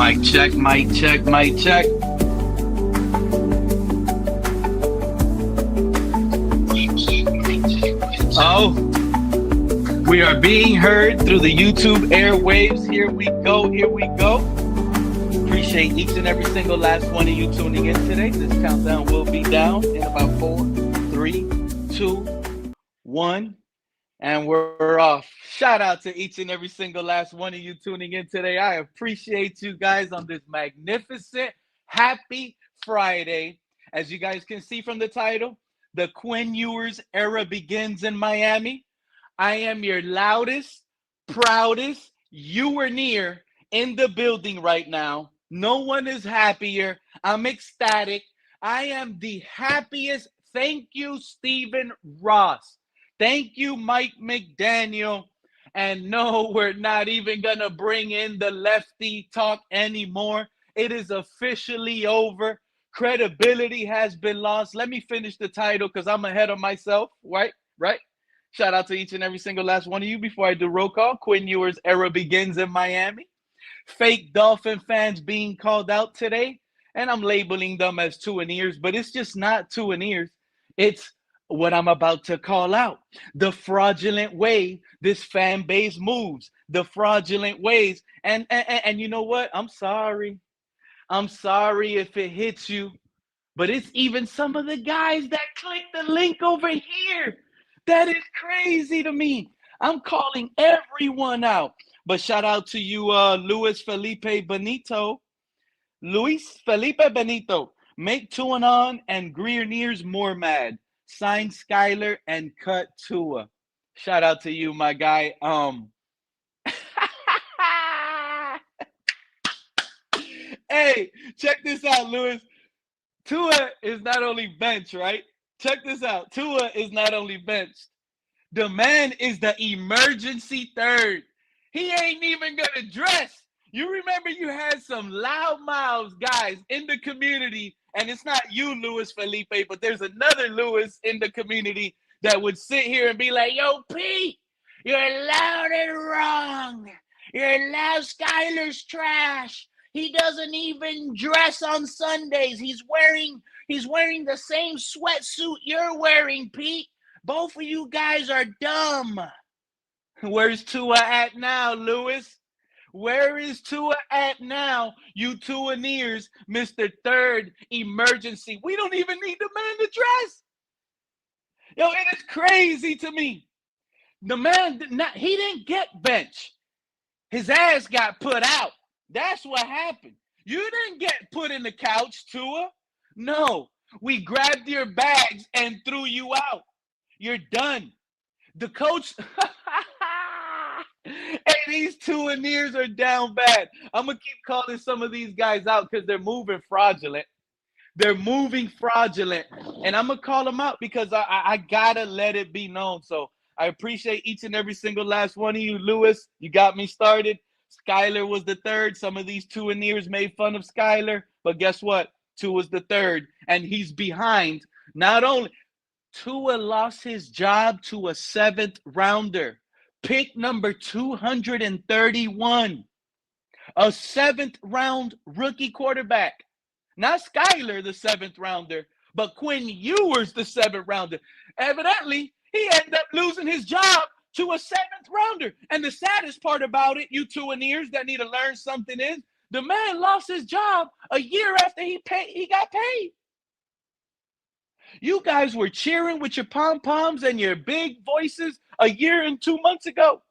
Mic check, mic check, mic check. Oh, we are being heard through the YouTube airwaves. Here we go, here we go. Appreciate each and every single last one of you tuning in today. This countdown will be down in about 4, 3, 2, 1. And we're off. Shout out to each and every single last one of you tuning in today. I appreciate you guys on this magnificent, happy Friday. As you guys can see from the title, the Quinn Ewers Era begins in Miami. I am your loudest, proudest Ewer in the building right now. No one is happier. I'm ecstatic. I am the happiest. Thank you, Stephen Ross. Thank you, Mike McDaniel. And no, we're not even going to bring in the lefty talk anymore. It is officially over. Credibility has been lost. Let me finish the title because I'm ahead of myself. Right? Shout out to each and every single last one of you before I do roll call. Quinn Ewers Era begins in Miami. Fake Dolphin fans being called out today. And I'm labeling them as Tuaneers, but it's just not Tuaneers. It's what I'm about to call out. The fraudulent way this fan base moves. The fraudulent ways. And you know what? I'm sorry. I'm sorry if it hits you. But it's even some of the guys that click the link over here. That is crazy to me. I'm calling everyone out. But shout out to you, Luis Felipe Benito. Luis Felipe Benito. Make Tuanon and Tuaneers more mad. Sign Skyler and cut Tua. Shout out to you, my guy. Hey, check this out, Luis. Tua is not only benched, right? Check this out. Tua is not only benched. The man is the emergency third. He ain't even going to dress. You remember you had some loudmouths guys in the community, and it's not you, Luis Felipe, but there's another Luis in the community that would sit here and be like, yo, Pete, you're loud and wrong. You're loud. Skyler's trash. He doesn't even dress on Sundays. He's wearing the same sweatsuit you're wearing, Pete. Both of you guys are dumb. Where's Tua at now, Luis? Where is Tua at now? You Tuaneers, Mr. Third Emergency. We don't even need the man to dress. Yo, it is crazy to me. The man, he didn't get benched. His ass got put out. That's what happened. You didn't get put in the couch, Tua. No, we grabbed your bags and threw you out. You're done. The coach... Hey, these Tuaneers are down bad. I'm going to keep calling some of these guys out because they're moving fraudulent. They're moving fraudulent. And I'm going to call them out because I got to let it be known. So I appreciate each and every single last one of you. Luis, you got me started. Skyler was the third. Some of these Tuaneers made fun of Skyler. But guess what? Tua was the third. And he's behind. Not only Tua lost his job to a 7th rounder. Pick number 231, a 7th round rookie quarterback. Not Skyler, the 7th rounder, but Quinn Ewers, the 7th rounder. Evidently, he ended up losing his job to a 7th rounder. And the saddest part about it, you Tuaneers that need to learn something is, the man lost his job a year after he got paid. You guys were cheering with your pom-poms and your big voices a year and 2 months ago.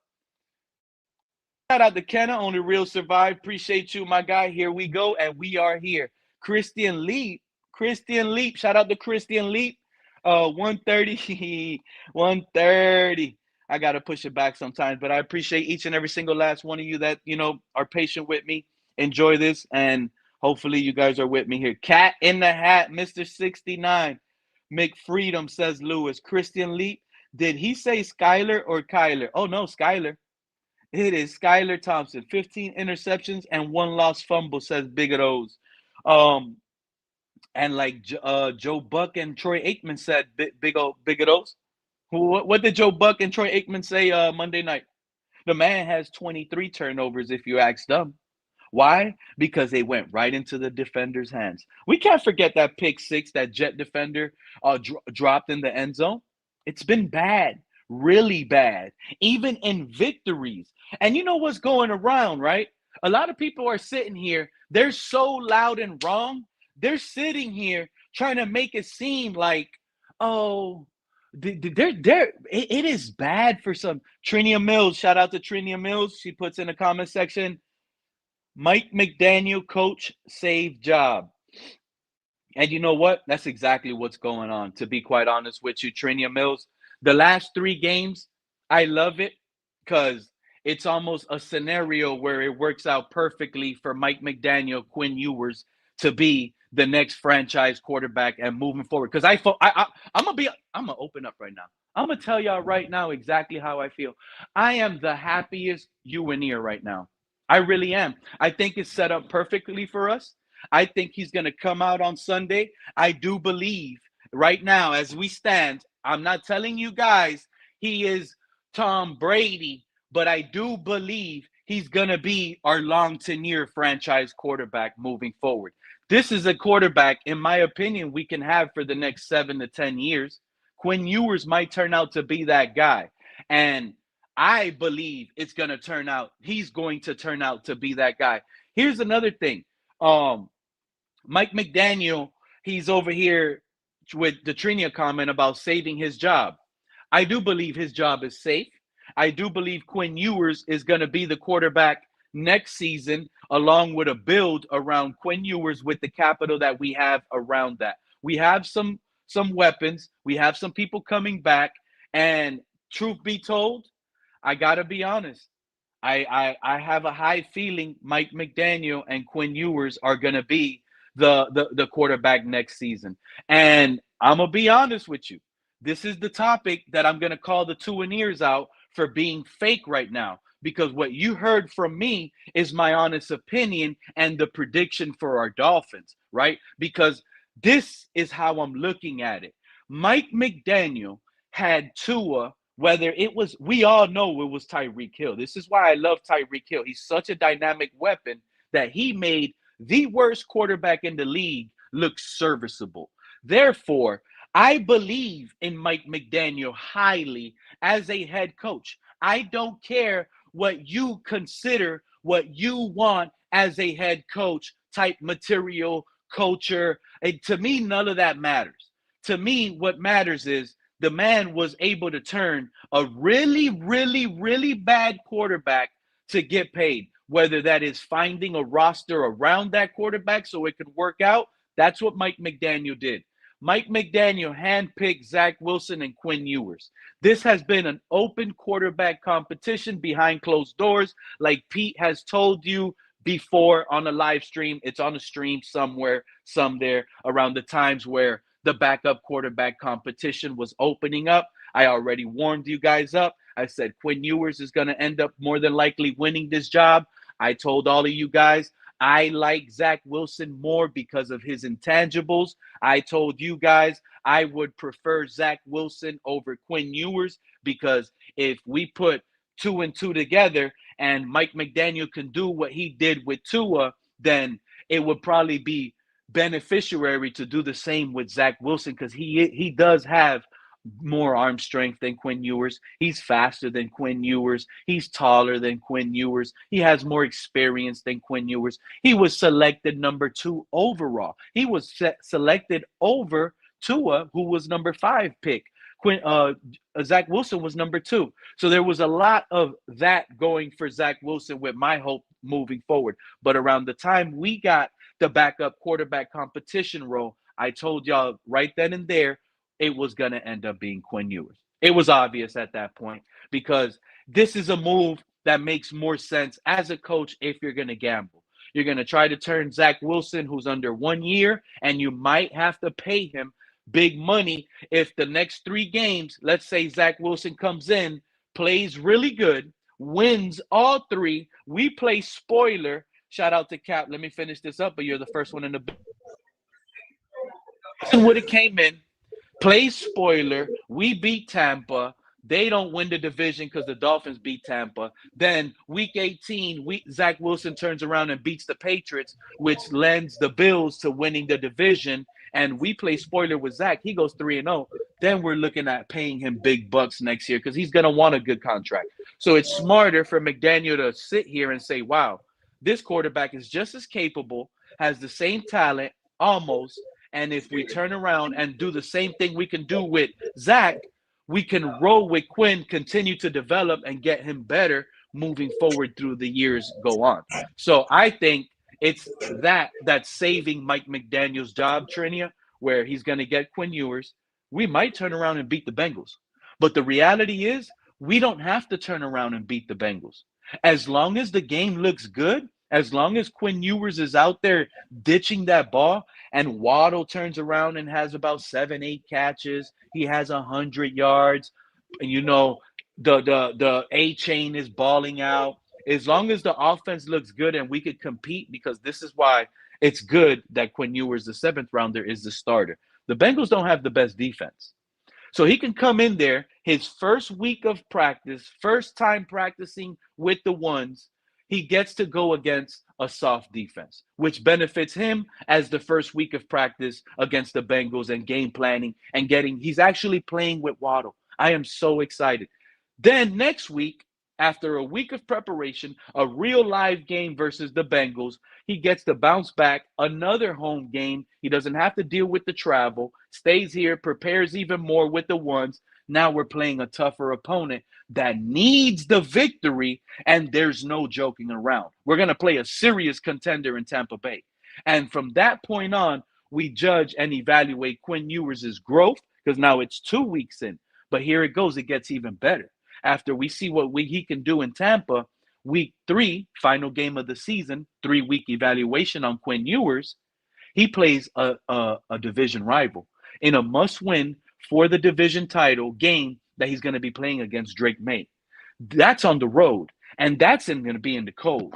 Shout out to Kenna on The Real Survive. Appreciate you, my guy. Here we go, and we are here. Christian Leap. Shout out to Christian Leap. 130. 130. I got to push it back sometimes, but I appreciate each and every single last one of you that, are patient with me. Enjoy this, and hopefully you guys are with me here. Cat in the Hat, Mr. 69. McFreedom, says Lewis. Christian Leap, did he say Skyler or Kyler? Oh, no, Skyler. It is Skyler Thompson. 15 interceptions and 1 lost fumble, says Big O's. And like Joe Buck and Troy Aikman said, Big O's. What did Joe Buck and Troy Aikman say Monday night? The man has 23 turnovers if you ask them. Why? Because they went right into the defender's hands. We can't forget that pick six that Jet defender dropped in the end zone. It's been bad, really bad, even in victories. And you know what's going around, right? A lot of people are sitting here, they're so loud and wrong. They're sitting here trying to make it seem like, oh, it is bad for some. Trinia Mills, shout out to Trinia Mills. She puts in the comment section, Mike McDaniel, coach, save job. And you know what? That's exactly what's going on, to be quite honest with you, Trinia Mills. The last three games, I love it because it's almost a scenario where it works out perfectly for Mike McDaniel, Quinn Ewers to be the next franchise quarterback and moving forward. Because I'm gonna open up right now. I'm gonna tell y'all right now exactly how I feel. I am the happiest Tuaneer right now. I really am. I think it's set up perfectly for us. I think he's going to come out on Sunday. I do believe right now, as we stand, I'm not telling you guys he is Tom Brady, but I do believe he's going to be our long tenure franchise quarterback moving forward. This is a quarterback, in my opinion, we can have for the next 7 to 10 years. Quinn Ewers might turn out to be that guy. And I believe he's going to turn out to be that guy. Here's another thing. Mike McDaniel, he's over here with the Trinia comment about saving his job. I do believe his job is safe. I do believe Quinn Ewers is going to be the quarterback next season, along with a build around Quinn Ewers with the capital that we have around that. We have some weapons. We have some people coming back. And truth be told, I got to be honest. I have a high feeling Mike McDaniel and Quinn Ewers are going to be the quarterback next season. And I'm going to be honest with you. This is the topic that I'm going to call the Tuaneers out for being fake right now. Because what you heard from me is my honest opinion and the prediction for our Dolphins, right? Because this is how I'm looking at it. Mike McDaniel had Tua, whether it was, we all know it was Tyreek Hill. This is why I love Tyreek Hill. He's such a dynamic weapon that he made the worst quarterback in the league look serviceable. Therefore, I believe in Mike McDaniel highly as a head coach. I don't care what you consider, what you want as a head coach type material, culture. And to me, none of that matters. To me, what matters is the man was able to turn a really, really, really bad quarterback to get paid, whether that is finding a roster around that quarterback so it could work out. That's what Mike McDaniel did. Mike McDaniel handpicked Zach Wilson and Quinn Ewers. This has been an open quarterback competition behind closed doors, like Pete has told you before on a live stream. It's on a stream somewhere, there around the times where the backup quarterback competition was opening up. I already warned you guys up. I said Quinn Ewers is going to end up more than likely winning this job. I told all of you guys I like Zach Wilson more because of his intangibles. I told you guys I would prefer Zach Wilson over Quinn Ewers because if we put 2 and 2 together and Mike McDaniel can do what he did with Tua, then it would probably be beneficiary to do the same with Zach Wilson because he does have more arm strength than Quinn Ewers. He's faster than Quinn Ewers. He's taller than Quinn Ewers. He has more experience than Quinn Ewers. He was selected number 2 overall. He was selected over Tua, who was number 5 pick. Zach Wilson was number 2. So there was a lot of that going for Zach Wilson with my hope moving forward. But around the time we got the backup quarterback competition role, I told y'all right then and there, it was going to end up being Quinn Ewers. It was obvious at that point because this is a move that makes more sense as a coach if you're going to gamble. You're going to try to turn Zach Wilson, who's under 1 year, and you might have to pay him big money if the next 3 games, let's say Zach Wilson comes in, plays really good, wins all 3, we play spoiler. Shout out to Cap. Let me finish this up, but you're the first one in the would have came in, play spoiler, we beat Tampa, They don't win the division because the Dolphins beat Tampa. Then week 18, Zach Wilson turns around and beats the Patriots, which lends the Bills to winning the division. And we play spoiler with Zach. He goes 3-0. Then we're looking at paying him big bucks next year because he's going to want a good contract. So it's smarter for McDaniel to sit here and say, wow, this quarterback is just as capable, has the same talent, almost. And if we turn around and do the same thing we can do with Zach, we can roll with Quinn, continue to develop and get him better moving forward through the years go on. So I think it's that's saving Mike McDaniel's job, Trinia, where he's going to get Quinn Ewers. We might turn around and beat the Bengals. But the reality is we don't have to turn around and beat the Bengals. As long as the game looks good, as long as Quinn Ewers is out there ditching that ball and Waddle turns around and has about 7-8 catches, he has 100 yards, and the A chain is balling out. As long as the offense looks good and we could compete, because this is why it's good that Quinn Ewers, the 7th rounder, is the starter. The Bengals don't have the best defense. So he can come in there, his first week of practice, first time practicing with the ones, he gets to go against a soft defense, which benefits him as the first week of practice against the Bengals and game planning and he's actually playing with Waddle. I am so excited. Then next week, after a week of preparation, a real live game versus the Bengals, he gets to bounce back, another home game. He doesn't have to deal with the travel, stays here, prepares even more with the ones. Now we're playing a tougher opponent that needs the victory, and there's no joking around. We're going to play a serious contender in Tampa Bay. And from that point on, we judge and evaluate Quinn Ewers' growth, because now it's 2 weeks in. But here it goes. It gets even better. After we see what he can do in Tampa, week 3, final game of the season, 3-week evaluation on Quinn Ewers, he plays a division rival in a must-win for the division title game that he's going to be playing against Drake May. That's on the road, and that's going to be in the cold.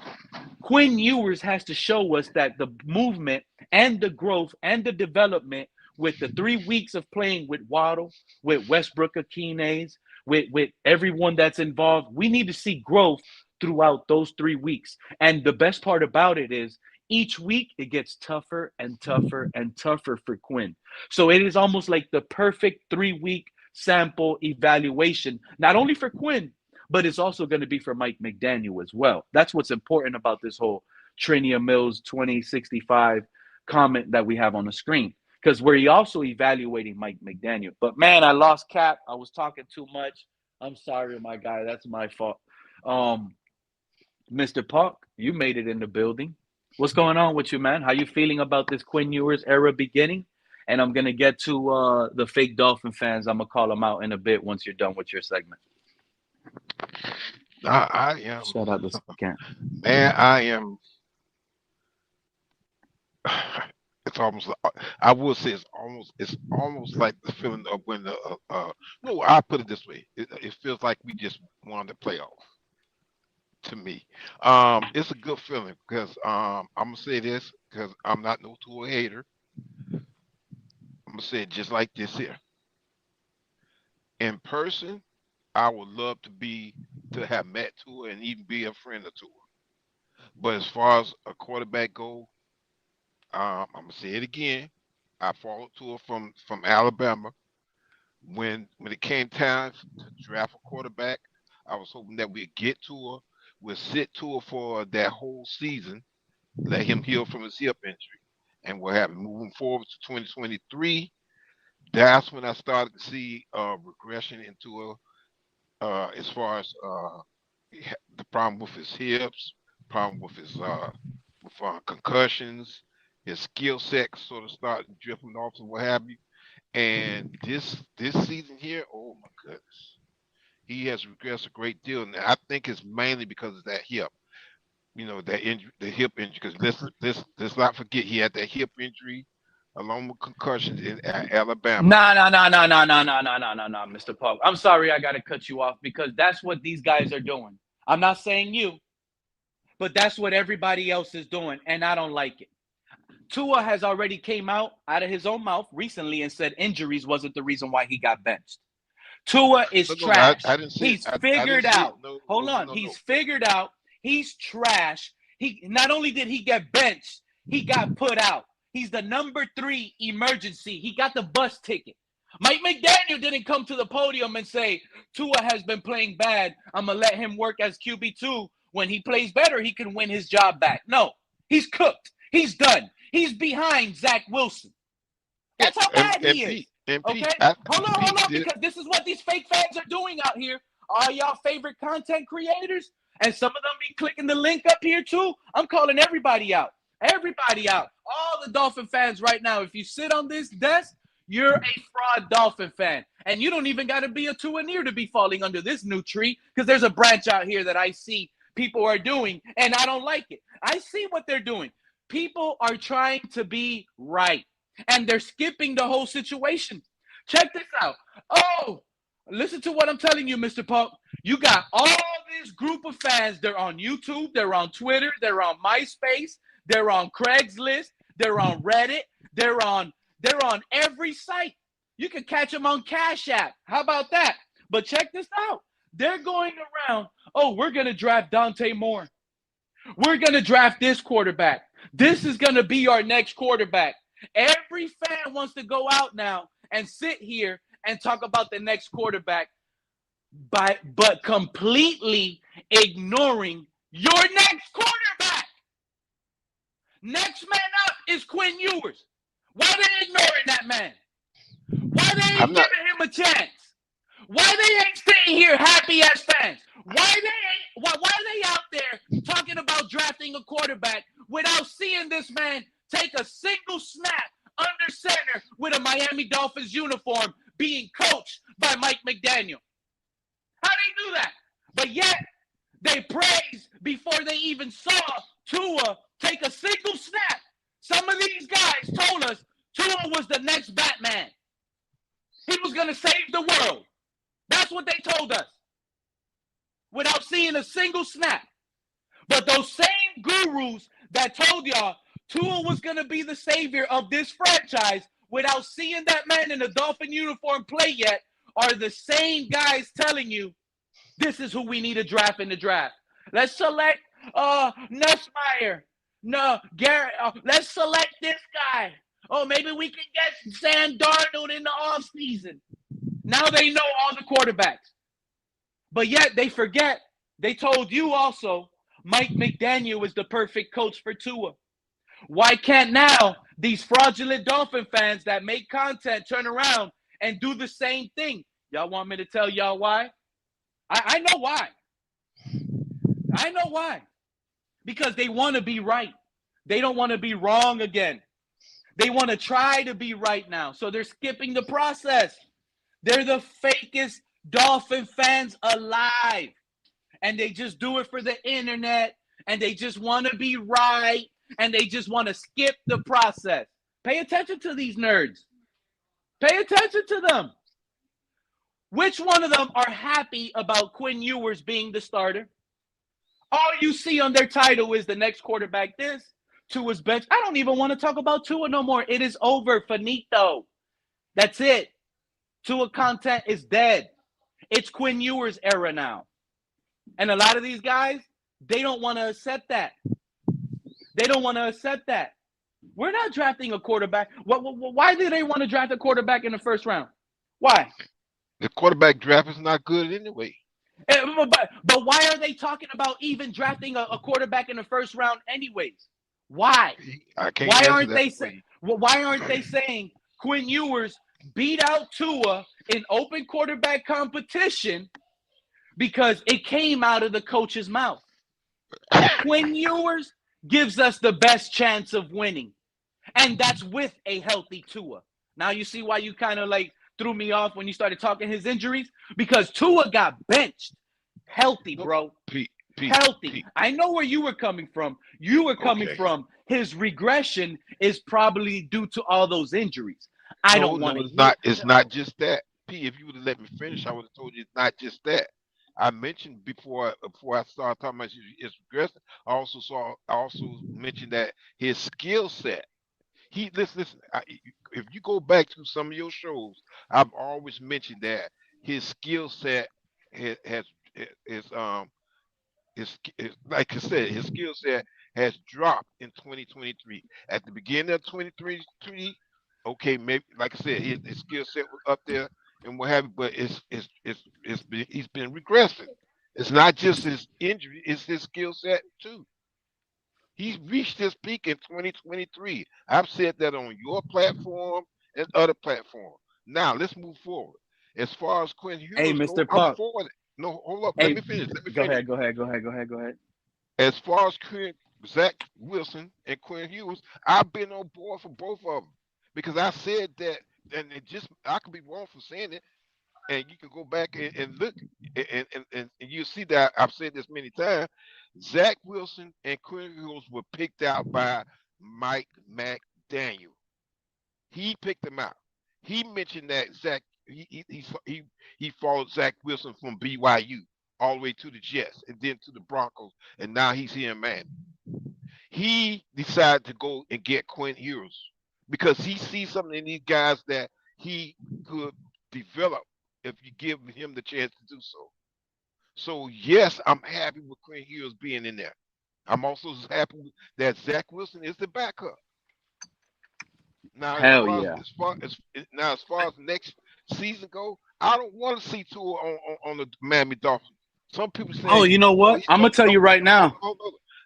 Quinn Ewers has to show us that the movement and the growth and the development with the 3 weeks of playing with Waddle, with Westbrook Akines, with everyone that's involved, we need to see growth throughout those 3 weeks. And the best part about it is each week it gets tougher and tougher and tougher for Quinn. So it is almost like the perfect 3-week sample evaluation, not only for Quinn, but it's also going to be for Mike McDaniel as well. That's what's important about this whole Trinia Mills 2065 comment that we have on the screen, because we're also evaluating Mike McDaniel. But man, I lost Cap. I was talking too much. I'm sorry, my guy. That's my fault. Mr. Puck, you made it in the building. What's going on with you, man? How you feeling about this Quinn Ewers era beginning? And I'm going to get to the fake Dolphin fans. I'm going to call them out in a bit once you're done with your segment. I am. Shout out to Camp. Man, I am. It's almost. I will say it's almost like the feeling of when the. No, I put it this way. It feels like we just won the playoff. To me, it's a good feeling because I'm gonna say this because I'm not no Tua hater. I'm gonna say it just like this here. In person, I would love to have met Tua and even be a friend of Tua. But as far as a quarterback go, I'm gonna say it again. I followed Tua from Alabama. When it came time to draft a quarterback, I was hoping that we'd get Tua. We'll sit Tua for that whole season, let him heal from his hip injury, and we'll have him moving forward to 2023. That's when I started to see regression into as far as the problem with his hips, problem with his concussions, his skill set sort of started drifting off and what have you. And this season here, oh my goodness. He has regressed a great deal, and I think it's mainly because of that hip. That injury, the hip injury. Because let's not forget he had that hip injury along with concussions in Alabama. No, Mr. Park. I'm sorry I got to cut you off because that's what these guys are doing. I'm not saying you, but that's what everybody else is doing, and I don't like it. Tua has already came out of his own mouth recently and said injuries wasn't the reason why he got benched. Tua is No, no, I trash. didn't say it. He's I didn't figured say it. out. No, no, Hold no, on. no, He's no. figured out. He's trash. He not only did he get benched, he got put out. He's the number 3 emergency. He got the bus ticket. Mike McDaniel didn't come to the podium and say, Tua has been playing bad. I'm going to let him work as QB2. When he plays better, he can win his job back. No, he's cooked. He's done. He's behind Zach Wilson. Yeah, That's how bad he is. and Okay? Pete, I, Hold Pete on, did. because this is what these fake fans are doing out here. All y'all favorite content creators, and some of them be clicking the link up here too. I'm calling everybody out. Everybody out. All the Dolphin fans right now. If you sit on this desk, you're a fraud Dolphin fan. And you don't even got to be a Tuaneer to be falling under this new tree, because there's a branch out here that I see people are doing, and I don't like it. I see what they're doing. People are trying to be right, and they're skipping the whole situation. Check this out. Oh, listen to what I'm telling you, Mr. Punk. You got all this group of fans. They're on YouTube. They're on Twitter. They're on MySpace. They're on Craigslist. They're on Reddit. They're on every site. You can catch them on Cash App. How about that? But check this out. They're going around, oh, we're going to draft Dante Moore. We're going to draft this quarterback. This is going to be our next quarterback. Every fan wants to go out now and sit here and talk about the next quarterback, but completely ignoring your next quarterback. Next man up is Quinn Ewers. Why are they ignoring that man? Why they ain't I'm not. giving him a chance? Why they ain't sitting here happy as fans? Why are they out there talking about drafting a quarterback without seeing this man take a single snap under center with a Miami Dolphins uniform being coached by Mike McDaniel? How they do that? But yet they praise before they even saw Tua take a single snap. Some of these guys told us Tua was the next Batman. He was going to save the world. That's what they told us without seeing a single snap. But those same gurus that told y'all Tua was going to be the savior of this franchise without seeing that man in a Dolphin uniform play yet are the same guys telling you this is who we need to draft in the draft. Let's select Nussmeier. No, Garrett. Let's select this guy. Oh, maybe we can get Sam Darnold in the offseason. Now they know all the quarterbacks. But yet they forget, they told you also, Mike McDaniel is the perfect coach for Tua. Why can't now these fraudulent Dolphin fans that make content turn around and do the same thing? Y'all want me to tell y'all why? I know why. I know why. Because they want to be right. They don't want to be wrong again. They want to try to be right now. So they're skipping the process. They're the fakest Dolphin fans alive. And they just do it for the internet. And they just want to be right. And they just want to skip the process. Pay attention to these nerds. Pay attention to them. Which one of them are happy about Quinn Ewers being the starter? All you see on their title is the next quarterback this, Tua's bench. I don't even want to talk about Tua no more. It is over. Finito. That's it. Tua content is dead. It's Quinn Ewers era now. And a lot of these guys, they don't want to accept that. They don't want to accept that. We're not drafting a quarterback. Why do they want to draft a quarterback in the first round? Why? The quarterback draft is not good anyway. But why are they talking about even drafting a quarterback in the first round anyways? Why? I can't Why answer aren't that they for you. why aren't they saying Quinn Ewers beat out Tua in open quarterback competition because it came out of the coach's mouth? Quinn Ewers gives us the best chance of winning. And that's with a healthy Tua. Now you see why you kind of like threw me off when you started talking his injuries? Because Tua got benched. Healthy, bro. Pete, Healthy. Pete. I know where you were coming from. You were coming from his regression is probably due to all those injuries. I don't want to. It's not. It's not just that. Pete, if you would have let me finish, I would have told you it's not just that. I mentioned before I started talking about his regression. I also mentioned that his skill set. Listen. If you go back to some of your shows, I've always mentioned that his skill set has is like I said, his skill set has dropped in 2023. At the beginning of 2023, okay, maybe like I said, his skill set was up there and what have you, but he's been regressing. It's not just his injury; it's his skill set too. He's reached his peak in 2023. I've said that on your platform and other platforms. Now let's move forward. As far as Quinn Hey, Ewers go, Mr. I'm Puck. for it. No, hold up. Let Hey, me finish. Let me go finish. ahead, go ahead, go ahead, go ahead, go ahead. As far as Zach Wilson and Quinn Ewers, I've been on board for both of them because I said that, and it just I could be wrong for saying it, and you can go back and look, and you see that I've said this many times. Zach Wilson and Quinn Ewers were picked out by Mike McDaniel. He picked them out. He mentioned that Zach he followed Zach Wilson from BYU all the way to the Jets and then to the Broncos, and now he's here in Miami. He decided to go and get Quinn Ewers because he sees something in these guys that he could develop if you give him the chance to do so. So yes, I'm happy with Quinn Ewers being in there. I'm also happy that Zach Wilson is the backup. Now, Hell yeah. as far as next season go, I don't want to see Tua on the Miami Dolphins. Some people Oh, saying, you know oh, what? I'm gonna tell you right now.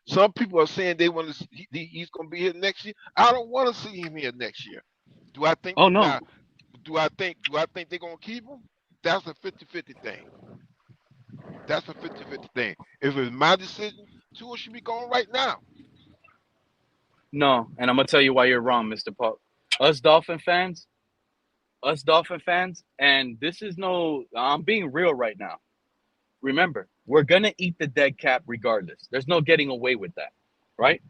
some people are saying they want to. He's going to be here next year. I don't want to see him here next year. Do I think Oh no, now? Do I think they're going to keep him? That's a 50-50 thing. That's a 50-50 thing. If it's my decision, Tua should be going right now. no, and I'm gonna tell you why you're wrong, Mr. Puck. Us Dolphin fans, and this is no. I'm being real right now. Remember, we're gonna eat the dead cap regardless. There's no getting away with that, right?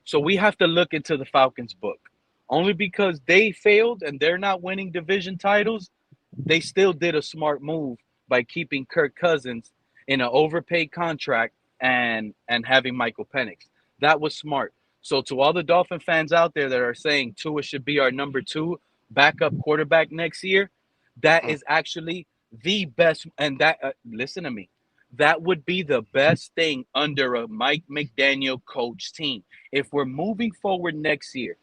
So we have to look into the Falcons book. Only because they failed and they're not winning division titles, they still did a smart move by keeping Kirk Cousins in an overpaid contract and having Michael Penix. That was smart. So to all the Dolphin fans out there that are saying Tua should be our number two backup quarterback next year, that Mm, is actually the best. And that listen to me, that would be the best thing under a Mike McDaniel coach team. If we're moving forward next year,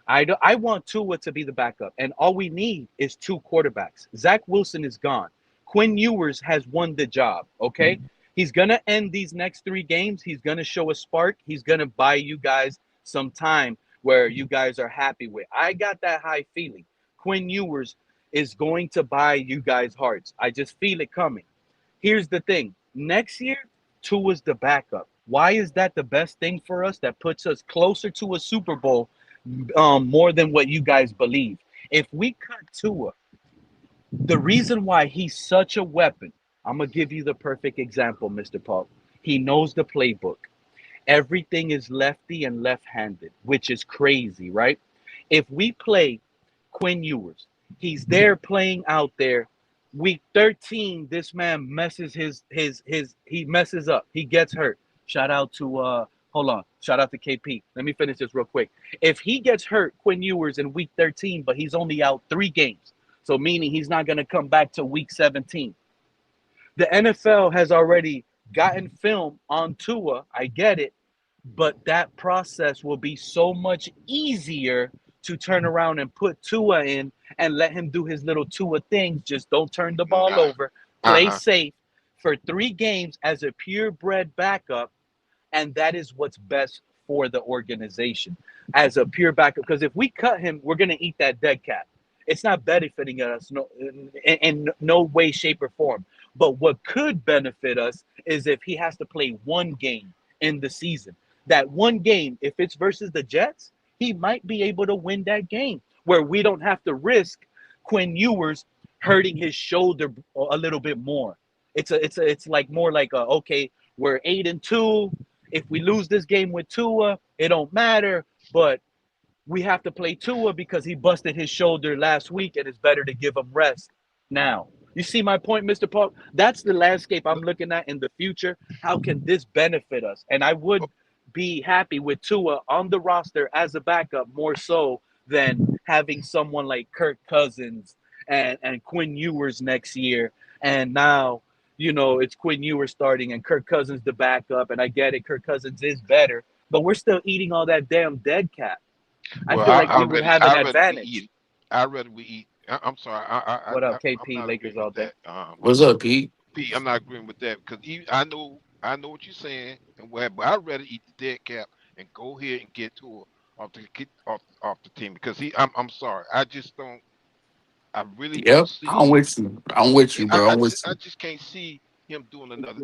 I want Tua to be the backup, and all we need is two quarterbacks. Zach Wilson is gone. Quinn Ewers has won the job. Okay, he's gonna end these next three games. He's gonna show a spark. He's gonna buy you guys some time where you guys are happy with. I got that high feeling. Quinn Ewers is going to buy you guys hearts. I just feel it coming. Here's the thing. Next year, Tua's the backup. Why is that the best thing for us? That puts us closer to a Super Bowl more than what you guys believe. If we cut Tua, the reason why he's such a weapon, I'm gonna give you the perfect example, Mr. Paul. He knows the playbook. Everything is lefty and left-handed, which is crazy, right? If we play Quinn Ewers, he's there playing out there. Week 13, this man messes his he messes up. He gets hurt. Shout out to hold on. Shout out to KP. Let me finish this real quick. If he gets hurt, Quinn Ewers in week 13, but he's only out 3 games. So meaning he's not gonna come back to week 17. The NFL has already gotten film on Tua. I get it, but that process will be so much easier to turn around and put Tua in and let him do his little Tua things. Just don't turn the ball nah. over. Play Uh-huh. safe for 3 games as a purebred backup, and that is what's best for the organization as a pure backup. Because if we cut him, we're going to eat that dead cat. It's not benefiting us in no way, shape, or form. But what could benefit us is if he has to play 1 game in the season. That 1 game, if it's versus the Jets, he might be able to win that game where we don't have to risk Quinn Ewers hurting his shoulder a little bit more. It's like more like okay, we're 8-2. If we lose this game with Tua, it don't matter. But we have to play Tua because he busted his shoulder last week, and it's better to give him rest now. You see my point, Mr. Paul? That's the landscape I'm looking at in the future. How can this benefit us? And I would be happy with Tua on the roster as a backup more so than having someone like Kirk Cousins and Quinn Ewers next year, and now it's Quinn Ewers starting and Kirk Cousins the backup, and I get it, Kirk Cousins is better, but we're still eating all that damn dead cap. I Well, feel like we would have an I rather we advantage. eat. I rather we eat. I'm sorry. What up, I'm KP? not Lakers agreeing all with day. that. What's up, Pete? Pete, I'm not agreeing with that because I know what you're saying and what, but I'd rather eat the dead cap and go ahead and get to get off the team because I'm sorry. I just don't. I really don't Yep, I'm see. with you. I'm with Yeah, you, bro. I'm with I you. just can't see him doing another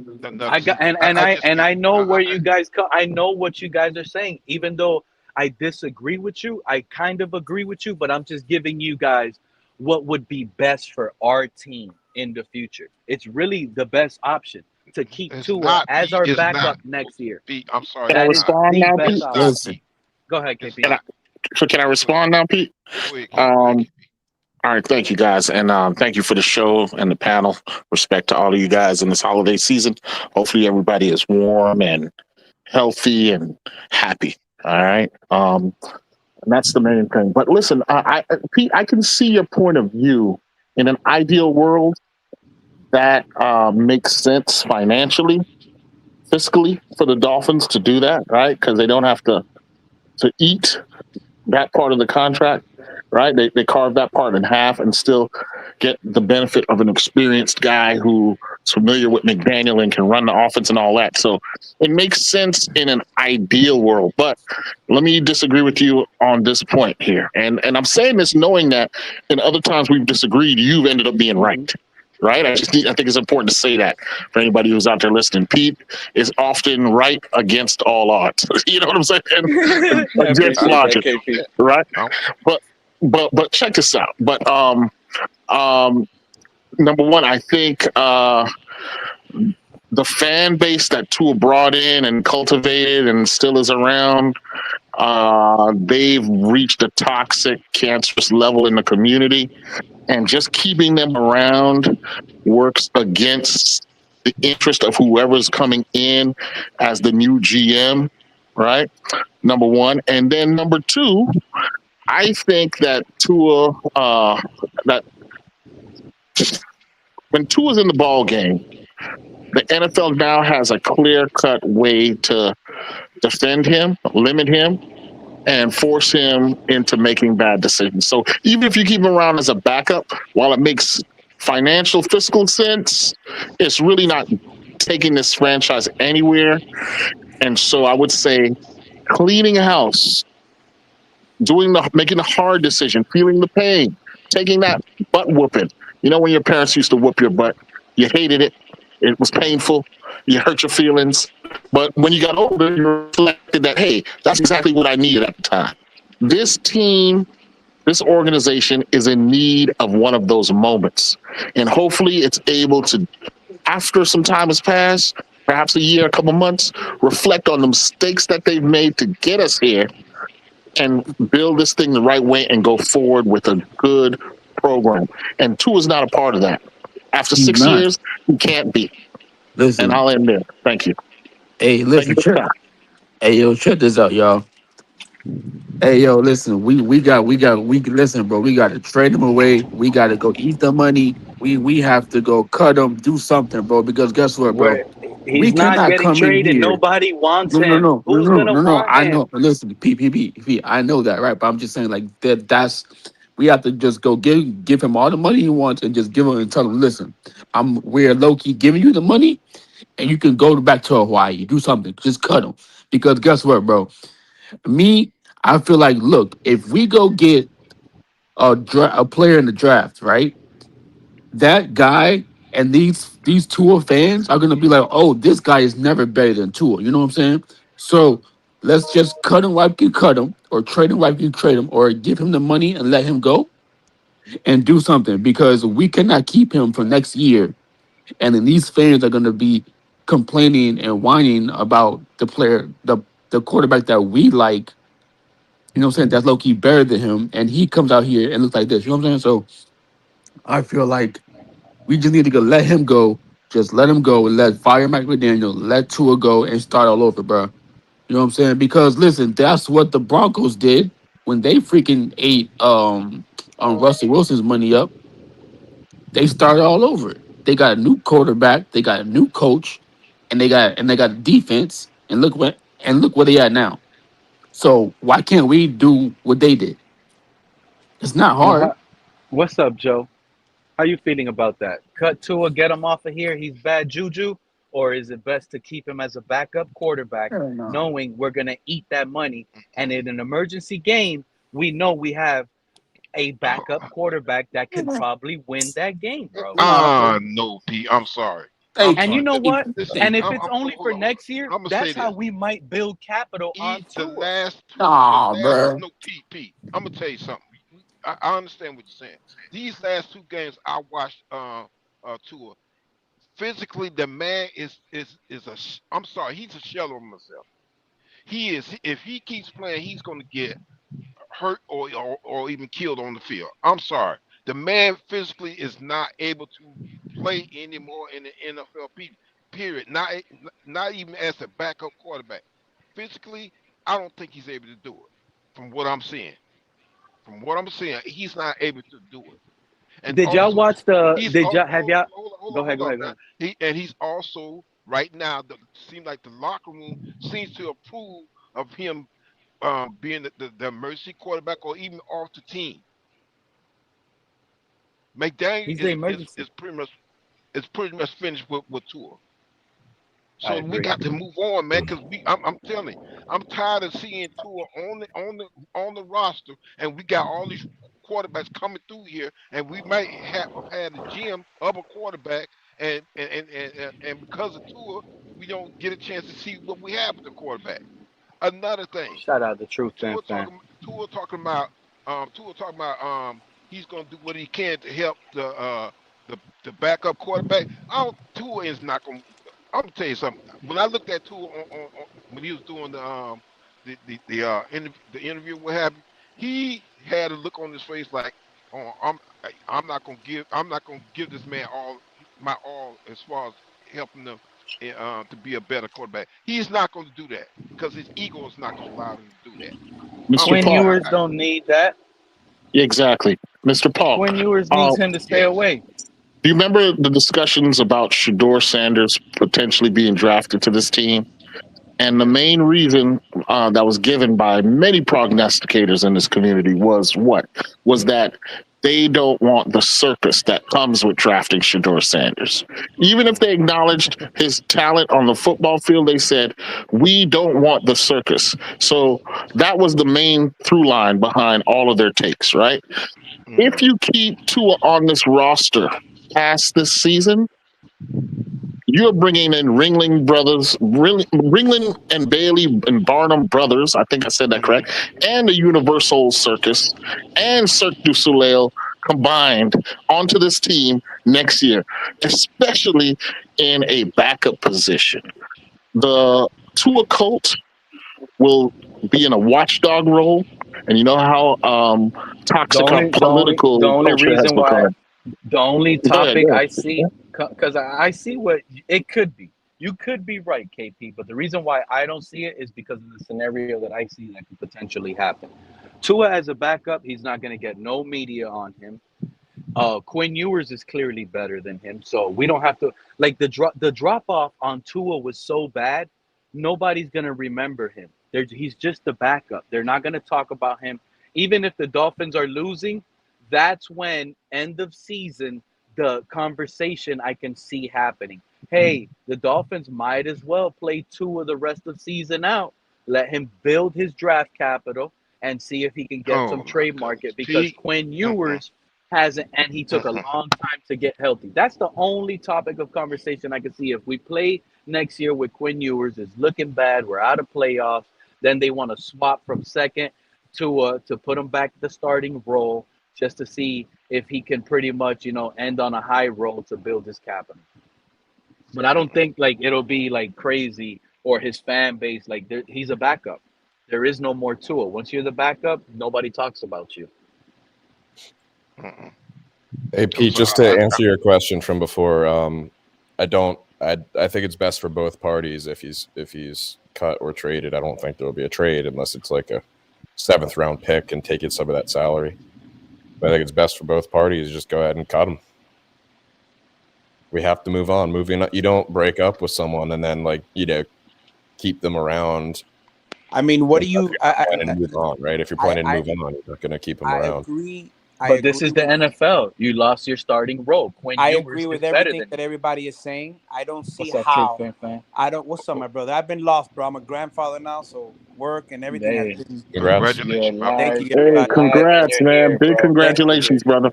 I got season. and I I just and can't. I know where you guys I know what you guys are saying. Even though I disagree with you, I kind of agree with you, but I'm just giving you guys what would be best for our team in the future. It's really the best option to keep It's Tua not as Pete. our It's not backup next year. Pete. I'm sorry. Can I It's That is not. respond the now, best Pete? It's not option. Listen, Pete. Go ahead, It's KP. Can I, not. can I Go ahead. respond now, Pete? Go ahead, King. Go ahead, Um, KP. all right, thank you guys, and thank you for the show and the panel. Respect to all of you guys in this holiday season. Hopefully, everybody is warm and healthy and happy. All right, and that's the main thing. But listen, Pete, I can see your point of view. In an ideal world, that makes sense financially, fiscally for the Dolphins to do that, right? Because they don't have to eat that part of the contract, right? They carve that part in half and still get the benefit of an experienced guy who's familiar with McDaniel and can run the offense and all that. So it makes sense in an ideal world. But let me disagree with you on this point here. And I'm saying this knowing that in other times we've disagreed, you've ended up being right. Hmm. Right. I think it's important to say that for anybody who's out there listening. Pete is often right against all odds. You know what I'm saying? I Against I appreciate don't that, logic. condone KP. that. Right. I don't, But but check this out. But um number one, I think the fan base that Tua brought in and cultivated and still is around, they've reached a toxic, cancerous level in the community, and just keeping them around works against the interest of whoever's coming in as the new GM. Right. Number one, and then number two, I think that Tua, that when Tua's in the ball game, the NFL now has a clear cut way to defend him, limit him, and force him into making bad decisions. So even if you keep him around as a backup, while it makes financial fiscal sense, it's really not taking this franchise anywhere. And so I would say cleaning house, making the hard decision, feeling the pain, taking that butt whooping. You know when your parents used to whoop your butt, you hated it. It was painful. You hurt your feelings. But when you got older, you reflected that, hey, that's exactly what I needed at the time. This team, this organization is in need of one of those moments. And hopefully it's able to, after some time has passed, perhaps a year, a couple months, reflect on the mistakes that they've made to get us here and build this thing the right way and go forward with a good program. And two is not a part of that. After he's six not. years, he can't be. And Listen, I'll end there. Thank you. hey, Thank you listen, for the check. time. Hey, yo, check this out, y'all. Hey, yo, listen, we listen, bro. We got to trade him away. We got to go eat the money. We have to go cut him, do something, bro. Because guess what, bro? Where We he's not cannot getting come in traded. here. Nobody wants No, no, him. no, no, Who's no, gonna no, no. want I know. him? Listen, P. I know that, right? But I'm just saying, like that's we have to just go give him all the money he wants and just give him and tell him, listen, we're low key giving you the money and you can go back to Hawaii, do something, just cut him. Because guess what, bro? Me, I feel like, look, if we go get a player in the draft, right? That guy and these Tua fans are gonna be like, oh, this guy is never better than Tua. You know what I'm saying? So let's just cut him like you cut him, or trade him like you trade him, or give him the money and let him go and do something because we cannot keep him for next year. And then these fans are gonna be complaining and whining about the player, the quarterback that we like. You know what I'm saying? That's low key better than him, and he comes out here and looks like this. You know what I'm saying? So I feel like we just need to go let him go. Just let him go and let fire Mike McDaniel, let Tua go and start all over, bro. You know what I'm saying? Because listen, that's what the Broncos did when they freaking ate Russell Wilson's money up. They started all over. They got a new quarterback, they got a new coach, and they got a defense. And look where they at now. So why can't we do what they did? It's not So hard. what's up, Joe? How you feeling about that? Cut Tua, get him off of here. He's bad juju, or is it best to keep him as a backup quarterback, Hell no. knowing we're gonna eat that money? And in an emergency game, we know we have a backup quarterback that could probably win that game, bro. No, P. I'm sorry. Hey, And you know what? Listen. And if I'm, it's I'm only hold for on. next year, I'm gonna say that's how this. we might build capital on The Tua. last two, nah, bro. no, P. I'm gonna tell you something. I understand what you're saying. These last two games I watched, Tua. Physically, the man I'm sorry, he's a shell of himself. He is. If he keeps playing, he's gonna get hurt or even killed on the field. I'm sorry. The man physically is not able to play anymore in the NFL. Period. Not even as a backup quarterback. Physically, I don't think he's able to do it. From what I'm seeing, he's not able to do it. And Did y'all also, watch the? he's Did also y'all have y'all? Go ahead. Go hold on ahead. Go now. ahead. He's also right now. Seems like the locker room seems to approve of him being the emergency quarterback or even off the team. McDaniel He's the emergency. is pretty much finished with Tua. I So we agree. got to move on, man, because I'm telling you, I'm tired of seeing Tua on the roster, and we got all these quarterbacks coming through here, and we might have had a gym of a quarterback, and because of Tua, we don't get a chance to see what we have with the quarterback. Another thing. Shout out the Truth Tua fan. talking Tua talking about he's gonna do what he can to help the backup quarterback. Tua is not gonna. I'm gonna tell you something. When I looked at Tua when he was doing the interview, what have you, he had a look on his face like, oh, I'm not gonna give this man all as far as helping them to be a better quarterback. He's not going to do that because his ego is not going to allow him to do that. Mr. Quinn Paul. Ewers don't need that. Exactly. Mr. Paul. Quinn Ewers needs him to stay Yes. away. Do you remember the discussions about Shador Sanders potentially being drafted to this team? And the main reason that was given by many prognosticators in this community was what? Was that they don't want the circus that comes with drafting Shador Sanders. Even if they acknowledged his talent on the football field, they said, we don't want the circus. So that was the main through line behind all of their takes, right? If you keep Tua on this roster past this season, you're bringing in Ringling and Bailey and Barnum brothers. I think I said that correct. And the Universal Circus and Cirque du Soleil combined onto this team next year, especially in a backup position. The Tua cult will be in a watchdog role, and you know how toxic our political The only culture has reason why, become. the only Go ahead, topic go ahead. I see, because I see what it could be. You could be right, KP, but the reason why I don't see it is because of the scenario that I see that could potentially happen. Tua as a backup, he's not going to get no media on him. Quinn Ewers is clearly better than him, so we don't have to like the drop off on Tua was so bad, nobody's gonna remember him. He's just the backup. They're not gonna talk about him, even if the Dolphins are losing. That's when end of season the conversation I can see happening. Hey, the Dolphins might as well play Tua the rest of season out. Let him build his draft capital and see if he can get some trade market because Quinn Ewers hasn't, and he took a long time to get healthy. That's the only topic of conversation I can see. If we play next year with Quinn Ewers, is looking bad, we're out of playoffs, then they want to swap from second to put him back the starting role just to see if he can pretty much, end on a high roll to build his capital. But I don't think like it'll be like crazy or his fan base like he's a backup. There is no more Tua. Once you're the backup, nobody talks about you. Hey Pete, just to answer your question from before, I think it's best for both parties if he's cut or traded. I don't think there'll be a trade unless it's like a 7th round pick and taking some of that salary. But I think it's best for both parties. Just go ahead and cut him. we have to move on. Moving on. You don't break up with someone and then keep them around. I mean, what do you? Plan and move on, right? If you're planning to I- move on, you're not going to keep them I around. agree. But this is the NFL. You lost your starting role. Quinn I Ewers agree is with better everything than that you. everybody is saying. I don't see What's up, how. True fan? I don't. What's up, my brother? I've been lost, bro. I'm a grandfather now, so work and everything has Hey. been. Congrats. Congratulations, my Thank brother. you, Hey, everybody. congrats, man! Big congratulations, brother.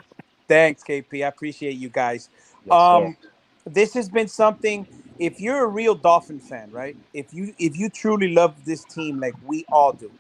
Thanks, KP. I appreciate you guys. Yes, sir. This has been something. If you're a real Dolphin fan, right? If you truly love this team like we all do,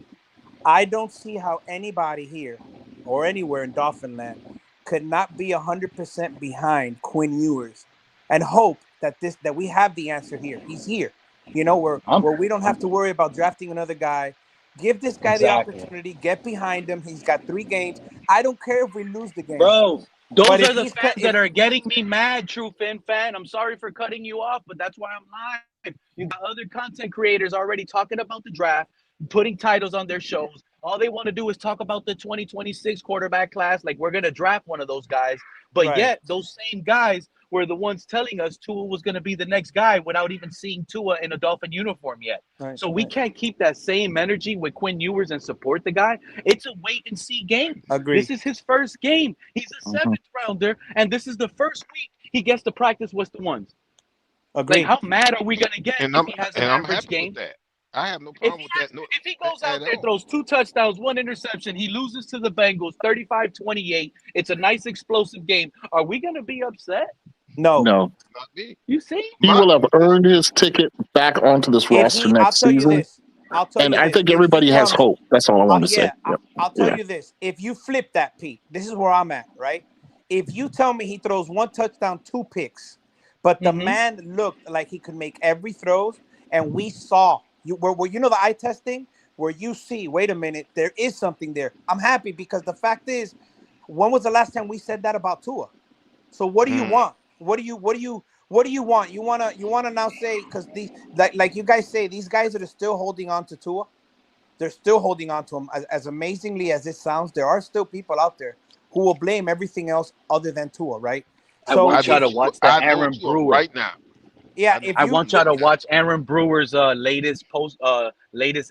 I don't see how anybody here or anywhere in Dolphin land could not be 100% behind Quinn Ewers and hope that we have the answer here. He's here. You know, where we don't have to worry about drafting another guy. Give this guy the opportunity. Get behind him. He's got 3 games. I don't care if we lose the game. Bro, those But are if the he's fans cut- that if- are getting me mad, True fan. I'm sorry for cutting you off, but that's why I'm live. You got other content creators already talking about the draft, putting titles on their shows. All they want to do is talk about the 2026 quarterback class, like we're going to draft one of those guys. But Right. yet, those same guys were the ones telling us Tua was going to be the next guy without even seeing Tua in a Dolphin uniform yet. Right, So we can't keep that same energy with Quinn Ewers and support the guy. It's a wait and see game. Agree. This is his first game. He's a 7th rounder, and this is the first week he gets to practice with the ones. Agree. Like, how mad are we gonna get And if he has an I'm average happy game? with that. I have no If problem he, with has, that. No, if he goes out at there, all. throws 2 touchdowns, 1 interception, he loses to the Bengals 35-28. It's a nice explosive game. Are we gonna be upset? No. Not me. You see? He will have earned his ticket back onto this roster I'll next tell you season. this. I'll tell And you I this. think If everybody he has comes- hope. That's all I want to say. Yep. I'll tell Yeah. you this. If you flip that, Pete, this is where I'm at, right? If you tell me he throws 1 touchdown, 2 picks, but the man looked like he could make every throw, and we saw where you know the eye testing where you see, wait a minute, there is something there. I'm happy because the fact is, when was the last time we said that about Tua? So what do you want? What do you want? You wanna now say, because these like you guys say, these guys that are still holding on to Tua, they're still holding on to him. As amazingly as it sounds, there are still people out there who will blame everything else other than Tua, right? So I want y'all to watch the Aaron Brewer right now. Yeah, I want y'all to watch Aaron Brewer's latest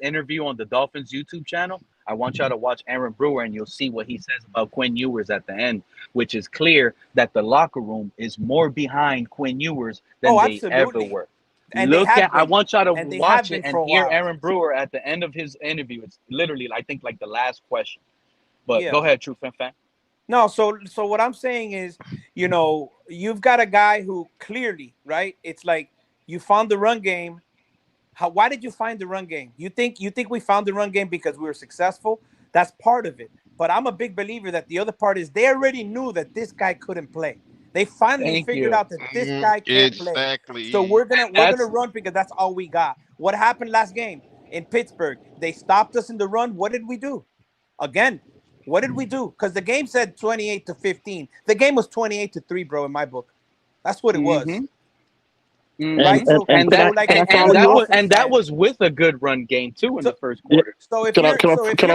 interview on the Dolphins YouTube channel. I want y'all to watch Aaron Brewer, and you'll see what he says about Quinn Ewers at the end, which is clear that the locker room is more behind Quinn Ewers than they ever were. And I want y'all to watch it and hear while. Aaron Brewer at the end of his interview. It's literally, I think, like the last question. But go ahead, True fan. No, so what I'm saying is, you know, you've got a guy who clearly, right? It's like you found the run game. Why did you find the run game? You think we found the run game because we were successful? That's part of it. But I'm a big believer that the other part is they already knew that this guy couldn't play. They finally figured out that this guy can't play. So we're gonna run because that's all we got. What happened last game in Pittsburgh? They stopped us in the run. What did we do? Again, what did we do? Because the game said 28-15. The game was 28-3, bro, in my book. That's what it was. Right? That was with a good run game too in the first quarter. So if you're a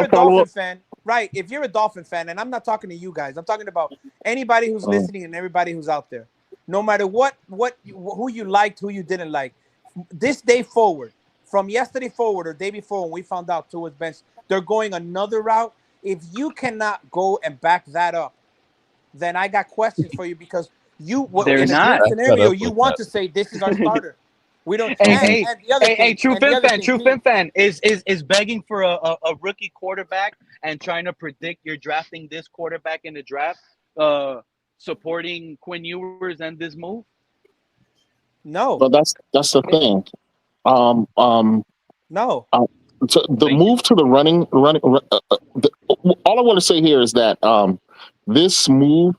Dolphin fan, right? If you're a Dolphin fan, and I'm not talking to you guys, I'm talking about anybody who's listening and everybody who's out there. No matter who you liked, who you didn't like, this day forward, from yesterday forward or day before when we found out Tua's bench, they're going another route. If you cannot go and back that up, then I got questions for you because in a dream scenario, you want to say this is our starter. We don't. True fan is begging for a rookie quarterback and trying to predict you're drafting this quarterback in the draft, supporting Quinn Ewers and this move. No, but that's the thing. No. So the move to the running. All I want to say here is that this move,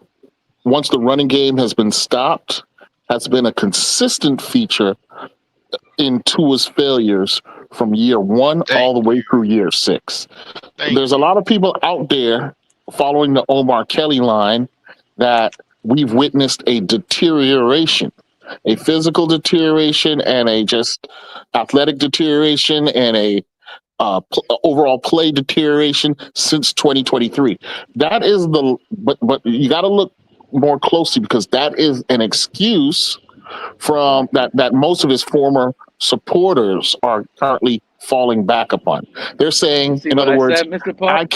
once the running game has been stopped, has been a consistent feature in Tua's failures from year 1 all the way through year 6. There's a lot of people out there following the Omar Kelly line that we've witnessed a deterioration, a physical deterioration and a just athletic deterioration and a overall play deterioration since 2023. That is but you got to look more closely because that is an excuse from that most of his former supporters are currently falling back upon. They're saying, See in what other I words, said, Mr. Park?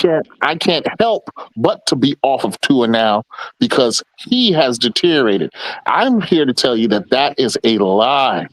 I can't help but to be off of Tua now because he has deteriorated. I'm here to tell you that that is a lie.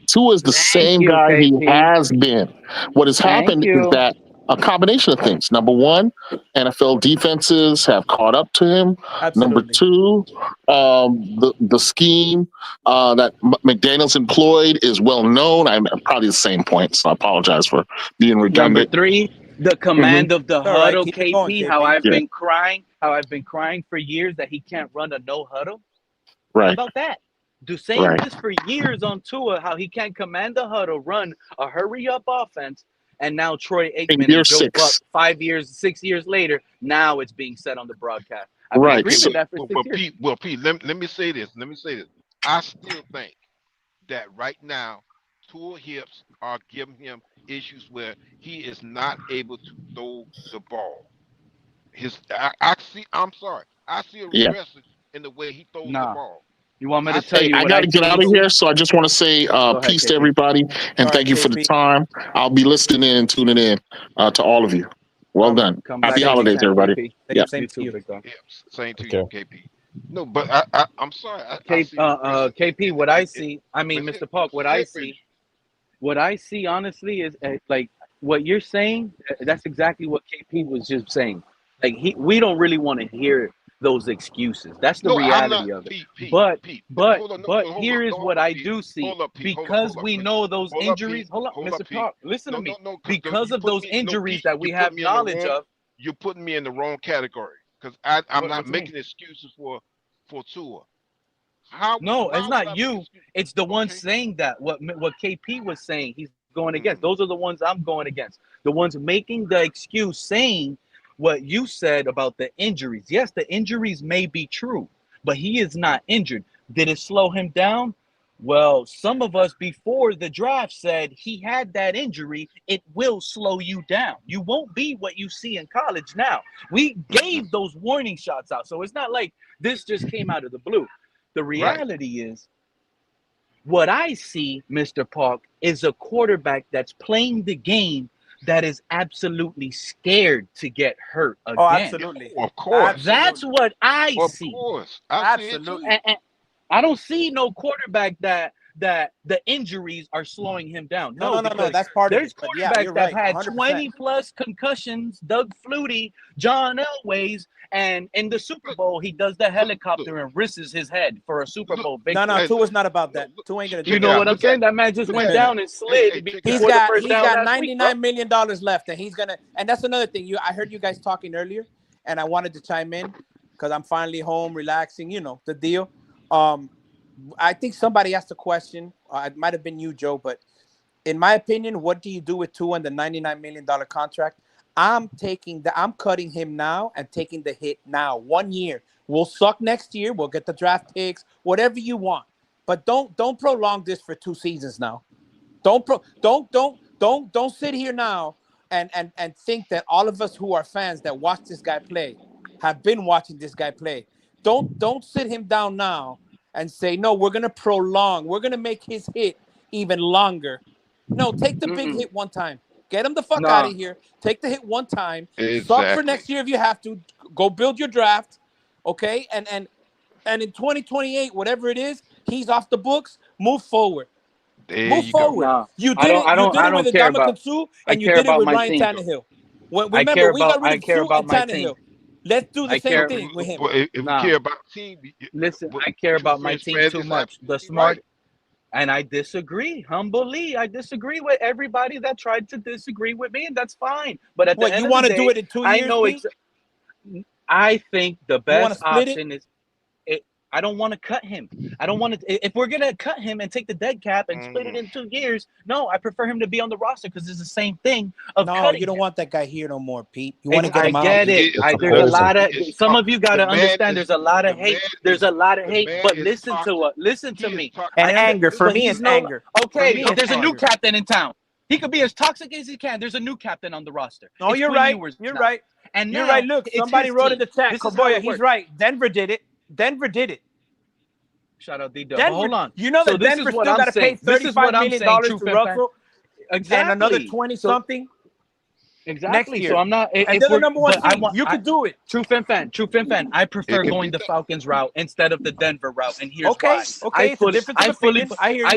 Tua is the Thank same you, guy he KP. has been. What has Thank happened is you. that a combination of things. Number one, NFL defenses have caught up to him. Number Absolutely. two, the scheme that McDaniels employed is well known. I'm probably the same point, so I apologize for being Number redundant. 3, the command of the All right, huddle, keep it going, KP. KP. How I've been crying for years that he can't run a no huddle. How Right, about that? Do saying right. this for years on Tua, how he can't command the huddle, run a hurry up offense, and now Troy In Aikman year and Joe Buck 6, 6 years later, now it's being said on the broadcast. I've been right. screaming So, that for 6 years. Pete, let me say this. I still think that right now, Tua hips are giving him issues where he is not able to throw the ball. I see. I'm sorry. I see a yeah. regression in the way he throws the Nah. ball. You want me I to tell Hey, you I what got I to get out truly of see? here, so I just want to say Go ahead, peace to KP. everybody and All thank right, you for the KP. time. I'll be listening in and tuning in to all of you. Well done. Come back Happy holidays, anytime, everybody. KP. Yeah. Same You to too, you. big dog. Yeah, same to Okay. you, KP. No, but I'm sorry. I K, see regression KP, in what I see, I mean, with his Mr. Park, head range. what I see honestly is like what you're saying. That's exactly what KP was just saying. Like we don't really want to hear those excuses. That's the No, I'm not reality of it. Pete. But Pete. but Hold on, no, but no, here is hold what up, I Pete. do see Hold up, Pete. because we know those Hold up, Pete. injuries. Hold up, Hold up, Mr. Pete. Park, listen to me. No, because Because you of put those me. No, injuries Pete. that You we put have me in the knowledge wrong. of. You're putting me in the wrong category because I'm not What you mean? making excuses for Tua. How No, it's would not I make you. excuses? It's the one Okay. saying that. What KP was saying, he's going against. Mm, Those are the ones I'm going against. The ones making the excuse, saying what you said about the injuries. Yes, the injuries may be true, but he is not injured. Did it slow him down? Well, some of us before the draft said he had that injury. It will slow you down. You won't be what you see in college now. We mhm. gave those warning shots out. So it's not like this just came out of the blue. The Right. reality is, what I see, Mr. Park, is a quarterback that's playing the game that is absolutely scared to get hurt Oh, again. Yeah, absolutely. of course. That's Absolutely. what I Of see. course. I see it Absolutely. too. And I don't see no quarterback that the injuries are slowing him down. No, No, no, no, no. because That's part of there's it. But yeah, quarterbacks you're that have right. had 100%. 20 plus concussions. Doug Flutie, John Elways, and in the Super Look, Bowl he does the look, helicopter and risks his head for a Super look. Bowl No, no. victory. Hey, Tua's look, not about that. look. Tua ain't gonna do You Check it know that. out. what I'm Look at saying? it. That man just Look went at it. down and Hey, slid check it out. He's before the got first he's down got last week, bro. $99 million left, and he's gonna. And that's another thing. I heard you guys talking earlier, and I wanted to chime in because I'm finally home, relaxing. You know the deal. I think somebody asked a question. It might have been you, Joe, but in my opinion, what do you do with Tua and the $99 million contract? I'm cutting him now and taking the hit now. 1 year. We'll suck next year. We'll get the draft picks, whatever you want. But don't prolong this for 2 seasons now. Don't sit here now and think that all of us who are fans that watch this guy play have been watching this guy play. Don't sit him down now and say, no, we're gonna prolong. We're gonna make his hit even longer. No, take the big Mm-mm. hit one time. Get him the fuck out Nah. of here. Take the hit one time. Suck for Exactly. next year if you have to. Go build your draft. Okay? And in 2028, whatever it is, he's off the books. Move forward. There Move you go. forward. Nah. You I did don't it. I You don't did I it with don't care Adama about Kansu, I and you care did it about with my Ryan team. Tannehill. I Remember, care we got about rid I of care Sue about and my team. Tannehill. Let's do the I same care thing with him. If we nah. care about the team, Listen, what I care true about my French team fans too is much. The absolutely smart right. and I disagree. Humbly, I disagree with everybody that tried to disagree with me, and that's fine. But at the What, end you of the want to do day, it in 2 I years, know Pete? I think the You want to best split it? option is I don't want to cut him. I don't want to. If we're gonna cut him and take the dead cap and split it Mm. in 2 years, no, I prefer him to be on the roster because it's the same thing of No, you cutting don't him. want that guy here no more, Pete. You want to get I him out. get it. It's a There's a poison. lot of It's some of you got the to man understand. is There's a lot of the hate. man There's is a lot of the hate. man But is listen to toxic. what. Listen He to is me. toxic. And I under, anger. For but me, he's it's no anger. For okay. me, But it's there's a new anger. captain in town. He could be as toxic as he can. There's a new captain on the roster. No, It's you're Quinn right. Ewers You're now, right. and You're right. now Look, it's somebody his wrote in team. the chat, This is how Koboya, it he's works. right. Denver did it. Denver did it. Shout out D-Dub. Denver, Hold on. You know So that this Denver is what still I'm got to pay saying. This is what $35 I'm million saying, to True Fan. Russell Exactly. and another So- 20 something. Exactly. Next year. So I'm not. And if they're the we're- number one but I seed. want- You could do it. True Fin Fan. I prefer It can going be the done. Falcons route instead of the Denver route, and here's Okay, why. okay, it's a difference of opinion. I hear you.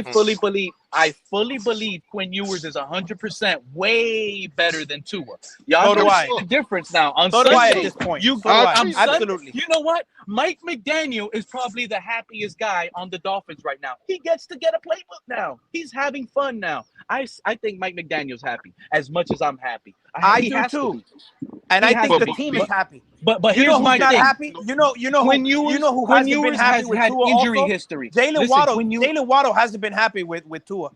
I fully believe Quinn Ewers is 100% way better than Tua. Y'all So do know I. the difference now. On So do I Sunday, at this point. You, So do I. on Sunday, Absolutely. you know what? Mike McDaniel is probably the happiest guy on the Dolphins right now. He gets to get a playbook now. He's having fun now. I think Mike McDaniel's happy as much as I'm happy. I He do has to too. be. And He I has think to the be. team is happy. But You here's know my who's not thing. happy? You know Quinn who Ewers, hasn't Quinn been Ewers happy has with had Tua injury also? history. Jalen Listen, Waddle. Quinn Ewers- Jalen Waddle hasn't been happy with Tua.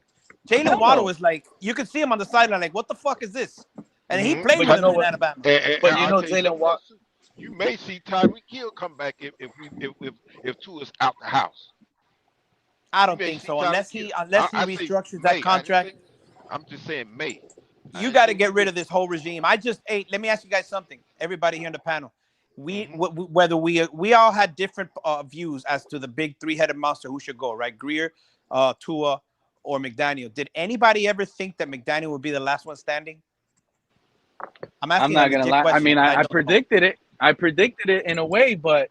Jalen Hell Waddle no. is like, you can see him on the sideline like, what the fuck is this? And he Mhm. played But with you know him in what? Alabama. But you I'll know, tell you Jalen something Watt. else, too. You may see Tyreek Hill come back if Tua's out the house. I don't You may think see so. Tyreek Unless Hill. he I say restructures may. that I didn't contract. say- I'm just saying may. You got to get rid of this whole regime. Let me ask you guys something. Everybody here on the panel, whether we all had different views as to the big three-headed monster who should go, right? Greer, Tua, or McDaniel. Did anybody ever think that McDaniel would be the last one standing? I'm not gonna lie. I mean, I don't know. predicted it. I predicted it in a way, but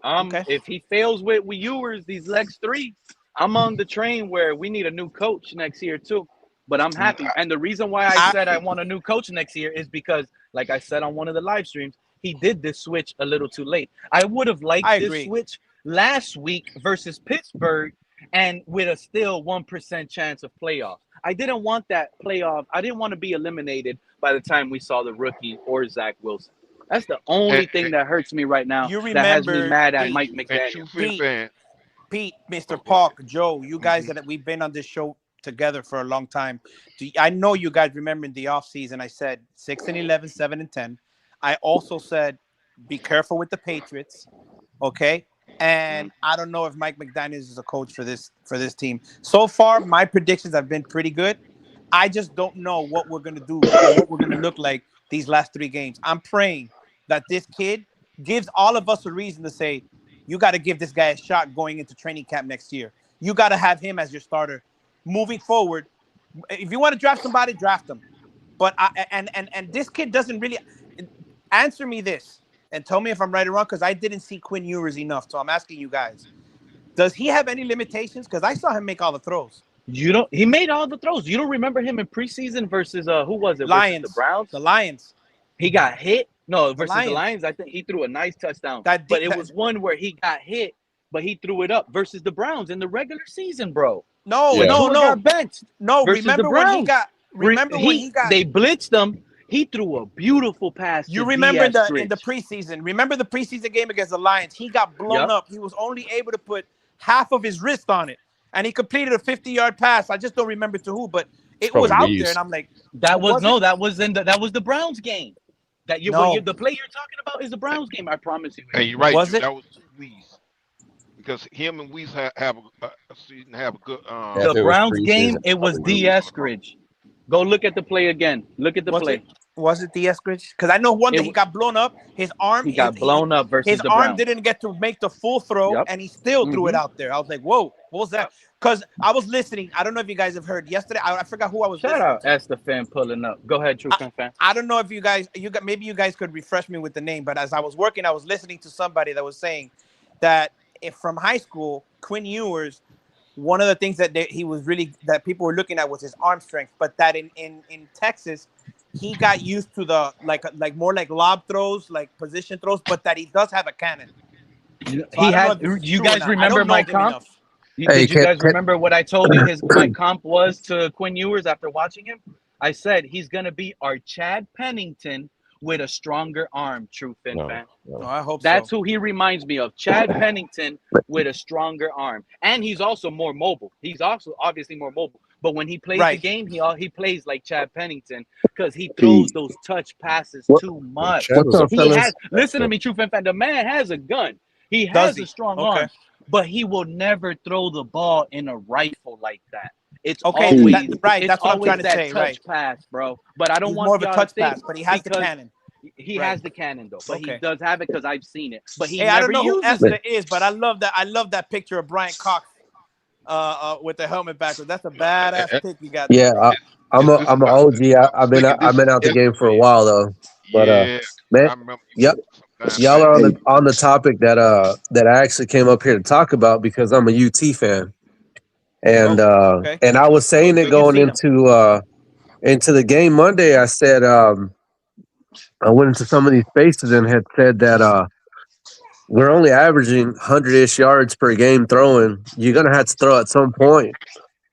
Okay. if he fails with Ewers, these next three, I'm on the train where we need a new coach next year too. But I'm happy, and the reason why I said I want a new coach next year is because, like I said on one of the live streams, he did this switch a little too late. I would have liked this switch last week versus Pittsburgh, and with a still 1% chance of playoff. I didn't want that playoff. I didn't want to be eliminated by the time we saw the rookie or Zach Wilson. That's the only thing that hurts me right now. That has me mad at Mike McDaniel. Pete, Mr. Park, Joe, you guys that we've been on this show together for a long time. I know you guys remember in the offseason, I said 6-11, 7-10. I also said be careful with the Patriots. Okay. And I don't know if Mike McDaniels is a coach for this team. So far, my predictions have been pretty good. I just don't know what we're gonna do or what we're gonna look like these last 3 games. I'm praying that this kid gives all of us a reason to say, you got to give this guy a shot going into training camp next year. You got to have him as your starter moving forward. If you want to draft somebody, draft him. But and this kid doesn't really answer me this and tell me if I'm right or wrong, because I didn't see Quinn Ewers enough. So I'm asking you guys, does he have any limitations? Because I saw him make all the throws. He made all the throws. You don't remember him in preseason versus who was it? Lions. Versus the Browns. The Lions. He got hit. No, versus Lions. the Lions. I think he threw a nice touchdown. But it was one where he got hit, but he threw it up versus the Browns in the regular season, bro. No. Got benched. No, versus remember the when Browns. he got? Remember when he got? They blitzed him. He threw a beautiful pass. You to remember in Diaz the preseason? Remember the preseason game against the Lions? He got blown up. He was only able to put half of his wrist on it, and he completed a 50-yard pass. I just don't remember to who, but it was out there, and I'm like, that was the Browns game. The play you're talking about is the Browns game. I promise you. Hey, you're right. Was it? That was Weeze, because him and Weeze have a good. The Browns game, it was D. Eskridge. Go look at the play again. Look at the play. Was it the Eskridge? Because I know one that he got blown up. His arm. He got blown up versus his the arm Browns. didn't get to make the full throw, and he still threw it out there. I was like, whoa, what was that? Because I was listening. I don't know if you guys have heard yesterday. I forgot who I was. Shout out Estefan pulling up. Go ahead, True Fan. I don't know if maybe you guys could refresh me with the name, but as I was working, I was listening to somebody that was saying that if from high school, Quinn Ewers, one of the things that that people were looking at was his arm strength, but that in Texas, he got used to the like more like lob throws, like position throws, but that he does have a cannon. So you guys remember my comp? Did you guys remember what I told you my comp was to Quinn Ewers after watching him? I said he's gonna be our Chad Pennington with a stronger arm, True Fin Fan. No, I hope that's who he reminds me of. Chad Pennington with a stronger arm. And he's also more mobile. He's also obviously more mobile. But when he plays the game, he plays like Chad Pennington because he throws those touch passes too much. Listen to me, True Fin Fan. The man has a gun. He has a strong arm, but he will never throw the ball in a rifle like that. It's always that's what I'm trying to say. Touch pass, bro. But I don't want more of a touch pass, but he has the cannon. He Right. has the cannon though, but he Okay. does have it because I've seen it. But he Hey, I never don't know who uses it. Esther is, but I love that. I love that picture of Brian Cox with the helmet backwards. That's a badass pic you got there, Yeah, bro. I'm Is a this I'm an about? OG. I'm thinking I've this been is out the game for a Esther. while though. But Yeah, man, I remember you yep, sometime y'all back. are Hey, on the topic that I actually came up here to talk about because I'm a UT fan, Oh, okay. and I was saying it So you've going seen him. into the game Monday. I said I went into some of these spaces and had said that we're only averaging 100-ish yards per game throwing. You're gonna have to throw at some point.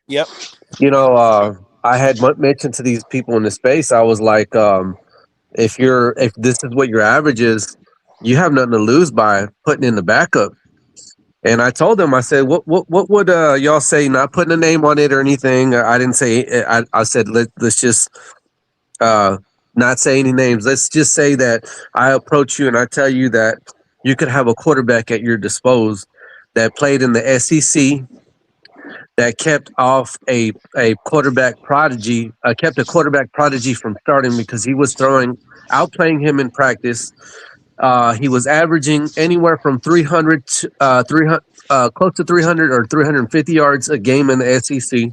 Yep. You know, I had mentioned to these people in the space. I was like, if this is what your average is, you have nothing to lose by putting in the backup. And I told them, I said, what would y'all say? Not putting a name on it or anything. I didn't say. I said let's just not say any names. Let's just say that I approach you and I tell you that you could have a quarterback at your disposal that played in the SEC, that kept off a quarterback prodigy, kept a quarterback prodigy from starting because he was outplaying him in practice. He was averaging anywhere from 300 to 300, close to 300 or 350 yards a game in the SEC.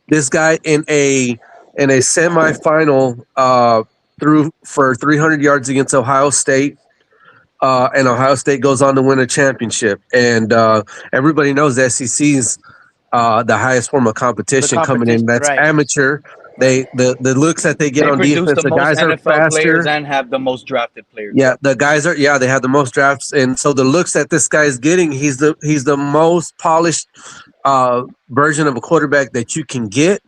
This guy in a semifinal threw for 300 yards against Ohio State. And Ohio State goes on to win a championship. And everybody knows the SEC's the highest form of The competition coming in. competition, That's right? amateur. The looks that they get They on produce defense, the the most guys are NFL players faster. and have the most drafted players. Yeah, the guys are. Yeah, they have the most drafts, and so the looks that this guy's getting, he's the most polished version of a quarterback that you can get.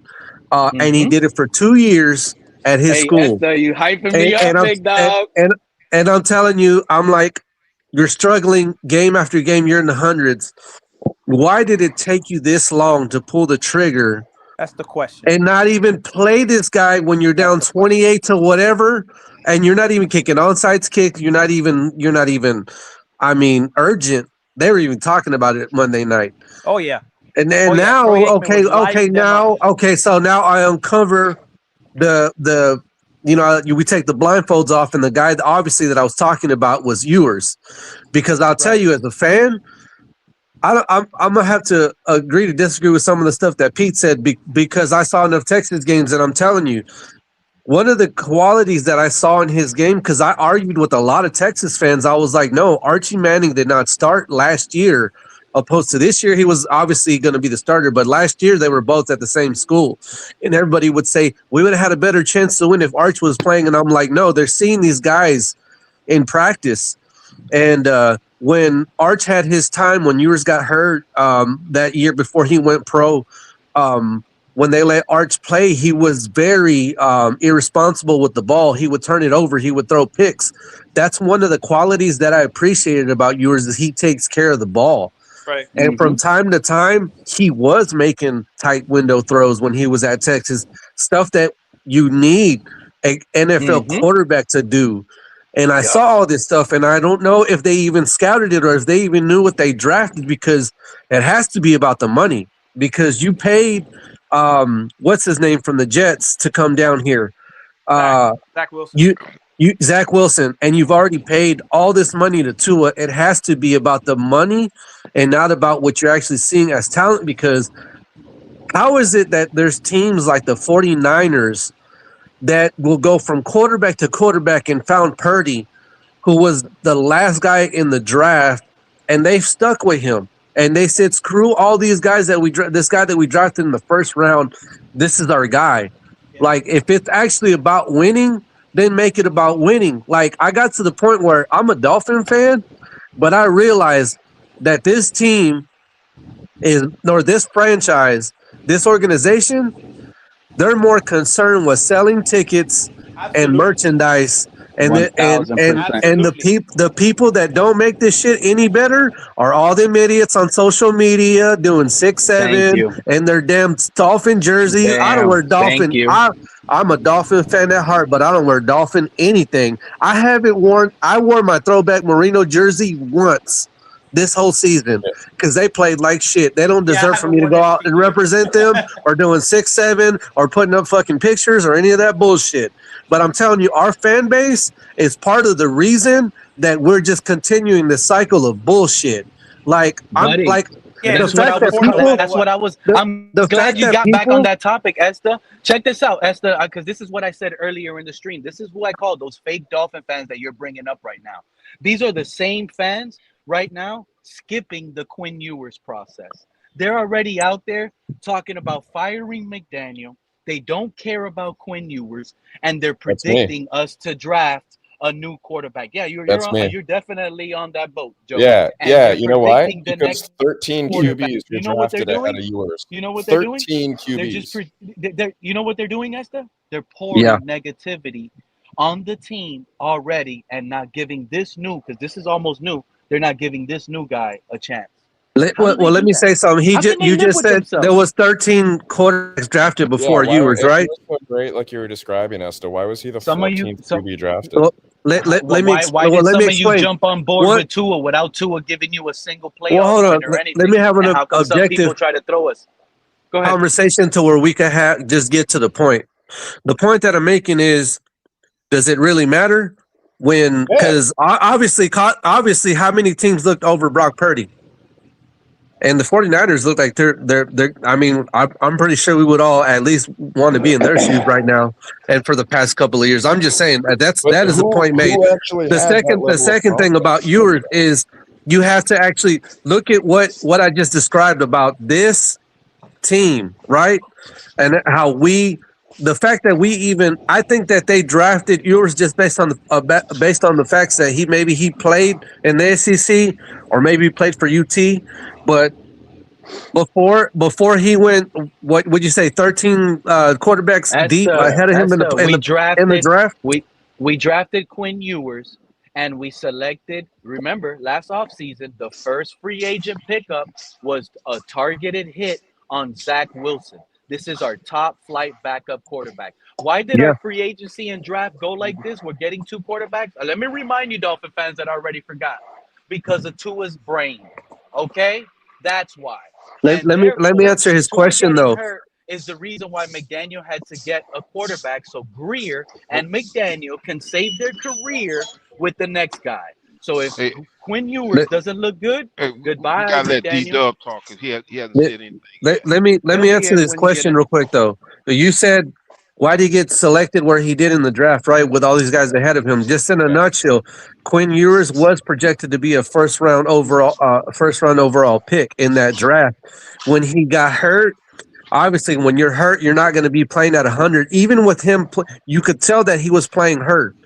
And he did it for 2 years at his Hey, school. Esther, you hyping me And, up, and I'm big dog. and I'm telling you, I'm like, you're struggling game after game. You're in the hundreds. Why did it take you this long to pull the trigger That's the question. and not even play this guy when you're down 28 to whatever, and you're not even kicking onside kicks? You're not even. I mean, urgent. They were even talking about it Monday night. Oh yeah. And then Oh, yeah. now, Troy Aikman was lighting them up. so now I uncover the we take the blindfolds off, and the guy obviously that I was talking about was Ewers, because I'll tell Right. you as a fan, I'm gonna have to agree to disagree with some of the stuff that Pete said because I saw enough Texas games, and I'm telling you, one of the qualities that I saw in his game, because I argued with a lot of Texas fans, I was like, no, Archie Manning did not start last year, opposed to this year. He was obviously going to be the starter, but last year they were both at the same school, and everybody would say we would have had a better chance to win if Arch was playing, and I'm like, no, they're seeing these guys in practice. And when Arch had his time, when Ewers got hurt that year before he went pro, when they let Arch play, he was very irresponsible with the ball. He would turn it over. He would throw picks. That's one of the qualities that I appreciated about Ewers, is he takes care of the ball. Right. And from time to time, he was making tight window throws when he was at Texas, stuff that you need an NFL quarterback to do. And I saw all this stuff, and I don't know if they even scouted it or if they even knew what they drafted, because it has to be about the money. Because you paid, what's his name from the Jets to come down here, Zach Wilson. Zach Wilson, and you've already paid all this money to Tua. It has to be about the money and not about what you're actually seeing as talent. Because how is it that there's teams like the 49ers that will go from quarterback to quarterback and found Purdy, who was the last guy in the draft, and they've stuck with him. And they said, screw all these guys this guy that we drafted in the first round, this is our guy. Yeah. Like, if it's actually about winning, then make it about winning. Like, I got to the point where I'm a Dolphin fan, but I realized that this team this franchise, this organization, they're more concerned with selling tickets and merchandise, and the people that don't make this shit any better are all them idiots on social media doing 6'7" and their damn Dolphin jersey. I don't wear Dolphin. I'm a Dolphin fan at heart, but I don't wear Dolphin anything. I wore my throwback Merino jersey once this whole season Yeah. because they played like shit. They don't Yeah, I deserve for haven't me to won go out and anything. represent them or doing 6-7 or putting up fucking pictures or any of that bullshit. But I'm telling you, our fan base is part of the reason that we're just continuing the cycle of bullshit. Like I'm Buddy, like Yeah, the that's what I fact that was. people That's what I was. the, I'm the glad fact you that got back on people that topic, Esther. Check this out, Esther, because this is what I said earlier in the stream. This is who I call those fake Dolphin fans that you're bringing up right now. These are the same fans right now skipping the Quinn Ewers process. They're already out there talking about firing McDaniel. They don't care about Quinn Ewers, and they're That's me. predicting us to draft a new quarterback. Yeah, That's me. you're definitely on that boat, Joe. Yeah, And yeah. they're You know why? predicting the Because next 13 quarterback. QBs were You know what they're drafted ahead doing? of yours. You know what they're doing? 13 They're just QBs. you know what they're doing, Esther? They're pouring yeah. negativity on the team already and not giving this new, because this is almost new. They're not giving this new guy a chance. How do they Well, let do me that? say something. How can they You live just with said there themselves? was 13 quarterbacks drafted Yeah, before why, Ewers, if right? he was so great like you were describing, Esther, why was he the Some of you, 14th some QB drafted? Well, let me why well, did let some me of you explain. jump on board What? with Tua without Tua giving you a single Well, playoff hold on. win or Let anything? me have an And how come some objective people try to throw us? Go ahead. conversation to where we can just get to the point. The point that I'm making is, does it really matter when? Yeah. Because obviously, how many teams looked over Brock Purdy? And the 49ers look like they're I mean, I'm pretty sure we would all at least want to be in their shoes right now. And for the past couple of years, I'm just saying But that is a point made. who actually The had that second level of thing about confidence? Ewers is you have to actually look at what I just described about this team, right? And how the fact that I think that they drafted Ewers just based on the facts that he played in the SEC or maybe he played for UT, but before he went, what would you say, 13 quarterbacks deep ahead of him in the draft? We drafted Quinn Ewers, and we selected, remember, last offseason, the first free agent pickup was a targeted hit on Zach Wilson. This is our top flight backup quarterback. Why did Yeah. our free agency and draft go like this? We're getting two quarterbacks. Let me remind you, Dolphin fans that already forgot. Because of Tua's brain. Okay? That's why. Let me answer his question though. Is the reason why McDaniel had to get a quarterback so Greer and McDaniel can save their career with the next guy. So if Quinn Ewers doesn't look good, goodbye, We gotta let McDaniel. D-Dub talk because he hasn't said anything. Let me answer this question real quick though. You said, why did he get selected where he did in the draft, right? With all these guys ahead of him. Just in a nutshell, Quinn Ewers was projected to be a first round overall pick in that draft. When he got hurt, obviously when you're hurt, you're not going to be playing at 100. Even with him, you could tell that he was playing hurt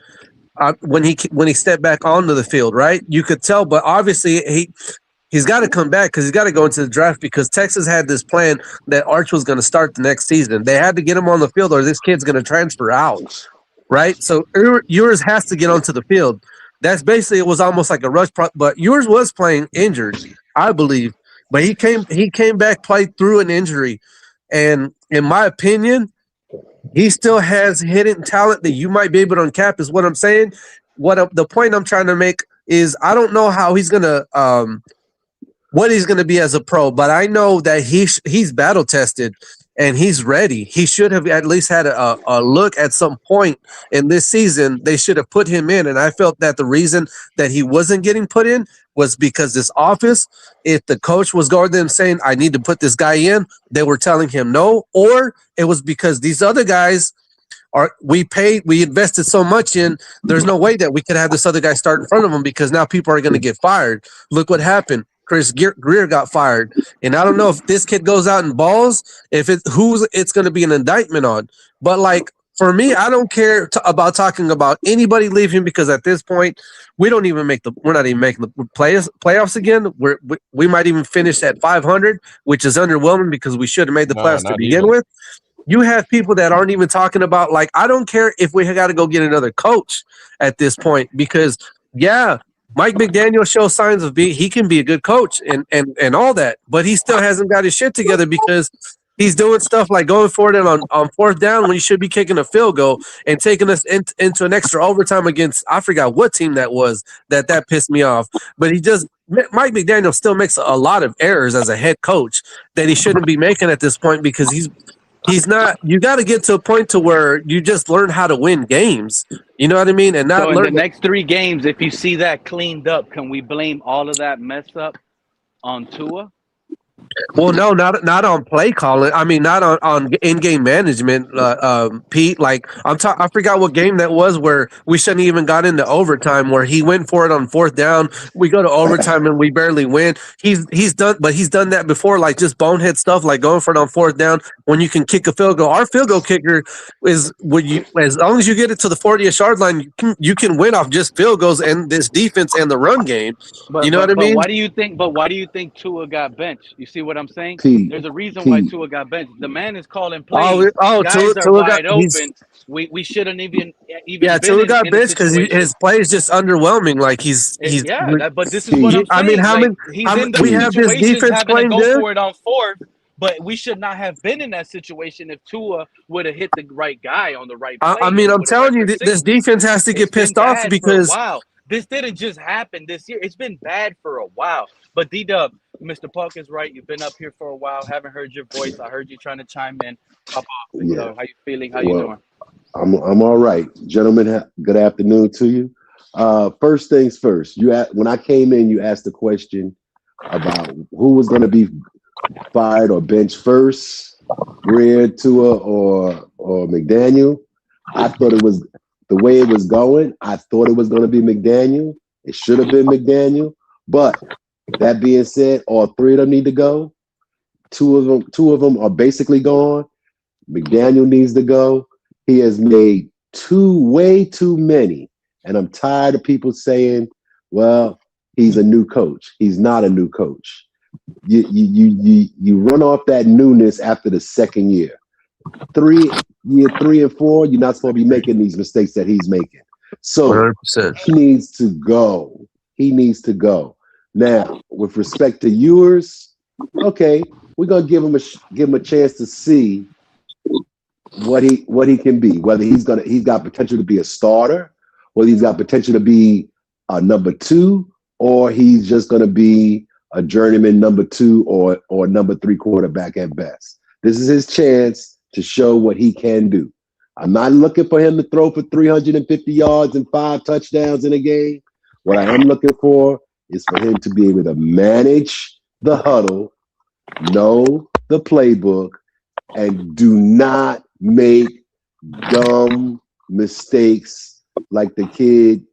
when he stepped back onto the field, right? You could tell, but obviously he's got to come back because he's got to go into the draft because Texas had this plan that Arch was going to start the next season. They had to get him on the field or this kid's going to transfer out, right? So Ewers has to get onto the field. That's basically, it was almost like a rush, but Ewers was playing injured, I believe. But he came back, played through an injury. And in my opinion, he still has hidden talent that you might be able to uncap is what I'm saying. The point I'm trying to make is I don't know how he's going to what he's going to be as a pro, but I know that he's battle tested and he's ready. He should have at least had a look at some point in this season. They should have put him in, and I felt that the reason that he wasn't getting put in was because this office, if the coach was going to them saying, I need to put this guy in, they were telling him no, or it was because these other guys we invested so much in, there's no way that we could have this other guy start in front of him because now people are going to get fired. Look what happened. Chris Greer got fired. And I don't know if this kid goes out and balls, it's going to be an indictment on. But like, for me, I don't care about talking about anybody leaving because at this point, we're not even making the playoffs again. We might even finish at 500, which is underwhelming because we should have made the playoffs to begin with. You have people that aren't even talking about, like, I don't care if we got to go get another coach at this point because, yeah, Mike McDaniel shows signs of he can be a good coach and all that, but he still hasn't got his shit together because he's doing stuff like going for it on fourth down when he should be kicking a field goal and taking us into an extra overtime against, I forgot what team that was that pissed me off. But Mike McDaniel still makes a lot of errors as a head coach that he shouldn't be making at this point because he's not. You got to get to a point to where you just learn how to win games. You know what I mean? And not So in the learn. next 3 games, if you see that cleaned up, can we blame all of that mess up on Tua? Well, no, not on play calling. I mean, not on in-game management, Pete. Like I forgot what game that was where we shouldn't even got into overtime. Where he went for it on 4th down. We go to overtime and we barely win. He's done that before. Like just bonehead stuff, like going for it on 4th down when you can kick a field goal. Our field goal kicker is as long as you get it to the 40-yard line, you can win off just field goals and this defense and the run game. But, You know what I mean? Why do you think Tua got benched? You see what I'm saying? Pete, There's a reason why Pete. Tua got benched. The man is calling plays. Guys Tua are wide got, he's, open. We shouldn't even yeah, been Tua got in a benched because situation. his play is just underwhelming. Like but this is what I'm saying. I mean, he's in those we have this situations defense having to playing go good. for it on 4th, but we should not have been in that situation if Tua would have hit the right guy on the right play. I mean, I'm telling you, this defense has to get pissed off because wow, this didn't just happen this year. It's been bad for a while. But D-Dub, Mr. Puck is right. You've been up here for a while. Haven't heard your voice. I heard you trying to chime in. Pop off. Yeah. How you feeling? How you doing? I'm all right, gentlemen. Good afternoon to you. First things first. When I came in, you asked the question about who was going to be fired or benched first, Greer, Tua, or McDaniel. I thought it was the way it was going. I thought it was going to be McDaniel. It should have been McDaniel. But that being said, all 3 of them need to go. Two of them are basically gone. McDaniel needs to go. He has made way too many. And I'm tired of people saying, well, he's a new coach. He's not a new coach. You run off that newness after the 2nd year. Year 3 and 4, you're not supposed to be making these mistakes that he's making. So 100%. he needs to go. He needs to go. Now, with respect to Ewers, okay, we're gonna give him a chance to see what he can be. Whether he's got potential to be a starter, whether he's got potential to be a number 2, or he's just gonna be a journeyman number 2 or number 3 quarterback at best. This is his chance to show what he can do. I'm not looking for him to throw for 350 yards and 5 touchdowns in a game. What I am looking for is for him to be able to manage the huddle, know the playbook, and do not make dumb mistakes like the kid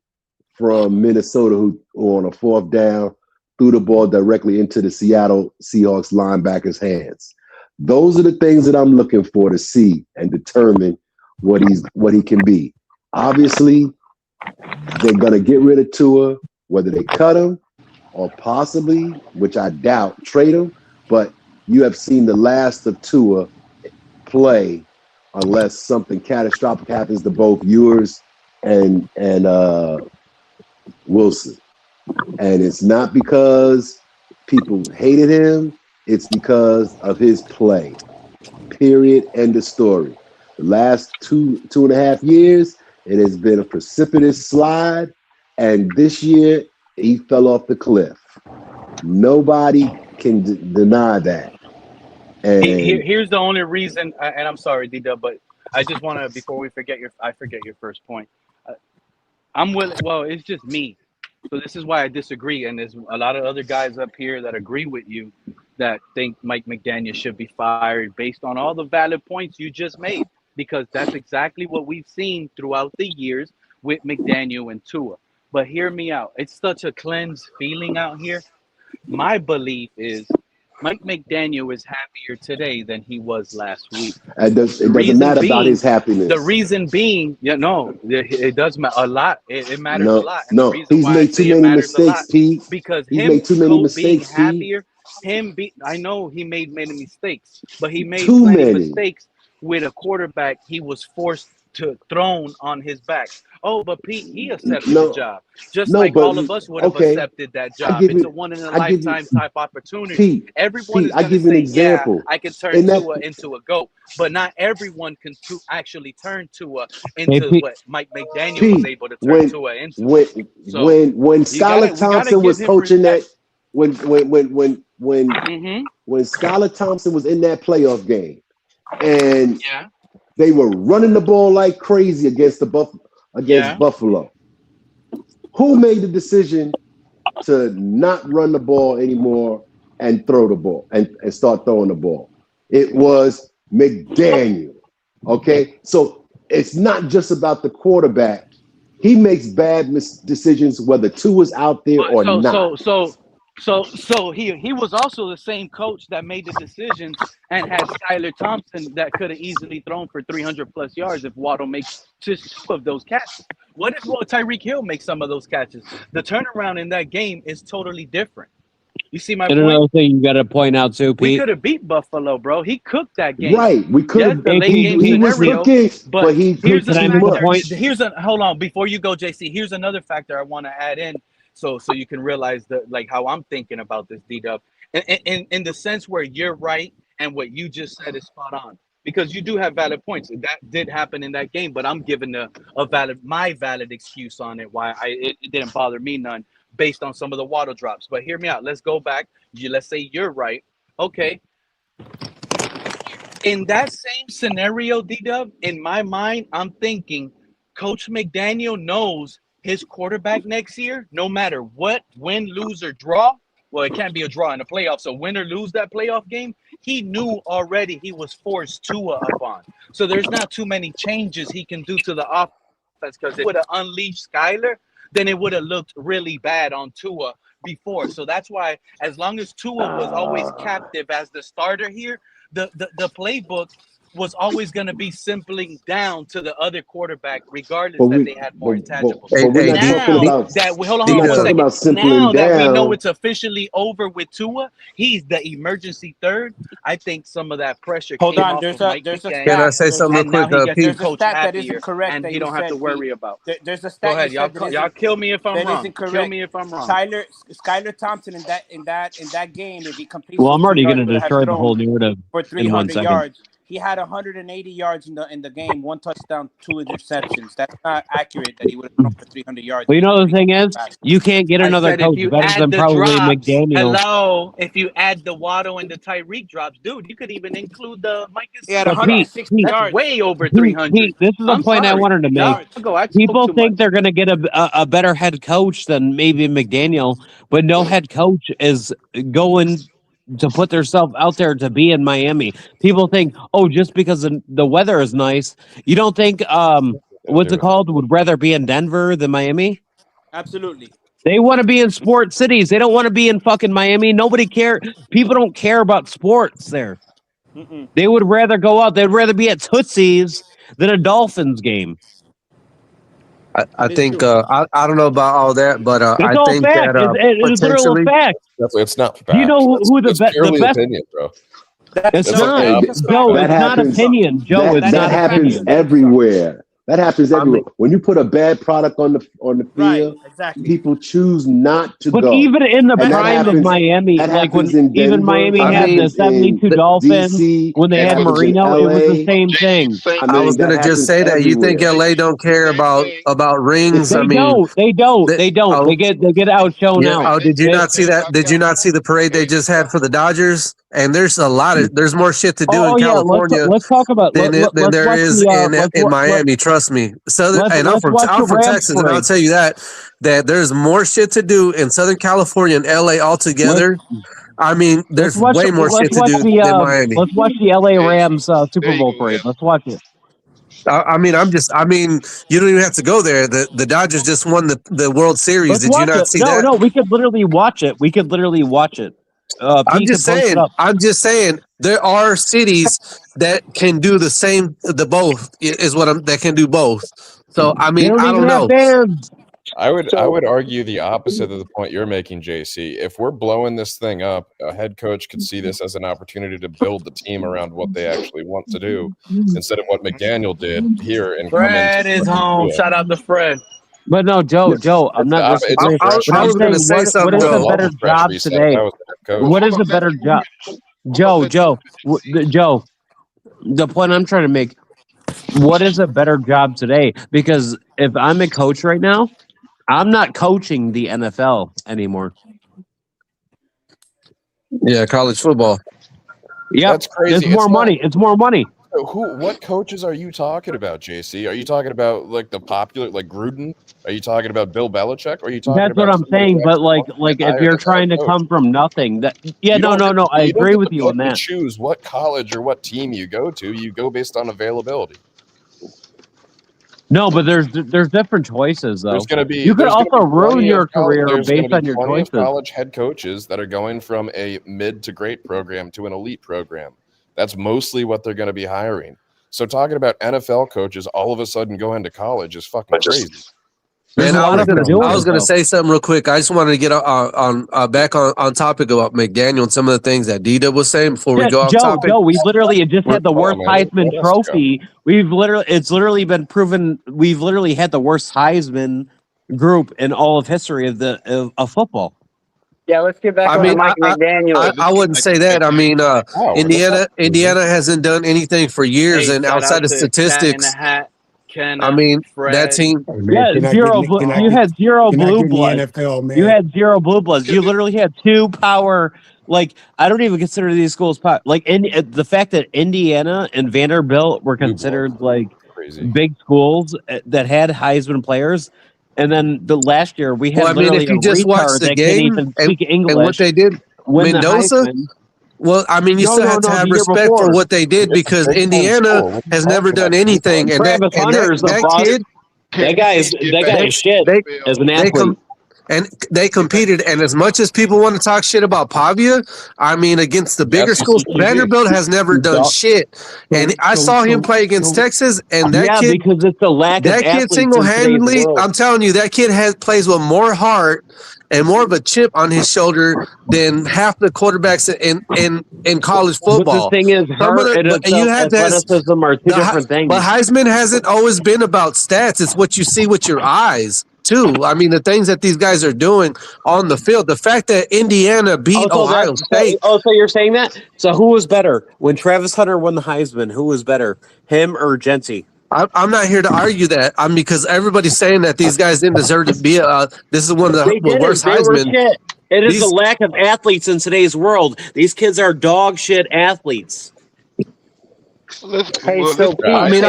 from Minnesota who on a 4th down threw the ball directly into the Seattle Seahawks linebacker's hands. Those are the things that I'm looking for to see and determine what he can be. Obviously, they're going to get rid of Tua, whether they cut him or possibly, which I doubt, trade him. But you have seen the last of Tua play unless something catastrophic happens to both Ewers and Wilson. And it's not because people hated him. It's because of his play. Period. End of story. The last two and a half years, it has been a precipitous slide. And this year, he fell off the cliff. Nobody can deny that. And here's the only reason, and I'm sorry, D-Dub, but I just want to, before we forget your first point. I'm willing. Well, it's just me. So this is why I disagree. And there's a lot of other guys up here that agree with you that think Mike McDaniel should be fired based on all the valid points you just made, because that's exactly what we've seen throughout the years with McDaniel and Tua. But hear me out. It's such a cleansed feeling out here. My belief is Mike McDaniel is happier today than he was last week. it doesn't matter about his happiness. The reason being, it does matter a lot. It matters a lot. And No, he's made too many mistakes, Pete. Because he's him made too many mistakes, being happier, I know he made many mistakes, but he made plenty mistakes with a quarterback he was forced to thrown on his back. Oh, but Pete, he accepted the job. Just like all of us would have accepted that job. It's a one-in-a-lifetime type opportunity. Pete, everyone is going to say, example. I can turn Tua into a GOAT. But not everyone can actually turn Tua into what Mike McDaniel was able to turn Tua into. When Skylar Thompson was coaching that, when Mm-hmm. when Skylar Thompson was in that playoff game, and Yeah. they were running the ball like crazy against Yeah. Buffalo. Who made the decision to not run the ball anymore and throw the ball and start throwing the ball? It was McDaniel. Okay, so it's not just about the quarterback. He makes bad decisions whether Tua's out there or not. So he was also the same coach that made the decision and had Skylar Thompson that could have easily thrown for 300 plus yards if Waddle makes just 2 of those catches. What if Tyreek Hill makes some of those catches? The turnaround in that game is totally different. You see my And point? another thing you got to point out too, We Pete. could have beat Buffalo, bro. He cooked that game. Right, we could have. Yes, the late game He was scenario, cooking, but but he here's cooked the Can I too make a factor. point? Hold on before you go, JC. Here's another factor I want to add in, so you can realize how I'm thinking about this, D-Dub, in the sense where you're right and what you just said is spot on, because you do have valid points. That did happen in that game, but I'm giving my valid excuse on it why it didn't bother me none based on some of the Waddle drops. But hear me out. Let's go back. Let's say you're right. Okay. In that same scenario, D-Dub, in my mind, I'm thinking Coach McDaniel knows his quarterback next year, no matter what, win, lose, or draw. Well, it can't be a draw in the playoffs, so win or lose that playoff game, he knew already he was forced Tua up on. So there's not too many changes he can do to the offense, because if it would have unleashed Skyler, then it would have looked really bad on Tua before. So that's why, as long as Tua was always captive as the starter here, the playbook was always going to be simpling down to the other quarterback, regardless that they had more intangibles. But we're not talking about. Hold We're on not one talking second. about simpling Now that we know down. it's officially over with Tua, he's the emergency third. I think some of that pressure Hold came on, off there's of a Mike there's a McDaniel, Can I stat. say something real and now quick, he gets Pete? the There's a coach stat that happier, isn't correct and that he you don't have to said, worry Pete. about. There's a Go stat ahead, you said that y'all isn't kill me if I'm that wrong. isn't Kill correct. me if I'm wrong. Skylar Thompson in that game, if he completes Well, those I'm 2 already yards, going would to have destroy the whole thrown narrative for in 1 300 second. yards. He had 180 yards in the game, 1 touchdown, 2 interceptions. That's not accurate that he would have thrown for 300 yards. Well, you know the thing is, you can't get I another said if coach you better add than the probably drops, McDaniel. if you add the Waddle and the Tyreek drops, dude, you could even include the Mike He had Gesicki But drops. 160 Pete, That's yards. way over 300. This is a I'm point I sorry. wanted to make. Y'all go. I spoke People too think much. they're going to get a better head coach than maybe McDaniel, but no head coach is going to put themselves out there to be in Miami. People think, oh, just because the weather is nice, you don't think what's it called would rather be in Denver than Miami? Absolutely. They want to be in sport cities. They don't want to be in fucking Miami. Nobody care. People don't care about sports there. Mm-mm. They would rather go out. They'd rather be at Tootsie's than a Dolphins game. I That is think true. I don't know about all that, but It's I all think fact. that It is literal potentially. fact. Definitely, it's not fact. Do you know who the It's purely best? opinion, bro. That's It's It's like not. the Hey, opposite. Joe, that it's not happens. opinion. Joe, it's That not happens opinion. everywhere. That happens I mean, everywhere. When you put a bad product on the Right, field, exactly. people choose not to But go. even in the And that prime of happens. Miami, That like when happens in even Denver. Miami That I had mean, the happens in 72 Dolphins, DC. when they That had happens in Marino, it was the LA. same thing. I was gonna That just happens say that. You think everywhere. LA don't care about rings? I They mean, don't. They don't. that, They don't. oh They get outshone yeah. out. Oh, did you They, not see that? Did you not see the parade they just had for the Dodgers? And there's more shit to do in oh yeah, California let's talk about than let's there watch is the in Miami. Trust me, and let's watch I'm the from Rams Texas, and I'll parade. tell you that there's more shit to do in Southern California and LA altogether. I mean, there's way more shit to do than Miami. let's watch the LA Rams Super Bowl parade. Let's watch it. I mean, you don't even have to go there. The Dodgers just won the World Series. Let's Did you watch not it. see No, that? no, we could literally watch it. I'm Pete just can post it saying. up. I'm just saying. There are cities that can do that can do both. So I They mean, don't I even don't have know. fans. I would argue the opposite of the point you're making, JC. If we're blowing this thing up, a head coach could see this as an opportunity to build the team around what they actually want to do, instead of what McDaniel did here and come Fred into is home. Shout out to Fred. But no, Joe, I'm not disagreeing. I But I'm was going to saying, say what something is a though. better job today? What is a better job? Joe, the point I'm trying to make, what is a better job today? Because if I'm a coach right now, I'm not coaching the NFL anymore. Yeah, college football. Yeah, That's crazy. It's more It's not- money. It's more money. What coaches are you talking about, JC? Are you talking about like the popular, like Gruden? Are you talking about Bill Belichick? Or are you talking That's about what I'm somebody saying. who But actually like, wants to get if hired you're as a trying head to coach? come from nothing, I You don't get no, to- I you don't agree get with to you on pick and that. choose what college or what team you go to. You go based on availability. No, but there's different choices though. There's going to be You could there's going to also be ruin plenty your of college, career there's going to based be on your plenty of choices. college head coaches that are going from a mid to great program to an elite program. That's mostly what they're going to be hiring. So talking about NFL coaches all of a sudden going to college is fucking crazy. There's Man, a lot of them doing I was it, gonna though. say something real quick. I just wanted to get back on topic about McDaniel and some of the things that Dita was saying before we go off topic. Joe, we literally just had the worst Oh, man, Heisman let us trophy. It's literally been proven. We've literally had the worst Heisman group in all of history of football. Yeah, let's get back I on mean, Mike McDaniel. I wouldn't say that. I mean, Indiana hasn't done anything for years, Hey, and shout outside out of to Cat in the statistics, Hat, Ken, I mean, Fred. that team. Yeah, zero. You had zero blue bloods. NFL, man. You had zero blue bloods. You literally had two power. Like, I don't even consider these schools power. Like, the fact that Indiana and Vanderbilt were considered like Crazy. big schools that had Heisman players, and then the last year we had Well, I mean, literally if you a just watch retard the that game can't even speak English. and what they did, win the Mendoza. Heisman. Well, I mean, you still have to the have year respect for before. what they did because Big time Indiana school. has never done anything, and Travis Hunter is the that boss. kid, That guy is shit as an athlete. they competed. And as much as people want to talk shit about Pavia, I mean, against the bigger schools, Vanderbilt has never done shit. And I saw him play against Texas, and that kid, because it's the lack of that kid athletes single-handedly, in today's world. I'm telling you, that kid plays with more heart and more of a chip on his shoulder than half the quarterbacks in college football. But the thing is, athleticism are two different things. But Heisman hasn't always been about stats. It's what you see with your eyes, too. I mean, the things that these guys are doing on the field. The fact that Indiana beat Ohio State. So you're saying that? So who was better? When Travis Hunter won the Heisman, who was better? Him or Jency? I'm not here to argue that. Because everybody's saying that these guys didn't deserve to be. This is one of the worst Heisman. It is the lack of athletes in today's world. These kids are dog shit athletes. Hey, so Pete, I mean,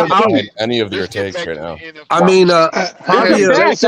any of your takes right now. I mean, JC,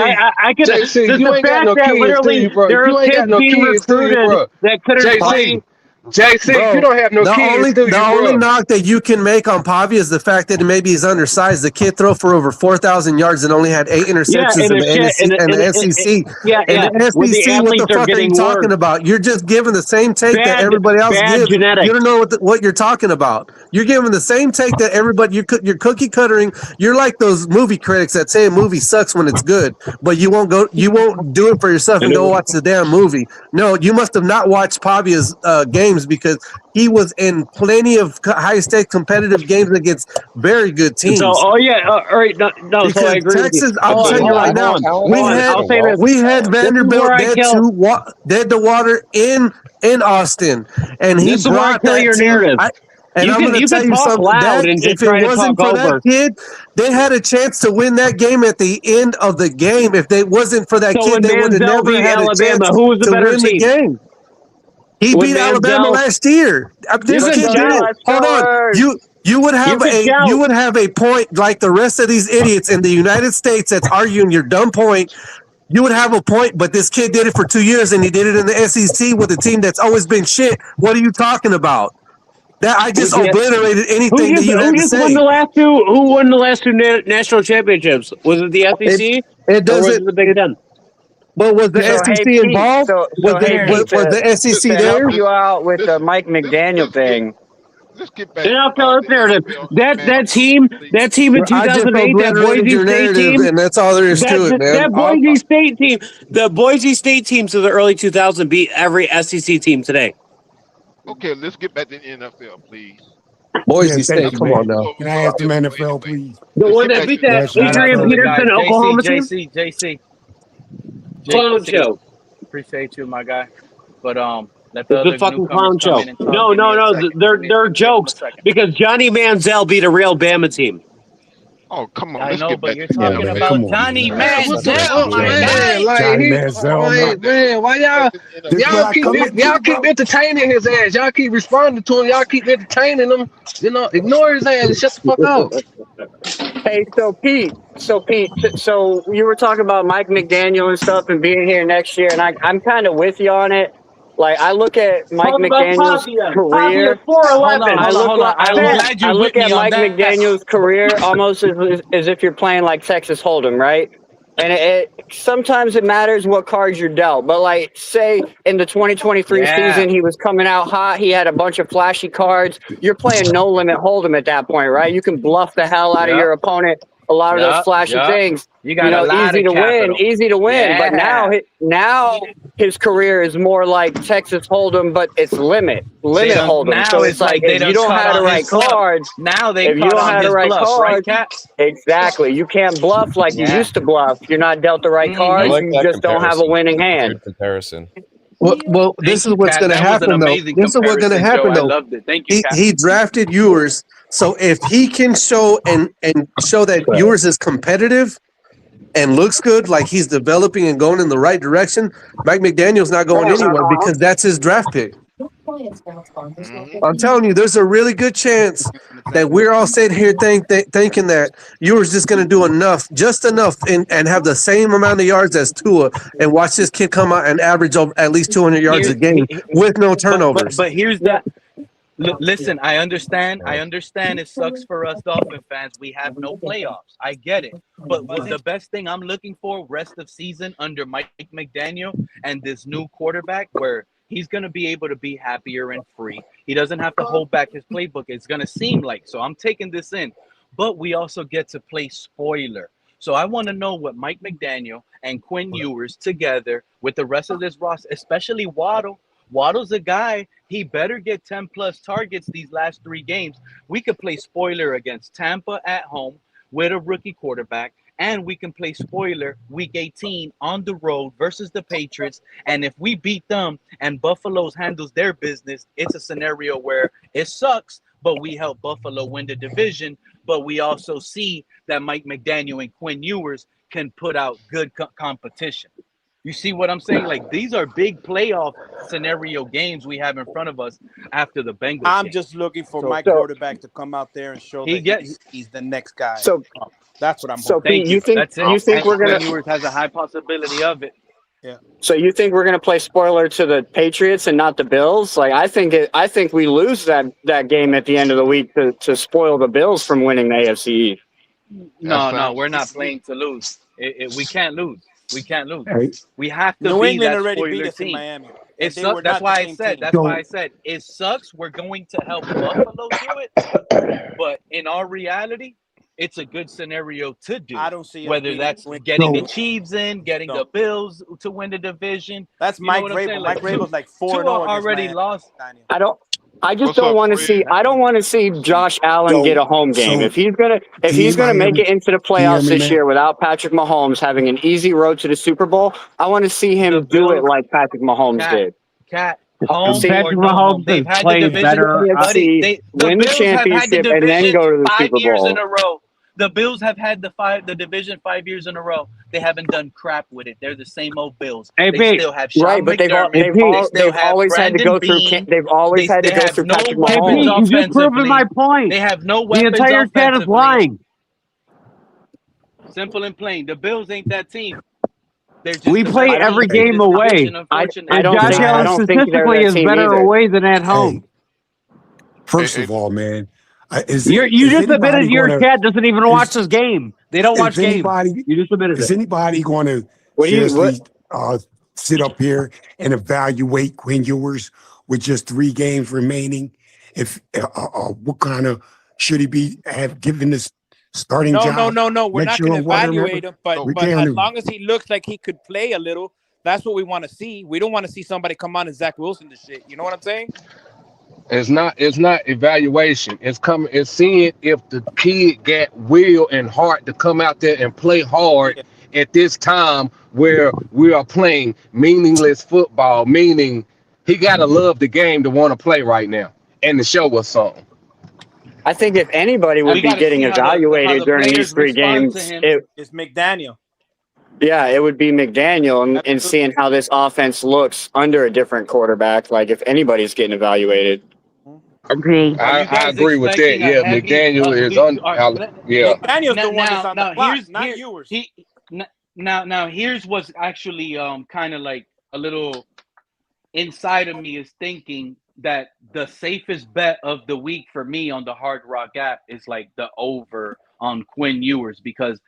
you ain't got no kids, do you, bro? You ain't got no kids, do you, bro? That couldn't play. JC, bro, you don't have no kids, do you, The only knock that you can make on Pavia is the fact that maybe he's undersized. The kid threw for over 4,000 yards and only had 8 interceptions in the SEC. And the SEC, what the fuck are you talking about? You're just giving the same take that everybody else gives. Genetics. You don't know what you're talking about. You're giving the same take that everybody. You're cookie cuttering. You're like those movie critics that say a movie sucks when it's good, but you won't do it for yourself and go watch the damn movie. No, you must have not watched Pavia's games, because he was in plenty of high-stakes competitive games against very good teams. So, all right, no. Because so I agree Texas, with you. I'm telling you right now, we had Vanderbilt dead to water in Austin, and he brought that your narrative. And I'm going to tell you something. If it wasn't for that kid, they had a chance to win that game at the end of the game. If it wasn't for that kid, they would have never had a chance to win the game. He beat Alabama last year. This kid did it. Hold on. You would have a point like the rest of these idiots in the United States that's arguing your dumb point. You would have a point, but this kid did it for 2 years, and he did it in the SEC with a team that's always been shit. What are you talking about? That I just obliterated anything that you had to say. Who won the last two national championships? Was it the SEC? It doesn't. Or was it the Big Ten? But was the SEC involved? Was the SEC there? Help you out with the Mike McDaniel thing. Let's get back. Narrative. That team in 2008, that Boise State team, and that's all there is to it, man. That Boise State team, the Boise State teams of the early 2000s beat every SEC team today. Okay, let's get back to the NFL, please. Boise State, come on now. Can I ask them NFL, please? The one that beat that Adrian Peterson Oklahoma team? JC. Clown show. Appreciate you, my guy. But let the It's a fucking clown show. No, they're jokes because Johnny Manziel beat a real Bama team. Oh, come on. I Let's know, get but back you're to the Yeah, talking man. NFL. Come about on, Johnny man. Man, what the Manziel, fuck, my man? guy. Like Johnny he, Manziel, like, man, why y'all this is what I come y'all into, keep bro. entertaining his ass? Y'all keep responding to him. Y'all keep entertaining him. You know, ignore his ass and shut the fuck up. Hey, so you were talking about Mike McDaniel and stuff and being here next year, and I'm kind of with you on it. Like I look at Mike Talk about McDaniel's Pavia. Pavia career. 4'11. Hold on. I'm glad I you're with look at me on Mike that. McDaniel's career almost as if you're playing like Texas Hold'em, right? And it sometimes it matters what cards you're dealt. But like, say in the 2023 Yeah. season, he was coming out hot. He had a bunch of flashy cards. You're playing no limit Hold'em at that point, right? You can bluff the hell out of Yep. your opponent. A lot of those flashy Yep. things, You got a lot easy of to win, capital. easy to win. But Yeah. now his career is more like Texas Hold'em, but it's limit They don't. Hold'em. Now So it's it's like like they if you don't don't cut have the on his right bluff. cards, Now they if you cut don't on have the his right bluff, right, cards, Cat? exactly, you can't bluff like you Yeah. used to bluff. You're not dealt the right I cards. like You that just don't have a comparison. winning That's a hand. good comparison. Well, this Thank is you, what's Cat. going to That was an happen, though. amazing This is what's going to comparison, Joe. happen, I though. loved it. Thank you, Cat. He drafted Ewers, so if he can show and show that Ewers is competitive and looks good, like he's developing and going in the right direction, Mike McDaniel's not going anywhere because that's his draft pick. Mhm. I'm telling you, there's a really good chance that we're all sitting here thinking that Ewers just going to do just enough, and have the same amount of yards as Tua, and watch this kid come out and average over at least 200 yards a game with no turnovers. But here's the listen. I understand. It sucks for us Dolphin fans. We have no playoffs. I get it. But the best thing I'm looking for rest of season under Mike McDaniel and this new quarterback, where he's going to be able to be happier and free. He doesn't have to hold back his playbook. It's going to seem like so. I'm taking this in, but we also get to play spoiler. So I want to know what Mike McDaniel and Quinn Ewers together with the rest of this roster, especially Waddle. Waddle's a guy, he better get 10 plus targets these last 3 games. We could play spoiler against Tampa at home with a rookie quarterback, and we can play spoiler week 18 on the road versus the Patriots. And if we beat them and Buffalo's handles their business, it's a scenario where it sucks, but we help Buffalo win the division. But we also see that Mike McDaniel and Quinn Ewers can put out good competition. You see what I'm saying? Like, these are big playoff scenario games we have in front of us after the Bengals I'm game. just looking for my quarterback to come out there and show that he's the next guy. So that's what I'm so hoping. Pete, you think That's it. you think And we're gonna? Quinn Ewers has a high possibility of it. Yeah. So you think we're gonna play spoiler to the Patriots and not the Bills? Like I think we lose that game at the end of the week to spoil the Bills from winning the AFC East. No, we're not playing to lose. We can't lose. We can't lose. Hey, We have to New be England that already spoiler beat us in team. Miami. It sucks. That's why I said. That's why I said it sucks. We're going to help Buffalo do it, but in our reality, it's a good scenario to do. I don't see whether that's getting the Chiefs in, getting No. the Bills to win the division. That's You know Mike what I'm saying? Vrabel. Mike Like, Vrabel's like 4-0 Tua against already Miami. lost. I just What's don't up, want to Fred? see. I don't want to see Josh Allen get a home game. If he's gonna make it into the playoffs this year without Patrick Mahomes having an easy road to the Super Bowl, I want to see him do it like Patrick Mahomes did. Home Patrick or no home. Mahomes They've has had the played division, better. buddy. The win the Bills have had the championship and then division go to the 5 Super years Bowl. in a row. The Bills have had the division 5 years in a row. They haven't done crap with it. They're the same old Bills. Hey, They Pete. still have Sean Right, but McDermott. they've always had to go through. They've always had to go through no Patrick weapons Hey, Pete, Mahomes. you just proving offensively. my point. They have no The weapons entire chat is offensively. lying. Simple and plain. The Bills ain't that team. They're just We the play best every team in game this away. division, I unfortunately. don't Josh think Allen they're statistically that is team better either. away than at home. First Hey, of all, man, is You just admitted anybody your gonna- chat doesn't even watch this game. They don't watch games. You just admitted Is it. anybody going to What do you- seriously sit up here and evaluate Quinn Ewers with just 3 games remaining? If what kind of should he have given this starting job? No. We're next not going year to or whatever? evaluate him, but We as can't. long as he looks like he could play a little, that's what we want to see. We don't want to see somebody come on and Zach Wilson this shit. You know what I'm saying? It's not evaluation. It's seeing if the kid got will and heart to come out there and play hard at this time where we are playing meaningless football, meaning he gotta love the game to want to play right now and to show us something. I think if anybody would We be gotta getting see how evaluated the during players these 3 respond to games, him. it It's McDaniel. would be McDaniel and Absolutely. seeing how this offense looks under a different quarterback. Like if anybody's getting evaluated. Agree. Are you I guys agree with that. expecting a Yeah, heavy? McDaniel is yeah. McDaniel's the one that's on the clock, not Ewers. Now here's what's actually kind of like a little inside of me is thinking that the safest bet of the week for me on the Hard Rock app is like the over on Quinn Ewers, because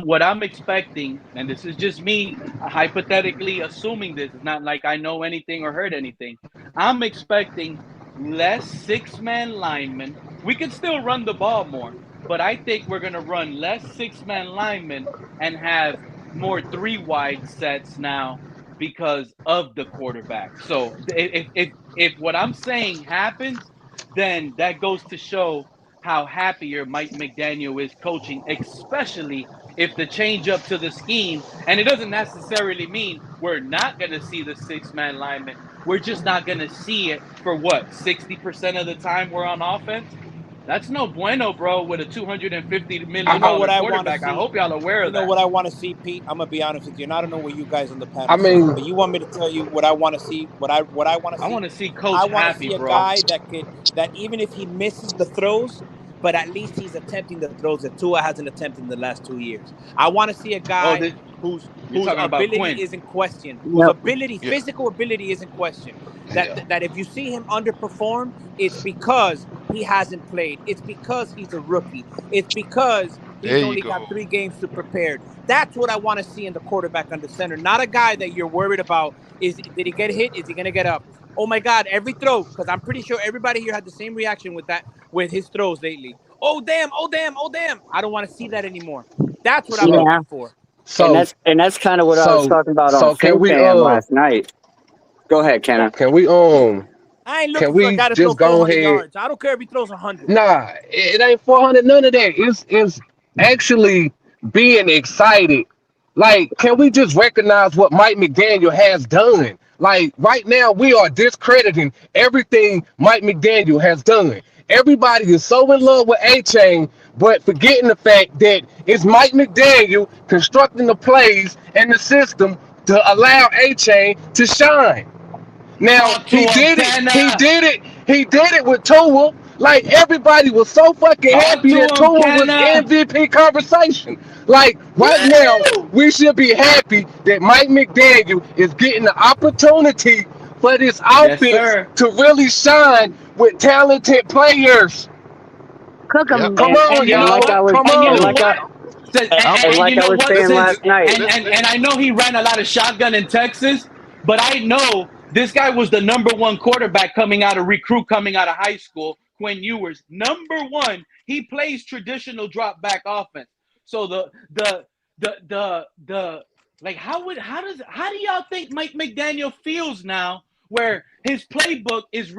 what I'm expecting, and this is just me hypothetically assuming this, it's not like I know anything or heard anything. I'm expecting less 6-man linemen. We could still run the ball more, but I think we're going to run less 6-man linemen and have more 3-wide sets now because of the quarterback. So if what I'm saying happens, then that goes to show how happier Mike McDaniel is coaching, especially if the change up to the scheme, and it doesn't necessarily mean we're not going to see the 6-man lineman. We're just not going to see it for 60% of the time we're on offense. That's no bueno, bro, with a $250 million quarterback. I hope y'all are aware of that. You know what I want to see, Pete? I'm going to be honest with you, and I don't know what you guys on the panel I mean, but you want me to tell you what I want to see, what I want to see? I want to see Coach I want to happy, see a bro. guy that even if he misses the throws, but at least he's attempting the throws that Tua hasn't attempted in the last 2 years. I want to see a guy whose ability isn't questioned, whose physical ability isn't questioned. That if you see him underperform, it's because he hasn't played. It's because he's a rookie. It's because he's only got 3 games to prepare. That's what I want to see in the quarterback under center. Not a guy that you're worried about. Did he get hit? Is he going to get up? Oh my God, every throw, because I'm pretty sure everybody here had the same reaction with his throws lately. Oh damn, oh damn, oh damn. I don't want to see that anymore. That's what I'm looking for. So, and that's kind of what I was talking about on FaceTime last night. Go ahead, Kenna. Can we I ain't looking for a guy to throw 400 yards. I don't care if he throws 100. Nah, it ain't 400, none of that. It's actually being excited. Like, can we just recognize what Mike McDaniel has done? Like, right now, we are discrediting everything Mike McDaniel has done. Everybody is so in love with A-Chain, but forgetting the fact that it's Mike McDaniel constructing the plays and the system to allow A-Chain to shine. Now, he did it with Tua. Like, everybody was so fucking happy that Tua was MVP conversation. Like, right now, we should be happy that Mike McDaniel is getting the opportunity for this offense to really shine with talented players. Cook 'em. Come on, y'all. Come on. Like I was saying last night. And I know he ran a lot of shotgun in Texas, but I know this guy was the #1 quarterback coming out of high school. Quinn Ewers, #1. He plays traditional drop back offense. So how do y'all think Mike McDaniel feels now, where his playbook is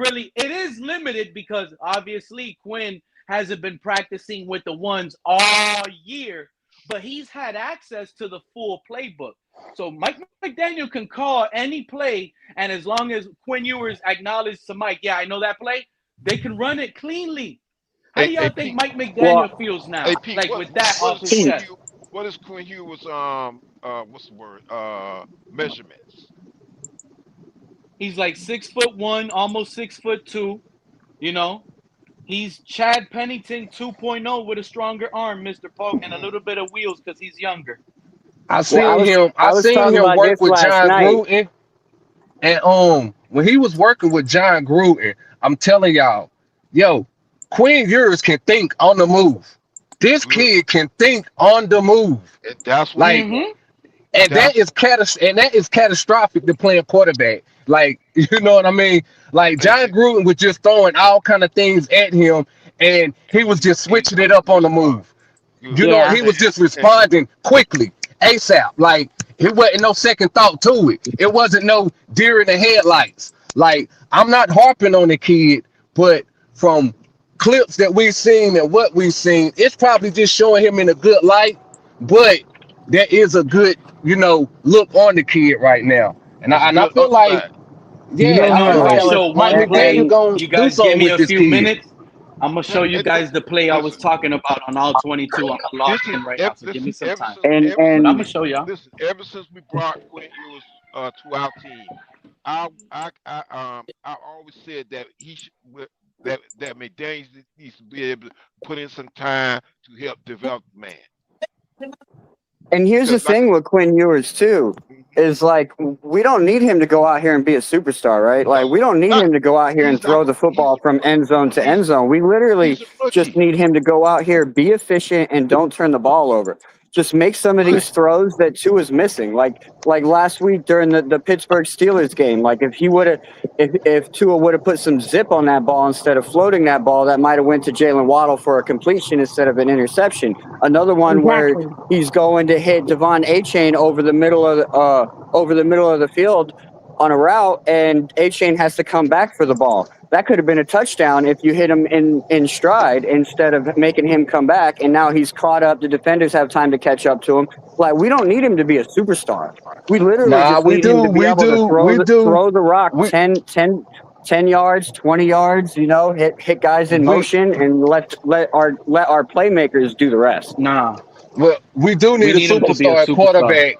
limited because obviously Quinn hasn't been practicing with the ones all year, but he's had access to the full playbook. So Mike McDaniel can call any play, and as long as Quinn Ewers acknowledges to Mike, yeah, I know that play, they can run it cleanly. How do y'all think Mike McDaniel feels now? Pete, with that off his chest? What is Quinn Ewers' measurements? He's like 6'1", almost 6'2". You know, he's Chad Pennington 2.0 with a stronger arm, Mr. Polk, and a little bit of wheels because he's younger. I seen him work with John Gruden, and when he was working with John Gruden, I'm telling y'all, Quinn Ewers can think on the move. This kid can think on the move. That's that is catastrophic to play a quarterback. Like, you know what I mean? Like, John Gruden was just throwing all kind of things at him, and he was just switching it up on the move. You know, he was just responding quickly, ASAP. Like, it wasn't no second thought to it. It wasn't no deer in the headlights. Like, I'm not harping on the kid, but from clips that we've seen and what we've seen, it's probably just showing him in a good light, but there is a good, look on the kid right now. And I feel like, Mike McDaniel gonna do something with this kid. I'm gonna show you guys the play I was Listen, talking about on all 22. I'm gonna log this is in right now, so give me some ever time. since But I'm gonna show y'all. listen, ever since we brought Quinn Ewers to our team, I always said that that McDaniels needs to be able to put in some time to help develop the man. And here's the Because like thing with Quinn Ewers too, is like we don't need him to go out here and be a superstar, right? Like we no, don't need not him to go out here and he's not throw the football from end zone to end he's zone. We literally he's a just rookie. need him to go out here, be efficient, and don't turn the ball over. Just make some of Right. these throws that Tua's missing. Like last week during the Pittsburgh Steelers game. Like if Tua would have put some zip on that ball instead of floating that ball, that might have went to Jalen Waddle for a completion instead of an interception. Another one where he's going to hit Devon Achane over the middle of the field on a route, and Achane has to come back for the ball. That could have been a touchdown if you hit him in stride instead of making him come back. And now he's caught up. The defenders have time to catch up to him. Like we don't need him to be a superstar. We literally Nah, just we need him to do, be able to throw the rock we 10 yards, 20 yards, hit guys in we motion and let our playmakers do the rest. Nah, well, we do we need a need him to be a superstar at superstar. quarterback,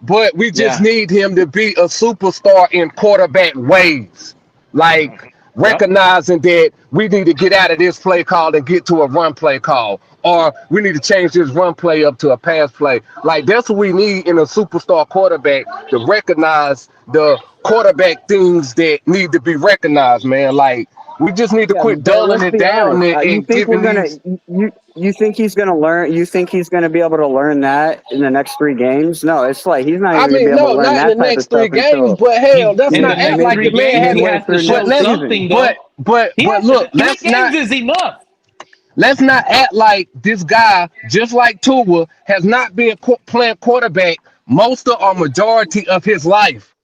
but we just Yeah. need him to be a superstar in quarterback ways. Like Yep. recognizing that we need to get out of this play call and get to a run play call, or we need to change this run play up to a pass play. Like that's what we need in a superstar quarterback, to recognize the quarterback things that need to be recognized, man. Like we just need to Yeah, quit but dulling let's it be down honest. and, You and think we're giving gonna these. you think he's gonna learn? You think he's gonna be able to learn that in the next 3 games? No, it's like he's not I even gonna be mean, able to no, learn not in the that type of next three stuff games, until but hell, He let's in the not act next like the three man games he midway has hasn't. to through But show next let's, season. something but, though. but, He but has look, three games is enough. let's not act like this guy, just like Tua, has not been playing quarterback most of or majority of his life.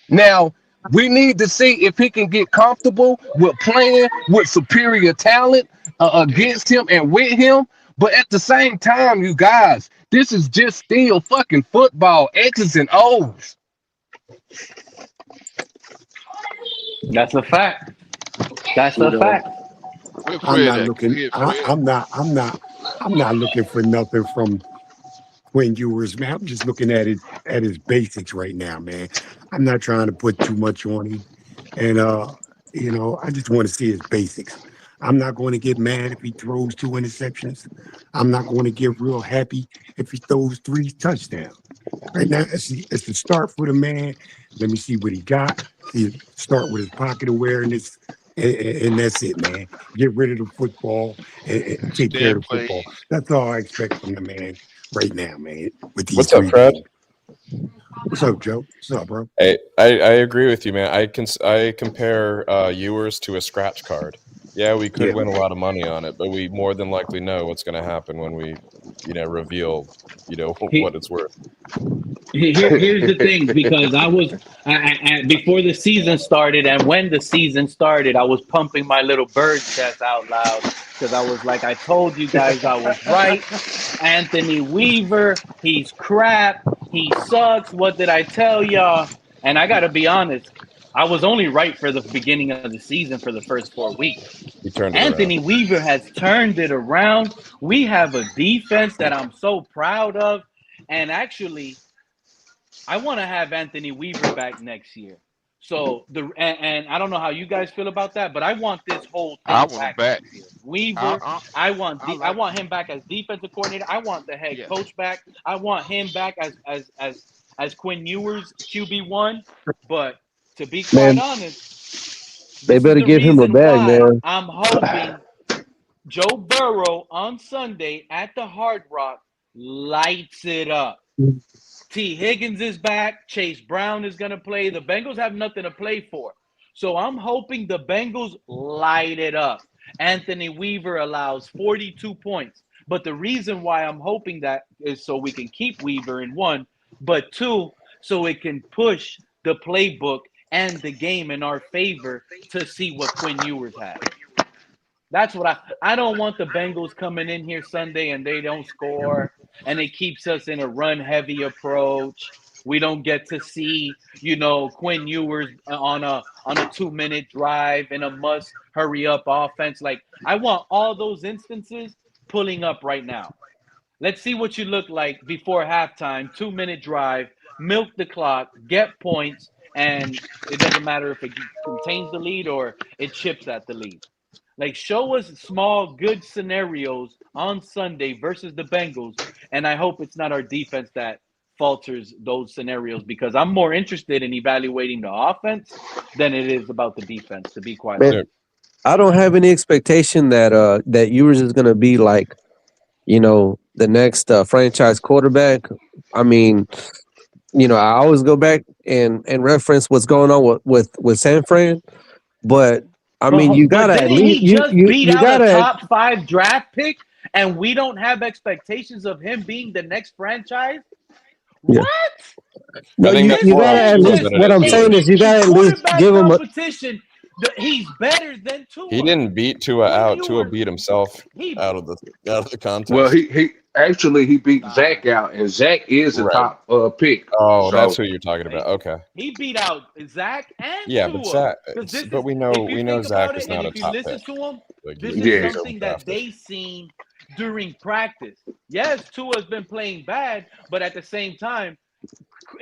Now, we need to see if he can get comfortable with playing with superior talent against him and with him. But at the same time, you guys, this is just still fucking football, X's and O's. That's a fact. That's You a know, fact. Where I'm Fred not at? Go looking. ahead, Fred. I'm not looking for nothing from Quinn Ewers, man. I'm just looking at his basics right now, man. I'm not trying to put too much on him, and I just want to see his basics. I'm not going to get mad if he throws 2 interceptions. I'm not going to get real happy if he throws 3 touchdowns. Right now, it's the start for the man. Let me see what he got. Start with his pocket awareness, and that's it, man. Get rid of the football and take care Extend of the football. plays. That's all I expect from the man right now, man. With these What's up, three Fred? games. What's up, Joe? What's up, bro? I agree with you, man. I compare Ewers to a scratch card. Yeah, we could Yeah. win a lot of money on it, but we more than likely know what's going to happen when we, reveal, He, what it's worth. here's the thing, because before the season started, and when the season started, I was pumping my little bird chest out loud because I was like, I told you guys I was right. Anthony Weaver, he's crap. He sucks. What did I tell y'all? And I got to be honest, I was only right for the beginning of the season for the first 4 weeks. He turned it Anthony around. Weaver has turned it around. We have a defense that I'm so proud of. And actually, I want to have Anthony Weaver back next year. So and I don't know how you guys feel about that, but I want this whole I thing want him back back. next year. Weaver, I I like. want him back as defensive coordinator. I want the head Yes. coach back. I want him back as Quinn Ewers QB1. But to be quite Man, honest, they this is better the give him a reason bag, why man. I'm hoping Joe Burrow on Sunday at the Hard Rock lights it up. T. Higgins is back. Chase Brown is going to play. The Bengals have nothing to play for. So I'm hoping the Bengals light it up. Anthony Weaver allows 42 points. But the reason why I'm hoping that is so we can keep Weaver in one, but two, so it can push the playbook and the game in our favor to see what Quinn Ewers has. That's what I don't want the Bengals coming in here Sunday and they don't score and it keeps us in a run heavy approach. We don't get to see, Quinn Ewers on a 2-minute drive and a must hurry up offense. Like, I want all those instances pulling up right now. Let's see what you look like before halftime, 2-minute drive, milk the clock, get points, and it doesn't matter if it contains the lead or it chips at the lead. Like, show us small, good scenarios on Sunday versus the Bengals, and I hope it's not our defense that falters those scenarios, because I'm more interested in evaluating the offense than it is about the defense, to be quite honest. I don't have any expectation that Ewers is going to be like, the next franchise quarterback. I mean, I always go back and reference what's going on with San Fran, but I mean, you gotta but at didn't least he just beat you out gotta a top 5 draft pick, and we don't have expectations of him being the next franchise? Yeah. What? No, you gotta at least. What I'm saying is, you gotta at least give him a competition. He's better than Tua. He didn't beat Tua out. Tua beat himself out of the contest. Well, he beat Zach out, and Zach is a top pick. Oh, So- that's who you're talking about. Okay. He beat out Zach and Yeah, Tua. but Zach. 'Cause this But is- we know if you think Zach about is it, not and a if you top listen pick. to him, Like, this yeah. is something that they seen during practice. Yes, Tua's been playing bad, but at the same time,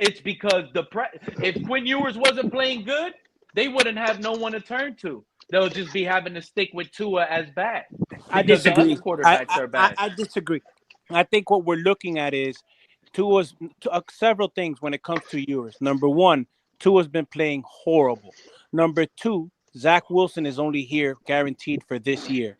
it's because if Quinn Ewers wasn't playing good, they wouldn't have no one to turn to. They'll just be having to stick with Tua as bad. I Because the disagree. other quarterbacks are bad. I disagree. I think what we're looking at is Tua's several things when it comes to Ewers. Number one, Tua's been playing horrible. Number two, Zach Wilson is only here guaranteed for this year.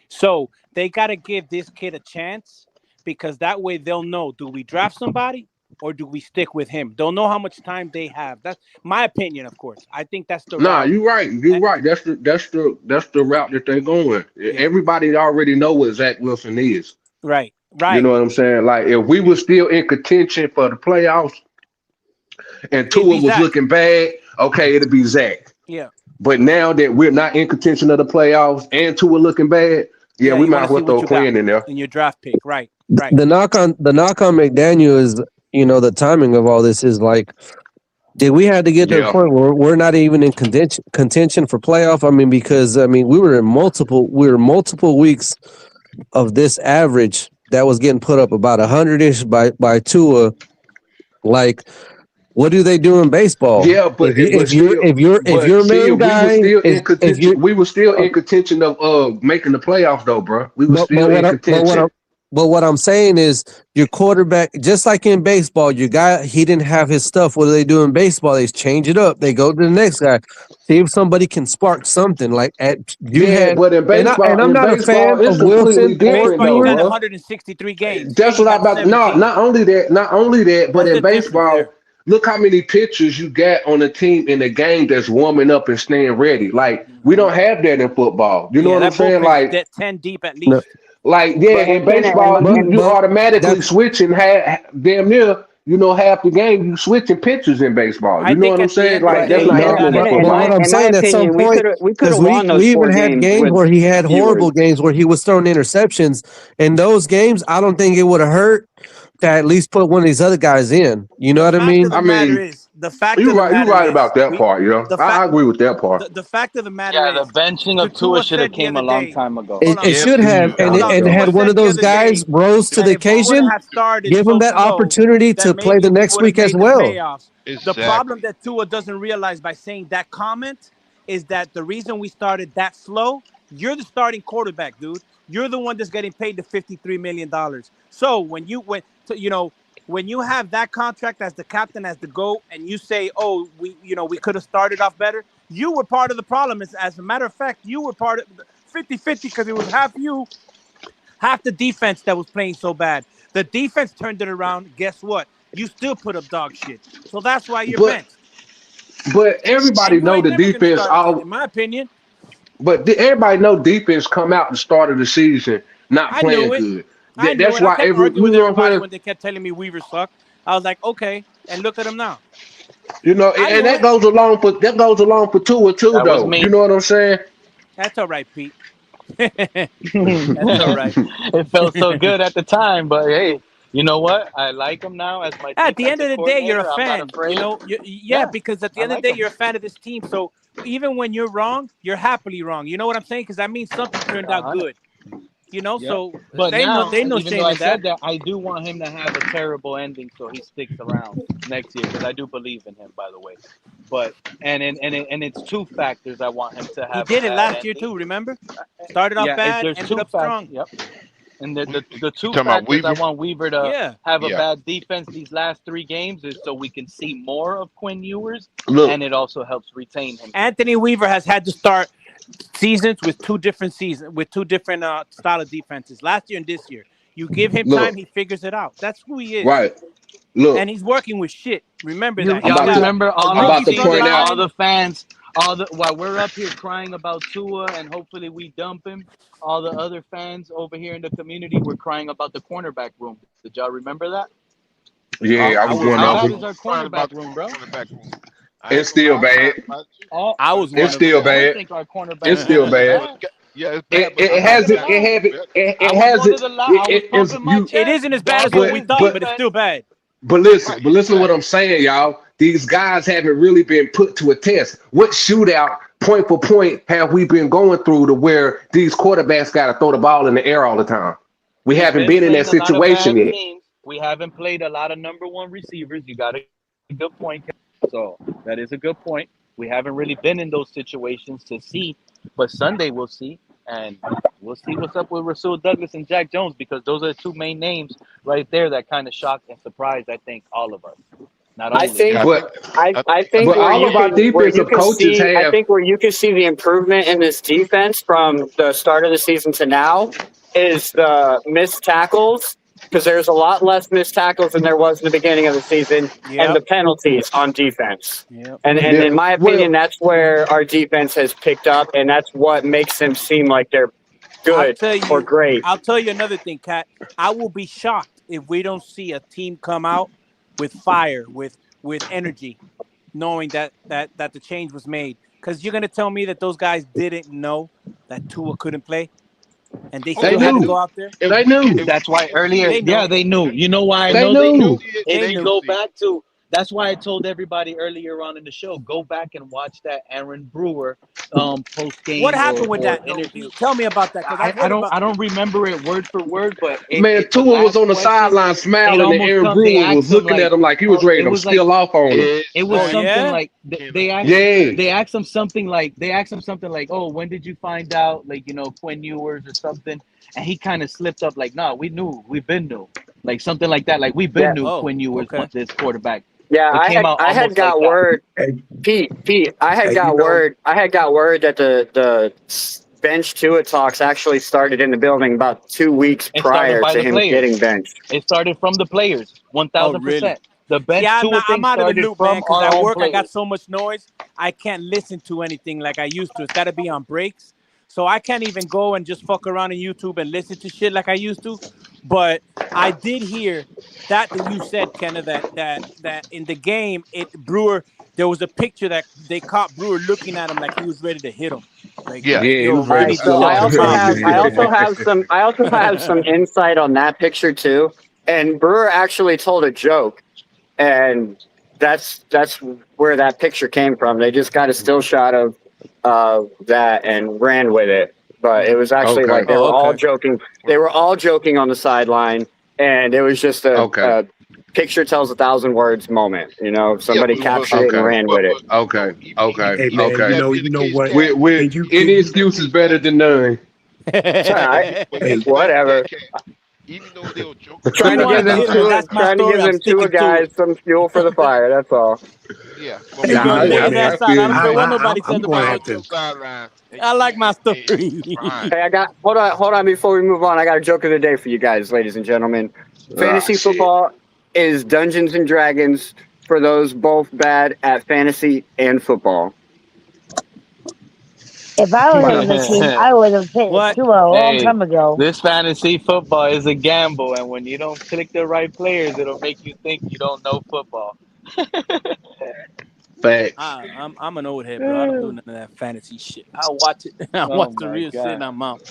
So they got to give this kid a chance, because that way they'll know, do we draft somebody or do we stick with him? They'll know how much time they have. That's my opinion, of course. I think that's the Nah, route. you're right. You're right. That's the route that they're going. Everybody already know what Zach Wilson is. Right. You know what I'm saying? Like, if we were still in contention for the playoffs and Tua was Zach. looking bad, okay, it'd be Zach. Yeah. But now that we're not in contention of the playoffs and Tua looking bad, we you might wanna as well see what throw you Quinn got in there. in your draft pick. Right. The knock on McDaniel is, the timing of all this is like, did we have to get to the point where we're not even in contention for playoff? I mean, because we were multiple weeks of this average that was getting put up about 100-ish by Tua. Like, what do they do in baseball? Yeah, but if you're main guy, we were still in contention of making the playoffs, though, bro. We were still in contention. But what I'm saying is, your quarterback, just like in baseball, your guy, he didn't have his stuff. What do they do in baseball? They change it up. They go to the next guy. See if somebody can spark something. Like but in baseball, and I'm not a fan of Wilson. Baseball, you got 163 games. That's what I'm about. No, not only that, but in baseball, look how many pitchers you got on a team in a game that's warming up and staying ready. Like, we don't have that in football. You know what I'm saying? Like, 10 deep at least. Like, in baseball, you automatically switching damn near, half the game you switching pitchers in baseball. You know what I'm saying? Like, that's not happening in football. What I'm saying, at some point, because we even had games where he had horrible games where he was throwing interceptions. In those games, I don't think it would have hurt to at least put one of these other guys in. You know what I mean? The fact you're right about that part. I agree with that part. The fact of the matter is, the benching of Tua should have came a long time ago. It should have, and had one of those guys rose to the occasion, give him that opportunity to play the next week as well. The problem that Tua doesn't realize by saying that comment is that the reason we started that slow, you're the starting quarterback, dude. You're the one that's getting paid the $53 million. So when you have that contract as the captain, as the GOAT, and you say, "Oh, we could have started off better," you were part of the problem. As a matter of fact, you were part of 50-50, because it was half you, half the defense that was playing so bad. The defense turned it around. Guess what? You still put up dog shit. So that's why you're benched. But everybody know the defense. In my opinion. But everybody know defense come out the start of the season not playing good. That's why everybody when they kept telling me Weaver sucked, I was like, okay, and look at him now. And that goes along for Tua too, though. You know what I'm saying? That's all right, Pete. That's all right. It felt so good at the time, but hey, You know what? I like him now as my At the end of the day, you're a coordinator. I'm fan. not afraid. You know, Yeah, because at the I end of like the day, him. you're a fan of this team. So even when you're wrong, you're happily wrong. You know what I'm saying? Because that means something turned out 100. good. You know, Yep. so But they now, no even though shame I in that. said that, I do want him to have a terrible ending so he sticks around next year because I do believe in him, by the way. But and it's two factors I want him to He have a did it bad last year ending. too. Remember, started off Yeah, bad, there's ended two up factors. strong. Yep. And You the two talking about factors I Weaver? want Weaver to Yeah. have a Yeah. bad defense these last 3 games is so we can see more of Quinn Ewers, Look, and it also helps retain him. Anthony Weaver has had to start seasons with two different style of defenses. Last year and this year, you give him look, time, he figures it out. That's who he is, right. Look, and he's working with shit. Remember You, that I'm he's y'all about got to remember a all I'm the rookie about to front point season, out. all line. the fans, while we're up here crying about Tua and hopefully we dump him, all the other fans over here in the community were crying about the cornerback room. Did y'all remember that? Yeah, I I was was going How one off. of bad With, is them. our Crying about cornerback the room, bro? cornerback room. I ain't it's gonna still lie, I'm crying bad. about it too. All, I But was It's one of still them. I don't bad. think our cornerback It's room still is bad. but bad. yeah, it's bad, It but it I'm I'm not not hasn't. gonna that It lie. much haven't. better. I It was one of hasn't. the I was It's pumping my you. It chest isn't as bad as guarding what But we his thought, but it's defense. still bad. but Right, listen. But it's listen to what bad. I'm saying, y'all. These guys haven't really been put to a test. What shootout, point for point, have we been going through to where these quarterbacks got to throw the ball in the air all the time? We We've haven't been been in that playing a lot of situation bad yet. teams. We haven't played a lot of number one receivers. You got a good point. So that is a good point. We haven't really been in those situations to see, but Sunday we'll see, and we'll see what's up with Rasul Douglas and Jack Jones because those are the two main names right there that kind of shocked and surprised I think all of us. Not I only think Yeah, But I I think but think where all you of our can defensive coaches see I have. think where you can see the improvement in this defense from the start of the season to now is the missed tackles because there's a lot less missed tackles than there was in the beginning of the season and Yep. the penalties on defense. Yep. And Yeah, in my well, opinion, that's where our defense has picked up, and that's what makes them seem like they're I'll good tell or you. great. I'll tell you another thing, Kat. I will be shocked if we don't see a team come out with fire, with energy, knowing that the change was made. Because you're gonna tell me that those guys didn't know that Tua couldn't play, and they oh they still had they to knew. go knew. out there. If They if knew. if, that's why earlier, They yeah, know. they knew. You know why I They know they knew? knew. If They you knew. go back to, that's why I told everybody earlier on in the show, go back and watch that Aaron Brewer post What game happened with or that though? interview. Tell me about that because I've heard about. I don't remember it word for word, but Man, the Tua was last on the question, sideline it smiling, and almost Aaron come. They Brewer was asked him looking at like, him like he was oh, ready it to was like steal off on him. it it's was Oh like something yeah. like in they asked Yeah. they asked him something like oh, when did you find out, like, Quinn Ewers or something, and he kind of slipped up like, no, we've been knew, like something like that, like we've been Yeah, knew Oh, Quinn Ewers okay. was this quarterback. yeah. It came out I had almost like got that. word. Hey, Pete, I had hey, got word. I had got word that the bench Tua talks actually started in the building about 2 weeks It started prior by to the him players. getting benched. It started from the players, Oh really? 1,000%. The See, bench Tua I'm thing out of the started loop, man. from Because our at own work I got players. so much noise, I can't listen to anything like I used to. It's got to be on breaks, so I can't even go and just fuck around on YouTube and listen to shit like I used to. But I did hear that you said, Kenna, that in the game, Brewer, there was a picture that they caught Brewer looking at him like he was ready to hit him. yeah. Like Yeah, he was yo, All ready to right, Vinny, so just steal let I off. them also come. have Just let them come. I also have some insight on that picture too. And Brewer actually told a joke, and that's where that picture came from. They just got a still shot of that and ran with it. But it was actually Okay. like they Oh, were all okay. joking. They were all joking on the sideline, and it was just Okay. a picture tells 1,000 words moment. Yeah, Somebody but captured it and Okay. ran with it. Okay. Okay. hey, even man, if you Okay. that know, be you the know case, what? Cat. With Can you Even can any if you? that excuse is case, better Cat. than none. It's all right. But Hey, Whatever. Cat. Even though they were joking If you Trying to around, want give to them get me, two. that's my Trying to give story. I'm them two sticking to guys it. some fuel for the fire. That's all. yeah. But Hey, when go Nah, you ahead, go lay nah, his out man. ass there, out. I don't I, care what I, nobody I'm says you go gonna about no have out on the to. joker. sideline and I like my and you story. crying. Hey, I got hold on before we move on. I got a joke of the day for you guys, ladies and gentlemen. Ah, Fantasy shit. football is Dungeons and Dragons for those both bad at fantasy and football. If I was on the team, I would have picked What? Tua a long Hey, time ago. this fantasy football is a gamble, and when you don't click the right players, it'll make you think you don't know football. Facts. I'm an old head, bro. I don't do none of that fantasy shit. I watch it. I watch Oh the my real shit, and god. I'm out.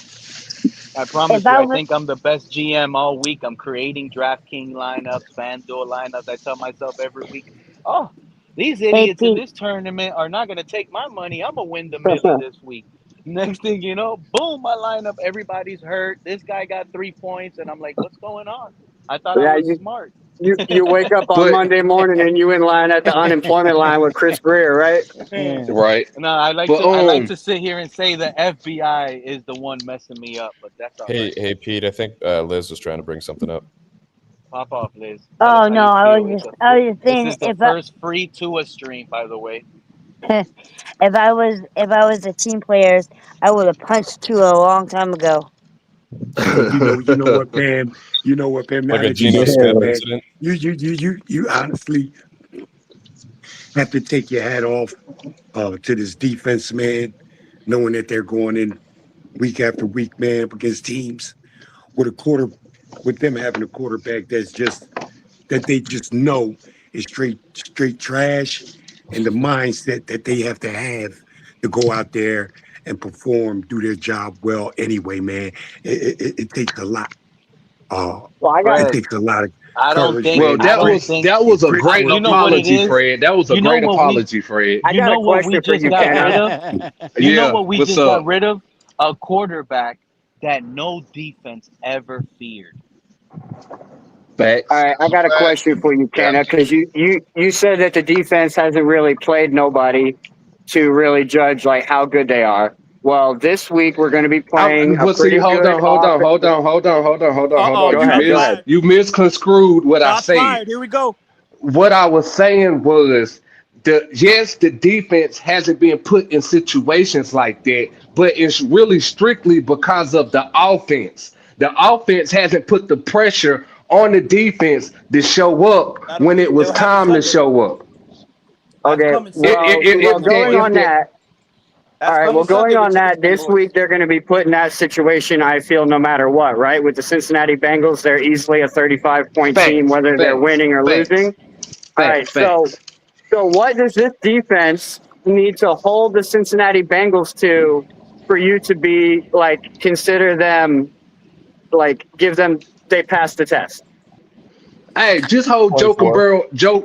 I promise if you, I I was think I'm the best GM all week. I'm creating DraftKings lineups, FanDuel lineups. I tell myself every week, oh, these idiots in AP, this tournament are not going to take my money. I'm going to win the Millie this week. Next thing you know, boom, my lineup, everybody's hurt. This guy got 3 points, and I'm like, what's going on? I thought I Yeah, was smart. you wake up on But Monday morning and you in line at the unemployment line with Chris Greer, right? right. No, But I like to sit here and say the FBI is the one messing me up, but that's all right. Hey, Pete. I think Liz was trying to bring something up. Pop off, Liz. Tell us oh how no, you feel. I was just This saying is the first free Tua stream, by the way. if I was the team players, I would have punched Tua a long time ago. But you know what, Pam? You know what, Pam? Now Like a that you Geno say that, Smith man, incident. you honestly have to take your hat off to this defense, man, knowing that they're going in week after week, man, against teams with with them having a quarterback that they just know is straight trash, and the mindset that they have to go out there and perform, do their job well anyway, man. It takes a lot. Well, I got It Fred, takes a lot of I don't courage, think well, man, I that don't was think that was a grit great for a you know what it apology, is. Fred. That was a You know great what we apology, Fred. I you got a know what we question for just you, got Kenna. rid of? You know Yeah, what we what's just got up? rid of? A quarterback that no defense ever feared. All Facts. right, I got a Facts. question for you, Yeah. Kenna, because you said that the defense hasn't really played nobody to really judge like how good they are. Well, this week we're going to be playing a But see, pretty good offense. hold Uh-oh, on. Go You ahead, shots go mis ahead. fired. you misconstrued what I Shots said. fired. Here we go. What I was saying was the defense hasn't been put in situations like that, but it's really strictly because of the offense. The offense hasn't put the pressure on the defense to show up when it was It'll happen time to Sunday. show up. That's Okay, coming Sunday. well, going If on the that. All That's right, coming well, going Sunday with on chicken that, skin this boys. week they're going to be put in that situation, I feel, no matter what, right? With the Cincinnati Bengals, they're easily a 35-point team, facts, whether they're facts, winning or facts, losing. All right, facts. so what does this defense need to hold the Cincinnati Bengals to for you to be, like, consider them, like, they passed the test? Hey, just hold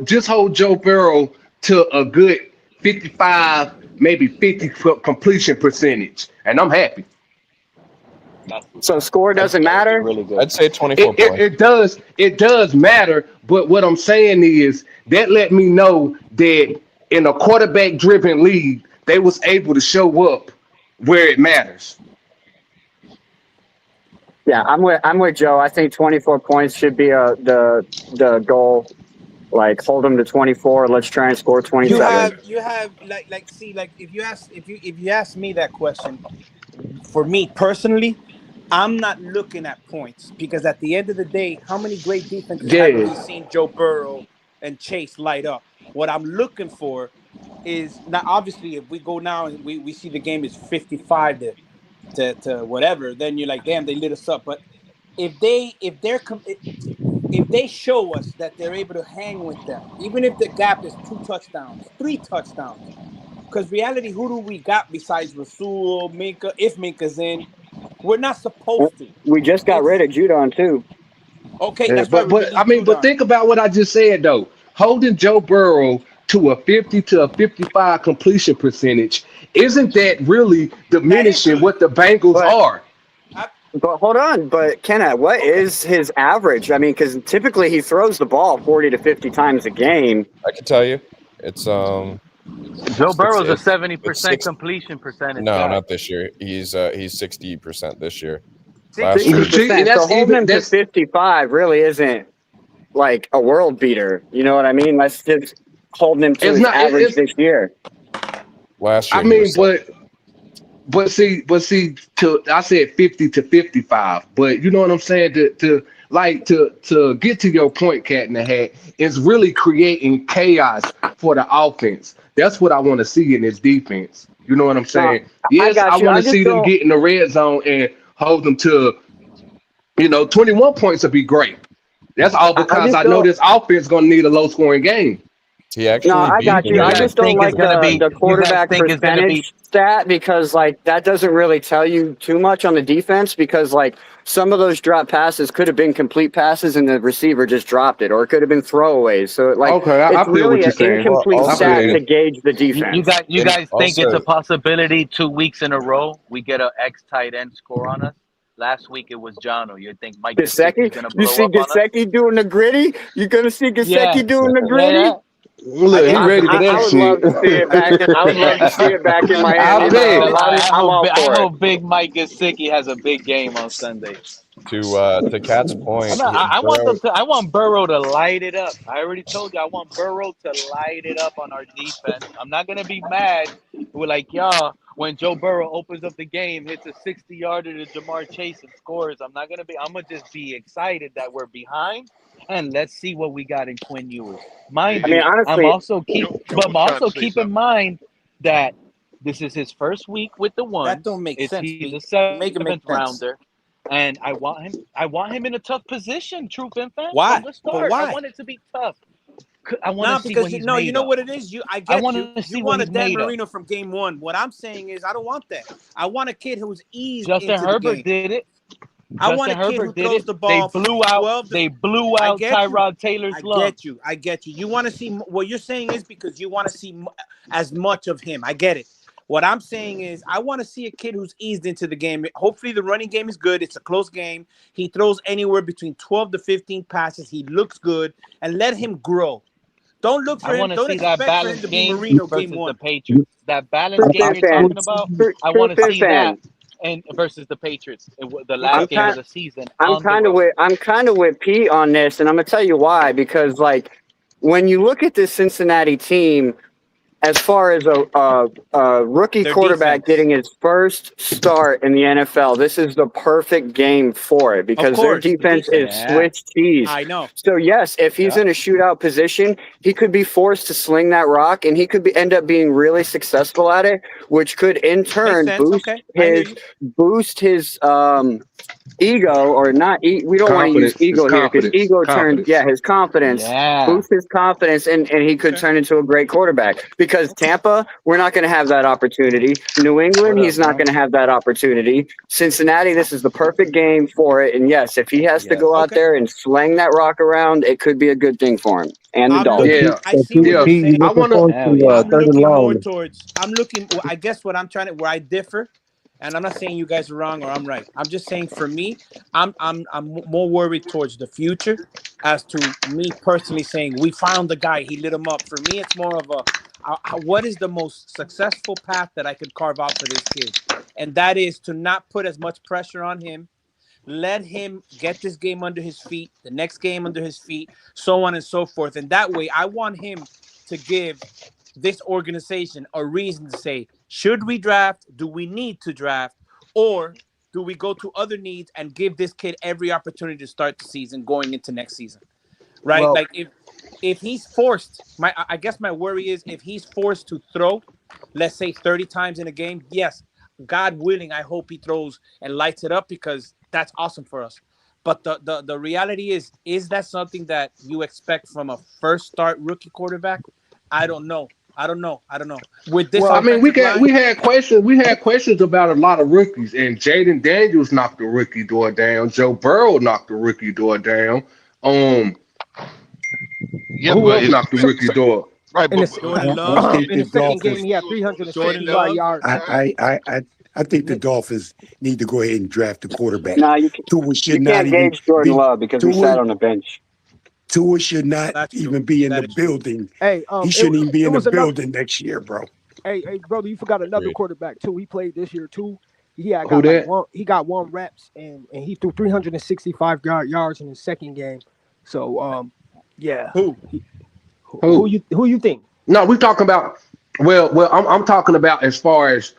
just hold Joe Burrow to a good 55, maybe 50 completion percentage, and I'm happy. So score I'd, doesn't matter? Really good. I'd say 24 points. It does matter, but what I'm saying is that let me know that in a quarterback driven league, they was able to show up where it matters. Yeah, I'm with Joe. I think 24 points should be the goal. Like, hold them to 24. Let's try and score 27. You have see, like, if you ask me that question, for me personally, I'm not looking at points, because at the end of the day, how many great defenses haven't Yeah. we seen Joe Burrow and Chase light up? What I'm looking for is, now obviously if we go now and we see the game is 55 to whatever, then you're like, damn, they lit us up. But if they show us that they're able to hang with them, even if the gap is 2 touchdowns, 3 touchdowns, because reality, who do we got besides Rasul, Minka? If Minka's in, we're not supposed to. We just got rid It's of Judon, too. okay. Yeah, That's why we but I released mean, but Judon. think about what I just said though. Holding Joe Burrow to a 50 to a 55 completion percentage, isn't that really That is diminishing good. what the Bengals But are? But hold on, but Kenna, what is his average? I mean, because typically he throws the ball 40 to 50 times a game. I can tell you, it's Joe Burrow's a it's 70% completion percentage no, guy. not this year. He's 60% this year. 60%. Last year, 60%. So holding him to 55 really isn't like a world beater. You know what I mean? That's just holding him to It's his not. average this year. last year I he mean, was but see, I said 50 to 55, but you know what I'm saying? To get to your point, Cat in the Hat, is really creating chaos for the offense. That's what I want to see in this defense. You know what I'm No, saying? I Yes, I got you. want I to just see them don't. get in the red zone and hold them to, 21 points would be great. That's all I because just I know don't. this offense going to need a low scoring game. He actually No, I beat got you. I guys just don't think it's like gonna be? the You guys quarterback think it's gonna be? percentage stat because like that doesn't really tell you too much on the defense because like some of those drop passes could have been complete passes and the receiver just dropped it, or it could have been throwaways. So like Okay, I it's feel what really you're an saying. Well, incomplete I also, feel stat you. to gauge the You defense. and guys think it's a also, possibility 2 weeks in a row we get an ex tight end score on us? Last week it was Jono. You think Mike Gesicki, Gesicki's gonna you blow see up on us? Gesicki doing the gritty? You gonna see Yeah, Gesicki doing the yeah, gritty? yeah. Look, he ready for I that would shit. love to see it back. I would love to see it back in I Miami, I'm not bet. gonna bro. lie. I'm all I for it. hope Big Mike Gesicki has a big game on Sunday. to Cat's point, I want Burrow, them to. I want Burrow to light it up. I already told you. I want Burrow to light it up on our defense. I'm not gonna be mad. We're like, y'all, when Joe Burrow opens up the game, hits a 60-yarder to Jamar Chase and scores. I'm not gonna be. I'm gonna just be excited that we're behind, and let's see what we got in Quinn Ewers. Mind I mean, you, I'm honestly, also Joe was trying to say keep in something. mind that this is his first week with the That ones. don't make sense, He's Pete. a Make it make 7th sense. rounder. And I want him in a tough position, Truth and Fan, from Why? the But start. I why? want it to be tough. I want to Nah, see what because he's no, you made know of. what it is. I I get want you. to You see what want a he's Dan made of. Marino from game one. What I'm saying is, I don't want that. I want a kid who's eased Justin into the Herbert game. did it. I want a Justin kid who Herbert did throws it. the ball 12 to. They blew I out get you. Tyrod Taylor's I lungs. get you. I get you. You want to see what you're saying is because you want to see as much of him. I get it. What I'm saying is I want to see a kid who's eased into the game. Hopefully the running game is good. It's a close game. He throws anywhere between 12 to 15 passes. He looks good, and let him grow. Don't look for I him. want to Don't see that expect for him balanced to be game Marino game versus the one. Patriots. That balanced Truth game and you're Fan, talking about, I want Truth to and see that Fan. and versus the Patriots in the Which last game okay. of the season on the road. I'm kind of with Pete on this, and I'm gonna tell you why. Because like when you look at this Cincinnati team, as far as a rookie Their quarterback defense. getting his first start in the NFL, this is the perfect game for it because their course, the defense is Yeah. Swiss cheese. I know. So yes, if he's Yeah. in a shootout position, he could be forced to sling that rock, and he could end up being really successful at it, which could in Makes turn sense. Okay. I hear you. boost his ego or not. We don't want to use Confidence. It's ego here because confidence. ego turned Confidence. his confidence. Yeah. Boost his confidence, and he could Okay. turn into a great quarterback. Because Tampa, we're not going to have that opportunity. New England, What up, he's not bro? going to have that opportunity. Cincinnati, this is the perfect game for it. And yes, if he has to Yes. go out Okay. there and slang that rock around, it could be a good thing for him and the I'm Dolphins. looking. Yeah. I see what Yeah. you're Pete, you saying. I looking wanna forward Hell to yeah. I'm third and looking more long. towards. I'm looking. I guess what I'm trying to where I differ, and I'm not saying you guys are wrong or I'm right. I'm just saying for me, I'm more worried towards the future, as to me personally saying we found the guy. He lit him up. For me, it's more of what is the most successful path that I could carve out for this kid, and that is to not put as much pressure on him. Let him get this game under his feet, the next game under his feet, so on and so forth. And that way, I want him to give this organization a reason to say, should we draft? Do we need to draft? Or do we go to other needs and give this kid every opportunity to start the season going into next season? Right? Well- Like if he's forced, I guess my worry is if he's forced to throw, let's say 30 times in a game, yes, God willing, I hope he throws and lights it up because that's awesome for us. But the reality is that something that you expect from a first start rookie quarterback? I don't know. With this Well, I mean, we offensive line, had questions. We had questions about a lot of rookies, and Jaden Daniels knocked the rookie door down. Joe Burrow knocked the rookie door down. Yeah, Who but else knocked the rookie door? right, In but the, Jordan I Love, think In the the second Dolphins. game, he had on the same 365 365 level. yards. I think the Dolphins need to go ahead and draft a quarterback. Nah, Tua should you not can't even gauge Jordan be. Love because he Tua, sat on the bench. Tua should not that's true. even be in That the is true. building. Hey, He shouldn't even be it in the was another. building next year, bro. Hey, brother, you forgot another Agreed. quarterback too. He played this year too. He had Who got like that? one. He got 1 reps and he threw 365 yards in his second game. So yeah. Who? Who you think? No, we talking about. Well, I'm talking about as far as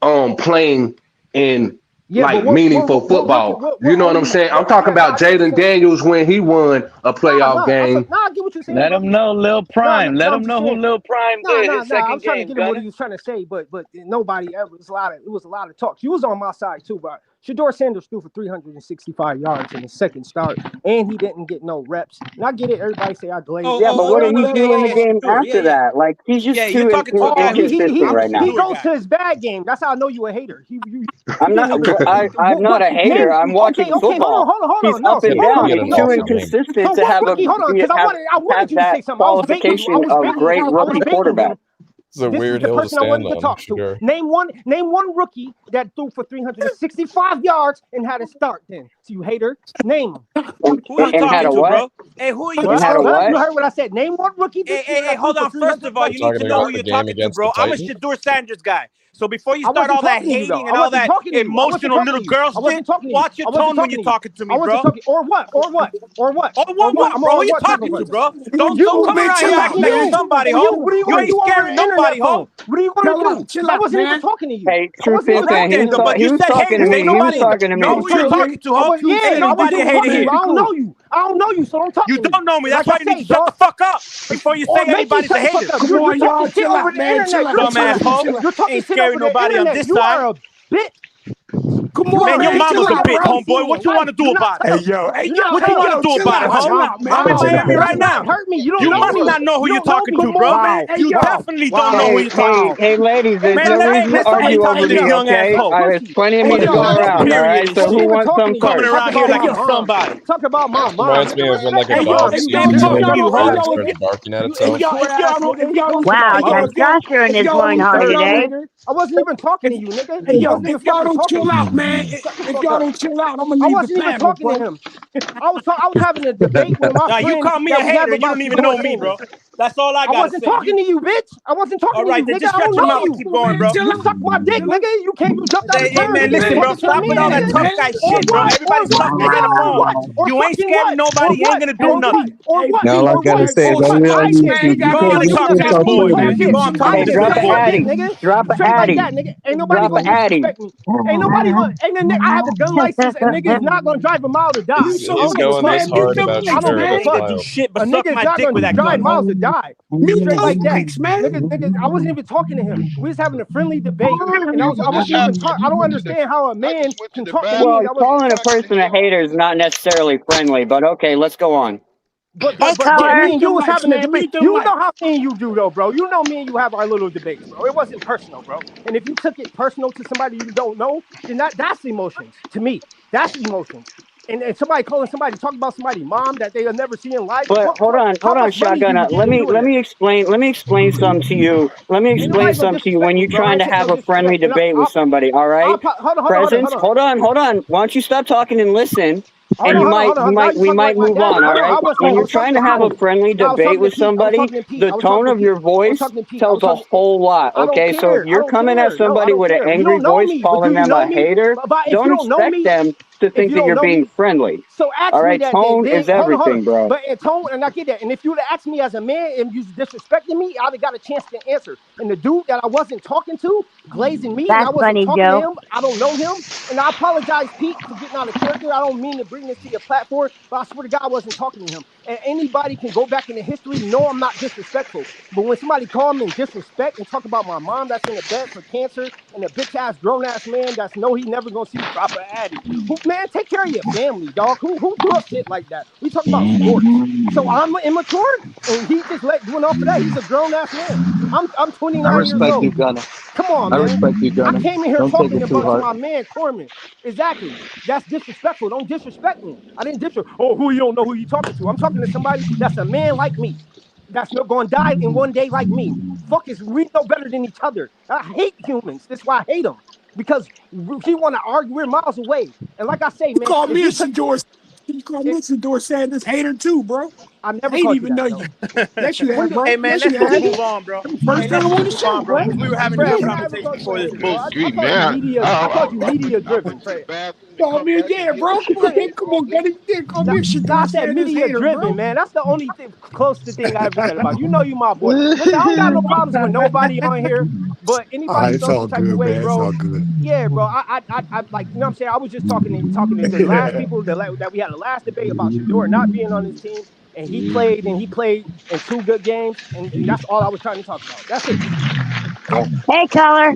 playing in Yeah, like but what meaningful rookie? football. You know what I'm saying? I'm talking Yeah, no, about I get what you're Jaden saying. Daniels when he won a playoff game. I get what you're saying, Let bro. him know Lil Prime. Let I'm him just know who saying. Lil Prime did his I second was trying to game, get him what Gunner. he was trying to say, but nobody ever. It was a lot of talks. You was on my side too, but Shedeur Sanders threw for 365 yards in his second start, and he didn't get no reps. And I get it. Everybody say I glazed. Yeah, but what did he do in the game after that? Like, he's just too inconsistent right now. He goes to his bad game. That's how I know you a hater. I'm not a hater. I'm watching football. Hold He's on. up and down. Get He's a too Dolphin inconsistent So to have what rookie? Hold on, because I wanted you to say something. qualification of great rookie quarterback. It's a This weird is the hill to person I stand wanted to on. talk to. Sure. Name one rookie that threw for 365 yards and had a start. Then, so you hater, name him. Who are you talking to, bro? Hey, who are you And had a talking what? You heard what I said. Name one rookie. Hey, hold on. First of all, you need to know who you're talking to, bro. I'm a Shedeur Sanders guy. So before you start all that hating and all that emotional little girl shit, watch your tone when you're talking to me, bro. Or what, bro? Who you talking to, bro? Don't come around here acting like you're somebody, ho. You ain't scaring nobody, ho. What are you going to do? I wasn't even talking to you. Hey, truth is, man, he was talking to me. He was talking to me. Know who you're talking to, ho. Ain't nobody a hater here. I don't know you, so don't talk to me. You don't know me. That's why you need to shut the fuck up before you say anybody's a hater. Come on, y'all, chill out, man. Dumb asshole. Ain't scaring nobody on this side. You are a bitch. Come on, man, your mama's a bitch, bro. homeboy. What you want to do about it? Hey, yo. What you want to do about it, homie? I'm in Miami right now. Hurt me. You must not know who you're talking to, bro. You definitely don't know who you're talking to. Hey, ladies, there's no reason to argue over me, okay? There's plenty of me to go around, all right? So who wants some coming first? around here like you're somebody? Talk about my mom. Reminds me of when like a dog sees you started barking at itself. Wow, testosterone is going hard today. I wasn't even talking to you, nigga. Hey, yo, if y'all don't chill out, man. If y'all don't chill out, I'm gonna leave the panel. I wasn't even talking to him. I was having a debate with my friend. You call me a hater. You don't even know me, bro. That's all I got to say. I wasn't talking to you, bitch. I wasn't talking to you, nigga. I don't know you. Keep going, bro. You suck my dick, nigga. You can't jump out the Hey, man, listen, bro. Stop with all that tough guy shit, bro. Everybody's talking on the phone. You ain't scared of nobody. You ain't gonna do nothing. Or what? Now all I gotta say is only on YouTube. Go on and talk to this boy, man. You go on talk to this Drop boy. an Addy. Drop an Addy. Ain't nobody gonna disrespect me. Ain't nobody gonna. I have a gun license, and niggas not gonna drive a mile to die. He's going this hard about Shedeur. Ain't gonna do shit but suck nigga's my not dick with gonna that drive gun. miles to die. Straight like that. Niggas, I wasn't even talking to him. We was having a friendly debate, and I wasn't even talking. I don't understand how a man can talk to me. Well, calling a person a hater is not necessarily friendly, but okay, let's go on. But me and you was having a debate. You know how me and you do, though, bro. You know me and you have our little debates, bro. It wasn't personal, bro. And if you took it personal to somebody you don't know, then that's emotions to me. That's emotions. And somebody calling somebody, talking about somebody's mom that they have never seen in life. But hold on, Shotgun. Let me explain something to you. Let me explain something to you when you're trying to have a friendly debate with somebody. All right, Presence. Hold on. Why don't you stop talking and listen? And we might move on. All right. When you're trying to have a friendly debate with somebody, the tone of your voice tells a whole lot. Okay, so if you're coming at somebody with an angry voice, calling them a hater, don't expect them to think that you're being friendly. So ask all right, me that, tone is everything, bro. But tone, and I get that. And if you would have asked me as a man and you disrespecting me, I'd have got a chance to answer. And the dude that I wasn't talking to, glazing me, and I wasn't talking to him. I don't know him, and I apologize, Pete, for getting out of character. I don't mean to bring this to your platform, but I swear to God, I wasn't talking to him. And anybody can go back in the history. No, I'm not disrespectful. But when somebody call me and disrespect and talk about my mom that's in the bed for cancer and a bitch ass grown ass man that's know he never gonna see proper Addy. Man, take care of your family, dog. Who does shit like that? We talk about sports. So I'm immature, and he just went off of that. He's a grown ass man. I'm 29 years old. You, Gunna. Come on, man. I respect you, Gunna. I came in here Don't talking take it too about hard. my man Corman. Exactly. That's disrespectful. Don't disrespect me. I didn't disrespect. Oh, who you don't know who you talking to? I'm talking to somebody that's a man like me. That's not going to die in one day like me. We know better than each other. I hate humans. That's why I hate them. Because he want to argue. We're miles away. And like I say, man. You call me Shedeur Sanders hater too, bro. I never ain't even know you. Yes, you have, bro. Hey, man, yes, let's move on, bro. First time on the show, bro. We were having this conversation before this bullshit. I called you media driven. Call me again, bro. Come on, get it. Yeah, call me Shedeur Sanders media hater, driven, bro. Man. That's the only close to thing I ever said about you. You know you my boy. Listen, I don't got no problems with nobody on here, but anybody it's all some type good, of way, man. bro. It's all good. Yeah, bro. I like, you know what I'm saying? I was just talking to the last people that we had a last debate about Shedeur not being on his team. And he played in 2 good games, and that's all I was trying to talk about. That's it. Hey, caller.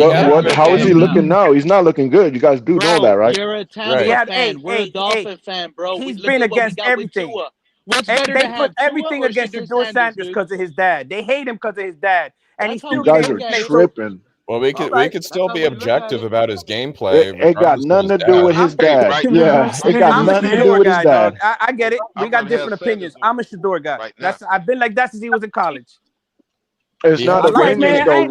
How is he looking now? He's not looking good. You guys do know that, right? You're a Tampa Right. Yeah, fan. We're a Dolphin fan, bro. He's Look been at what we against got everything. with Tua. What's better They to put have Tua everything or against Shedeur Shedeur Sanders, Sanders dude? because of his dad. They hate him because of his dad, and he That's how still we You guys can't are look at play. it. So, tripping. Well, we all could right. still That's be how we look at objective it. about his gameplay, It got regardless of nothing his to do with dad. his Hey, dad. right Giving now, Yeah, us it got I'm a nothing to do Shedeur with his guy, dog. dad. I get it. We I'd got rather have different Sanders opinions. over I'm a Shedeur guy. right now. I've been like that since he was in college. It's He not has I like Man, opinions it. though.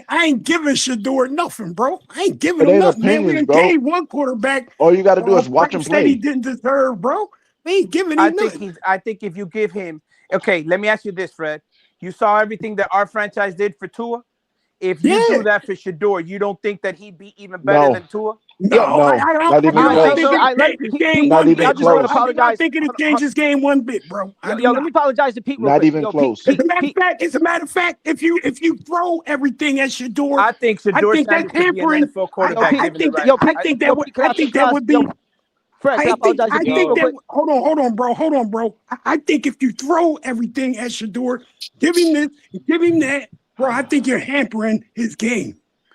I ain't giving Shador nothing, bro. I ain't giving It him ain't nothing, man. We opinions, done bro. gave one quarterback All you got to do is watch him price that he play. didn't deserve, bro. We ain't giving I him think nothing. I think if you give him, okay, let me ask you this, Fred. You saw everything that our franchise did for Tua. If you Yeah. do that for Shador, you don't think that he'd be even better No, than Tua? No, no, not I even You don't don't think think close. so? his game Not one even bit, I just want bro. to close. I do not apologize. think it changed his game one bit, bro. I do Yo, let not. me apologize to Pete real Not quick. even Yo, close. As a matter of fact, if you throw everything at Shador, I think I Shador think that's Sanders could be an hampering. NFL quarterback given the right. Yo, I Pete, think yo, that would. Pete, can I I think that would be. yo, Fred, can I apologize to Pete real quick? Hold on, bro. I think if you throw everything at Shador, give him this, give him that, bro. I think you're hampering his game.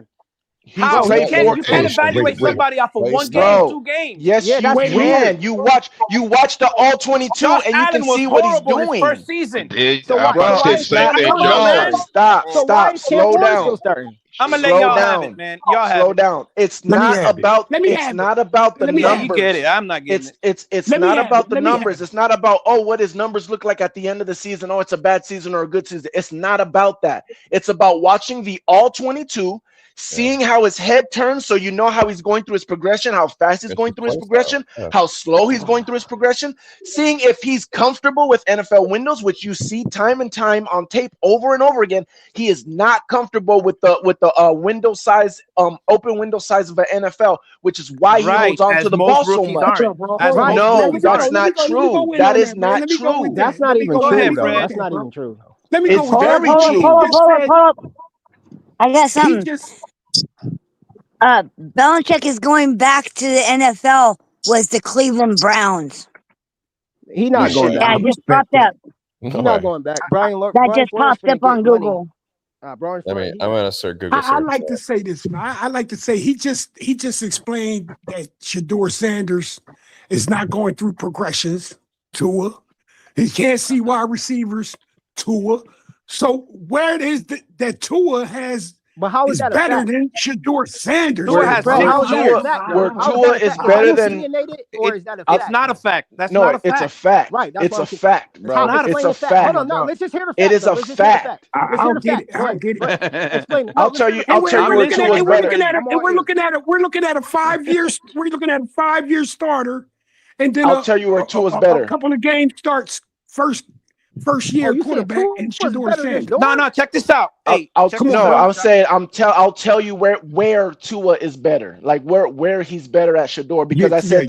season. He's How? played You four. can't evaluate somebody off of one game, Bro, 2 games. yes, Yeah, you that's can. weird. You watch the all 22 Josh and you can Allen was see what he's horrible his doing. first season. So why? Bro, So why it's is not. Cam Come Ward on, man. Stop. So why is Cam Slow Ward down. still starting? I'm gonna let Slow y'all have down. it, man. Y'all have Slow it. down. It's Let me not have it. about. Let me It's have not about the Let me Yeah, have you numbers. get it. I'm not getting It's it. Let me not have about it. the Let me numbers. have it. It's not about what his numbers look like at the end of the season. Oh, it's a bad season or a good season. It's not about that. It's about watching the all 22, seeing how his head turns, so you know how he's going through his progression, how fast he's going through his progression, how slow he's going through his progression, seeing if he's comfortable with NFL windows, which you see time and time on tape over and over again. He is not comfortable with the window size, open window size of an NFL, which is why he holds on to the ball so much. No, that's not true. That is not true. That's not even true, though. That's not even true. Let me It's go. very true. Hold up. I got something. Belichick is going back to the NFL. Was the Cleveland Browns? He's not going back. Yeah, I just popped up. He's not going back. That just popped up on Google. I'm gonna start Google. I like to say this, man. I like to say he just explained that Shador Sanders is not going through progressions. Tua, he can't see wide receivers. Tua, so where it is that Tua has. But how is that better than Shador Sanders? Tua is better than. It's not a fact. That's no, not a fact. it's a fact. Right. It's a fact, bro. It's a fact. Hold on, no. Let's just hear the fact. It is a fact. I'll get it. I'll get it. Explain it. I'll tell you. I'll tell you where Tua is better. We're looking at a 5 years. We're looking at a 5-year starter, and then I'll tell you where Tua's better. A couple of games starts first year quarterback and Shador Sanders. No, check this out. Hey, I'll tell you where Tua is better. Like where he's better at Shador, because I said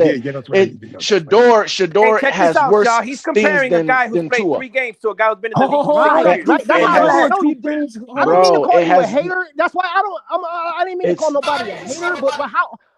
Shador has worse y'all. He's comparing a guy who's played 3 games to a guy who's been in the league. I don't mean to call you a hater. That's why I didn't mean to call nobody a hater. But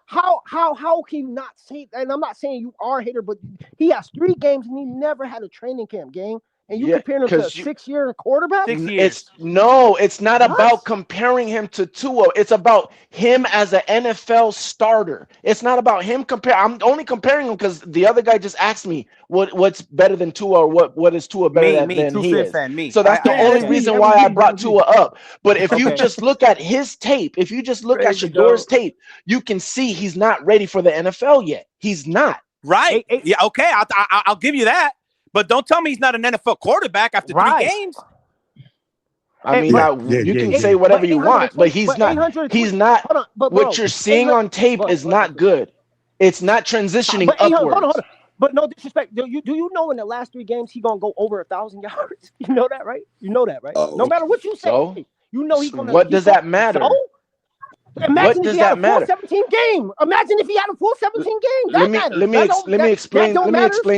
how can you not say? And I'm not saying you are a hater, but he has 3 games and he never had a training camp game. And you compare him to a 6-year quarterback? 6 years. It's not about comparing him to Tua. It's about him as an NFL starter. It's not about him I'm only comparing him because the other guy just asked me what's better than Tua, or what is Tua better than he is. So that's the only reason why I brought Tua up. But if you just look at his tape, if you just look at Shador's tape, you can see he's not ready for the NFL yet. He's not. Right. Yeah. Okay. I'll give you that. But don't tell me he's not an NFL quarterback after 3 games. I mean, you can say whatever you want, but he's not. He's not. What you're seeing on tape is not good. It's not transitioning upwards. Hold on. But no disrespect. Do you know in the last 3 games he gonna go over 1,000 yards? You know that, right? No matter what you say, you know he's gonna. What does that matter? Imagine if he had a full 17 game. Imagine if he had a full 17 game. Let me explain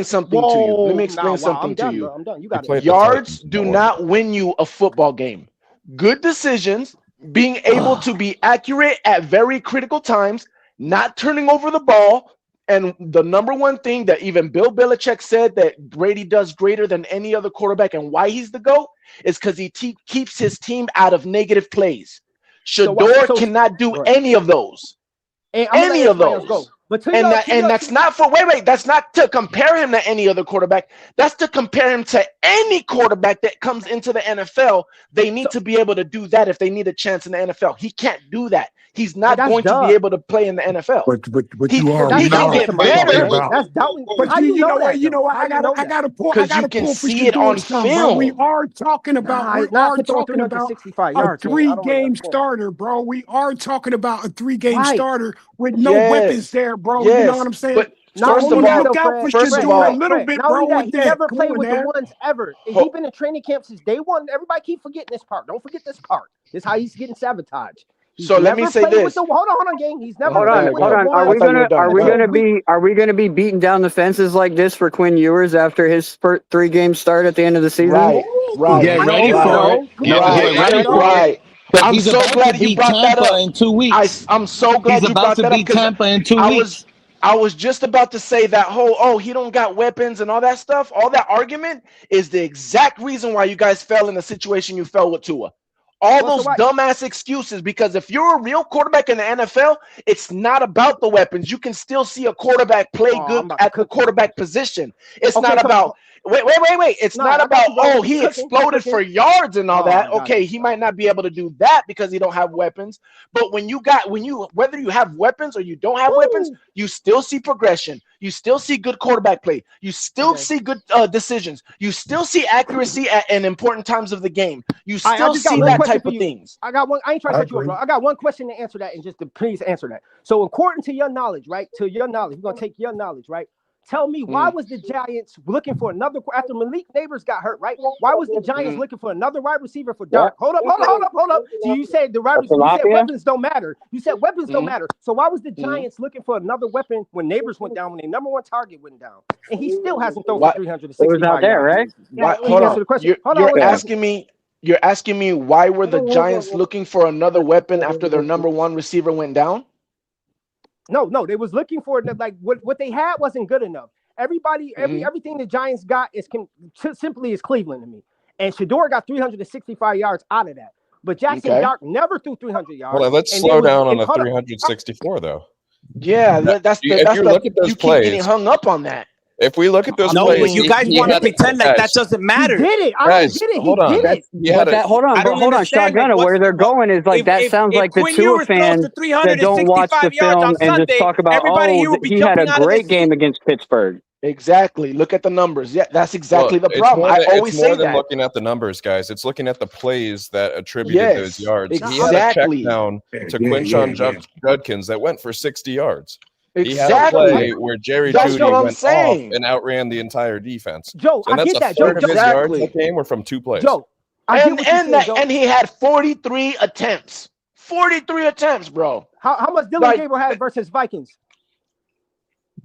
something to you. Let me explain something to you. I'm done. You got it. Yards do not win you a football game. Good decisions, being able to be accurate at very critical times, not turning over the ball, and the number one thing that even Bill Belichick said that Brady does greater than any other quarterback, and why he's the GOAT, is because he keeps his team out of negative plays. Shador cannot do any of those. Any of those. And that's not for that's not to compare him to any other quarterback. That's to compare him to any quarterback that comes into the NFL. They need to be able to do that if they need a chance in the NFL. He can't do that. He's not going to be able to play in the NFL. But you are. He can get better. That's doubting. But you know what? I got to pull. Because you can see it on film. We are talking about. We are talking about 65 a yards. 3-game starter, bro. We are talking about a 3-game starter with no weapons there, bro. You know what I'm saying? But First of all, look out for Shador a little bit, bro. He never played with the ones ever. He's been in training camp since day one. Everybody keep forgetting this part. Don't forget this part. This is how he's getting sabotaged. So let me say this. Hold on, gang. He's never. Hold on. Are we gonna be beating down the fences like this for Quinn Ewers after his 3-game start at the end of the season? Right. Get ready for it. Right. I'm so glad you brought that up. In 2 weeks. I'm so glad you brought that up. He's about to beat Tampa in 2 weeks. I was just about to say that whole he don't got weapons and all that stuff. All that argument is the exact reason why you guys fell in the situation you fell with Tua. All those dumbass excuses, because if you're a real quarterback in the NFL, it's not about the weapons. You can still see a quarterback play good at the quarterback position. It's not about Wait. It's No, not I got about you, bro. he Cooking, exploded cooking. for yards and all Oh, that. I got Okay, you. he might not be able to do that because he don't have weapons. But whether you have weapons or you don't have weapons, Woo! you still see progression. You still see good quarterback play. You still Okay. see good decisions. You still see accuracy in important times of the game. You I still just got see one that question type for of you. things. I got one. I ain't trying to I cut you off, agree. bro. I got one question to answer that, and just to please answer that. So, according to your knowledge, right? To your knowledge, we're gonna take your knowledge, right? Tell me why was the Giants looking for another after Malik Neighbors got hurt, right? Why was the Giants looking for another wide receiver for Dark? Hold up. So you said you said weapons don't matter. You said weapons don't matter. So why was the Giants looking for another weapon when Neighbors went down, when their number one target went down, and he still hasn't thrown for 365 yards? right? Why, Hold on. You're asking me why were the Giants looking for another weapon after their number one receiver went down? No, they was looking for like what they had wasn't good enough. Everything the Giants got is simply is Cleveland to me. And Shador got 365 yards out of that. But Jackson Dark never threw 300 yards. Well, let's slow down on the 364 though. Yeah, that's you look at those you plays, keep getting hung up on that. If we look at those no, plays, but you guys want to pretend like that doesn't matter. He did it. I don't get it. He did it. Hold on, Shotgun. Where they're going is like that sounds like the Tua fans that don't watch the film and just talk about, he had a great game against Pittsburgh. Exactly. Look at the numbers. Yeah, that's exactly the problem. I always it's more say than that. looking at the numbers, guys. It's looking at the plays that attributed those yards. Exactly. He had a check down to Quinshon Judkins that went for 60 yards. He had a play where Jerry Jeudy went off and outran the entire defense. Joe, and I that's get that. a third of his yards Exactly. that came were from two plays. Joe, and he had 43 attempts. 43 attempts, bro. How much Dylan Gabriel had versus Vikings?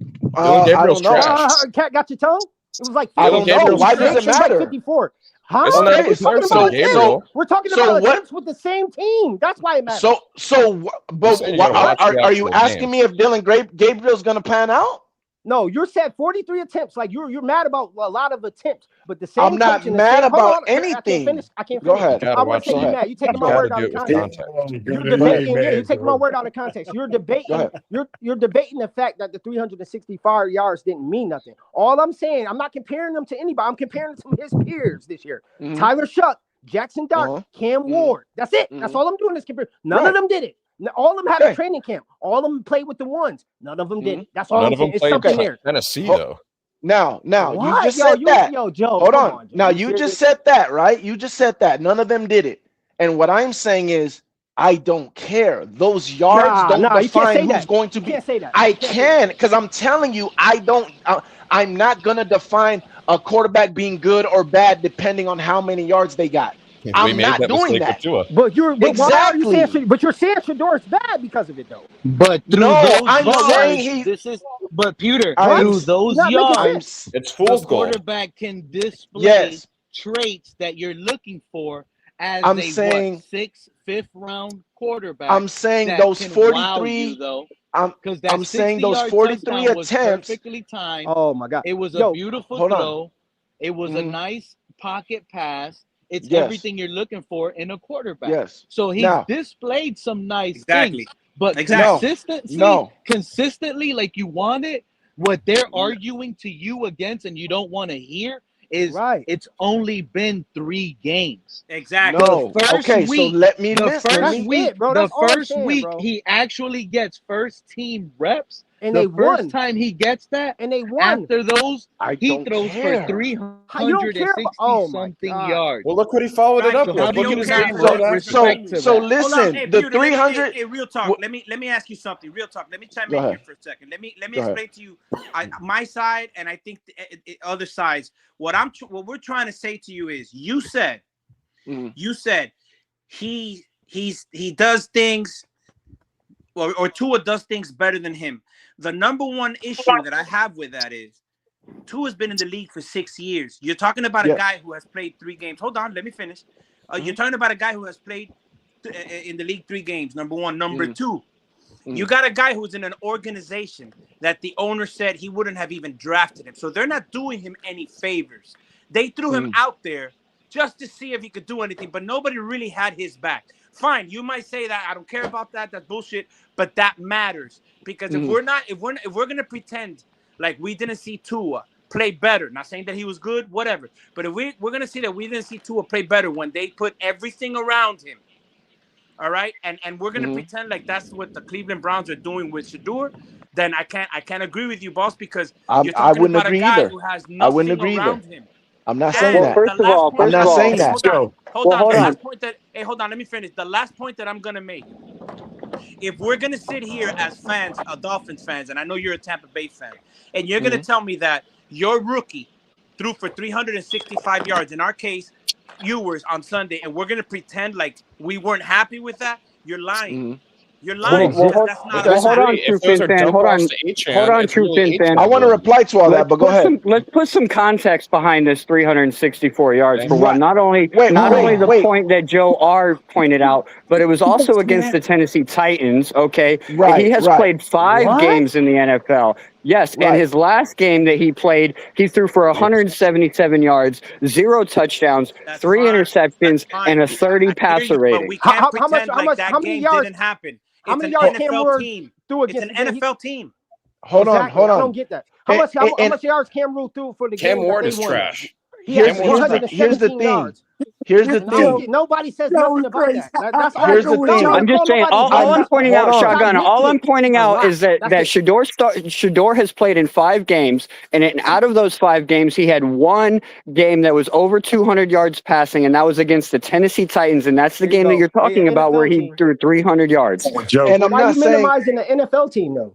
Dylan Gabriel's trash. Cat got your tongue? It was like 50. I don't know. Why does it matter? Like 54. Huh? It's not We're talking about attempts. We're talking about attempts with the same team. That's why it matters. Are you asking me if Dylan Gabriel's going to pan out? No, you said 43 attempts. Like you're mad about a lot of attempts, but the same. I'm not mad about anything. I can't finish. Go ahead. I want to say you're mad. You taking my word out of context. You're debating. Yeah, you're taking my word out of context. You're debating. You're debating the fact that the 365 yards didn't mean nothing. All I'm saying, I'm not comparing them to anybody. I'm comparing them to his peers this year. Tyler Shuck, Jackson Dart, Cam Ward. That's it. That's all I'm doing is compare. None of them did it. All of them had a training camp. All of them played with the ones. None of them did. That's all I'm saying. It's something there. Tennessee though. Now, you just said that. Joe, hold on. Now, you just said that, right? You just said that. None of them did it. And what I'm saying is, I don't care. Those yards don't define who's going to be. You can't say that. I can, because I'm telling you, I'm not going to define a quarterback being good or bad depending on how many yards they got. I'm not doing that. But you're saying Shador's bad because of it though. But through those yards, but Peter, through those yards, it's fool's gold. The quarterback can display traits that you're looking for as a fifth round quarterback. I'm saying those 43 I'm saying those 43 attempts perfectly timed. Oh my God. It was a beautiful throw. It was a nice pocket pass. It's everything you're looking for in a quarterback. Yes. So he's displayed some nice things, but consistently, like you want it, what they're arguing to you against and you don't want to hear is it's only been 3 games. Exactly. No. Okay, so let me listen. The first week he actually gets first team reps. And the they first won. time he gets that, and they won. After those, he throws care. for 360 something yards. Well, look what he followed it up with. Look at his game. So listen, the 300. Hey, real talk. Let me ask you something. Real talk. Let me chime in here for a second. Let me explain to you my side, and I think the other sides. What we're trying to say to you is, you said he does things, or Tua does things better than him. The number one issue that I have with that is Tua's been in the league for 6 years. You're talking about a guy who has played 3 games. Hold on, let me finish. You're talking about a guy who has played in the league 3 games. Number one. Number two, you got a guy who's in an organization that the owner said he wouldn't have even drafted him. So they're not doing him any favors. They threw him out there just to see if he could do anything, but nobody really had his back. Fine, you might say that I don't care about that. That's bullshit, but that matters because if we're gonna pretend like we didn't see Tua play better. Not saying that he was good, whatever. But if we're going to see that we didn't see Tua play better when they put everything around him, all right, and we're going to pretend like that's what the Cleveland Browns are doing with Shador, then I can't agree with you, boss, because you're I talking wouldn't about a agree guy either. who has I wouldn't nothing agree either. around him. I'm not And saying that. First of all, I'm not saying that. Hold on. Hold The on. last point that hold on, let me finish. The last point that I'm gonna make. If we're gonna sit here as fans, Dolphins fans, and I know you're a Tampa Bay fan, and you're gonna tell me that your rookie threw for 365 yards, in our case, Ewers on Sunday, and we're gonna pretend like we weren't happy with that, you're lying. You're lying because that's not a hold on, True Fin fan. Hold on, True Fin fan. I want to reply to all that, but go ahead. Let's put some context behind this 364 yards for Right. one. Not only the point that Joe R pointed out, but it was also against the Tennessee Titans. Okay, Right, he has right. played 5 games in the NFL. Yes, and his last game that he played, he threw for 177 yards, 0 touchdowns, 3 interceptions, and a 30 passer rating. But we can't pretend like that many game yards- didn't happen. How It's many an yards Cam NFL Ward team. threw It's against an NFL team. Hold on. I don't get that. How much yards Cam Ward threw for the Cam game Ward that is they won? trash. Here's had the 117 thing. yards. Here's the thing. Nobody says nothing about that. That's all. Here's the thing. I'm just saying, all I'm pointing out, Shotgun, all I'm pointing out is that Shador has played in 5 games, and out of those 5 games, he had 1 game that was over 200 yards passing, and that was against the Tennessee Titans, and that's the game that you're talking about where he threw 300 yards. And I'm Why are not you saying minimizing the NFL team, though?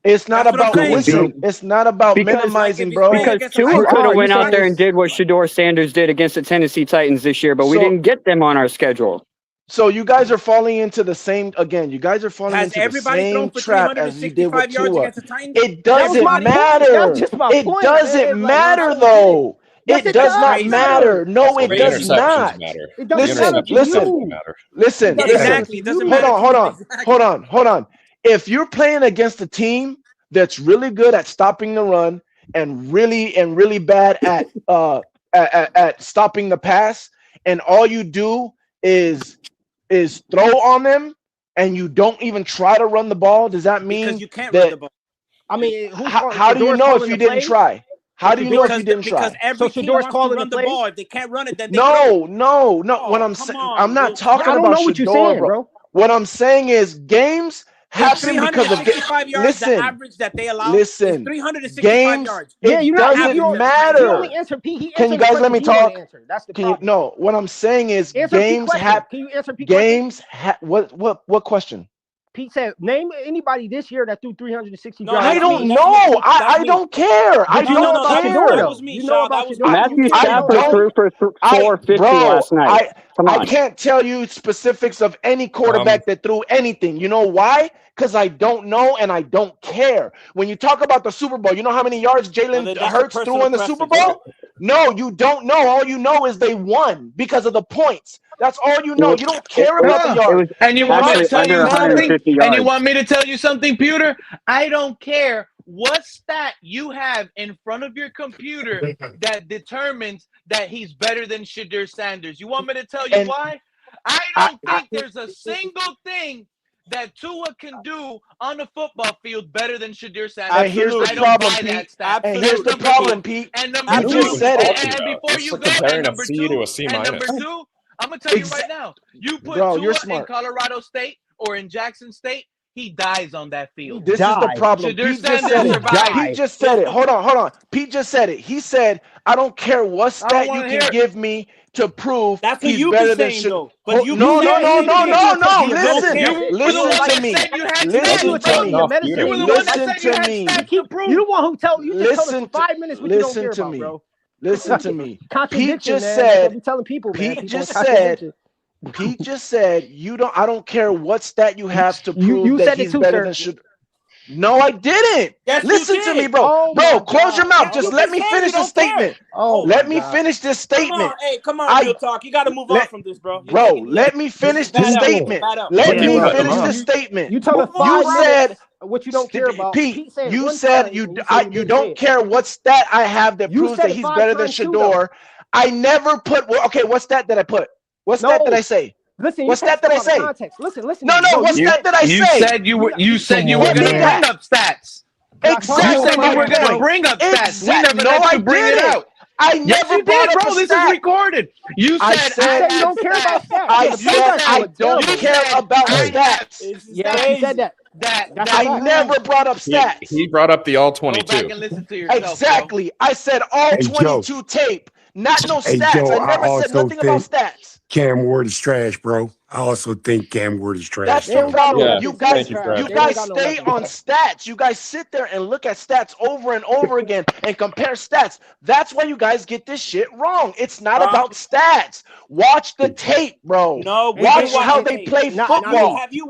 it's not That's what about I'm saying. it's not about minimizing, bro. Because Tua could have went out there and did what Shador Sanders did against the Tennessee Titans this year, but we didn't get them on our schedule. So you guys are falling into the same again. You guys are falling Has into the everybody same thrown for trap as you did with 365 yards Tua. against the Titans? It doesn't That matter. was just my It point, doesn't man. matter though. Yes, It it does does not matter. No, it The does interceptions not. matter. It The doesn't matter interceptions to listen, you. matter. Listen. Exactly. It doesn't matter. Hold on. If you're playing against a team that's really good at stopping the run and really bad at stopping the pass, and all you do is throw on them, and you don't even try to run the ball, does that mean Because you can't that? run the ball. I mean, How do you know if you didn't try? How do you know if you didn't try? Because every team Shador's wants to calling run the the plays? ball. If they can't run it, then they throw it. No. What I'm come saying, on, I'm not bro. talking I don't about know what you're Shador, saying, bro. What I'm saying is games Is happen because of 365 yards the listen. average that they allow? Listen, Is 365 games. yards. Yeah, It you're not. doesn't You don't, matter. He only answered. He Can you answered the guys let me question he wanna talk? answer. That's the Can you? problem. No. What I'm saying is Answer Pete's games question. have Can you answer Pete's question? games. What question? Pete said, name anybody this year that threw 360 No, yards. I don't that's know. me. I don't care. I But you know don't about care. Shador, That though. was me, You know Shaw. about That was Shador. me. Matthew I Stafford don't- threw for 450 last night. Come on. I can't tell you specifics of any quarterback that threw anything. You know why? Because I don't know and I don't care. When you talk about the Super Bowl, you know how many yards Jalen then that's Hurts a threw in the personal Super preference. Bowl? No, you don't know. All you know is they won because of the points. That's all you know. You don't care about the yards. And you want me to actually tell under you something? 150 And you yards. want me to tell you something, Pewter? I don't care what stat you have in front of your computer that determines that he's better than Shador Sanders. You want me to tell you And why? I don't think there's a single thing that Tua can do on the football field better than Shador Sanders. And here's the I don't problem, buy that Pete. stat. And here's the Number problem, two. Pete. And number You two, just said it. and before It's you like go, comparing and a number C two, to a C and number minus. two, I'm gonna tell you right now. You put Bro, Tua you're in smart. Colorado State or in Jackson State, he dies on that field. This is the problem. Shador Pete just Sanders said it. survived. Pete just said it. Hold on. Pete just said it. He said, I don't care what I don't stat you wanna can hear it. give me to prove That's what he's you better be than saying, Shador. though. But you No. be saying Listen. you Listen You to me. said you had Listen stats, to bro. me. your medicine. You were the one that Listen said you to had me. stats to prove. You the one who told you just told us Listen for 5 minutes what you don't care to about, me. bro. Listen to me. Pete Contradiction, just man. That's what said. we telling people, man. Pete People just on said. contradiction. Pete just said I don't care what stat you have to prove You that said it he's too, better sir. than Shador. No, I didn't. Yes, you Listen to did. me, bro. Oh Bro, my close your God. mouth. Yes, Just you let just me said finish you the don't care. statement. Oh Let my me God. finish this Come on, statement. hey, come on, real talk. You got to move on from this, bro. You're taking Let me finish the bad out. statement. Bad out. Let Yeah, me cut him finish the off. statement. You told us Move on, 5 bro. minutes what you don't care about. Pete, said you one said time, you and said you didn't say don't it. care what stat I have that You proves said that it he's 5 better than times too, though. Shador. I never put. Okay, what stat did I put? What stat No. did I say? Listen, What stat did I say? Context. Listen. No. What stat did I You say? said you were Give gonna me bring that. up stats. Exactly. You said you were going to bring up stats. We never let you bring it out. I Yes, never you brought did, up bro. a This stat. is recorded. You I said said you don't care about stats. I The said podcast I was don't terrible. care about I stats. This is Yeah, he said crazy. that. That's a I fact. never brought up stats. He brought up the all Go back 22. and listen to yourself, Exactly. I said all Hey, Joe. 22 tape, not no Hey, stats. Joe, I I never said also nothing about think stats. Cam Ward is trash, bro. I also think Cam Ward is trash. That's They the don't got no problem. Yeah, weapons. You to guys, thank be you, trash. Fred. you They don't guys got no stay weapons. on stats. You guys sit there and look at stats over and over again and compare stats. That's why you guys get this shit wrong. It's not about stats. Watch the tape, bro. No, we Watch do watch how the they tape. play Not football. me. Have you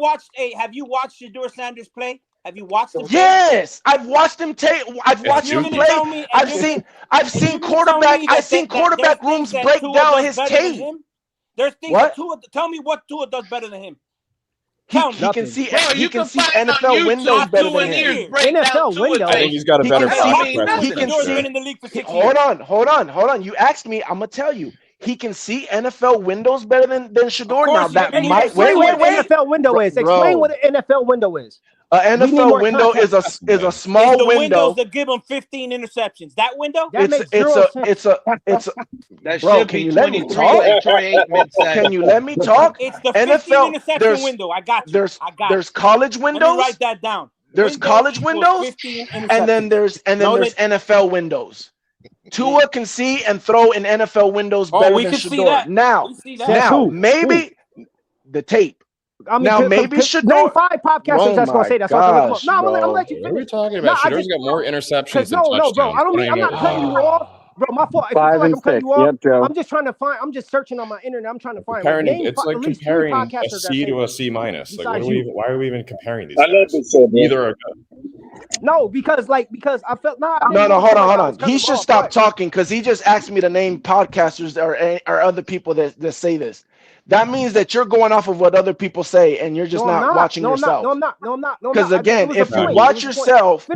watched Shedeur Sanders play? Have you watched him? Yes, I've watched him tape. I've It's watched him juky. play. Tell me, I've seen quarterback. I've seen quarterback rooms break down his tape. There's things What? that Tua. Tell me what Tua does better than him. He Tell me. can see. Bro, He you can can see find on NFL YouTube windows better than him. Tuaneers break down NFL Tua window. I think tape. he's got a He better can pocket see- presence. he can than see- Shedeur. Been in the league for 6 years. Hold on. You asked me. I'm gonna tell you. He can see NFL windows better than Shedeur. Now course, that and he might can see Explain what wait. an NFL window is. Explain what an NFL window is. An We need NFL more window is context. a small It's the window. windows that give him 15 interceptions. That window? That makes zero sense. It's a. That Bro, should can be you let me 23, talk? like Troy Aikman said. Can you let me talk? It's the 15 NFL. interception window. I got you. There's college Let me windows. write that down. There's Window college equals windows, 15 and then interceptions. there's NFL windows. Tua can see and throw in NFL windows better we than can see Shedeur. that. Now, We see that. Says who? maybe the tape. I mean, Now, maybe name Shedeur. 5 podcasters Oh that's gonna my say that. So I can look them up. gosh, No, I'm gonna bro. let you What are we finish. talking No, about? I Shedor's just got more interceptions than no, bro. touchdowns. I'm not cutting you off. Bro, my fault. If you 5 feel like and I'm cutting 6. you off, Yep, Joe. I'm just trying to find. I'm just searching on my internet. I'm trying to find. Comparing, Name it's like at least 3 comparing a podcasters that C say to a C minus. Like, besides you. why are we even comparing these I love guys? this show, man. Neither are good. No, because I felt No, hold hold on. He should stop talking because he just asked me to name podcasters or other people that say this. That means that you're going off of what other people say and you're just not watching yourself. No, I'm not. Because again, if you point. watch yourself,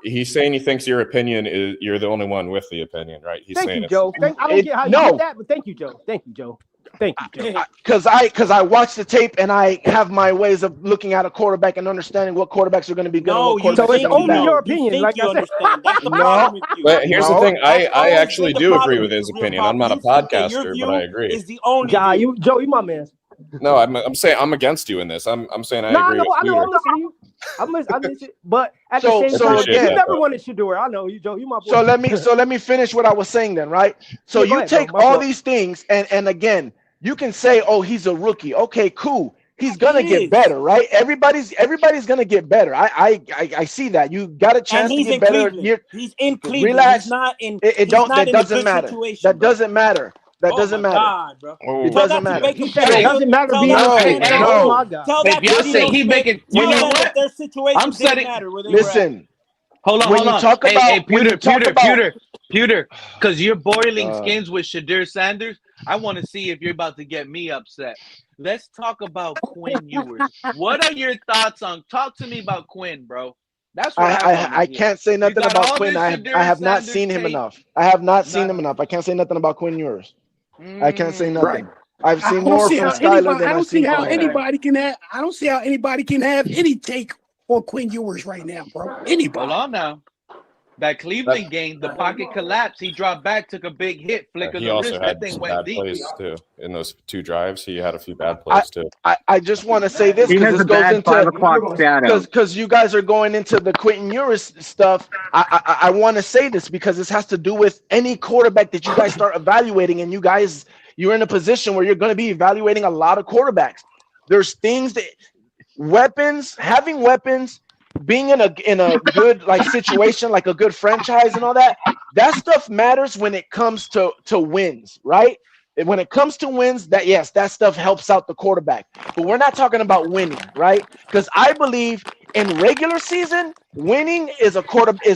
He's saying he thinks your opinion is you're the only one with the opinion, right? He's Thank saying you, Joe. I don't get how you no. did that, but thank you, Joe. Thank you, Joe. Because I watch the tape and I have my ways of looking at a quarterback and understanding what quarterbacks are going to be good and what quarterbacks so are it's going to be only bad. your opinion, like I said. That's the No. problem with you. But here's the No. thing. I actually the do problem agree with his real opinion. I'm not a problem. You think that your podcaster, view but I agree. is the only Joe, you my man. No, I'm saying I'm against you in this. I'm saying I agree. I know. with you. I'm listening to you. I listen, but at So- the same so time, again- you never wanted Shedeur. I know you, Joe. You my boy. So let me finish what I was saying then, right? So Yeah, go you ahead, bro. take My all fault. these things and again, you can say, oh, he's a rookie. Okay, cool. He's gonna He get is. better, right? Everybody's gonna get better. I see that. You got a And chance to he's get in better. Cleveland. He's in Cleveland. Relax. He's not in. It he's don't. not That in a doesn't good matter. situation, That bro. doesn't matter. That doesn't my matter. God, bro. It Tell doesn't that to matter. Baker He said it Mayfield. doesn't matter Tell being that on to Cleveland. Geno Oh Smith. my God. Tell Hey, that to Beyonce, Geno he Smith. making- you Tell know them what? that their situation I'm didn't setting- matter where they were at. Listen. Hold on, When hold you on. talk Hey, about- when you talk about- Pewter, because you're boiling skins with Shedeur Sanders. I want to see if you're about to get me upset. Let's talk about Quinn Ewers. What are your thoughts on? Talk to me about Quinn, bro. That's what I can't say nothing got about all Quinn. this I Shedeur have not Sanders seen him tape. enough. I have not seen him enough. I can't say nothing about Quinn Ewers. I can't say nothing. I've seen more from Skyler than I I've don't see seen how from anybody can have. I don't see how anybody can have any take on Quinn Ewers right now, bro. Anybody. Hold on now. That Cleveland game, the pocket collapsed. He dropped back, took a big hit, flick of He the also wrist. had That thing some went bad deep. plays too. In those 2 drives, he had a few bad plays too. I just want to say this He because has this a goes bad into 5 o'clock shadow. because you guys are going into the Quinn Ewers stuff. I want to say this because this has to do with any quarterback that you guys start evaluating, and you're in a position where you're going to be evaluating a lot of quarterbacks. There's things that having weapons, being in a good situation, like a good franchise and all that stuff matters when it comes to wins, right? When it comes to wins, that stuff helps out the quarterback. But we're not talking about winning, right? Because I believe in regular season, winning is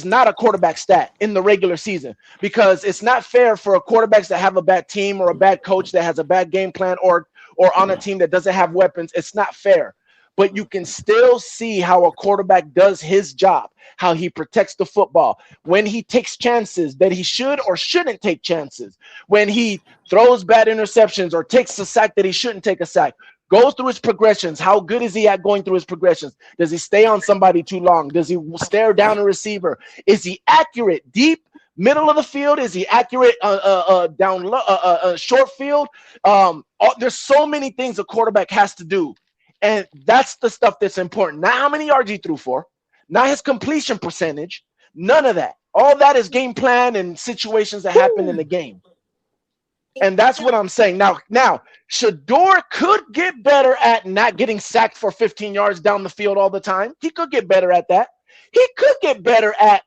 not a quarterback stat in the regular season, because it's not fair for quarterbacks that have a bad team or a bad coach that has a bad game plan or on a team that doesn't have weapons. It's not fair. But you can still see how a quarterback does his job, how he protects the football, when he takes chances that he should or shouldn't take chances, when he throws bad interceptions or takes a sack that he shouldn't take a sack. Goes through his progressions. How good is he at going through his progressions? Does he stay on somebody too long? Does he stare down a receiver? Is he accurate deep, middle of the field? Is he accurate down low, short field? There's so many things a quarterback has to do, and that's the stuff that's important. Not how many yards he threw for, not his completion percentage, none of that. All that is game plan and situations that happen in the game. And that's what I'm saying. Now, Shador could get better at not getting sacked for 15 yards down the field all the time. He could get better at that. He could get better at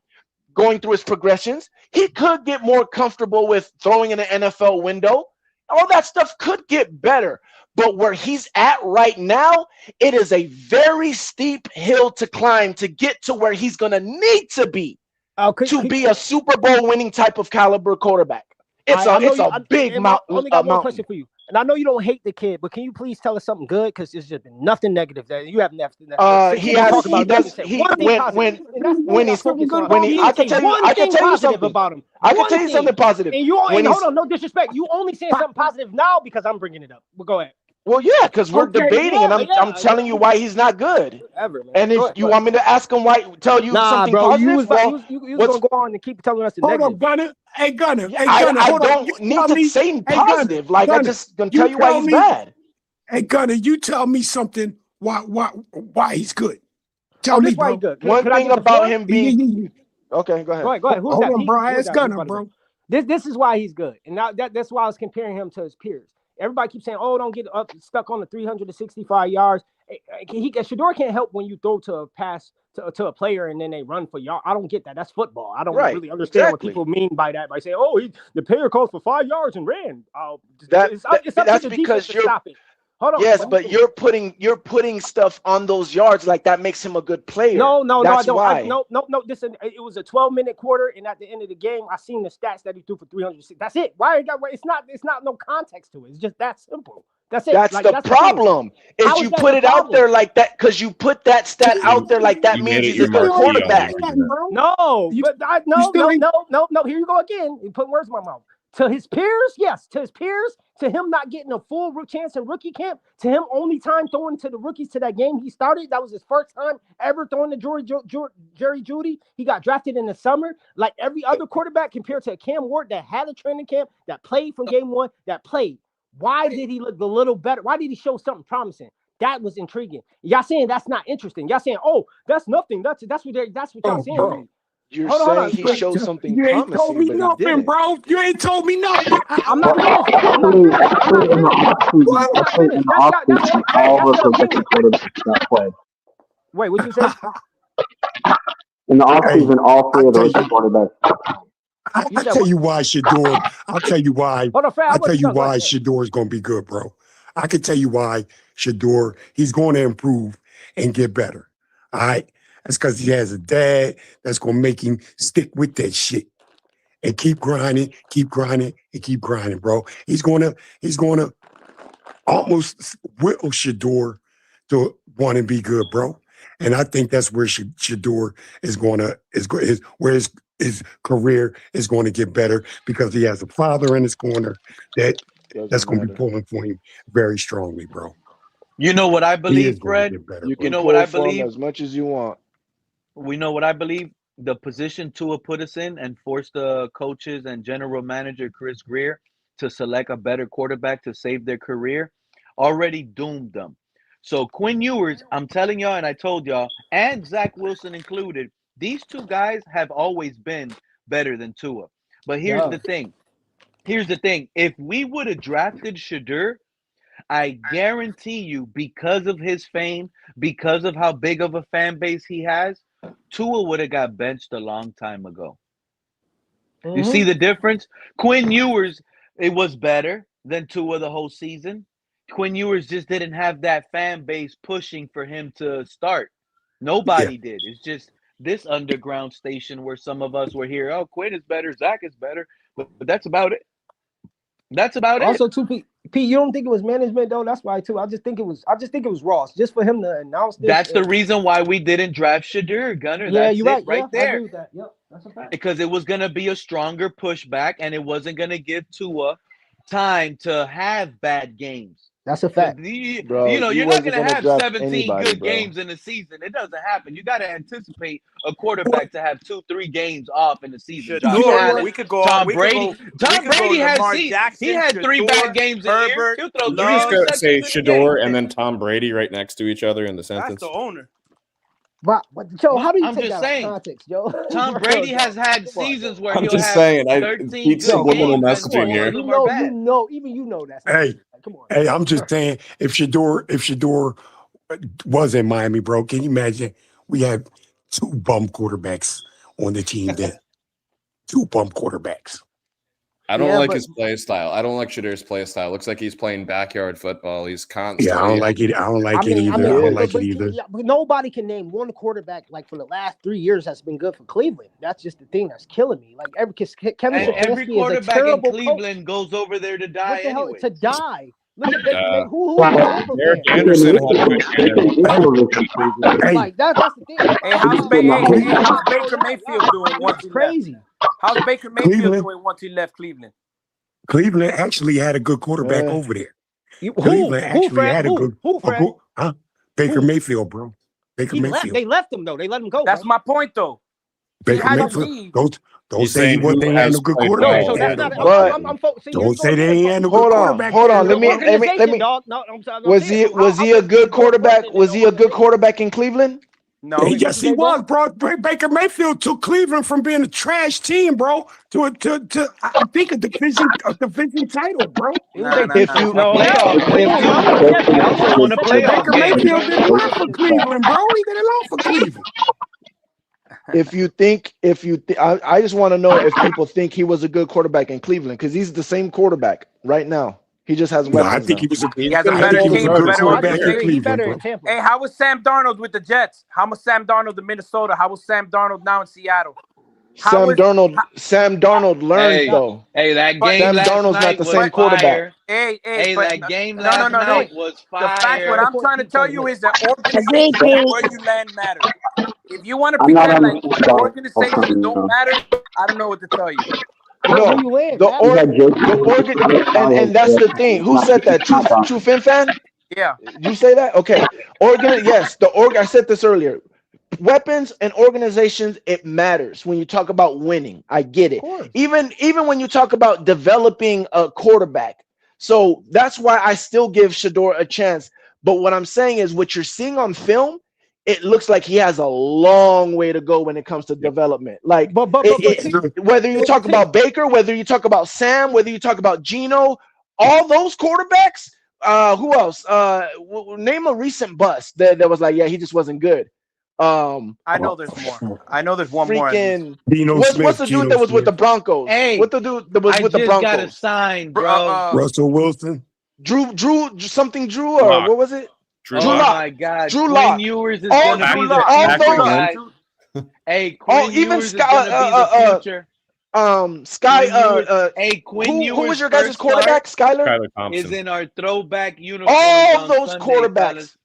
going through his progressions. He could get more comfortable with throwing in an NFL window. All that stuff could get better. But where he's at right now, it is a very steep hill to climb to get to where he's going to need to be to be a Super Bowl winning type of caliber quarterback. It's a big mountain. I only got one question for you. And I know you don't hate the kid, but can you please tell us something good? Because it's just been nothing negative. That you have nothing. I can tell you something about him. I can tell you something positive. And hold on, no disrespect. You only saying something positive now because I'm bringing it up. But go ahead. Well, yeah, because we're debating, and I'm telling you why he's not good. And if you want me to ask him why, tell you something positive, you was gonna go on and keep telling us the negative. Hold on, Gunner. Hey, Gunner. I don't need to say positive. Like, I just gonna tell you why he's bad. Hey, Gunner, you tell me something. Why he's good? Tell me, bro. One thing about him being okay. Go ahead. Go ahead. Who's Hold that? on, bro. It's Gunner, bro. This is why he's good, and now that's why I was comparing him to his peers. Everybody keeps saying, "Oh, don't get stuck on the 365 yards." Shador can't help when you throw to a pass to a player and then they run for yards. I don't get that. That's football. I don't really understand what people mean by that. By saying, "Oh, the player called for 5 yards and ran." That's because you're. Stop it. Hold on. Yes, but you're putting stuff on those yards like that makes him a good player. No, I don't. Why. No. Listen, it was a 12-minute quarter, and at the end of the game, I seen the stats that he threw for 306. That's it. Why? It's not no context to it. It's just that simple. That's it. That's the problem. Is you put it out there like that because you put that stat out there like that means he's a good quarterback. No. Here you go again. You put words in my mouth. To his peers, yes. To his peers, to him not getting a full chance in rookie camp, to him only time throwing to the rookies to that game he started. That was his first time ever throwing to Jerry Jeudy. He got drafted in the summer. Like every other quarterback compared to Cam Ward that had a training camp, that played from game one, that played. Why did he look a little better? Why did he show something promising? That was intriguing. Y'all saying that's not interesting. Y'all saying, oh, that's nothing. That's what y'all saying. You're saying he showed something promising. You ain't told me nothing, bro. You ain't told me nothing. I'm not Wait, what you say? In the offseason, all three of those quarterbacks. I'll tell you why Shador. I'll tell you why. I'll tell you why Shador is going to be good, bro. I can tell you why Shador, he's going to improve and get better. All right? That's because he has a dad that's going to make him stick with that shit and keep grinding, bro. He's going to almost will Shador to want to be good, bro. And I think that's where Shador is going to, where his career is going to get better because he has a father in his corner that's going to be pulling for him very strongly, bro. You know what I believe, Fred? You know what I believe? As much as you want. We know what I believe. The position Tua put us in and forced the coaches and general manager Chris Greer to select a better quarterback to save their career already doomed them. So Quinn Ewers, I'm telling y'all, and I told y'all, and Zach Wilson included, these two guys have always been better than Tua. But here's the thing. If we would have drafted Shador, I guarantee you, because of his fame, because of how big of a fan base he has, Tua would have got benched a long time ago. Mm-hmm. You see the difference? Quinn Ewers, it was better than Tua the whole season. Quinn Ewers just didn't have that fan base pushing for him to start. Nobody did. It's just this underground station where some of us were here. Oh, Quinn is better. Zach is better. But that's about it. That's about it. Also, too, Pete, you don't think it was management though? That's why too. I just think it was Ross, just for him to announce this. That's the reason why we didn't draft Shador, Gunner. Yeah, that's you're it right. there. I agree with that. Yep, that's a fact. Because it was gonna be a stronger pushback, and it wasn't gonna give Tua time to have bad games. That's a fact. Bro, You know, you you're not wasn't going to gonna have draft 17 anybody, good bro. games in a season. It doesn't happen. You got to anticipate a quarterback to have 2-3 games off in the season. Josh Shador, Allen, we could go. Tom We could Brady. go. We Tom could go. Brady has Lamar Jackson. he had 3 Shador, bad games a year. Herbert. He'll throw Did 3 you just Love. say interceptions in a Shador game. and then Tom Brady right next to each other in the That's sentence? the owner. But Joe, how do you I'm take just that out of saying. context, Joe? Tom For Brady real, has Joe. had Come on, seasons Joe. where I'm he'll just have saying. 13 Pete's good subliminal games and messaging 4 here. of them are bad. Even you know that's Hey, come on. hey, I'm just saying, if Shador was in Miami, bro, can you imagine? We had 2 bum quarterbacks on the team then. 2 bum quarterbacks. I don't Yeah, like but his play style. I don't like Shadur's play style. Looks like he's playing backyard football. He's Yeah, I constantly. don't like it. I don't like it either. I He don't is. like it either. but nobody can name one quarterback like for the last 3 years that's been good for Cleveland. That's just the thing that's killing me. Like Kevin And every Stefanski is a quarterback in terrible Cleveland coach. goes over there to die What the hell anyway. to die? Look at Baker Uh, Mayfield. Who goes over Derek there? Anderson had a good year there. Hey, Like that's the thing. Like, Hey, how's wow, Baker Mayfield doing once It's he left? crazy. How's Baker Mayfield Cleveland, doing once he left Cleveland? Cleveland actually had a good quarterback Uh, over there. Who? Cleveland actually Fred? had a good, Who? Fred? Baker Who? Mayfield, bro. Baker He left. Mayfield. They left him though. They let him go. That's Bro. my point, though. He Baker had to Mayfield. leave. Don't He's say he saying who wasn't had has no good played quarterback. No, so well. They that's had not. no, but I'm see, here don't you go say they again. ain't had no good hold quarterback. on. The Let me organization, dog. No, I'm was saying. he a good quarterback? Was he a good quarterback in Cleveland? No. Yes, he was, bro. Baker Mayfield took Cleveland from being a trash team, bro, to I think a division title, bro. Nah. If you No, He also won a playoff Baker game. Mayfield did a lot for Cleveland, bro. He did a lot for Cleveland. I just want to know if people think he was a good quarterback in Cleveland because he's the same quarterback right now. He just has No, I weapons think now. he was a He has a I better think he was team, a a good better quarterback in organization. he better Cleveland, in bro. Tampa. Hey, how was Sam Darnold with the Jets? How was Sam Darnold in Minnesota? How was Sam Darnold now in Seattle? Sam Darnold learned though. That But game Sam last Darnold's not night the was same quarterback. fire. Hey, but That game no. last night was The fact, what fire. I'm trying to tell you is that Agreed, organization Pete. and where you land matters. If you want to I'm not pretend on like organizations don't matter, I don't know what to tell you. No, you land, the organ, and that's the thing. Who said that? True Fin fan? Yeah. You say that? Okay. Yes, I said this earlier. Weapons and organizations, it matters when you talk about winning. I get it. Even when you talk about developing a quarterback. So that's why I still give Shador a chance. But what I'm saying is what you're seeing on film, it looks like he has a long way to go when it comes to development. Like, whether you talk about Baker, whether you talk about Sam, whether you talk about Geno, all those quarterbacks. Who else? Name a recent bust that was like, yeah, he just wasn't good. I know there's more. I know there's one more. What's the dude that was with the Broncos? Hey, what the dude that was with the Broncos? Got a sign, bro. Russell Wilson. Drew, or Lock. what was it? Drew Drew Lock. Lock. My God, Drew Quinn Lock. Ewers is All gonna be those. Hey, Quinn Ewers is gonna be the future. Quinn Ewers. Who was your guys' quarterback? Skyler is in our throwback uniforms. All those Sunday, quarterbacks. fellas.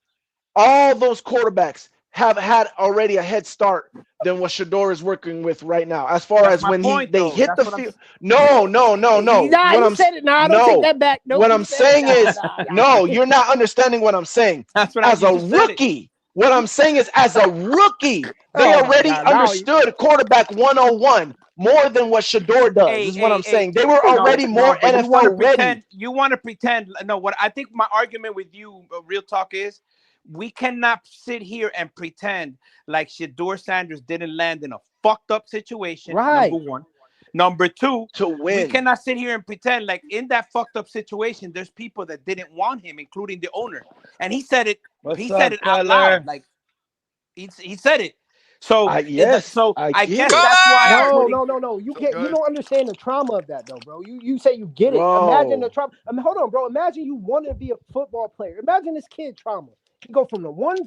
All those quarterbacks have had already a head start than what Shador is working with right now. As far as when they hit the field. No. You said it. I don't take that back. What I'm saying is, no, you're not understanding what I'm saying. As a rookie, what I'm saying is, as a rookie, they already understood quarterback 101 more than what Shador does. Is what I'm saying. They were already more NFL ready. You want to pretend? No, what I think my argument with you, real talk, is we cannot sit here and pretend like Shador Sanders didn't land in a fucked up situation. Right. Number one. Number two, to win. We cannot sit here and pretend like in that fucked up situation, there's people that didn't want him, including the owner. And he said it. Said it out loud. Like he said it. So I guess that's why. No. You can't. You don't understand the trauma of that, though, bro. You say you get it. Imagine the trauma. I mean, hold on, bro. Imagine you want to be a football player. Imagine this kid trauma. You go from the one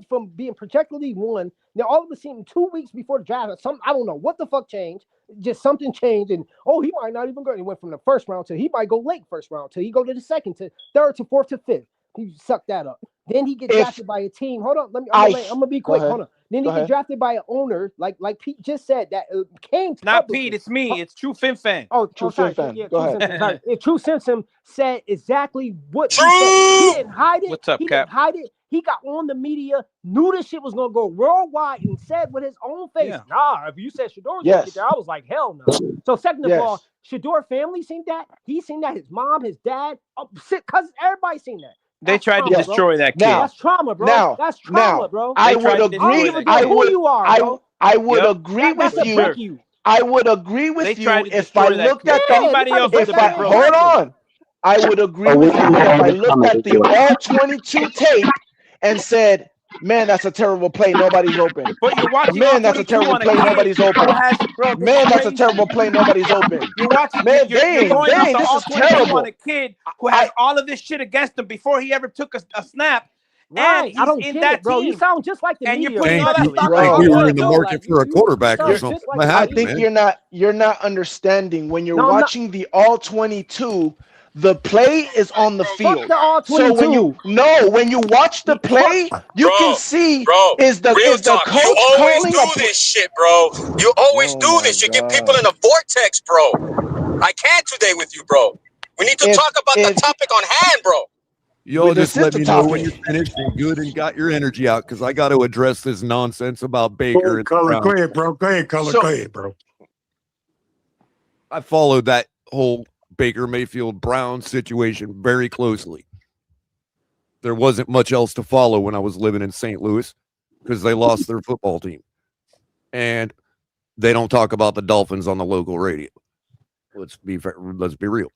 from being projectedly one. Now all of a sudden, 2 weeks before the draft, I don't know what the fuck changed. Just something changed, and he might not even go. He went from the first round to he might go late first round till he go to the second to third to fourth to fifth. He sucked that up. Then he gets drafted by a team. Hold on, I'm gonna be quick. Hold on. Then he gets drafted by an owner, like Pete just said, that came to Not Pete, it's me. It's True Fin Fan. True Fin Fan. Fan. Yeah, Go True ahead. Simpson. Sorry. True Simpson said exactly what he said. He didn't hide it. What's up, he Cap? didn't hide it. He got on the media, knew this shit was gonna go worldwide, and said with his own face, "Nah, if you said Shador was gonna get there," I was like, "Hell no." So second of all, Shador family seen that. He seen that. His mom, his dad, cousins, everybody seen that. They tried to destroy that kid. That's trauma, bro. That's trauma, bro. I would agree. I would agree with you. I would agree with you if I looked at hold on. I would agree with you if I looked at the all 22 tape and said, "Man, that's a terrible play. Nobody's open." But you're watching. Man, that's a terrible play. Nobody's open. Man, that's a terrible play. Nobody's open. You're watching. Man, you're going off the this all is 22 terrible. on a kid who has all of this shit against him before he ever took a snap. Right, And I don't in get that it, bro. team. You sound just like the and media. you're putting all that You stock think on we were him. in the market for a quarterback or something? What I happened, think man? you're not understanding when you're watching the all 22. The play is on the field. The all So when you watch the play, you can see is the coach calling this shit, bro. You always do this. You get people in a vortex, bro. I can't today with you, bro. We need to talk about the topic on hand, bro. Y'all just let me know when you're finished and good and got your energy out, because I got to address this nonsense about Baker and Color, Brown. go ahead, bro. Go ahead, Color. Go ahead, bro. I followed that whole Baker Mayfield Brown situation very closely. There wasn't much else to follow when I was living in St. Louis because they lost their football team. And they don't talk about the Dolphins on the local radio. Let's be real.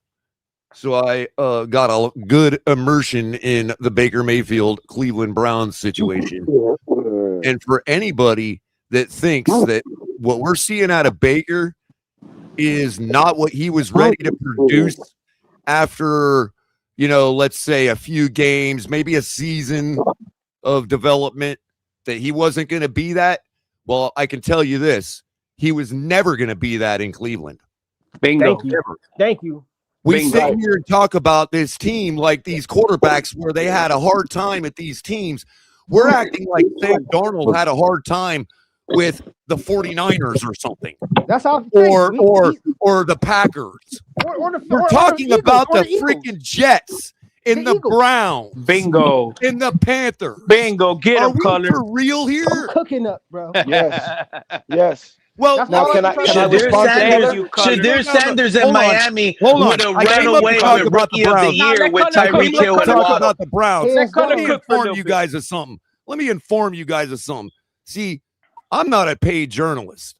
So I got a good immersion in the Baker Mayfield Cleveland Browns situation. And for anybody that thinks that what we're seeing out of Baker is not what he was ready to produce after, let's say a few games, maybe a season of development, that he wasn't going to be that. Well, I can tell you this, he was never going to be that in Cleveland. Bingo. Thank you. We sit here and talk about this team like these quarterbacks where they had a hard time at these teams. We're acting like Sam Darnold had a hard time with the 49ers or something. That's how or the Packers. We're talking about the freaking Jets in the Browns. Bingo. In the Panthers. Bingo. Get Are them, we Color. for real here? I'm cooking up, bro. Yes. Well, now can I respond to Shadir Sanders in Miami would have run away with Rookie of the Year with Tyreek Hill and talk Waddle. about the Browns. Let me inform you guys of something. See, I'm not a paid journalist,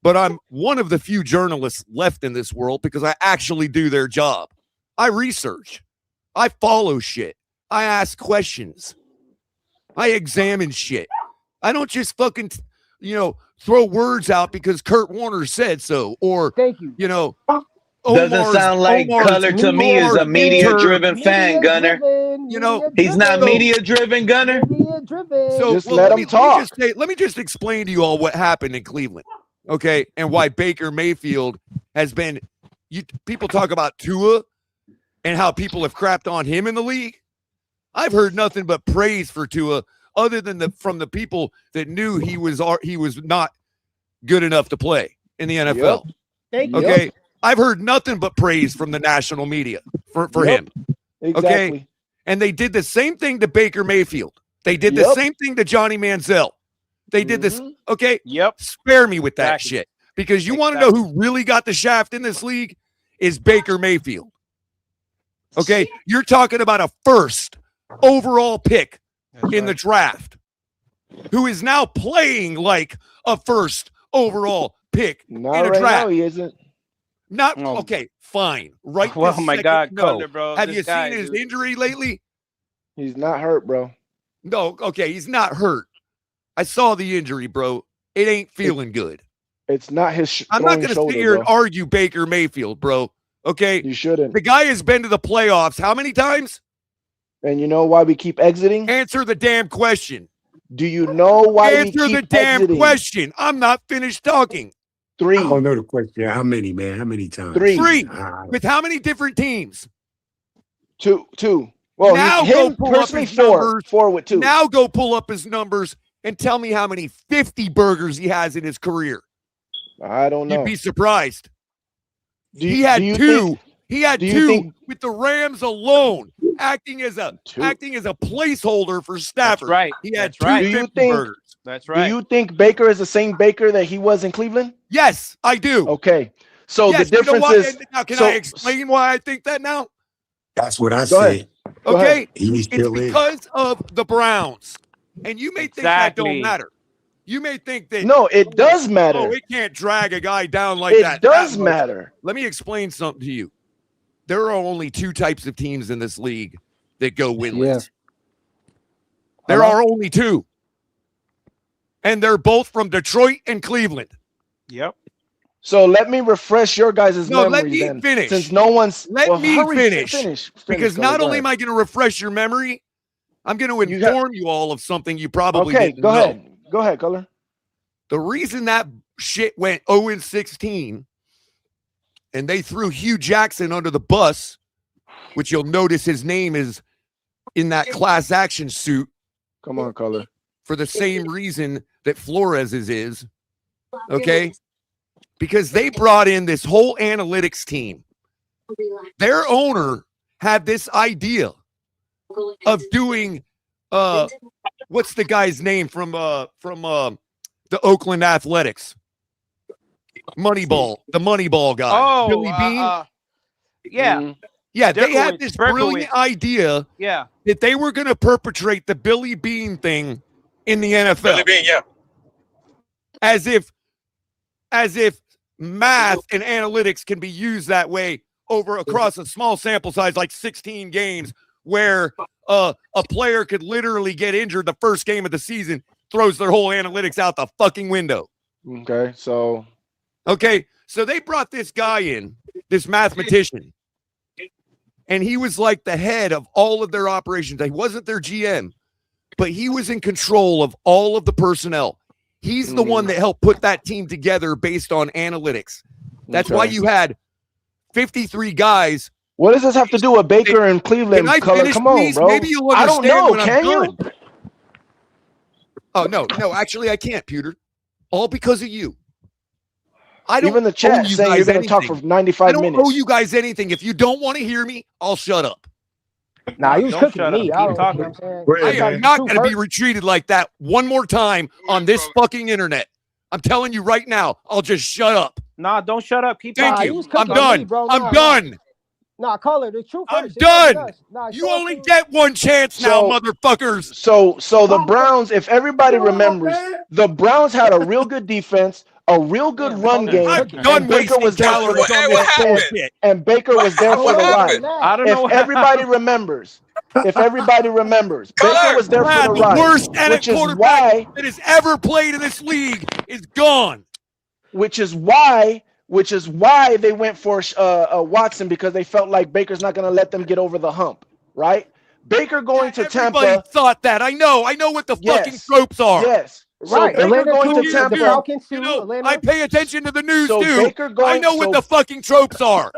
but I'm one of the few journalists left in this world because I actually do their job. I research. I follow shit. I ask questions. I examine shit. I don't just fucking, throw words out because Kurt Warner said so, or doesn't sound like Color to me is a media-driven fan, Gunner. He's not media-driven, Gunner. So let him talk. Let me just explain to you all what happened in Cleveland, okay, and why Baker Mayfield has been. People talk about Tua and how people have crapped on him in the league. I've heard nothing but praise for Tua, other than from the people that knew he was not good enough to play in the NFL. Okay, I've heard nothing but praise from the national media for him. Exactly. Okay, and they did the same thing to Baker Mayfield. They did the same thing to Johnny Manziel. They did this. Okay. Spare me with that shit, because you want to know who really got the shaft in this league is Baker Mayfield. Okay, you're talking about a first overall pick in the draft, who is now playing like a first overall pick in a draft. Now he isn't. Not okay. Fine. Right. Oh my God, no. Color, bro. Have you seen his injury lately? He's not hurt, bro. No. Okay, he's not hurt. I saw the injury, bro. It ain't feeling good. It's not his. I'm not going to sit here and argue Baker Mayfield, bro. Okay, you shouldn't. The guy has been to the playoffs how many times? And you know why we keep exiting? Answer the damn question. Do you know why we keep Answer the damn exiting? question. I'm not finished talking. 3. I don't know the question. How many, man? How many times? 3. 3. With how many different teams? 2. Well, now him go pull up personally his numbers. 4 with 2. Now go pull up his numbers and tell me how many 50 burgers he has in his career. I don't know. You'd be surprised. Do he had you two. think- He had do you two think- with the Rams alone, acting as a placeholder for Stafford. That's right. He had That's two right. 50 burgers. That's right. Do you think Baker is the same Baker that he was in Cleveland? Yes, I do. Okay. So Yes, the difference you know is now, can so- I explain why I think that now? That's what I Go ahead. said. Go Okay. ahead. He It's still is. because of the Browns. And you may think that don't Exactly. matter. You may think that No, it does matter. oh, it can't drag a guy down like It that. does that much. matter. Let me explain something to you. There are only two types of teams in this league that go winless. There are only two. And they're both from Detroit and Cleveland. Yep. So let me refresh your guys' No, memory let me then. finish. Since no one's Let me hurry, finish. Because go not ahead. only am I going to refresh your memory, I'm going to inform you all of something you probably Okay, didn't go know. ahead. Go ahead, Color. The reason that shit went 0-16 and they threw Hugh Jackson under the bus, which you'll notice his name is in that class action suit. Come on, Color. For the same reason that Flores's is. Okay? Because they brought in this whole analytics team. Their owner had this idea of doing what's the guy's name from the Oakland Athletics? Moneyball, the Moneyball guy. Oh, Billy Bean. Yeah. Yeah, they had Berkowitz, this brilliant idea Yeah. that they were going to perpetrate the Billy Bean thing in the NFL. Billy Bean, yeah. As if math and analytics can be used that way over across a small sample size like 16 games where a player could literally get injured the first game of the season, throws their whole analytics out the fucking window. Okay, so they brought this guy in, this mathematician, and he was like the head of all of their operations. He wasn't their GM, but he was in control of all of the personnel. He's the one that helped put that team together based on analytics. That's why you had 53 guys. what does this have to do with Baker and Cleveland? Can I Color? finish, Come on, please? bro. Maybe you'll I don't understand know. when I'm Can you? done. Oh, no, actually, I can't, Pewter. All because of you. I don't Even the owe chat you saying guys you're going to talk anything. for 95 I don't minutes. owe you guys anything. If you don't want to hear me, I'll shut up. Nah, you was Don't cooking shut me. up. I Keep don't, talking. you know what I'm I saying? am not going to be retreated like that one more time on this fucking internet. I'm telling you right now, I'll just shut up. Nah, don't shut up. Keep Thank talking. you. I'm done. I'm done. Nah, Color, the truth I'm hurts. It really done. does. Nah, You only get one chance now, motherfuckers. So the Browns, if everybody remembers, the Browns had a real good defense, a real good run game, and Baker was there for the and Baker was there for the ride. I don't know. If everybody remembers, Baker was there for the The ride, worst which is quarterback why that has ever played in this league is gone. which is why they went for Watson, because they felt like Baker's not going to let them get over the hump, right? Baker going to Everybody Tampa. thought that. I know what the fucking tropes are. Yes. So Right. Baker Atlanta going too, to the Tampa. Falcons too, You know, Atlanta. I pay attention to the news So too. Baker going- I know what so- the fucking tropes are.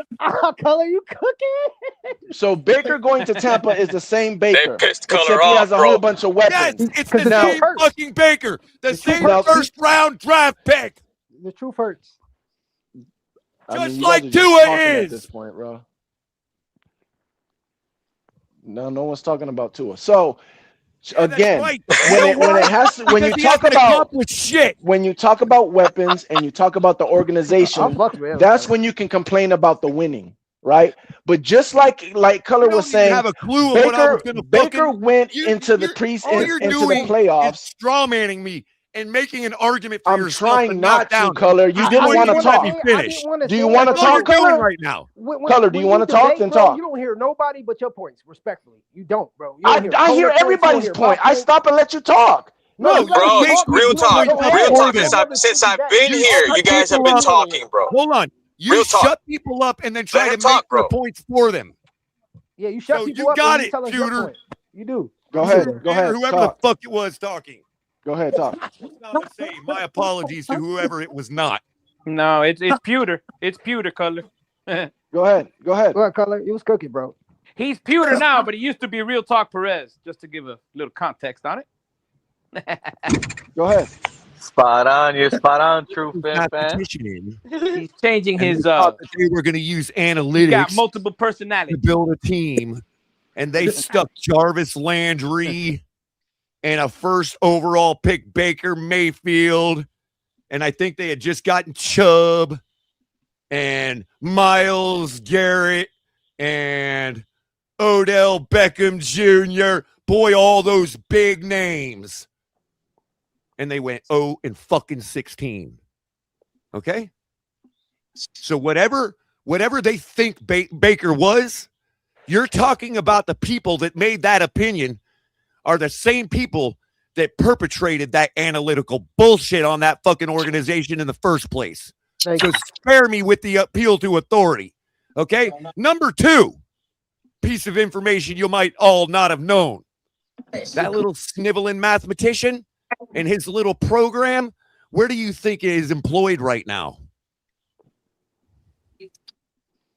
Color, you cooking? So Baker going to Tampa is the same Baker, pissed except Color he off, has a bro. whole bunch of Yes, weapons. it's the Now- same fucking Baker. The same hurts. first round draft pick. The truth hurts. Just you like guys are just Tua talking at is. this point, bro. No one's talking about Tua. So again, right. when it has to, when you Because he talk hasn't about accomplished shit. when you talk about weapons and you talk about the organization, that's when you can complain about the winning, right? But just like Color was saying, have a clue of what I was gonna Baker fucking- went into the All you're into doing the playoffs. is straw manning me and making an argument for I'm yourself. trying and not to, down. Color. You I didn't know want to you talk. let me finish. Do you want to That's all you're talk, doing Color? right now. Color, do you want to talk? Then talk. You don't hear nobody but your points, respectfully. You don't, bro. You I don't hear Kohler points, you don't everybody's hear point. my I stop and let you talk. No, you gotta Bro, keep talking. real You don't talk. have no Real talk. answer. Since I've been You here, shut you guys have people been up. talking, bro. Hold on. You Real talk. shut people up and then try Let to him make talk, their bro. points for them. Yeah, you shut So people you up. got and you it, tell us your Tudor. point. You do. Go ahead. Go Or ahead. whoever Talk. the fuck it was talking. Go ahead. Talk. It's not the same. My apologies to whoever it was not. No, it's pewter. It's pewter Color. Go ahead. Go ahead. Go ahead, Color. You was cooking, bro. He's pewter now, but he used to be Real Talk Perez. Just to give a little context on it. Go ahead. Spot on. You're spot on, true fan. He's changing And his. they thought that they were going to use He's analytics got multiple personalities. to build a team, and they stuck Jarvis Landry and a first overall pick Baker Mayfield, and I think they had just gotten Chubb and Myles Garrett and Odell Beckham Jr. Boy, all those big names. And they went 0-16. Okay? So whatever they think Baker was, you're talking about the people that made that opinion are the same people that perpetrated that analytical bullshit on that fucking organization in the first place. So spare me with the appeal to authority. Okay? Number 2 piece of information you might all not have known. That little sniveling mathematician and his little program, where do you think it is employed right now?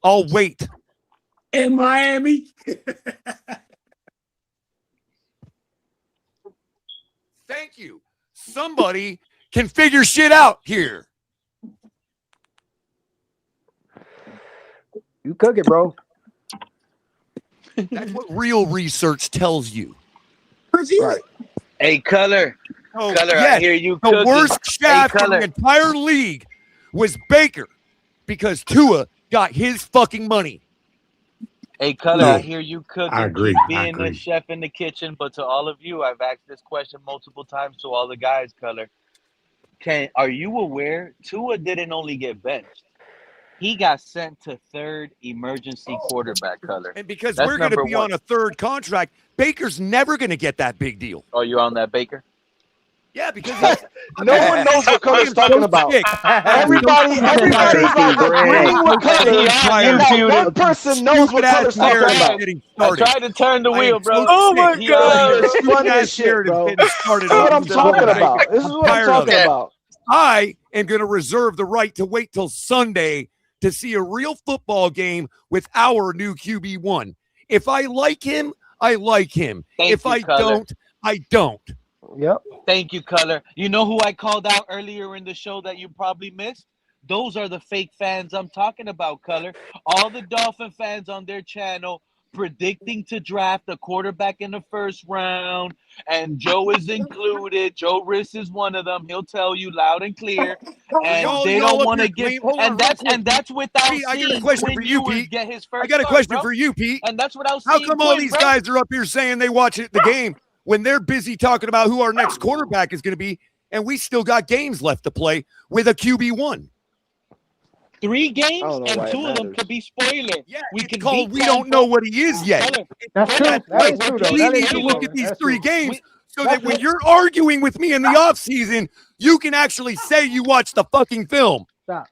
I'll wait. In Miami. Thank you. Somebody can figure shit out here. You cook it, bro. That's what real research tells you. Right. Hey, Color. Oh, Color, yes, I hear you the cooking. worst shaft in Color. the entire league was Baker because Tua got his fucking money. Hey, Color, Yeah, I hear you cooking. I agree. Keep I being the agree. chef in the kitchen. But to all of you, I've asked this question multiple times to all the guys, Color. Are you aware Tua didn't only get benched? He got sent to third emergency quarterback, Color. And because That's we're going to number be one. on a third contract, Baker's never going to get that big deal. Oh, you on that, Baker? Yeah, because No one knows what Color's talking about. Everybody's like agreeing with Color, and not one person knows what Color's talking about. I tried to turn the wheel, bro. Oh my God. It's funny as shit, bro. This is what I'm talking about. This is what I'm talking about. I am going to reserve the right to wait till Sunday to see a real football game with our new QB1. If I like him, I like him. If I don't, I don't. Yep. Thank you, Color. You know who I called out earlier in the show that you probably missed? Those are the fake fans I'm talking about, Color. All the Dolphin fans on their channel predicting to draft a quarterback in the first round, and Joe is included. Joe Riss is one of them. He'll tell you loud and clear. And they don't want to give. And that's without Pete, I got a seeing question Quinn for you, Ewers Pete. get his first I got a start, question bro. for you, Pete. And that's without How seeing come all Quinn, these bro. guys are up here saying they watch the game when they're busy talking about who our next quarterback is going to be, and we still got games left to play with a QB1? 3 games, know and why it 2 of them matters. could be spoiler. Yeah, we it's can called beat we don't Tampa. know what he is yet. Color. That's true. That's That right. is true, though. We That need is to true, look Color. at these That's 3 true. games so that when you're arguing with me in the offseason, you can actually say you watched the fucking film. Stop.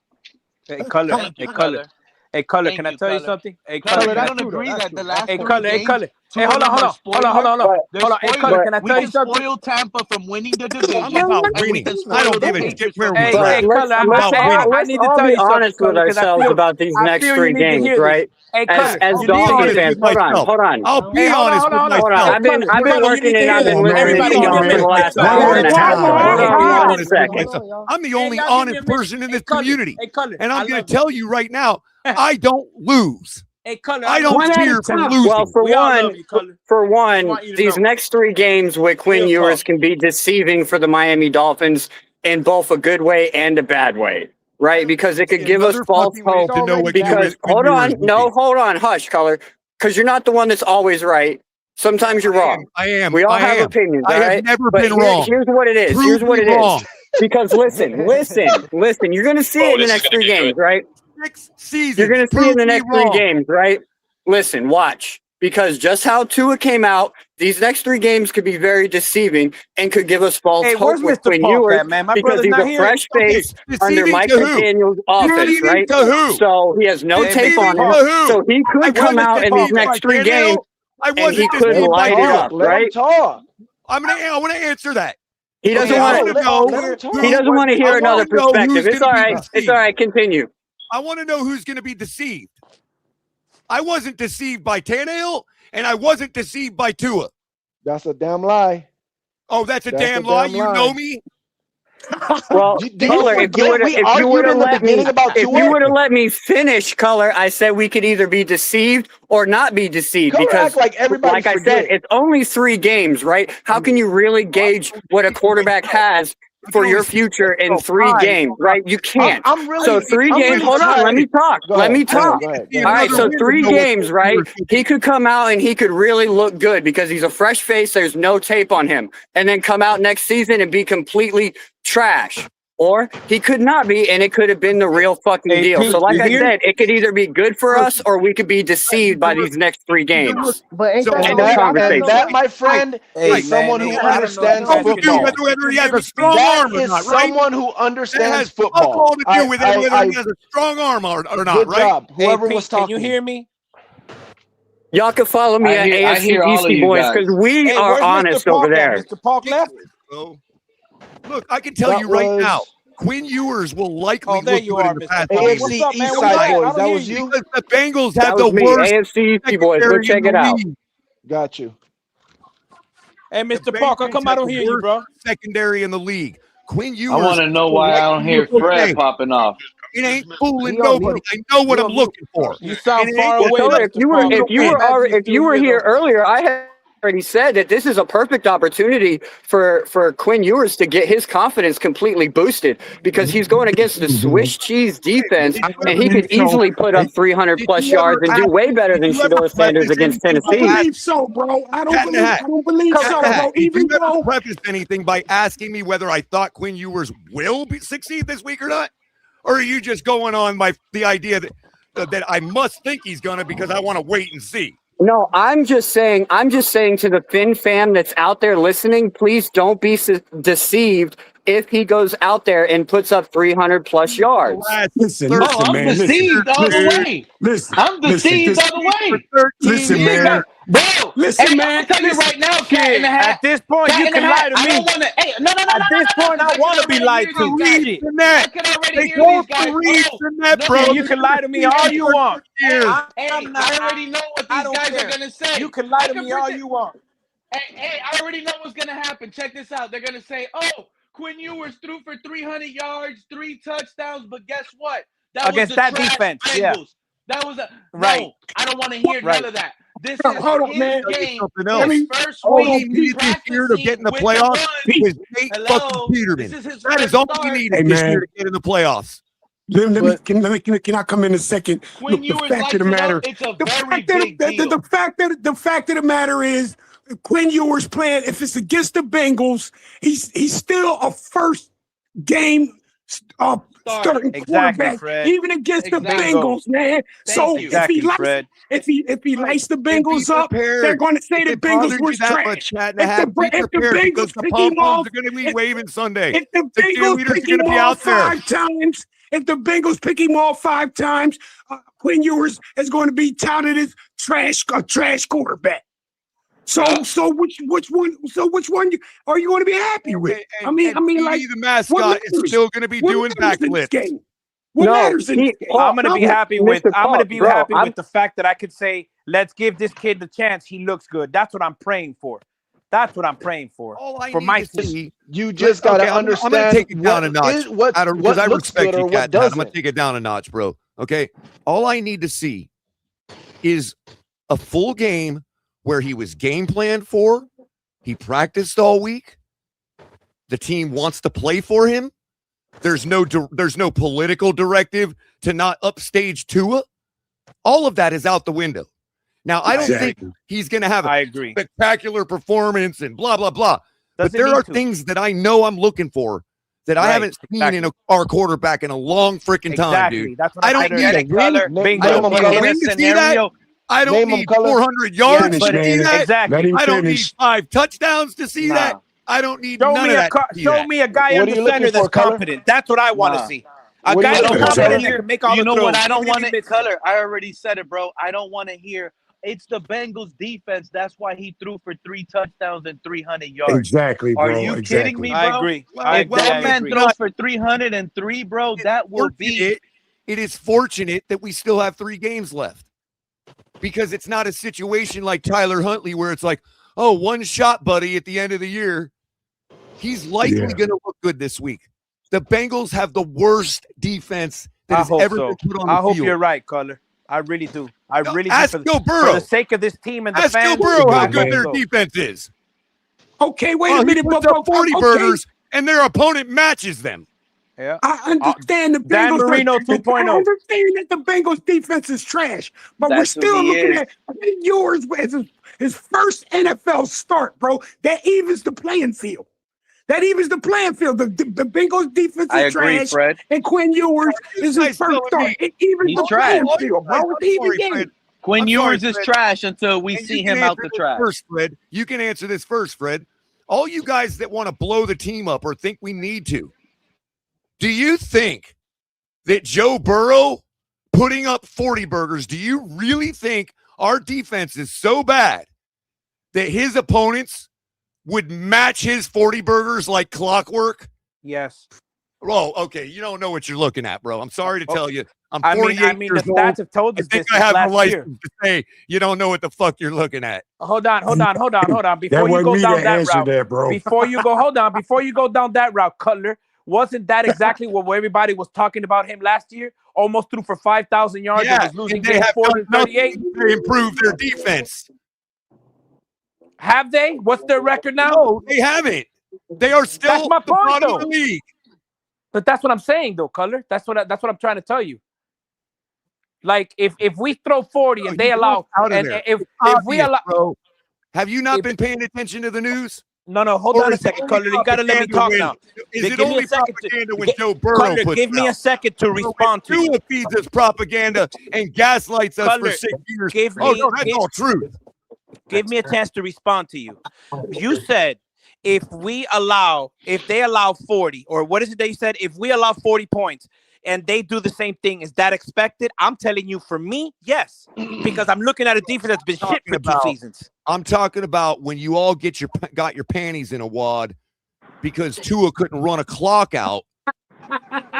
Hey, Color. Thank you, Hey, Color. Color. Hey, Color, Thank can I you, tell you Color. something? Hey, Color, Color, you that's don't true, though. agree That's that true. the That's last Hey, 3 Color. Hey, games, Color. 2 Hey, of hold on, them hold are on. Hold on, hold on, hold on. They're Hold on. Hey, spoilers. Color, can I We tell can you something? spoil Tampa from winning the I'm division, about and we winning. can I spoil don't the give a Patriots shit where from we Hey, winning. draft. hey, Let's Color, I'm let's about all winning. I let's need to all tell be you something, honest with Color, because ourselves about these I next feel you 3 need to games, hear this. right? Hey, As Color, I'll be Dolphin honest fans, with hold on, myself. hold on. I'll be hey, hold on, honest hold on, with hold on. Hold on, Hey, myself. I've been Color, I've been Color, you working need to and hear I've this. been I'll listening be to Everybody, give y'all me a honest for the minute. with Hey, last Color, myself. hour hey, and a hey, half. Color, Hold I'll on, be hold on a honest with second. myself. I'm the hey, only y'all give me a honest minute. person in Hey, this Color, community. hey, Color, And I I'm going love to you. tell you right now, I don't lose. Hey, Color, I I love don't you. 1 at a cheer for time. Well, losing. for We all love one, you, Color. for Just one, want you to these know. next 3 games with Quinn Real Ewers talk. can be deceiving for the Miami Dolphins in both a good way and a bad way, right? Because it could See give us another false fucking way hope. to know already what bad. Because Quinn hold Ewers on, will no, be. hold on, hush, Color, because you're not the one that's always right. Sometimes you're wrong. I am. We all I have am. opinions, I all have right? never But been wrong. here's what it is. Prove Here's what me it is. wrong. Because listen. You're going to see it in the next 3 games, right? 6 You're seasons. going to see it in Prove the me next 3 wrong. games, right? Listen, watch. Because just how Tua came out, these next 3 games could be very deceiving and could give us false Hey, hope where's with Mr. Quinn Paul Ewers at, man? My because brother's he's not a here. fresh Okay, face under deceiving Mike to who? McDaniel's offense, Deceiving right? to who? So he has no Hey, tape Deceiving on to him. who? So he I could come wasn't out in these deceived by next 3 games Daniel. I and he wasn't could deceived by light it Daniel. up, Let him right? talk. I want to answer that. He doesn't Okay, I want want to to. know Let him talk. He doesn't want to I hear another want to know perspective. who's It's going all to be right. It's all deceived. right. Continue. I want to know who's going to be deceived. I wasn't deceived by Tannehill, and I wasn't deceived by Tua. That's a damn lie. Oh, that's a damn lie. You know me. Well, Color, if you would have let me finish, Color, I said we could either be deceived or not be deceived. Color Because, act like everybody like I forget. said, it's only 3 games, right? How can you really gauge what a quarterback has for your future in 3 games, right? You can't. I'm really, so 3 I'm games. really Hold on, let me talk. Go Let ahead, me talk. go ahead. All right, so 3 games, right? He could come out and he could really look good because he's a fresh face. There's no tape on him, and then come out next season and be completely trash. Or he could not be, and it could have been the real fucking deal. Pete, So, like you I hear? said, it could either be good for us or we could be deceived by these next 3 games. But ain't that End of conversation. that, my friend, is someone who understands football. Whether he has a strong arm or That is not, right? someone who That understands has football. all to do with it, whether he has a strong arm or not, Good right? job. Whoever Pete, was talking. Can you hear me? Y'all can follow me at I AFC hear all of Easty you Boys guys. because we Hey, are where's honest Mr. Park over at? there. Mr. Park left? So, look, I can tell That you right was- now, Quinn Ewers will likely Oh, there look you good are, in the Mr. pass Park. game. What's AFC up, man? East Why Side not? Boys. I That don't was hear you. Because the Bengals That have the was me. worst AFC Easty Boys. Go secondary check in the it out. league. Got you. Hey, The Mr. Park, how Bengals come I have don't the hear you, worst bro? secondary in the league. Quinn I Ewers. want to know why I don't hear Fred popping off. It ain't fooling He on nobody. mute. I know what He I'm on mute. looking for. You sound And it far ain't away, Well, Mr. Park. if you were here earlier, I had already said that this is a perfect opportunity for Quinn Ewers to get his confidence completely boosted because he's going against the Swiss cheese defense, and he could easily put up 300 plus yards and do way better than Shedeur Sanders against I don't Tennessee. believe so, bro. I don't believe so, bro. Did Even you ever though preface anything by asking me whether I thought Quinn Ewers will succeed this week or not? Or are you just going on the idea that I must think he's gonna because I want to wait and see? No, I'm just saying to the Finn fam that's out there listening, please don't be deceived if he goes out there and puts up 300 plus yards. Listen, Oh, listen, I'm man. Listen, deceived all the listen, way. listen, I'm deceived all the way. listen, You ain't man. got- Bro, Listen, hey, man. I'm tell you Listen. right now, cat in the hat. At this point, Cat you in the can hat. lie to I me. don't want to. Hey, no. At this point, I want to be lied to. Shit. I can already They hear go these guys. for reads Oh, in that, no, bro. You can lie to me all you want. Hey, I'm not. I already know what I these don't guys care. are gonna say. You can lie I to can me all predict- you want. Hey, I already know what's gonna happen. Check this out. They're gonna say, "Oh, Quinn Ewers threw for 300 yards, 3 touchdowns," but guess what? That Against was the that trash defense, Bengals. yeah. That was a Right. No, I don't want to hear Right. none of that. This Hold is on, his man. game. Something Let else. me- His first All week he needed this year to get in the practicing with playoffs the was ones. Nate Hello? fucking Peterman. This is his That is first all he start. needed Hey, this man. year to get in the playoffs. Can I come in a second? Quinn Look, the Ewers fact lights of the it matter, up. It's a the very fact that big deal. the fact of the matter is, Quinn Ewers playing. If it's against the Bengals, he's still a first game starting Exactly, quarterback, Fred. even against the Exactly. Bengals, man. So you. if he Fred. lights the And be Bengals up, prepared. they're going to say If the it Bengals bothers were you that trash. much, Chat and a If Hat, the, be if the prepared because Bengals the pick pom him poms off, are going to be if- waving Sunday. if the The Bengals cheerleaders are pick going to him be off out there. 5 times, if the Bengals pick him off 5 times, Quinn Ewers is going to be touted as a trash quarterback. So which one are you going to be happy with? And like the mascot is still going to be doing backflips. What No, matters in this game? I'm gonna be happy with. Mr. I'm gonna Park, be bro, happy I'm- with the fact that I could say, "Let's give this kid the chance. He looks good." That's what I'm praying for. That's what I'm praying for. All I for need my to see. You just got to understand. I'm going to take it down a notch. What Because I looks respect good or you, what Cat. I'm going doesn't. to take it down a notch, bro. Okay. All I need to see is a full game where he was game planned for. He practiced all week. The team wants to play for him. There's no political directive to not upstage Tua. All of that is out the window. Now, I don't think he's going to have a spectacular performance and blah, blah, blah. But there are things that I know I'm looking for that I haven't seen in our quarterback in a long freaking time, dude. That's what I don't need a color. Bingo. win to see that. I don't need 400 yards to see that. Exactly. I don't need 5 touchdowns to see that. I don't need Show none me of a that. show me a guy under center that's competent. That's what I want to see. A guy that's competent that can make all the You know throws. what? I don't want to color. I already said it, bro. I don't want to hear. It's the Bengals defense. That's why he threw for 3 touchdowns and 300 yards. Exactly, bro. Are you kidding me, bro? I agree. If that man throws for 303, bro, that will be. It is fortunate that we still have 3 games left. because it's not a situation like Tyler Huntley where it's like, oh, one shot, buddy, at the end of the year. He's likely going to look good this week. The Bengals have the worst defense that has ever been put on the I hope field. you're right, Color. I really do. I really ask do. Joe Burrow. For the sake of this team and the Ask fans. Joe Burrow how I good hope their so. defense is. Okay, wait Well, a minute. he puts But up 40 burgers, and their opponent matches them. Yeah, I understand the Dan Bengals. Marino I 2.0. understand that the Bengals defense is trash, but we're That's who still he looking is. at yours as his first NFL start, bro. That evens the playing field. That evens the playing field. The Bengals defense I is agree, trash, Fred. and Quinn Ewers is his first start. It evens He's the trash. playing field, bro. It's even game. Quinn I'm Ewers sorry, is Fred. trash until we And see you can him out answer the this trash. First, Fred. You can answer this first, Fred. All you guys that want to blow the team up or think we need to, do you think that Joe Burrow putting up 40 burgers, do you really think our defense is so bad that his opponents would match his 40 burgers like clockwork? Yes. Oh, okay. You don't know what you're looking at, bro. I'm sorry to tell you. I'm I 48 mean, years the stats old. have told I us think this I have last the license year. to say you don't know what the fuck you're looking at. Hold on. Before That you wasn't go me down that that answered route, that, bro. before you go down that route, Cutler, wasn't that exactly what everybody was talking about him last year? Almost threw for 5,000 yards and Yeah, was losing and they games have 40 done to 38. nothing to improve their defense. Have they? What's their record now? No, they haven't. They are still That's my at the point, bottom though. of the league. But that's what I'm saying, though, Cutler. That's what I'm trying to tell you. Like if we throw 40 and they allow, and if we allow, bro, have you not been paying attention to the news? No, hold on a second, Cutler. You got to let me talk now. Is it Give me only a second propaganda when Joe Burrow Cutler, puts give me out? a second to respond to you. Tua feeds us propaganda and gaslights us Cutler, for 6 years. give Oh, me- no, that's give- all truth. Give me a chance to respond to you. You said if they allow 40, or what is it that you said? If we allow 40 points and they do the same thing, is that expected? I'm telling you, for me, yes, because I'm looking at a defense that's been shit for 2 seasons. I'm talking about when you all got your panties in a wad because Tua couldn't run a clock out,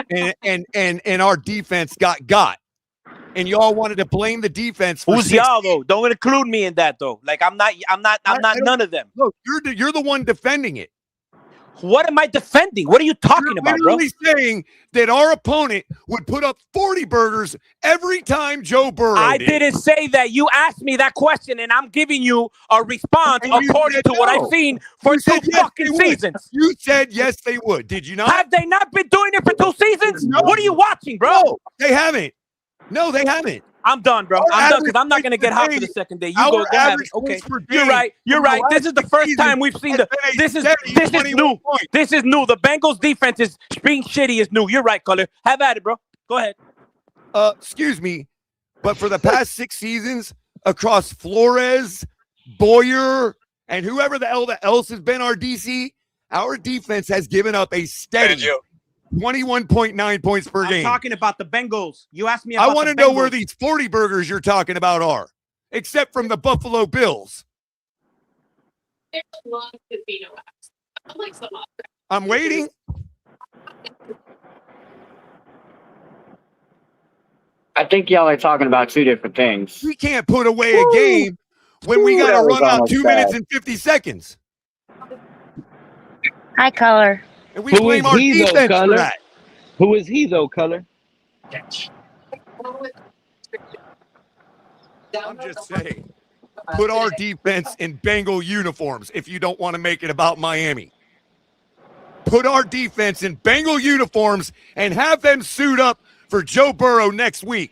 and our defense got. And y'all wanted to blame the defense. For Who's y'all though? Don't include me in that though. Like I'm not none of them. Look, you're the one defending it. What am I defending? What are you talking about, bro? Literally saying that our opponent would put up 40 burgers every time Joe Burrow I did. didn't say that. You asked me that question, and I'm giving you a response And you according said to what no. I've seen for You 2 said yes, fucking they would. seasons. You said yes, they would. Did you not? Have they not been doing it for 2 seasons? No. What are you watching, bro? No, they haven't. No, they haven't. I'm done, bro. Our I'm done because average I'm not going to points get per hot for game- the second day. You our go have it. average Okay, points per you're game right. You're over the right. last This is the 6 first seasons time we've seen has the. been a This is steady 21 new. points. This is new. The Bengals defense is being shitty is new. You're right, Color. Have at it, bro. Go ahead. Excuse me, but for the past 6 seasons, across Flores, Boyer, and whoever the hell else has been our DC, our defense has given up a steady 21.9 points per I'm game. talking about the Bengals. You asked me about I want to the know where Bengals. these 40 burgers you're talking about are, except from the Buffalo Bills. I'm waiting. I think y'all are talking about 2 different things. We can't put away a game when we got to That was run out almost 2 bad. minutes and 50 seconds. Hi, Color. And we Who blame is our he, though, defense for Color? that. Who is he though, Color? I'm just saying, put our defense in Bengal uniforms if you don't want to make it about Miami. Put our defense in Bengal uniforms and have them suit up for Joe Burrow next week.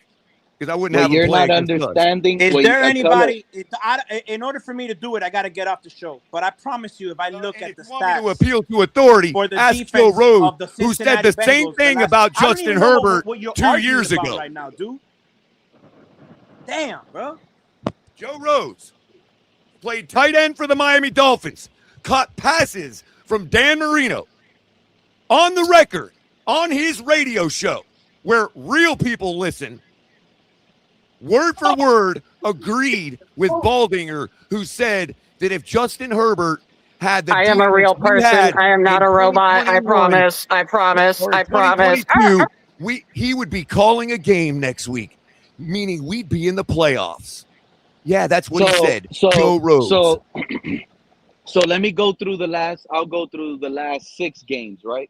Because I wouldn't What have them you're play not against us. understanding. Is what there Color, anybody? In order for me to do it, I got to get off the show. But I promise you, if I look at the If you want me to stats appeal to authority, for the ask Joe defense Rhodes, of the who said Cincinnati the same Bengals, thing the last- about I don't Justin even know Herbert what you're 2 arguing years about ago. right now, dude. Damn, bro. Joe Rhodes played tight end for the Miami Dolphins, caught passes from Dan Marino on the record on his radio show where real people listen. Word for word agreed with Baldinger, who said that if Justin Herbert had the I am a real defense we person. had I am not in a robot. I 2021 promise. I promise. or I promise. 2022, he would be calling a game next week, meaning we'd be in the playoffs. Yeah, that's what he said. Joe Rhodes. So let me go through the last. I'll go through the last 6 games, right?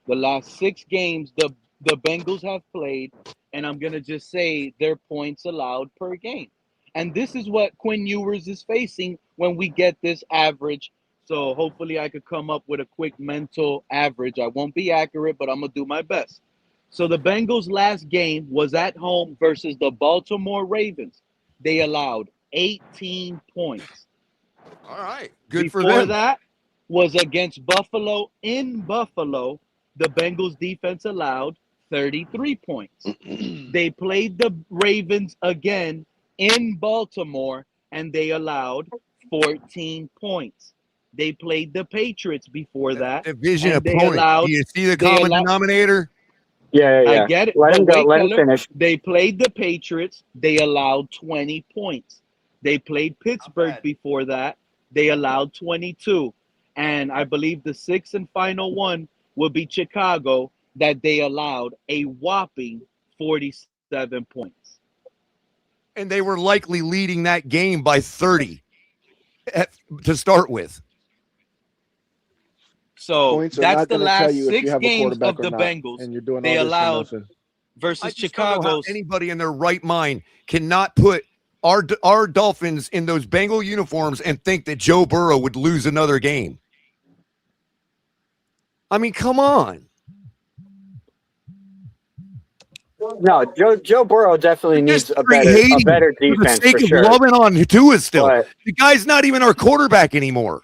The last 6 games the Bengals have played, and I'm gonna just say their points allowed per game. And this is what Quinn Ewers is facing when we get this average. So hopefully I could come up with a quick mental average. I won't be accurate, but I'm gonna do my best. So the Bengals' last game was at home versus the Baltimore Ravens. They allowed 18 points. All right. Good for Before them. that was against Buffalo in Buffalo. The Bengals defense allowed 33 points. They played the Ravens again in Baltimore and they allowed 14 points. They played the Patriots before that. Division and they opponent. allowed. Do you see the they common allowed- denominator? Yeah. I get it. Let but him go. wait, Let him Keller, finish. They played the Patriots. They allowed 20 points. They played Pittsburgh before that. They allowed 22. And I believe the 6th and final one will be Chicago, that they allowed a whopping 47 points. And they were likely leading that game by 30 to start with. So Points are that's not the going to tell last you if 6 you have a games quarterback of or the not, Bengals. and you're doing They all this for allowed nothing. versus I just don't know how Chicago's. anybody in their right mind cannot put our Dolphins in those Bengal uniforms and think that Joe Burrow would lose another game. I mean, come on. No, Joe Burrow definitely needs a better For the defense sake for of sure. loving on Tua still. But- The guy's not even our quarterback anymore.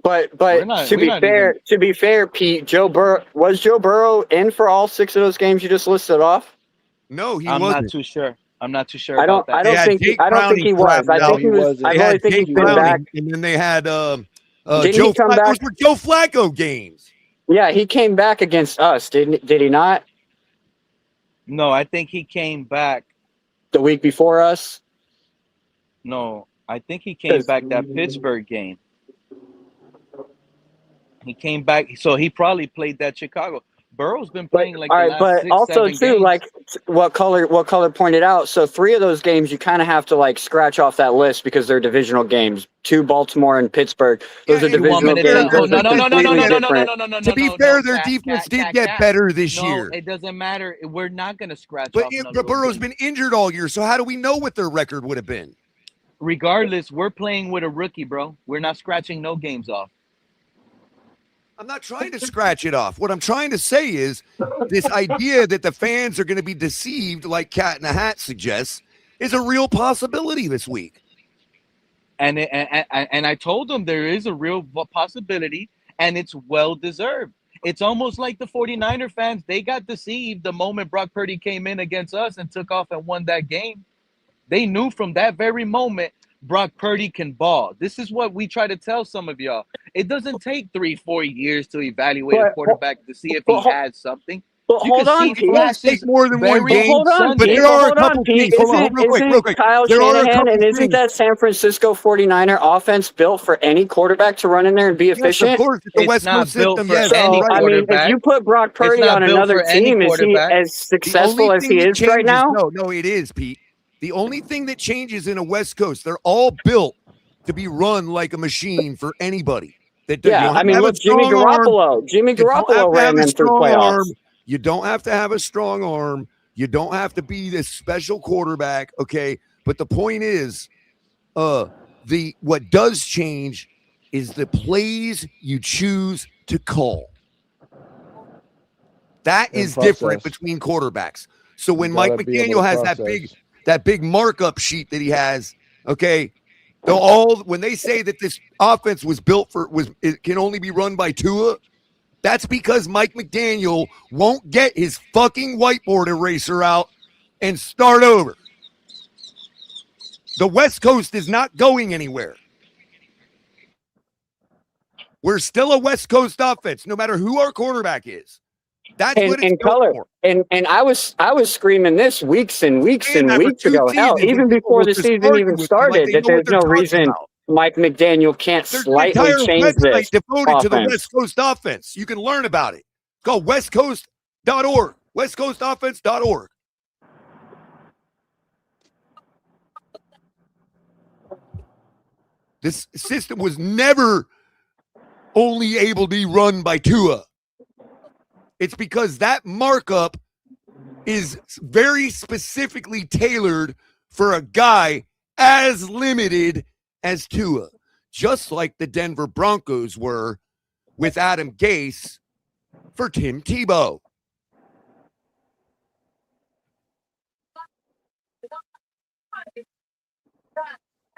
But to be fair, Pete, Joe Burrow in for all 6 of those games you just listed off? No, he I'm wasn't. not too sure. I'm not too sure I don't. about that. I don't think. I don't think he was. I think he was. I really think he's been back. And then they had Didn't Joe he come Flacco. back? Those were Joe Flacco games. Yeah, he came back against us. Did he not? No, I think he came back The week before us. No, I think he came back that Pittsburgh game. He came back, so he probably played that Chicago. Burrow's been playing like All the right, last but 6, also 7 too, games. like what color pointed out. So 3 of those games you kind of have to like scratch off that list because they're divisional games. 2 Baltimore and Pittsburgh. Those are divisional games. Those are completely different. To be fair, their defense did get better this year. It doesn't matter. We're not going to scratch But off none of but those Burrow's games. been injured all year, so how do we know what their record would have been? Regardless, we're playing with a rookie, bro. We're not scratching no games off. I'm not trying to scratch it off. What I'm trying to say is this idea that the fans are going to be deceived, like Cat in a Hat suggests, is a real possibility this week. And I told them there is a real possibility, and it's well-deserved. It's almost like the 49er fans. They got deceived the moment Brock Purdy came in against us and took off and won that game. They knew from that very moment Brock Purdy can ball. This is what we try to tell some of y'all. It doesn't take 3-4 years to evaluate a quarterback to see if he has something. But You hold can on, see Pete. flashes Take more than one very game. Hold on, But Pete. there are a Hold on, couple Pete. things. Hold on, real quick. Kyle There are a Shanahan couple and isn't things. that San Francisco 49er offense built for any quarterback to run in there and be efficient? Yes, of course. It's the West Coast system. Yes, So, I mean, if you put Brock Purdy on another team, is he as successful as he is right now? No, it is, Pete. The only thing that changes in a West Coast, they're all built to be run like a machine for anybody. Yeah, I mean, look, Jimmy Garoppolo. Jimmy Garoppolo ran them through playoffs. You don't have to have a strong arm. You don't have to be this special quarterback, okay? But the point is, what does change is the plays you choose to call. That is different between quarterbacks. So when Mike McDaniel has that big markup sheet that he has, okay, when they say that this offense was built it can only be run by Tua, that's because Mike McDaniel won't get his fucking whiteboard eraser out and start over. The West Coast is not going anywhere. We're still a West Coast offense, no matter who our quarterback is. That's what it's color. for. And I was screaming this weeks and weeks and weeks ago. Hell, even before the season even started, that there's no reason Mike McDaniel can't slightly change this devoted to the offense. West Coast offense. You can learn about it. It's called westcoast.org. westcoastoffense.org. This system was never only able to be run by Tua. It's because that markup is very specifically tailored for a guy as limited as Tua, just like the Denver Broncos were with Adam Gase for Tim Tebow.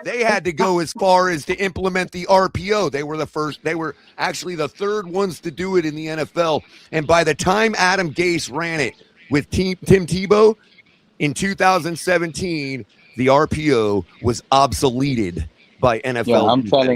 They had to go as far as to implement the RPO. They were actually the third ones to do it in the NFL. And by the time Adam Gase ran it with Tim Tebow in 2017, the RPO was obsoleted by NFL. Yeah,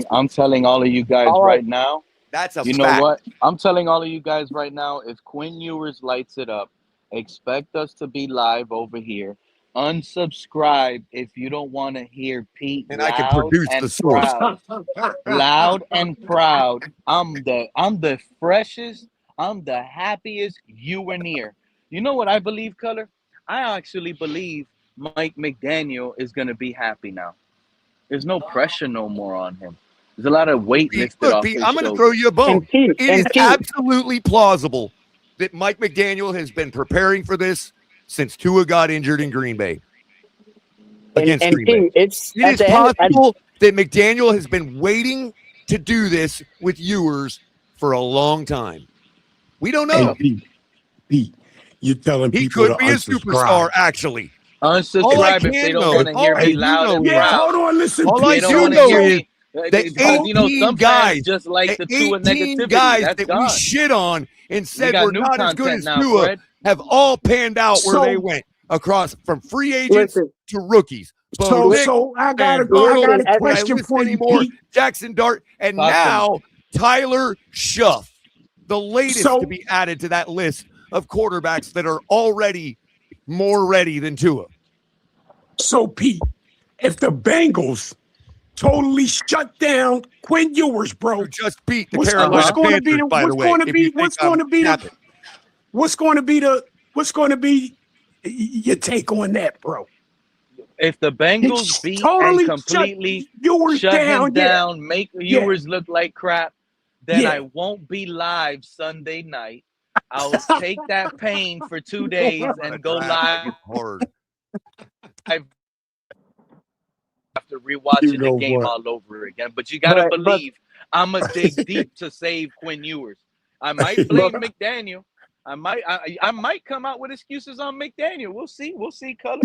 I'm telling all of you guys right now. That's a you fact. know what? I'm telling all of you guys right now, if Quinn Ewers lights it up, expect us to be live over here. Unsubscribe if you don't want to hear Pete And I can loud produce and the source. proud. Loud and proud. I'm the freshest. I'm the happiest you were near. You know what I believe, Color? I actually believe Mike McDaniel is going to be happy now. There's no pressure no more on him. There's a lot of weight lifted off his I'm going to shoulders. throw you a bone. It is absolutely plausible that Mike McDaniel has been preparing for this since Tua got injured in Green Bay. Against Green Bay. It is possible that McDaniel has been waiting to do this with Ewers for a long time. We don't know. Hey, Pete, you're telling he people could be a superstar, actually. Unsubscribe if they don't want to hear me loud and proud. Hold on, listen. All I do know is the 18 guys, just like the Tua 18 negativity. guys That's that gone. we shit on and said got we're new not as good content as now, Tua Fred. have all panned out where they went across from free agents to rookies. So I got a question for you, Pete. Jackson Dart, and Talk to now Tyler Schuff, the latest to be added to that list of quarterbacks that are already more ready than Tua. So, Pete, if the Bengals totally shut down Quinn Ewers, bro, who just beat the what's Carolina going to be Panthers, by the way, what's going to be your take on that, bro? If the Bengals beat totally and completely Ewers shut him down, yeah. make Ewers look like crap, then Yeah. I won't be live Sunday night. I'll take that pain for 2 days and go live. Hard. After rewatching the game all over again. But you got to believe I'm going to dig deep to save Quinn Ewers. I might blame McDaniel. I might come out with excuses on McDaniel. We'll see. Color.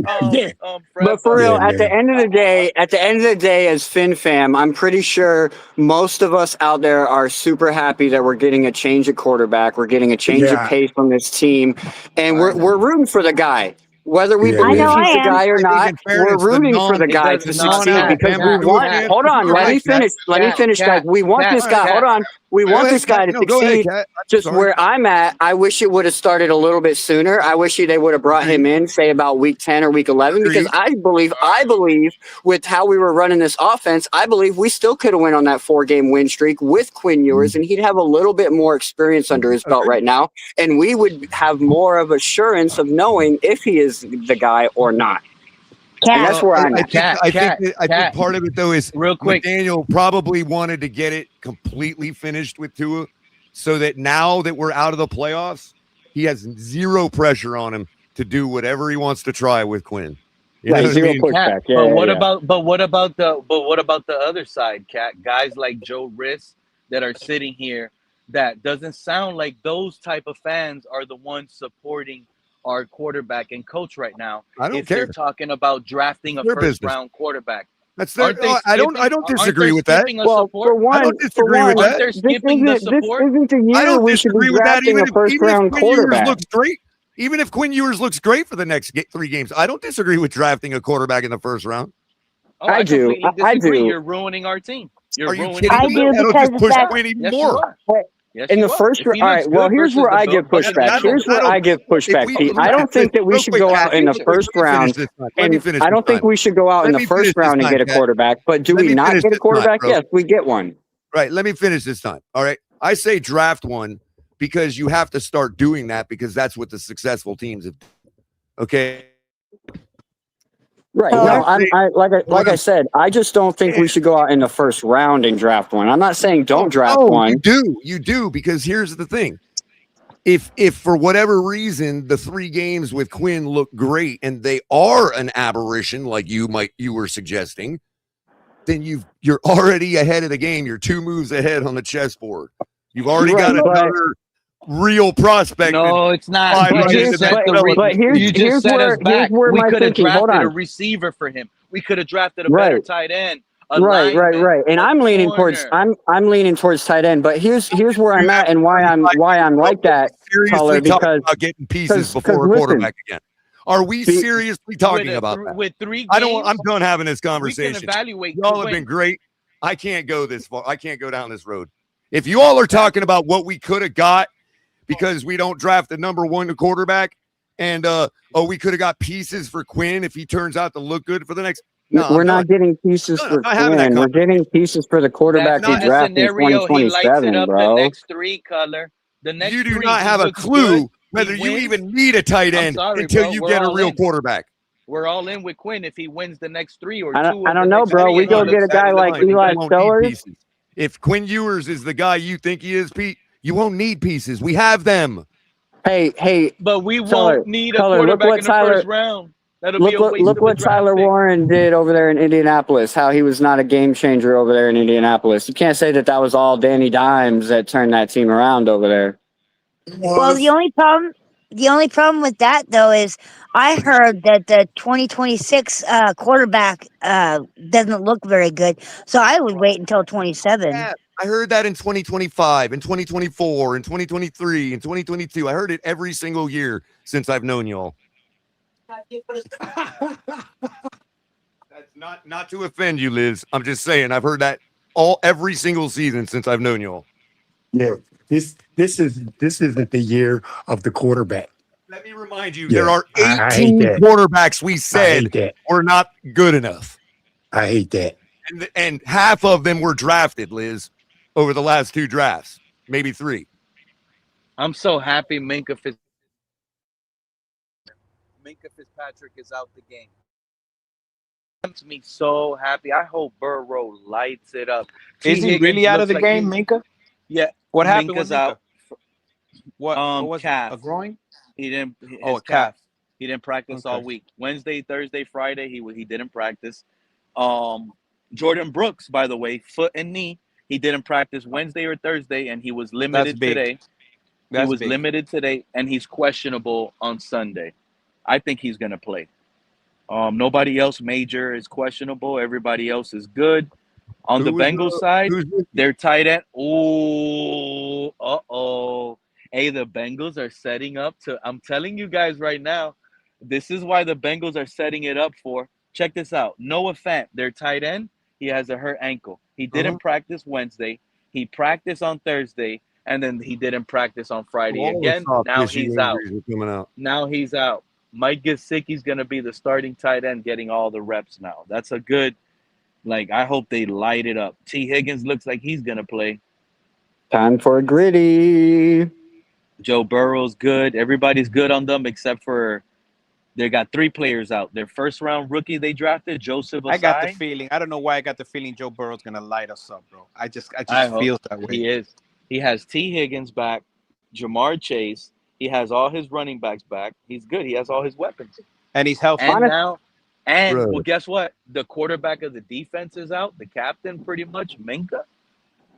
But for real, at the end of the day, as Fin fam, I'm pretty sure most of us out there are super happy that we're getting a change at quarterback. We're getting a change of pace on this team, and we're rooting for the guy. Whether we believe he's the guy or not, we're rooting for the guy to succeed because we want. Hold on, let me finish. Let me finish, guys. We want this guy. Hold on. We want this guy to succeed. Just where I'm at, I wish it would have started a little bit sooner. I wish they would have brought him in, say about week 10 or week 11, because I believe with how we were running this offense, I believe we still could have went on that 4-game win streak with Quinn Ewers, and he'd have a little bit more experience under his belt right now, and we would have more of assurance of knowing if he is the guy or not. And that's where I'm at. I think part of it, though, is real quick. McDaniel probably wanted to get it completely finished with Tua so that now that we're out of the playoffs, he has zero pressure on him to do whatever he wants to try with Quinn. You know what I mean? Cat, but what about the other side, Cat? Guys like Joe Riss that are sitting here, that doesn't sound like those type of fans are the ones supporting our quarterback and coach right now. I don't if care. They're talking about drafting a first-round quarterback. That's their, I don't disagree with that. Well, for one, I don't disagree with that. This isn't the year I don't we should be disagree with that. drafting Even a first-round quarterback. looks great. Even if Quinn Ewers looks great for the next 3 games, I don't disagree with drafting a quarterback in the first round. Oh, I do. You're ruining our team. Are you kidding me? That'll just push Quinn even more. In the first round, all right. Well, here's where I give pushback. Pete. I don't think that we should go out in the first round. I don't think we should go out in the first round and get a quarterback. But do we not get a quarterback? Yes, we get one. Right. Let me finish this time. All right. I say draft one because you have to start doing that because that's what the successful teams have. Okay. Right. No, like I said, I just don't think we should go out in the first round and draft one. I'm not saying don't draft one. You do, because here's the thing. If for whatever reason the 3 games with Quinn look great and they are an aberration, like you were suggesting, then you're already ahead of the game. You're 2 moves ahead on the chessboard. You've already got another real prospect. No, it's not. But here's where we could have drafted a receiver for him. We could have drafted a better tight end. Right. And I'm leaning towards tight end. But here's where I'm at and why I'm like that, Color, because about getting pieces before a quarterback again. Are we seriously talking about that? With 3 games, I'm done having this conversation. We can evaluate. Y'all have been great. I can't go this far. I can't go down this road. If you all are talking about what we could have got because we don't draft the number 1 quarterback, and we could have got pieces for Quinn if he turns out to look good for the next. No, we're not getting pieces for Quinn. We're getting pieces for the quarterback we draft in 2027, bro. The next 3, Color. The next you do not have a clue whether you even need a tight end until you get a real quarterback. We're all in with Quinn if he wins the next 3 or 2. I don't know, bro. We go get a guy like Eli Spillers. If Quinn Ewers is the guy you think he is, Pete, you won't need pieces. We have them. Hey. But we won't need a quarterback in the first round. Look what Tyler Warren did over there in Indianapolis, how he was not a game changer over there in Indianapolis. You can't say that was all Danny Dimes that turned that team around over there. Well, the only problem with that, though, is I heard that the 2026 quarterback doesn't look very good. So I would wait until 27. Yeah, I heard that in 2025, in 2024, in 2023, in 2022. I heard it every single year since I've known y'all. That's not to offend you, Liz. I'm just saying I've heard that every single season since I've known y'all. Yeah, this isn't the year of the quarterback. Let me remind you, there are 18 quarterbacks we said were not good enough. I hate that. And half of them were drafted, Liz, over the last 2 drafts, maybe 3. I'm so happy Minka Fitzpatrick is out the game. Makes me so happy. I hope Burrow lights it up. Is he really out of the game, Minka? Yeah. What happened with Minka? Out. What was calf. A groin? He didn't. A calf. He didn't practice all week. Wednesday, Thursday, Friday, he didn't practice. Jordan Brooks, by the way, foot and knee. He didn't practice Wednesday or Thursday, and he was limited today. Limited today, and he's questionable on Sunday. I think he's going to play. Nobody else major is questionable. Everybody else is good. On the Bengals side, they're tight end. Hey, the Bengals are setting up to – I'm telling you guys right now, this is why the Bengals are setting it up for. Check this out. Noah Fant, their tight end, he has a hurt ankle. He didn't practice Wednesday. He practiced on Thursday, and then he didn't practice on Friday again. Now he's out. Now he's out. Mike Gesicki's going to be the starting tight end getting all the reps now. That's a good, I hope they light it up. T. Higgins looks like he's going to play. Time for a gritty. Joe Burrow's good. Everybody's good on them except for they got 3 players out. Their first-round rookie they drafted, Joseph Ossai. I got the feeling. I don't know why I got the feeling Joe Burrow's going to light us up, bro. I just feel that way. He is. He has T. Higgins back, Jamar Chase. He has all his running backs back. He's good. He has all his weapons. And he's healthy. Well, guess what? The quarterback of the defense is out. The captain, pretty much, Minka.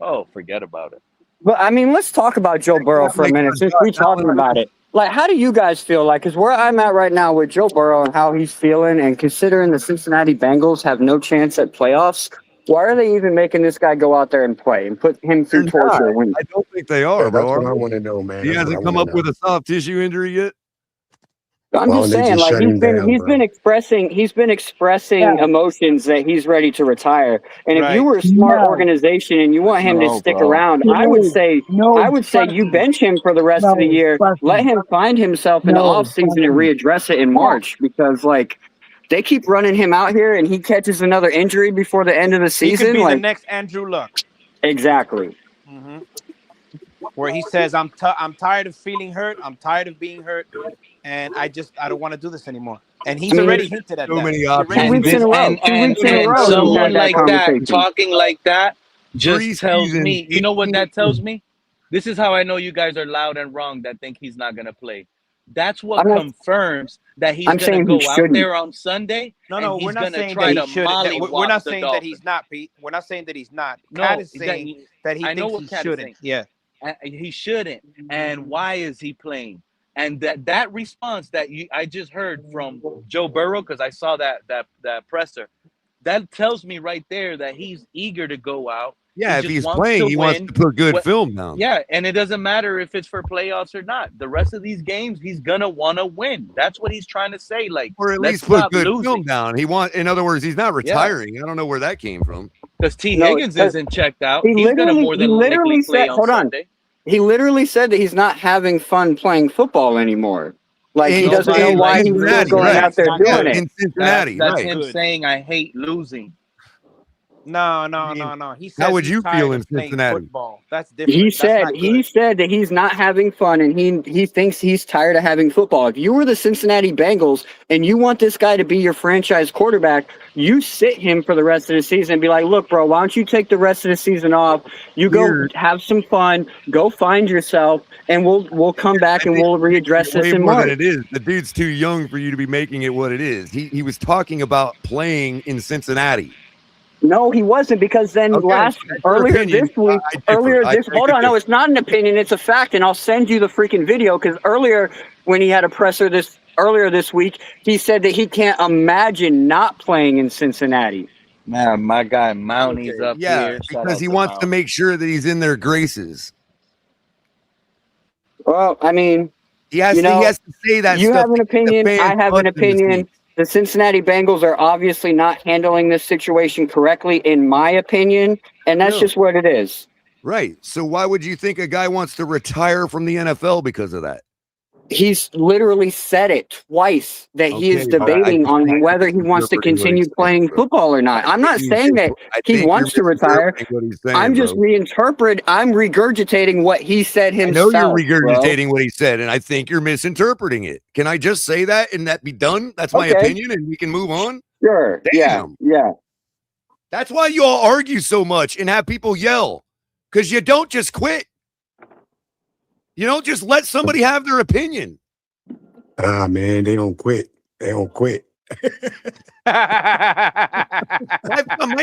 Oh, forget about it. But, I mean, let's talk about Joe Burrow for a minute since we're talking about it. How do you guys feel because where I'm at right now with Joe Burrow and how he's feeling and considering the Cincinnati Bengals have no chance at playoffs, why are they even making this guy go out there and play and put him through torture? I don't think they are, bro. That's what I want to know, man. He hasn't come up with a soft tissue injury yet. I'm just saying, he's been expressing emotions that he's ready to retire. And if you were a smart organization and you want him to stick around, I would say you bench him for the rest of the year. Let him find himself in the offseason and readdress it in March because they keep running him out here and he catches another injury before the end of the season. He could be the next Andrew Luck. Exactly. Mm-hmm. Where he says, I'm tired of feeling hurt. I'm tired of being hurt. And I don't want to do this anymore. And he's already hinted at so that. many options. 2 weeks in a row. 2 weeks in a row. he's Someone had that like that conversation. talking like that just Three tells seasons, me. You know what 18 that tells me? This is how I know you guys are loud and wrong that think he's not gonna play. That's what confirms that he's I'm gonna saying go he out shouldn't. there on Sunday. No, and we're he's not gonna saying try that to he should. We're mollywop not the saying that Dolphins. he's not, Pete. We're not saying that he's not. No, Cat is saying that he I know thinks what he Cat is shouldn't. saying. Yeah. He shouldn't. And why is he playing? And that response that I just heard from Joe Burrow, because I saw that presser, that tells me right there that he's eager to go out. Yeah, he if just he's wants playing, to he win. wants to put good film down. Yeah, and it doesn't matter if it's for playoffs or not. The rest of these games, he's gonna want to win. That's what he's trying to say. Like, Or at let's least put stop good losing. film down. In other words, he's not Yeah. retiring. I don't know where that came from. Because T. No, Higgins because isn't checked out. He He's gonna more than likely play said, on hold on. Sunday. He literally said that he's not having fun playing football anymore. Like he doesn't know why he's still going out there doing it. In Cincinnati, That's right. him saying, "I hate losing." No. He says How would he's you tired feel of in playing Cincinnati? football. That's different. He That's said not good. that he's not having fun and he thinks he's tired of having football. If you were the Cincinnati Bengals and you want this guy to be your franchise quarterback, you sit him for the rest of the season and be like, look, bro, why don't you take the rest of the season off? You go have some fun, go find yourself, and we'll come back and we'll readdress this Way in more March. than it is. The dude's too young for you to be making it what it is. He was talking about playing in Cincinnati. No, he wasn't, because then earlier this week, hold on, no, it's not an opinion, it's a fact, and I'll send you the freaking video, because earlier when he had a presser earlier this week, he said that he can't imagine not playing in Cincinnati. Man, my guy Mounty's up here. Shout because out he to wants Mount. to make sure that he's in their graces. Well, I mean, he has to say that you stuff have an to keep the opinion, fans I have an pumped in this opinion. week. The Cincinnati Bengals are obviously not handling this situation correctly, in my opinion, and that's just what it is. Right. So why would you think a guy wants to retire from the NFL because of that? He's literally said it twice that he is debating on whether he wants to continue playing football or not. I'm not saying that he wants to retire. I'm just I'm regurgitating what he said himself. I know you're regurgitating what he said, and I think you're misinterpreting it. Can I just say that and that be done? That's my opinion, and we can move on? Sure. Damn. Yeah. That's why you all argue so much and have people yell, because you don't just quit. You don't just let somebody have their opinion. Ah, man, they don't quit. They don't quit. My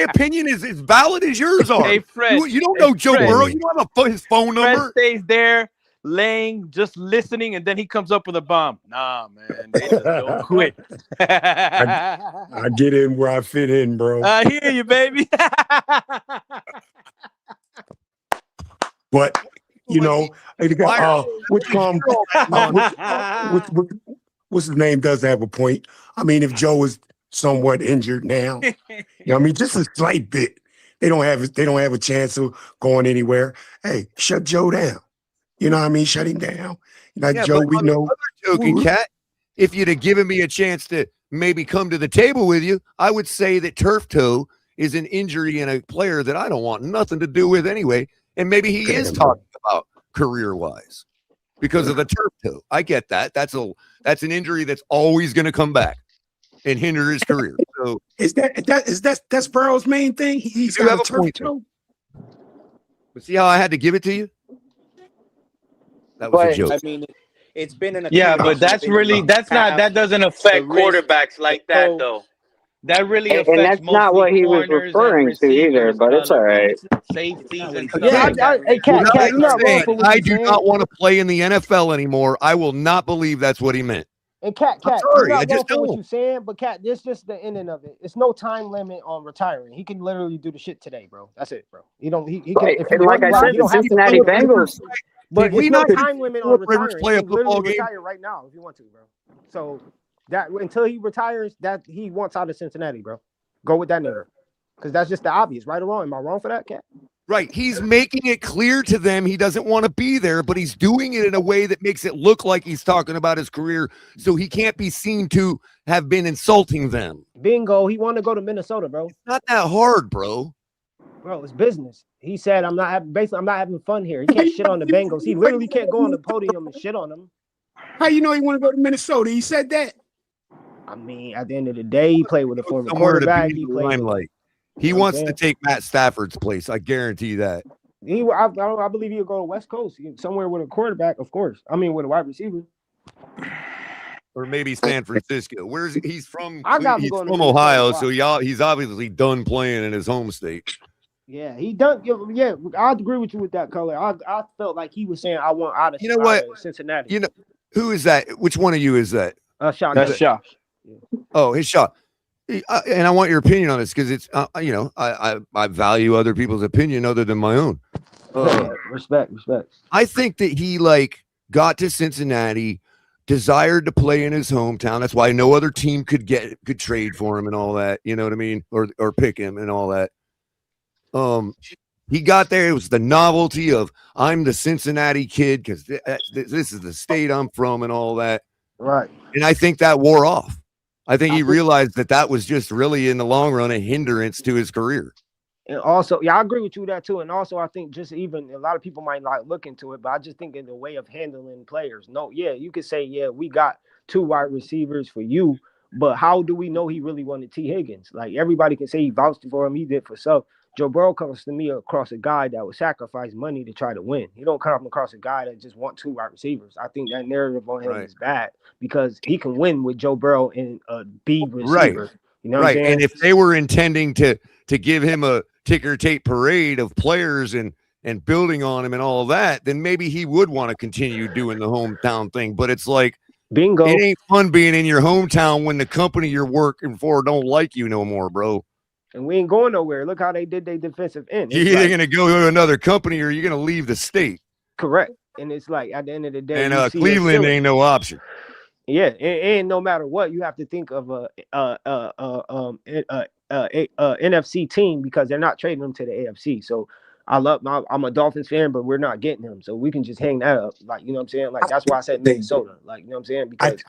opinion is as valid as yours are. Hey, Fred. You don't know Joe Burrow. You don't have his phone number. Fred stays there, laying, just listening, and then he comes up with a bomb. Nah, man, they just don't quit. I get in where I fit in, bro. I hear you, baby. But you know, what's his name does have a point. I mean, if Joe is somewhat injured now, you know, I mean, just a slight bit. They don't have a chance of going anywhere. Hey, shut Joe down. You know what I mean? Shut him down. Like Joe, we know. Joking, Cat. If you'd have given me a chance to maybe come to the table with you, I would say that turf toe is an injury in a player that I don't want nothing to do with anyway. And maybe he is talking about career-wise because of the turf toe. I get that. That's an injury that's always going to come back and hinder his career. So that's Burrow's main thing. He's you got have a a turf point. toe. But see how I had to give it to you? That was a joke. I mean, it's been an but that doesn't affect quarterbacks like that though. That really affects and that's not what he was corners and referring to either, but it's all right. safeties and stuff. Yeah, like that. I do not want to play in the NFL anymore. I will not believe that's what he meant. And Cat, sorry, you're not I just wrong for what don't. you're saying, but Cat, this just the ending of it. It's no time limit on retiring. He can literally do the shit today, bro. That's it, bro. He don't. He Right. can. If he And like I wants to, said, he don't the have to Cincinnati Bengals. But we it's no not time limit on Philip Rivers retiring. play He a can literally football game? retire right now if you want to, bro. So that until he retires, that he wants out of Cincinnati, bro. Go with that nigga, because that's just the obvious, right or wrong. Am I wrong for that, Cat? Right. He's making it clear to them he doesn't want to be there, but he's doing it in a way that makes it look like he's talking about his career, so he can't be seen to have been insulting them. Bingo. He wanted to go to Minnesota, bro. It's not that hard, bro. Bro, it's business. He said, I'm not having fun here. He can't shit on the Bengals. He literally can't go on the podium and shit on them. How you know he want to go to Minnesota? He said that. I mean, at the end of the day, he played with a former Somewhere to quarterback. be He in the played with, limelight. He you know what I'm wants to saying? take Matt Stafford's place. I guarantee that. I believe he'll go to West Coast, somewhere with a quarterback, of course. I mean, with a wide receiver. Or maybe San Francisco. Where's he's from? I got him He's going to from Minnesota. Ohio, Why? so he's obviously done playing in his home state. Yeah, he done. Yeah, I agree with you with that color. I felt like he was saying I want out of Cincinnati. You know, who is that? Which one of you is that? Shot. That's Shaw. Oh, his shot. And I want your opinion on this because it's I value other people's opinion other than my own. Respect. I think that he got to Cincinnati, desired to play in his hometown. That's why no other team could trade for him and all that. You know what I mean? Or pick him and all that. He got there. It was the novelty of I'm the Cincinnati kid because this is the state I'm from and all that. Right. And I think that wore off. I think he realized that was just really in the long run a hindrance to his career. And also, I agree with you that too. And also, I think just even a lot of people might not look into it, but I just think in the way of handling players. No, yeah, you could say, yeah, we got 2 wide receivers for you, but how do we know he really wanted T. Higgins? Like everybody can say he vouched for him, he did for self. Joe Burrow comes to me across a guy that would sacrifice money to try to win. He don't come across a guy that just want 2 wide receivers. I think that narrative on him is bad because he can win with Joe Burrow and a B receiver. Right. You know what I'm saying? And if they were intending to give him a ticker tape parade of players and building on him and all of that, then maybe he would want to continue doing the hometown thing. But it's like, bingo. It ain't fun being in your hometown when the company you're working for don't like you no more, bro. And we ain't going nowhere. Look how they did their defensive end. You're either going to go to another company or you're going to leave the state. Correct. And it's like at the end of the day, and Cleveland ain't no option. Yeah, and no matter what, you have to think of a NFC team because they're not trading them to the AFC. So I'm a Dolphins fan, but we're not getting him. So we can just hang that up. Like, you know what I'm saying? Like, that's why I said Minnesota. Like, you know what I'm saying? Because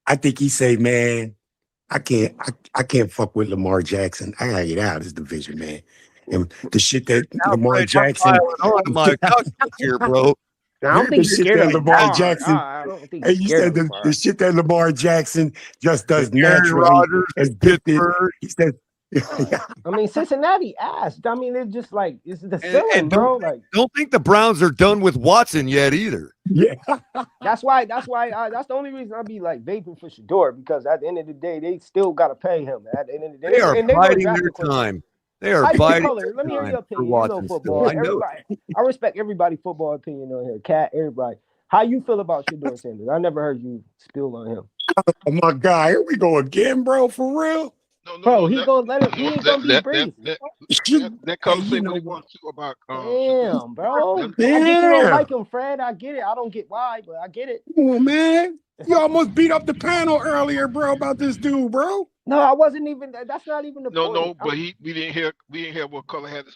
I think he say, man, I can't fuck with Lamar Jackson. I gotta get out of this division, man. And the shit that Lamar Jackson here, bro. I don't think the shit that Lamar Jackson. I don't think you said the shit that Lamar Jackson just does naturally as gifted. He said, I mean, Cincinnati asked. I mean, it's just like it's the ceiling, bro. Like, don't think the Browns are done with Watson yet either. Yeah, that's the only reason I be like vaping for Shador because at the end of the day, they still gotta pay him. At the end of the day, they are biding their time. They are biding their Let me hear your time for opinion. Watson Football. still. I respect everybody's football opinion on here. Cat, everybody. How you feel about Shador Sanders? I never heard you spill on him. Oh my God, here we go again, bro. For real. No, he gonna let him. He ain't gonna be brief. That comes say what he wants to about. Damn, bro. I get you don't like him, Fred. I get it. I don't get why, but I get it. Come on, man. You almost beat up the panel earlier, bro, about this dude, bro. No, I wasn't even. That's not even the point. No, but we didn't hear what Color had to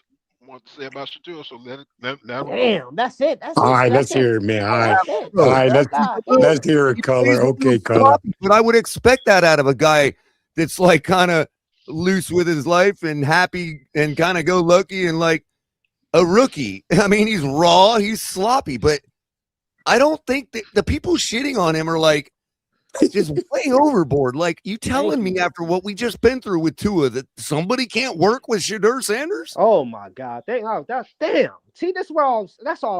say about Shador. So let Damn, that's it. All right, let's hear it, man. All right, let's hear it, Color. Okay, Color. But I would expect that out of a guy that's like kind of loose with his life and happy and kind of go lucky and like a rookie. I mean, he's raw, he's sloppy, but I don't think that the people shitting on him are like just way overboard. Like, you telling me after what we just been through with Tua that somebody can't work with Shador Sanders? Oh my God! Damn. See, that's all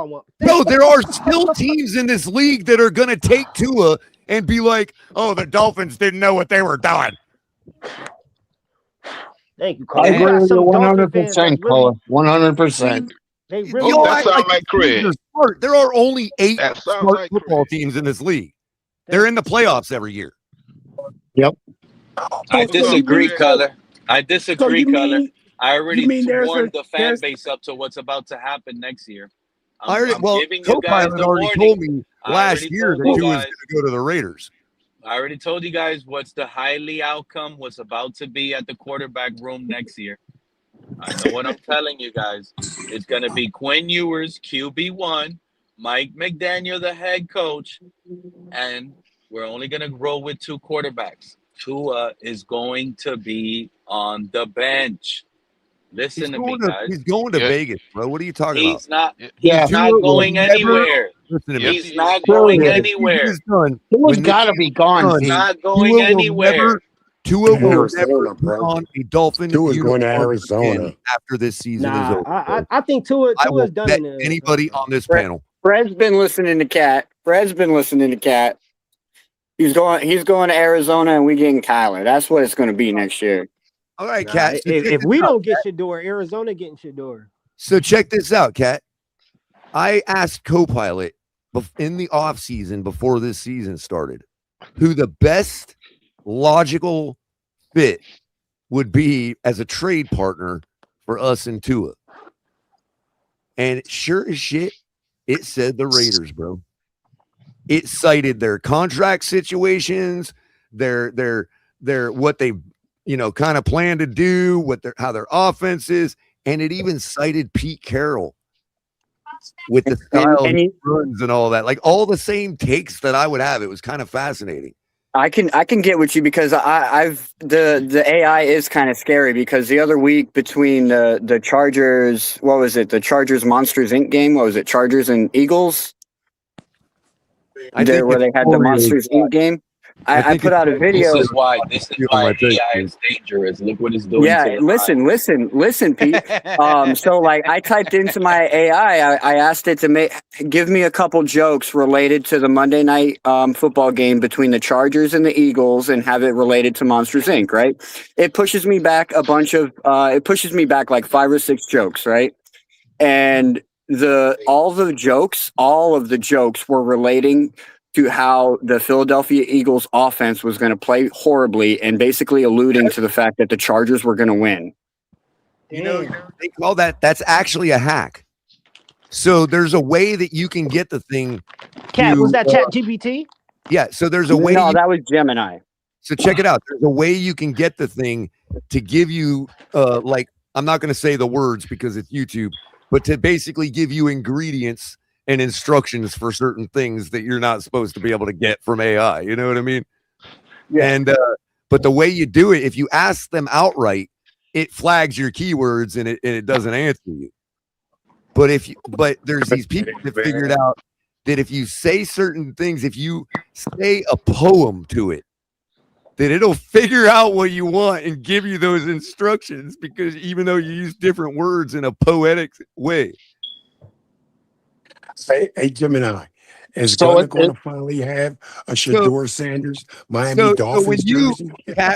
I want. No, there are still teams in this league that are going to take Tua and be like, "Oh, the Dolphins didn't know what they were doing." Thank you, Cole. I agree with you 100%, Cole. 100%. They really that sounds like Craig. There are only 8 smart football teams in this league. They're in the playoffs every year. Yep. I disagree, Color. I disagree, Color. I already mean warned the fan base up to what's about to happen next year. Co-pilot already told me last year that he was going to go to the Raiders. I already told you guys what's the what's about to be at the quarterback room next year. I know what I'm telling you guys. It's going to be Quinn Ewers, QB1, Mike McDaniel, the head coach, and we're only going to roll with 2 quarterbacks. Tua is going to be on the bench. Listen to me, guys. He's going to Vegas, bro. What are you talking about? He's not going anywhere. Listen to me. He's not going When the anywhere. season is done, Tua's when the got to season be is gone, done, He's Pete. not going anywhere. Tua will Arizona, never put bro. on a Dolphin Tua's going to uniform Arizona. again after this season is Nah, over. bro. I think Tua's I will done bet in the anybody on this Fred, panel. Fred's been listening to Cat. He's going to Arizona, and we getting Kyler. That's what it's going to be next year. All right, Nah, Cat. So if we don't get Shador, Arizona getting Shador. So check this out, Cat. I asked Copilot in the offseason before this season started who the best logical fit would be as a trade partner for us and Tua. And sure as shit, it said the Raiders, bro. It cited their contract situations, their what they kind of plan to do, how their offense is, and it even cited Pete Carroll with the style and he runs and all that. Like all the same takes that I would have. It was kind of fascinating. I can get with you because the AI is kind of scary because the other week between the Chargers, what was it? The Chargers Monsters Inc. game, what was it? Chargers and Eagles. Where they had the Monsters Inc. game. I put out a video. This is why AI is dangerous. Look what it's doing. Yeah, to the listen, Pete. So like I typed into my AI, I asked it to give me a couple jokes related to the Monday night football game between the Chargers and the Eagles and have it related to Monsters Inc., right? It pushes me back like 5 or 6 jokes, right? And all of the jokes were relating to how the Philadelphia Eagles offense was going to play horribly and basically alluding to the fact that the Chargers were going to win. They call that's actually a hack. So there's a way that you can get the thing. Cat, was that ChatGPT? Yeah. So there's a way. No, that was Gemini. So check it out. There's a way you can get the thing to give you, I'm not going to say the words because it's YouTube, but to basically give you ingredients and instructions for certain things that you're not supposed to be able to get from AI. You know what I mean? Yeah. And but the way you do it, if you ask them outright, it flags your keywords and it doesn't answer you. But there's these people that figured out that if you say certain things, if you say a poem to it, that it'll figure out what you want and give you those instructions because even though you use different words in a poetic way. Hey, Gemini, is Gunner going to finally have a Shador Sanders Miami Dolphins jersey?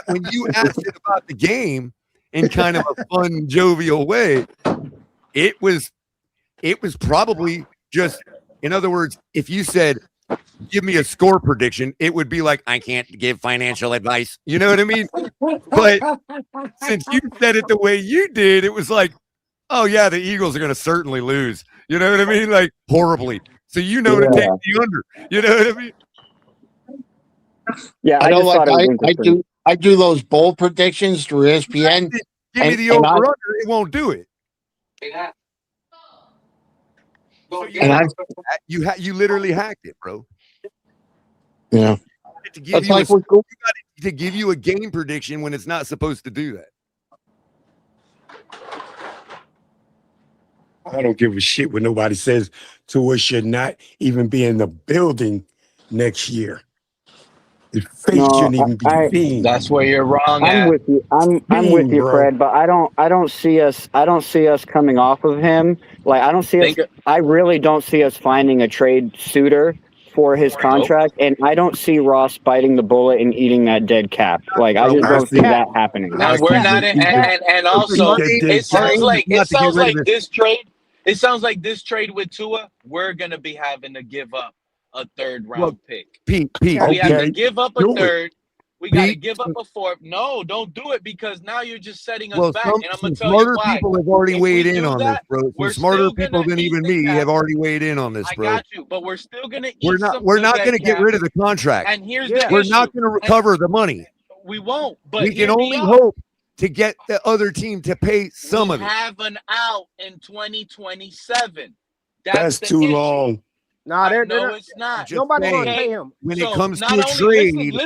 When you asked it about the game in kind of a fun, jovial way, it was probably just, in other words, if you said, give me a score prediction, it would be like, I can't give financial advice. You know what I mean? But since you said it the way you did, it was like, oh, yeah, the Eagles are going to certainly lose. You know what I mean? Like horribly. So to take the under. You know what I mean? Yeah, I do those bold predictions through ESPN. Give me the over-under, it won't do it. So you literally hacked it, bro. Yeah. To give you a game prediction when it's not supposed to do that. I don't give a shit when nobody says Tua should not even be in the building next year. His face shouldn't even be seen. That's where you're wrong. I'm with you. I'm with you, Fred. But I don't see us coming off of him. Like I really don't see us finding a trade suitor for his contract, and I don't see Ross biting the bullet and eating that dead cap. Like I just don't see that happening. And we're not in, and also it sounds like this trade. It sounds like this trade with Tua, we're gonna be having to give up a 3rd round pick. Pete, we have to give up a 3rd. We got to give up a 4th. No, don't do it because now you're just setting us back. And I'm gonna tell you why. Smarter people have already weighed in on this, bro. Some smarter people than even me have already weighed in on this, bro. I got you, but we're still gonna. We're not gonna get rid of the contract. And here's the we're issue. not gonna recover the money. We won't. But we can only hope to get the other team to pay some of it. We have an out in 2027. That's too long. Nah, it's not. Nobody going to pay him. When it comes to a trade,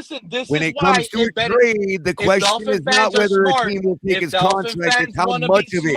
the question is not whether a team will take his contract, it's how much of it.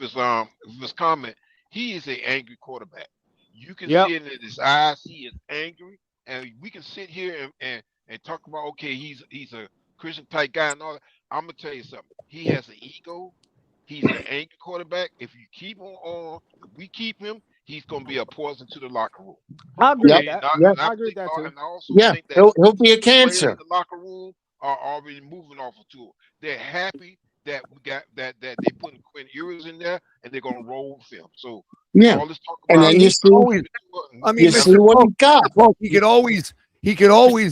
with his comment, he is an angry quarterback. You can Yep. see it in his eyes. He is angry, and we can sit here and talk about, okay, he's a Christian type guy and all that. I'm gonna tell you something. He has an ego. He's an angry quarterback. If you keep him on, if we keep him, he's gonna be a poison to the locker room. I agree Yep. with that. Yep. I agree with that too. And I also Yeah, think that he'll be a players in cancer. the locker room are already moving off of Tua. They're happy that we got that they putting Quinn Ewers in there and they're gonna roll with him. So Yeah. all this talk And about then you see, I mean, you see Mr. what he got. He could always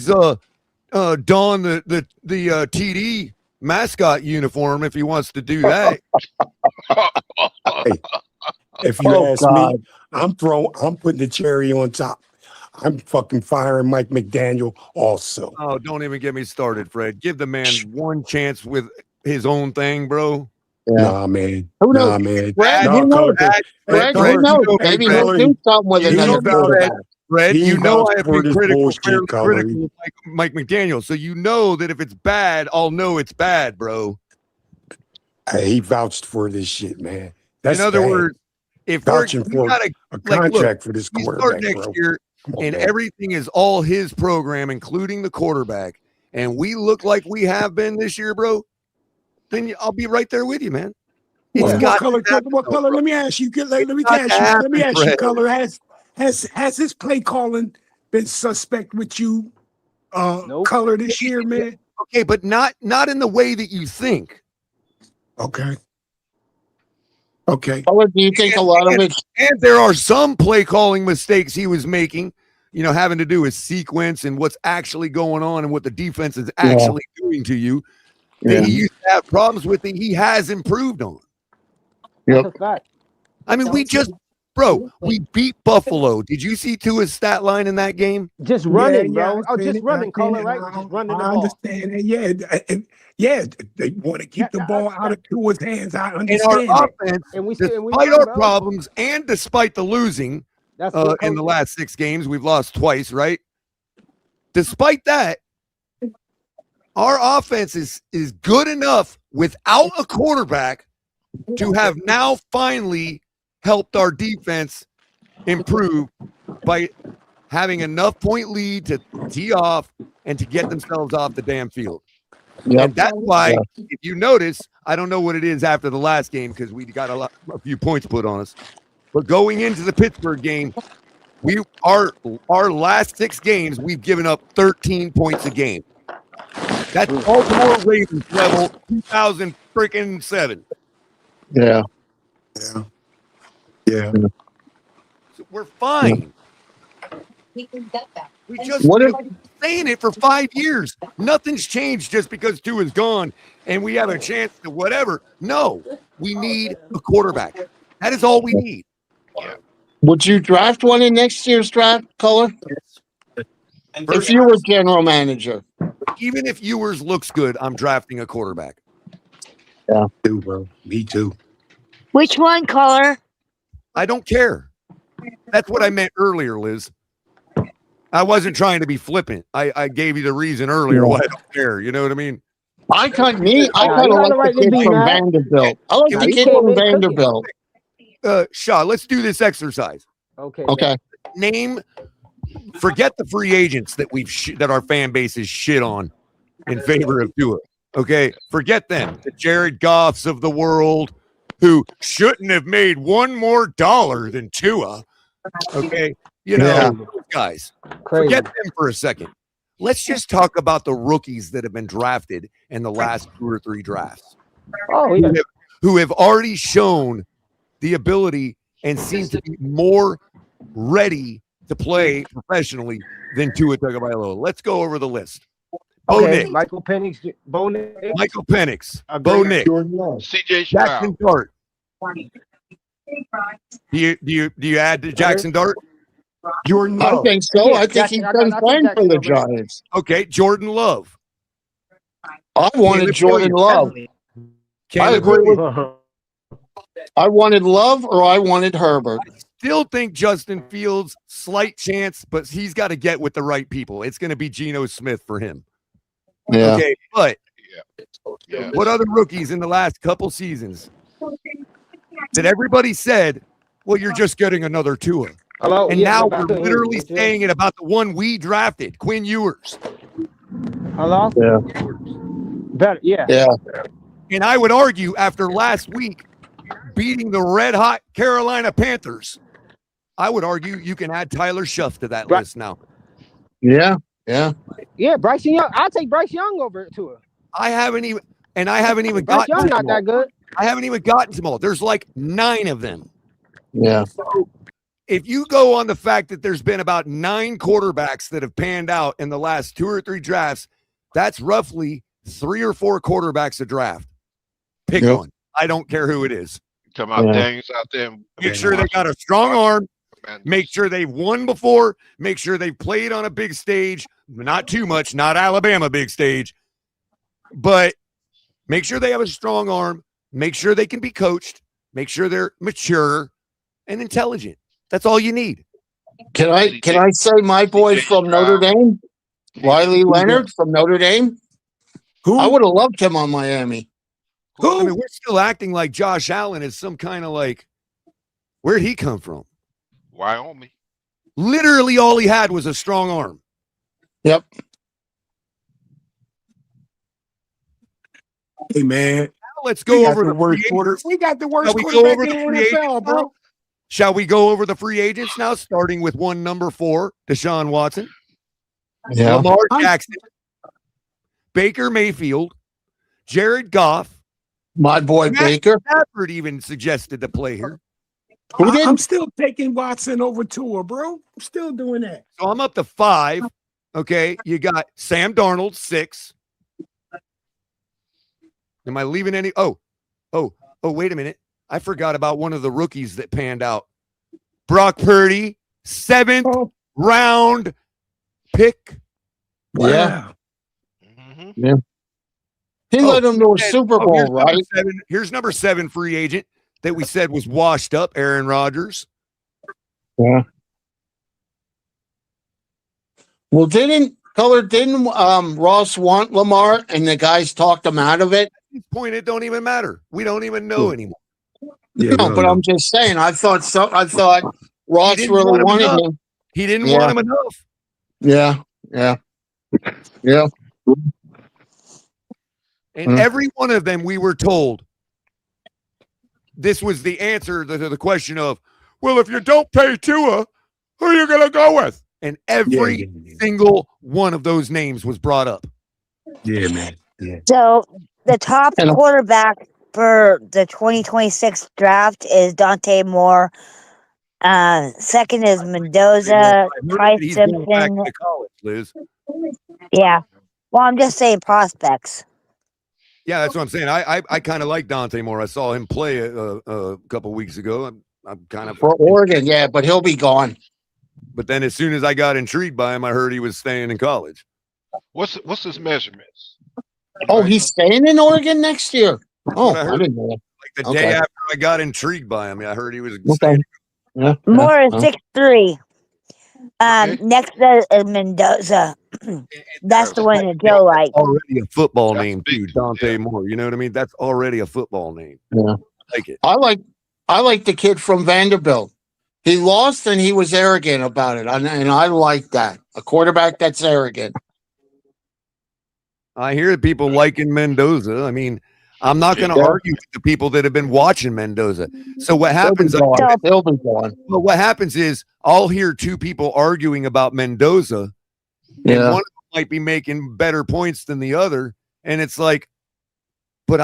don the TD mascot uniform if he wants to do that. Hey, if you ask me, I'm putting the cherry on top. I'm fucking firing Mike McDaniel also. Oh, don't even get me started, Fred. Give the man one chance with his own thing, bro. Nah, man. Who knows? Nah, man. Fred, Nah, who knows? Color. Fred, who knows? Maybe he'll do something with another quarterback. Fred, He you know vouched I have for been this critical bullshit, Color. of Mike McDaniel, so you know that if it's bad, I'll know it's bad, bro. He vouched for this shit, man. That's in other bad. words, if vouching we for gotta, a like, contract look, for this we start quarterback, next bro. year, Come on, and man. everything is all his program, including the quarterback, and we look like we have been this year, bro, then I'll be right there with you, man. It's What got color? to happen, What though, color? bro. Let me ask you. Let me got ask to you. happen, Let me ask you. Fred. Color has his play calling been suspect with you? Color this year, man. Okay, but not in the way that you think. Okay. Okay. Color, do you think a lot of it? And there are some play calling mistakes he was making, you know, having to do with sequence and what's actually going on and what the defense is actually doing to you. That he used to have problems with that he has improved on. Yep. That's a fact. I mean, we beat Buffalo. Did you see Tua's stat line in that game? Just running, Yeah, bro. Oh, just running, Color, right? Just running the I ball. understand that. Yeah, they want to keep the ball out of Tua's hands. I In our understand that. offense, And we despite won, our bro. problems and despite the losing That's good in the coaching. last 6 games, we've lost twice, right? Despite that, our offense is good enough without a quarterback to have now finally helped our defense improve by having enough point lead to tee off and to get themselves off the damn field. And that's why, if you notice, I don't know what it is after the last game because we got a few points put on us. But going into the Pittsburgh game, our last 6 games, we've given up 13 points a game. That's Baltimore Ravens level 2007. Yeah. Yeah. So we're fine. We just What if- we've been saying it for 5 years. Nothing's changed just because Tua's gone and we have a chance to whatever. No, we need a quarterback. That is all we need. Would you draft one in next year's draft, Color? If you were general manager. Even if Ewers looks good, I'm drafting a quarterback. Yeah. Too, bro. Me too. Which one, Color? I don't care. That's what I meant earlier, Liz. I wasn't trying to be flippant. I gave you the reason earlier why I don't care. You know what I mean? I kind of like the right the to kid be from mad. Vanderbilt. I like Nah, the you kid came from in cooking. Vanderbilt. Shaw, let's do this exercise. Okay. Okay. Forget the free agents that that our fan base is shit on in favor of Tua. Okay, forget them. The Jared Goffs of the world who shouldn't have made $1 more than Tua. Okay, you know, guys, forget them for a second. Let's just talk about the rookies that have been drafted in the last 2 or 3 drafts. Oh, yeah. Who have already shown the ability and seem to be more ready to play professionally than Tua Tagovailoa. Let's go over the list. Bo Okay, Nix, Michael Penix, Bo Nix. Michael Penix, Bo Nix, CJ Jackson Stroud. Dart. Do you add to Jackson Dart? Jordan I Love. think so. Yeah, I think Jackson, he's I done got fine for Jackson the over there. Giants. Okay, Jordan Love. I wanted Caleb Jordan Williams. Love. I Caleb agree with. Williams. I wanted Love or I wanted Herbert. Still think Justin Fields, slight chance, but he's got to get with the right people. It's going to be Geno Smith for him. Yeah. Okay, but Yeah. what other rookies in the last couple seasons that everybody said, well, you're just getting another Tua. Hello? And Yeah, now but I we're couldn't hear you. literally saying it about the one we drafted, Quinn Ewers. Hello? Yeah. Better, yeah. Yeah. And I would argue after last week beating the red-hot Carolina Panthers, I would argue you can add Tyler Shuff to that list now. Yeah. Yeah. Yeah, Bryce Young. I'll take Bryce Young over Tua. I haven't even Bryce gotten Young to not them that all. good. I haven't even gotten to them all. There's like 9 of them. Yeah. So if you go on the fact that there's been about 9 quarterbacks that have panned out in the last 2 or 3 drafts, that's roughly 3 or 4 quarterbacks to draft. Pick Yep. one. I don't care who it is. Come out, Daniels out there. Make sure they got a strong arm. Make sure they've won before. Make sure they've played on a big stage. Not too much, not Alabama big stage. But make sure they have a strong arm. Make sure they can be coached. Make sure they're mature and intelligent. That's all you need. Can I say my boy from Notre Dame? Riley Leonard from Notre Dame? Who? I would have loved him on Miami. I mean, we're still acting like Josh Allen is some kind of like, where'd he come from? Wyoming. Literally all he had was a strong arm. Yep. Hey, man. Now let's go over the worst free quarter. agents. We got the worst Shall we go quarterback over in the the free NFL, agents bro. now? Shall we go over the free agents now, starting with one number 4, Deshaun Watson, Yeah. Lamar Jackson, Baker Mayfield, Jared Goff. My boy Matt Baker. Stafford even suggested to play here. I'm still taking Watson over Tua, bro. I'm still doing that. So I'm up to 5. Okay, you got Sam Darnold, 6. Am I leaving any? Oh, wait a minute. I forgot about one of the rookies that panned out. Brock Purdy, 7th round pick. Yeah. Yeah. He led them to a Super Bowl, right? Here's number 7 free agent that we said was washed up, Aaron Rodgers. Yeah. Well, didn't Ross want Lamar and the guys talked him out of it? At this point, it don't even matter. We don't even know anymore. Yeah, no, but I'm just saying. I thought Ross really wanted him. He didn't want him enough. Yeah. And every one of them, we were told this was the answer to the question of, well, if you don't pay Tua, who are you going to go with? And every single one of those names was brought up. Yeah, man. Yeah. So the top quarterback for the 2026 draft is Dante Moore. Second is Mendoza, Ty He's going back Simpson. to college, Liz. Yeah. Well, I'm just saying prospects. Yeah, that's what I'm saying. I kind of like Dante Moore. I saw him play a couple weeks ago. I'm kind of For Oregon, yeah, but he'll be gone. But then as soon as I got intrigued by him, I heard he was staying in college. What's his measurements? Oh, he's staying in Oregon next year. Oh, I I heard. didn't know. Like the day after I got intrigued by him, I heard he was Okay. staying. Yeah. Moore is 6'3". Next is Mendoza. That's the one that Joe likes. Already a football name too, Dante Moore. You know what I mean? That's already a football name. Yeah. I like it. I like the kid from Vanderbilt. He lost and he was arrogant about it, and I like that. A quarterback that's arrogant. I hear people liking Mendoza. I mean, I'm not going to argue with the people that have been watching Mendoza. So what happens? He'll be gone. Well, what happens is I'll hear 2 people arguing about Mendoza, and one of them might be making better points than the other, and it's like, but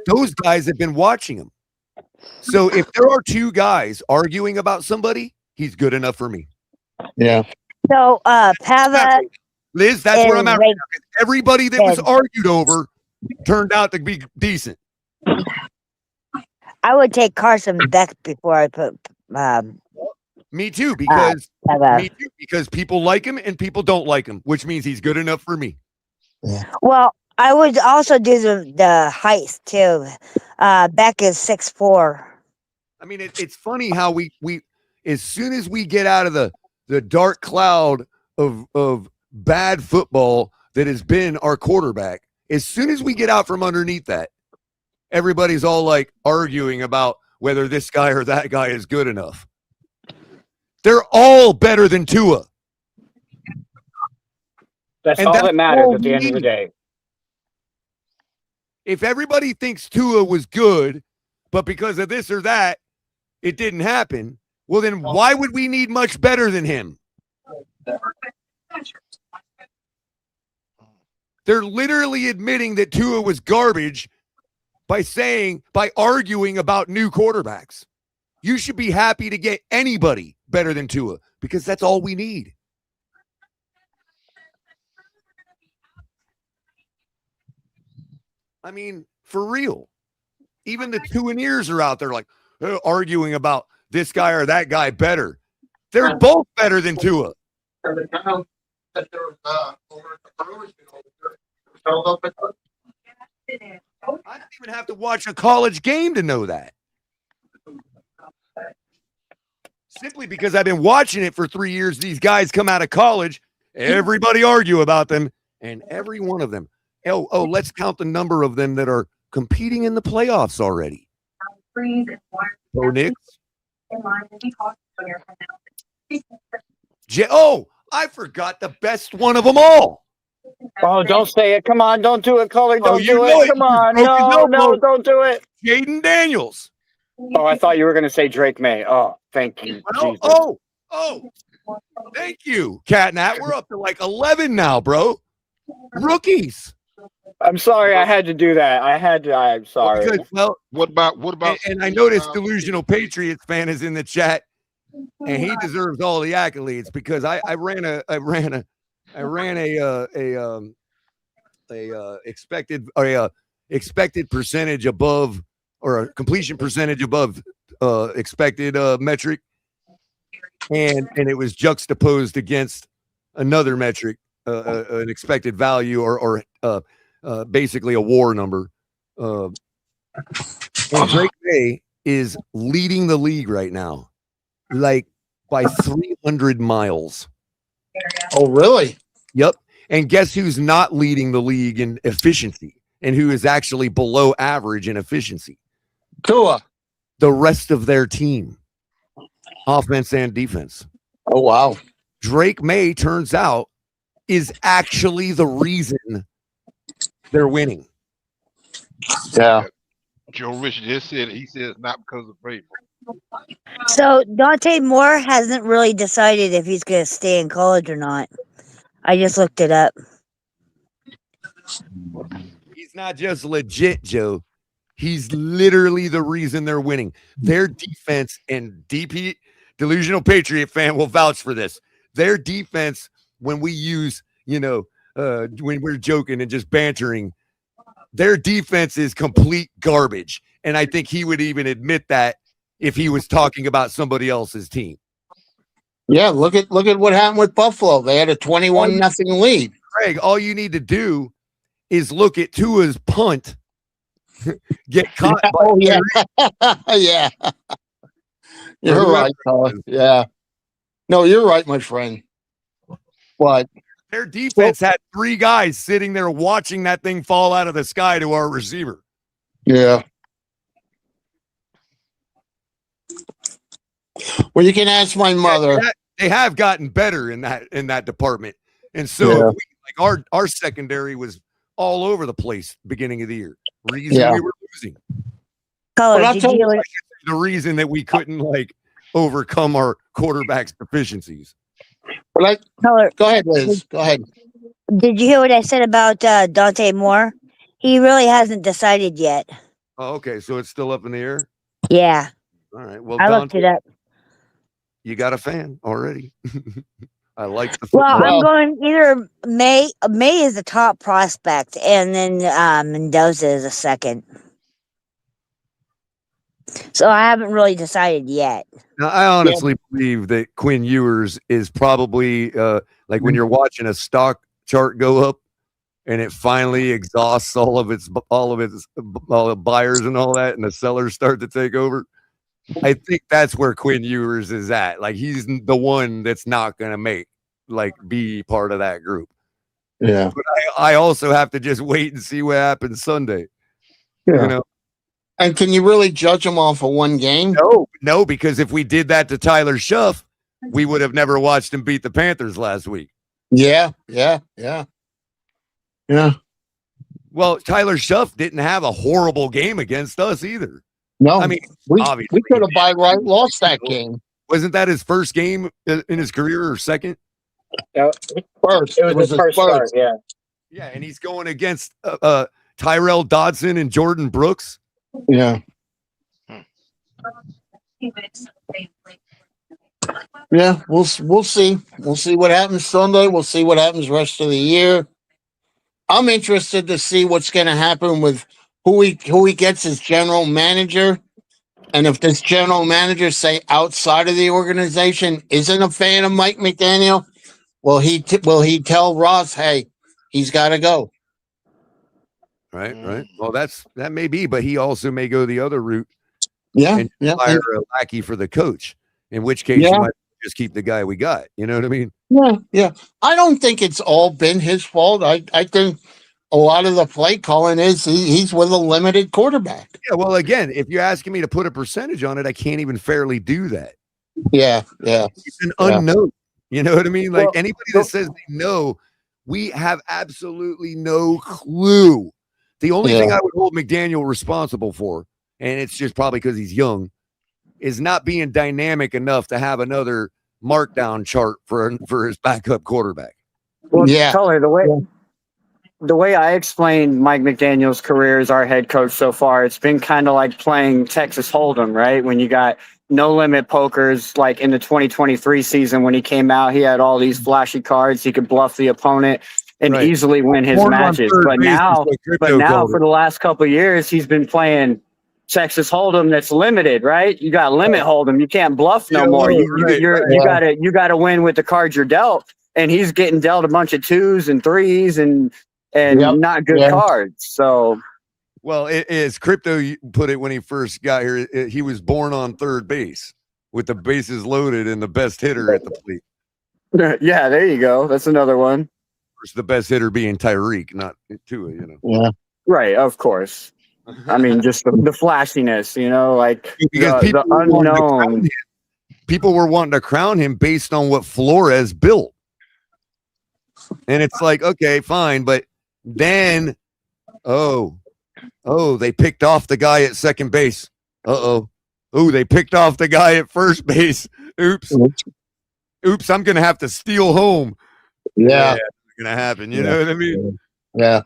those guys have been watching him. So if there are 2 guys arguing about somebody, he's good enough for me. Yeah. So Pava. Liz, that's where I'm at. Right. Right now. Everybody that was argued over turned out to be decent. I would take Carson Beck before I put. Me too, because people like him and people don't like him, which means he's good enough for me. Yeah. Well, I would also do the height too. Beck is 6'4". I mean, it's funny how we as soon as we get out of the dark cloud of bad football that has been our quarterback, as soon as we get out from underneath that, everybody's all like arguing about whether this guy or that guy is good enough. They're all better than Tua. That's all that matters at the end of the day. If everybody thinks Tua was good, but because of this or that, it didn't happen, well, then why would we need much better than him? They're literally admitting that Tua was garbage by arguing about new quarterbacks. You should be happy to get anybody better than Tua because that's all we need. I mean, for real. Even the Tuaneers are out there like arguing about this guy or that guy better. They're both better than Tua. I don't even have to watch a college game to know that. Simply because I've been watching it for 3 years. These guys come out of college, everybody argue about them, and every one of them. Oh, let's count the number of them that are competing in the playoffs already. Bo Nix. I forgot the best one of them all. Oh, don't say it. Come on, don't do it, Color. Don't you do know it. Come on. You know No, don't do it. Jaden Daniels. Oh, I thought you were going to say Drake May. Oh, thank you. Jesus. Thank you, Catnat. We're up to like 11 now, bro. Rookies. I'm sorry, I had to do that. I'm sorry. Well, what about? And I noticed Delusional Patriots fan is in the chat, and he deserves all the accolades because I ran a expected percentage above, or a completion percentage above expected metric, and it was juxtaposed against another metric, an expected value, or basically a WAR number. And Drake May is leading the league right now, like by 300 miles. Oh, really? Yep. And guess who's not leading the league in efficiency and who is actually below average in efficiency? Tua. The rest of their team, offense and defense. Oh, wow. Drake May, turns out, is actually the reason they're winning. Yeah. Joe Rich just said it. He said it's not because of Vrabel. So Dante Moore hasn't really decided if he's going to stay in college or not. I just looked it up. He's not just legit, Joe. He's literally the reason they're winning. Their defense, and DP, Delusional Patriot fan, will vouch for this. Their defense, when we use, when we're joking and just bantering, their defense is complete garbage. And I think he would even admit that if he was talking about somebody else's team. Yeah, look at what happened with Buffalo. They had a 21-0 lead. Craig, all you need to do is look at Tua's punt. Get caught. Yeah. Yeah. You're right, Colin. Yeah. No, you're right, my friend. But their defense had 3 guys sitting there watching that thing fall out of the sky to our receiver. Yeah. Well, you can ask my mother. They have gotten better in that department, and so our secondary was all over the place beginning of the year. Reason we were losing. The reason that we couldn't overcome our quarterback's deficiencies. Go ahead, Liz. Go ahead. Did you hear what I said about Dante Moore? He really hasn't decided yet. Oh, okay. So it's still up in the air? Yeah. All right. Well, I looked it up. You got a fan already. I like the football. Well, I'm going either May. May is the top prospect, and then Mendoza is a second. So I haven't really decided yet. Now, I honestly believe that Quinn Ewers is probably like when you're watching a stock chart go up and it finally exhausts all of its buyers and all that, and the sellers start to take over. I think that's where Quinn Ewers is at. Like, he's the one that's not going to be part of that group. Yeah. But I also have to just wait and see what happens Sunday. Yeah. And can you really judge them off of one game? No, because if we did that to Tyler Shuff, we would have never watched him beat the Panthers last week. Yeah. Well, Tyler Shuff didn't have a horrible game against us either. No, I mean, we could have by right lost that game. Wasn't that his first game in his career, or second? First. It was his first start, yeah. Yeah, and he's going against Tyrell Dodson and Jordan Brooks. Yeah. Yeah, we'll see. We'll see what happens Sunday. We'll see what happens rest of the year. I'm interested to see what's going to happen with who he gets as general manager. And if this general manager, say outside of the organization, isn't a fan of Mike McDaniel, will he tell Ross, hey, he's got to go? Right. Well, that may be, but he also may go the other route. Yeah, and hire a lackey for the coach. In which case, you might just keep the guy we got. You know what I mean? Yeah. I don't think it's all been his fault. I think a lot of the play calling is he's with a limited quarterback. Yeah. Well, again, if you're asking me to put a percentage on it, I can't even fairly do that. Yeah. It's an unknown. You know what I mean? Like anybody that says they know, we have absolutely no clue. The only thing I would hold McDaniel responsible for, and it's just probably because he's young, is not being dynamic enough to have another markdown chart for his backup quarterback. Well, Color, the way I explained Mike McDaniel's career as our head coach so far, it's been kind of like playing Texas Hold'em, right? When you got no limit pokers, like in the 2023 season when he came out, he had all these flashy cards. He could bluff the opponent and easily win his matches. But now for the last couple of years, he's been playing Texas Hold'em that's limited, right? You got limit Hold'em. You can't bluff no more. You gotta win with the cards you're dealt. And he's getting dealt a bunch of 2s and 3s and not good cards. So, well, as Crypto put it when he first got here, he was born on third base with the bases loaded and the best hitter at the plate. Yeah, there you go. That's another one. The best hitter being Tyreek, not Tua, you know. Yeah. Right, of course. I mean, just the flashiness, you know, like because the unknown. People were wanting to crown him based on what Flores built. And it's like, okay, fine, but then they picked off the guy at second base. They picked off the guy at first base. Oops, I'm gonna have to steal home. Yeah. Gonna happen, you know what I mean? Yeah.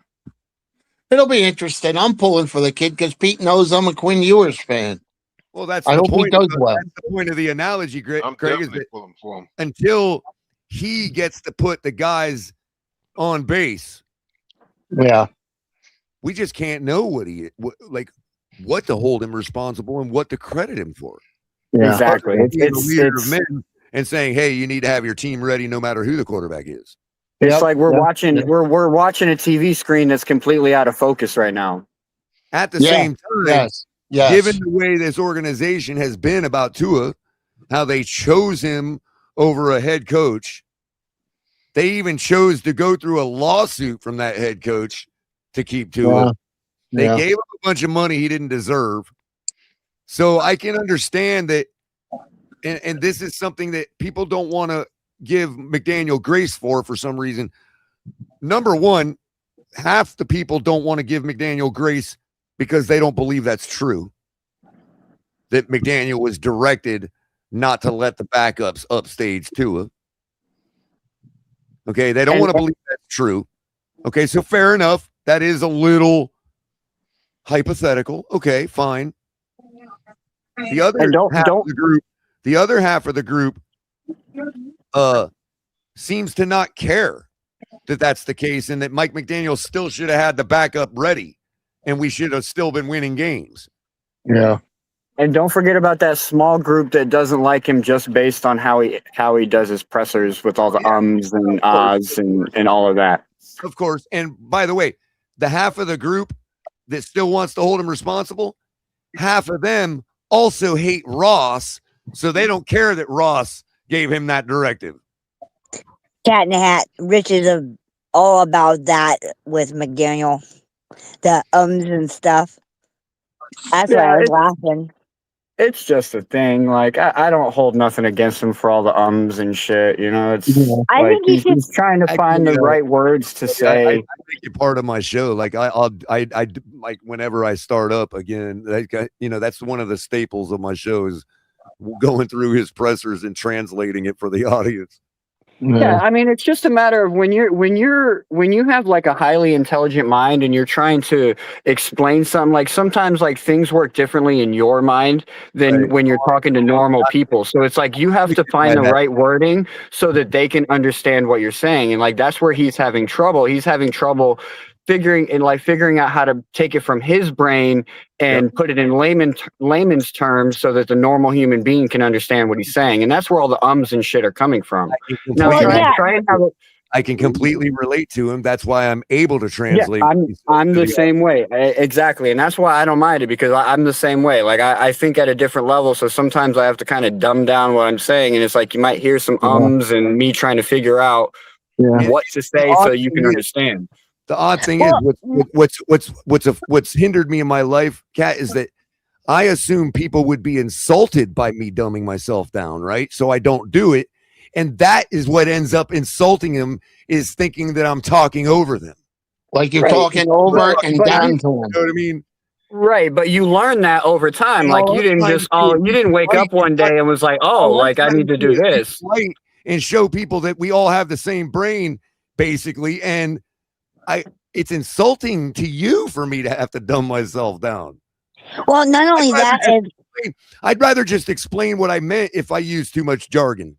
It'll be interesting. I'm pulling for the kid because Pete knows I'm a Quinn Ewers fan. Well, that's I the hope point. he does well. That's the point of the analogy, Craig, I'm is definitely that pulling for him. until he gets to put the guys on base, we just can't know what to hold him responsible and what to credit him for. Yeah. Exactly. It's a leader of men and saying, hey, you need to have your team ready no matter who the quarterback is. It's like we're watching a TV screen that's completely out of focus right now. At the same time, given the way this organization has been about Tua, how they chose him over a head coach, they even chose to go through a lawsuit from that head coach to keep Tua. They gave him a bunch of money he didn't deserve. So I can understand that, and this is something that people don't want to give McDaniel grace for some reason. Number one, half the people don't want to give McDaniel grace because they don't believe that's true. That McDaniel was directed not to let the backups upstage Tua. Okay, they don't want to believe that's true. Okay, so fair enough. That is a little hypothetical. Okay, fine. The other half of the group seems to not care that that's the case and that Mike McDaniel still should have had the backup ready and we should have still been winning games. Yeah. And don't forget about that small group that doesn't like him just based on how he does his pressers with all the ums and ahs and all of that. Of course. And by the way, the half of the group that still wants to hold him responsible, half of them also hate Ross, so they don't care that Ross gave him that directive. Cat in the Hat. Rich is all about that with McDaniel. The ums and stuff. That's why I was laughing. It's just a thing. Like I don't hold nothing against him for all the ums and shit. You know, it's I like think he's trying to find the right words to say. I make it part of my show. Like I like whenever I start up again, that's one of the staples of my show is going through his pressers and translating it for the audience. Yeah, I mean, it's just a matter of when you have like a highly intelligent mind and you're trying to explain something. Like sometimes, like things work differently in your mind than when you're talking to normal people. So it's like you have to find the right wording so that they can understand what you're saying. And like that's where he's having trouble. He's having trouble figuring out how to take it from his brain and put it in layman's terms so that the normal human being can understand what he's saying. And that's where all the ums and shit are coming from. Now try and have it. I can completely relate to him. That's why I'm able to translate. Yeah, I'm the same way. Exactly. And that's why I don't mind it, because I'm the same way. Like I think at a different level. So sometimes I have to kind of dumb down what I'm saying. And it's like you might hear some ums and me trying to figure out what to say so you can understand. The odd thing is what's hindered me in my life, Kat, is that I assume people would be insulted by me dumbing myself down, right? So I don't do it. And that is what ends up insulting them, is thinking that I'm talking over them. Like you're talking over and down to them. You know what I mean? Right, but you learn that over time. Like you didn't you didn't wake up one day and was like, oh, like I need to do this. And show people that we all have the same brain, basically. And it's insulting to you for me to have to dumb myself down. Well, not only that, I'd rather just explain what I meant if I use too much jargon.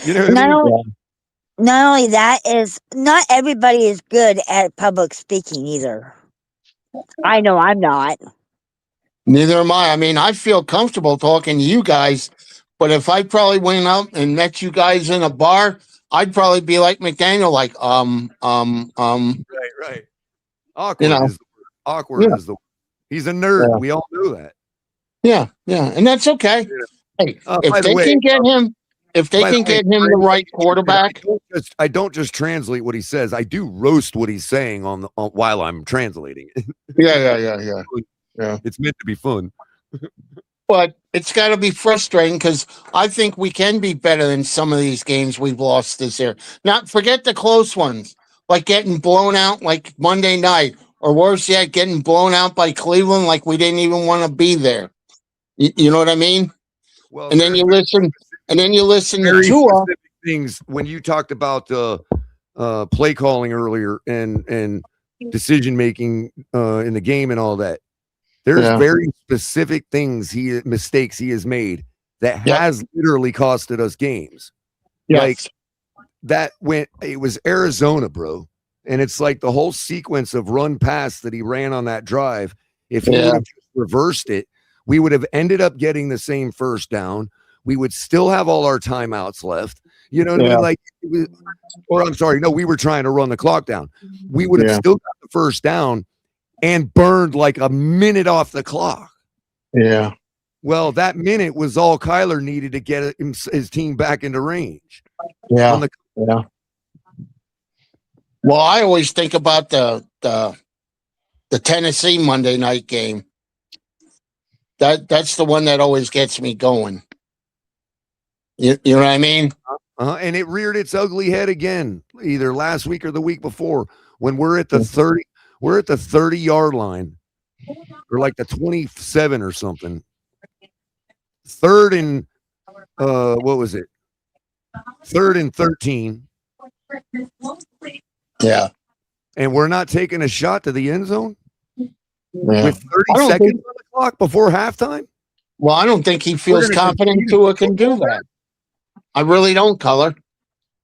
You know what not, I mean? not only that is not everybody is good at public speaking either. I know I'm not. Neither am I. I mean, I feel comfortable talking to you guys, but if I probably went out and met you guys in a bar, I'd probably be like McDaniel, like Right. Awkward is the word. Awkward is the word. He's a nerd. Yeah. We all know that. Yeah, and that's okay. Hey, if they can get him the right quarterback. I don't just translate what he says. I do roast what he's saying while I'm translating it. Yeah. It's meant to be fun. But it's got to be frustrating because I think we can be better than some of these games we've lost this year. Not forget the close ones, like getting blown out like Monday night, or worse yet, getting blown out by Cleveland like we didn't even want to be there. You know what I mean? Well, and then you listen to Tua. Things when you talked about play calling earlier and decision making in the game and all that. There's very specific mistakes he has made that has literally costed us games. Yes. Like that it was Arizona, bro. And it's like the whole sequence of run pass that he ran on that drive. If he would have just reversed it, we would have ended up getting the same first down. We would still have all our timeouts left. You know what I mean? Like, we were trying to run the clock down. We would have still got the first down and burned like a minute off the clock. Yeah. Well, that minute was all Kyler needed to get his team back into range. Yeah. Well, I always think about the Tennessee Monday night game. That's the one that always gets me going. You know what I mean? And it reared its ugly head again, either last week or the week before, when we're at the 30. We're at the 30-yard line, or like the 27 or something. Third and what was it? 3rd and 13. Yeah. And we're not taking a shot to the end zone with 30 seconds on the clock before halftime. Well, I don't think he feels confident Tua can do that. I really don't, Color.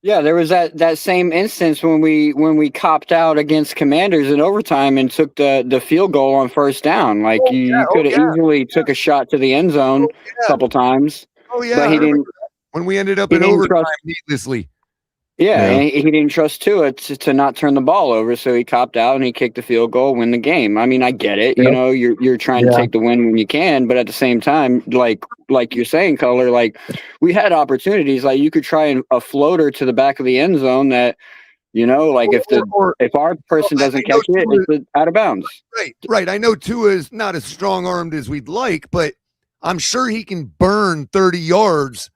Yeah, there was that same instance when we copped out against Commanders in overtime and took the field goal on first down. Like you could have easily took a shot to the end zone a couple times. Oh yeah, but he didn't. When we ended up in overtime needlessly. Yeah, and he didn't trust Tua to not turn the ball over, so he copped out and he kicked the field goal, win the game. I mean, I get it. You know, you're trying to take the win when you can, but at the same time, like you're saying, Color, like we had opportunities. Like you could try a floater to the back of the end zone that, you know, like if our person doesn't catch it, it's out of bounds. Right. I know Tua is not as strong-armed as we'd like, but I'm sure he can burn 30 yards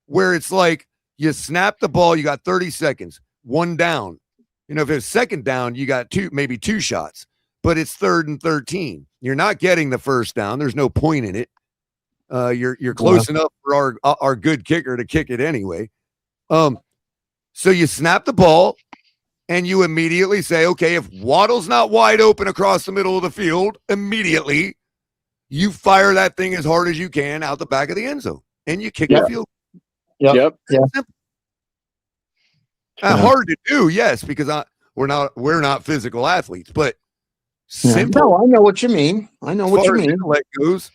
where it's like, you snap the ball, you got 30 seconds, one down. You know, if it's second down, you got maybe two shots, but it's 3rd and 13. You're not getting the first down. There's no point in it. You're close enough for our good kicker to kick it anyway. So you snap the ball and you immediately say, okay, if Waddle's not wide open across the middle of the field, immediately you fire that thing as hard as you can out the back of the end zone and you kick the field. Yep. Hard to do, yes, because we're not physical athletes, but simple. No, I know what you mean. I know what you mean. Intellect goes.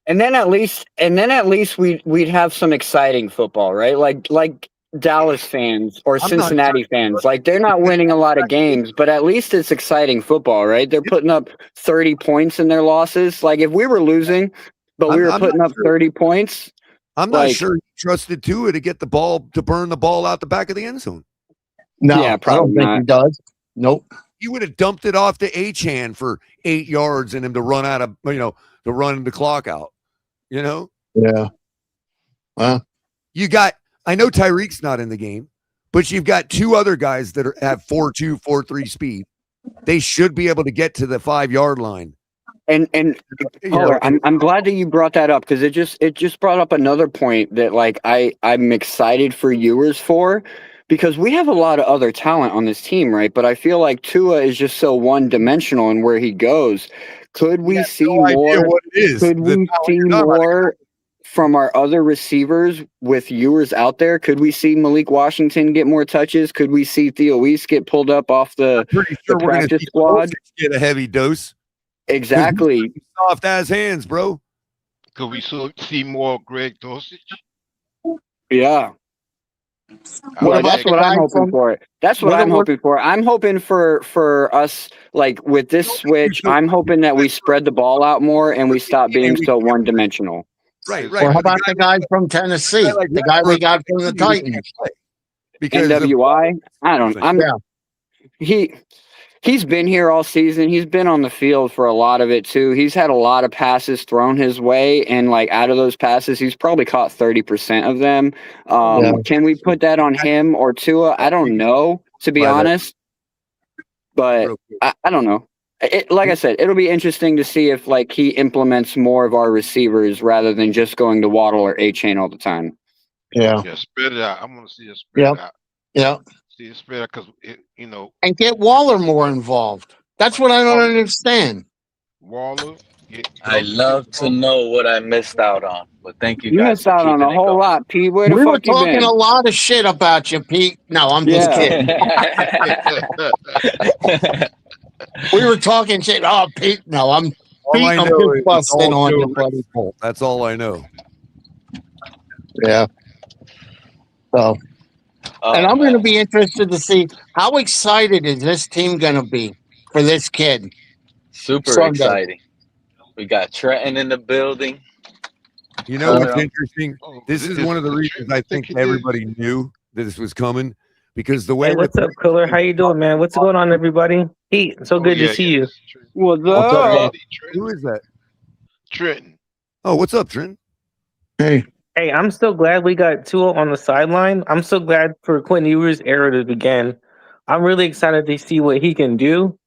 And then at least we'd have some exciting football, right? Like Dallas fans or Cincinnati fans. Like they're not winning a lot of games, but at least it's exciting football, right? They're putting up 30 points in their losses. Like if we were losing, but we were putting up 30 points. I'm not sure he trusted Tua to get the ball, to burn the ball out the back of the end zone. No, yeah, I don't think he does. Nope. He would have dumped it off to Achane for 8 yards and him to run out of, to run the clock out. Yeah. Well, I know Tyreek's not in the game, but you've got two other guys that have 4.2, 4.3 speed. They should be able to get to the 5-yard line. And Caller, I'm glad that you brought that up because it just brought up another point that like I'm excited for Ewers for, because we have a lot of other talent on this team, right? But I feel like Tua is just so one-dimensional in where he goes. Could we see more? Could we see more from our other receivers with Ewers out there? Could we see Malik Washington get more touches? Could we see Theo Weiss get pulled up off the practice squad? Get a heavy dose. Exactly. Soft ass hands, bro. Could we see more Greg Dosage? Yeah. Well, that's what I'm hoping for. That's what I'm hoping for. I'm hoping for us, like with this switch, I'm hoping that we spread the ball out more and we stop being so one-dimensional. Right. Or how about the guy from Tennessee? The guy we got from the Titans. Because NWI? He's been here all season. He's been on the field for a lot of it too. He's had a lot of passes thrown his way, and like out of those passes, he's probably caught 30% of them. Can we put that on him or Tua? I don't know, to be honest. But I don't know. Like I said, it'll be interesting to see if like he implements more of our receivers rather than just going to Waddle or Achane all the time. Yeah. Yeah, spread it out. I want to see it spread out. Yeah. See it spread out because and get Waller more involved. That's what I don't understand. Waller. I love to know what I missed out on, but thank you. You guys missed for out on keeping a it whole going. lot, Pete. Where the We were fuck you talking been? a lot of shit about you, Pete. No, I'm just kidding. We were talking shit. Oh, Pete. No, I'm just busting on you, buddy. That's all I know. Yeah. So, and I'm going to be interested to see how excited is this team going to be for this kid. Super Sunday. exciting. We got Trenton in the building. You know what's interesting? This is one of the reasons I think everybody knew that this was coming, because the way. Hey, what's up, Cooler? How you doing, man? What's going on, everybody? Pete, so good to see you. What's up? Who is that? Trenton. Oh, what's up, Trenton? Hey. Hey, I'm so glad we got Tua on the sideline. I'm so glad for Quinn Ewers' era to begin. I'm really excited to see what he can do.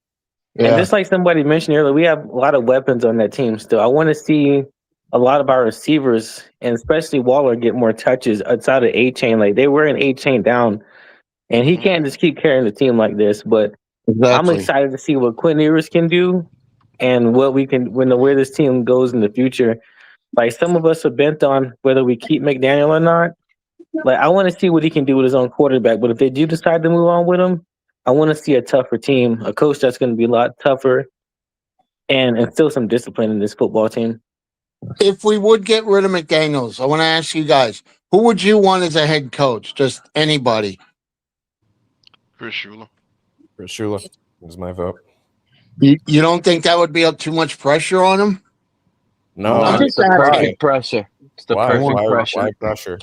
Yeah. And just like somebody mentioned earlier, we have a lot of weapons on that team still. I want to see a lot of our receivers, and especially Waller, get more touches outside of Achane. Like, they were in Achane down, and he can't just keep carrying the team like this. But I'm excited to see what Quinn Ewers can do and what we can, where this team goes in the future. Like, some of us are bent on whether we keep McDaniel or not. Like, I want to see what he can do with his own quarterback. But if they do decide to move on with him, I want to see a tougher team, a coach that's going to be a lot tougher, and instill some discipline in this football team. If we would get rid of McDaniels, I want to ask you guys, who would you want as a head coach? Just anybody. Chris Shula. Chris Shula is my vote. You don't think that would be up too much pressure on him? No, it's the perfect pressure. It's the perfect pressure. Why pressure?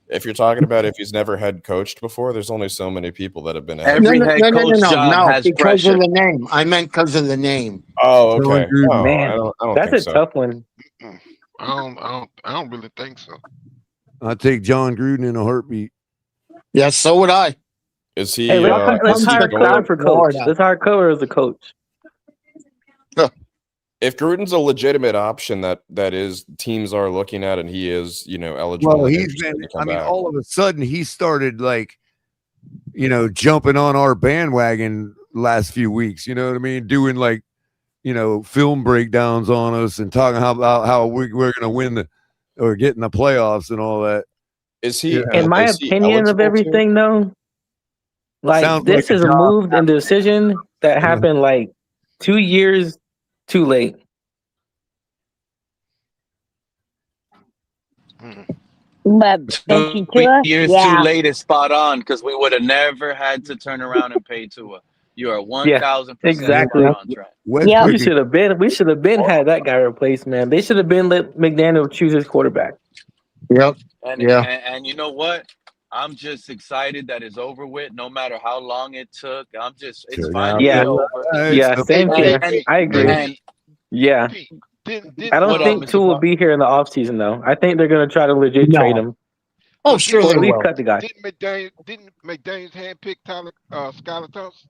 If you're talking about if he's never head coached before, there's only so many people that have been head No, coached. because of the name. I meant because of the name. Oh, okay. No, Man, I don't that's think a so. tough one. I don't really think so. I'd take John Gruden in a heartbeat. Yes, so would I. Is he? Hey, let's hire Cloud for coach. Let's hire Cloud as a coach. if Gruden's a legitimate option that is teams are looking at, and he is, eligible. Well, and he's interested been. to come I mean, back. all of a sudden, he started like, jumping on our bandwagon last few weeks. You know what I mean? Doing like, film breakdowns on us and talking about how we're going to win or get in the playoffs and all that. Is he? In my opinion of everything, though, like Sounds this like a is a job. move and decision that happened like 2 years too late. But 2 Tua, years yeah. too late is spot on because we would have never had to turn around and pay Tua. You are 1,000% Exactly. spot on track. We should have been had that guy replaced, man. They should have been let McDaniel choose his quarterback. Yep. And you know what? I'm just excited that it's over with. No matter how long it took, it's finally over. Yeah, same here. I agree. And Yeah. I don't think Tua will be here in the offseason, though. I think they're going to try to legit trade him. Oh, sure Or they at least will. cut the guy. Didn't McDaniels handpick Skylar Thompson?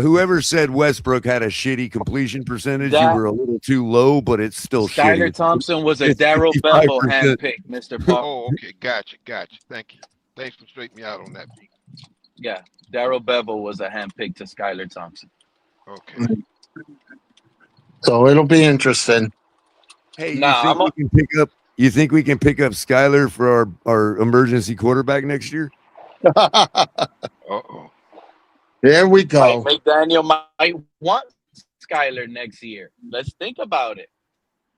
Whoever said Westbrook had a shitty completion percentage, you That- were a little too low, but it's still Skylar shitty. Thompson was a It's Darryl 55%. Bevel handpick, Mr. Paul. Oh, okay, gotcha. Thank you. Thanks for straightening me out on that. Yeah, Darryl Bevel was a handpick to Skylar Thompson. Okay. So it'll be interesting. Hey, you Nah, think we can pick up? You think we can pick up Skylar for our emergency quarterback next year? Uh-oh. There we go. Mike McDaniel might want Skylar next year. Let's think about it.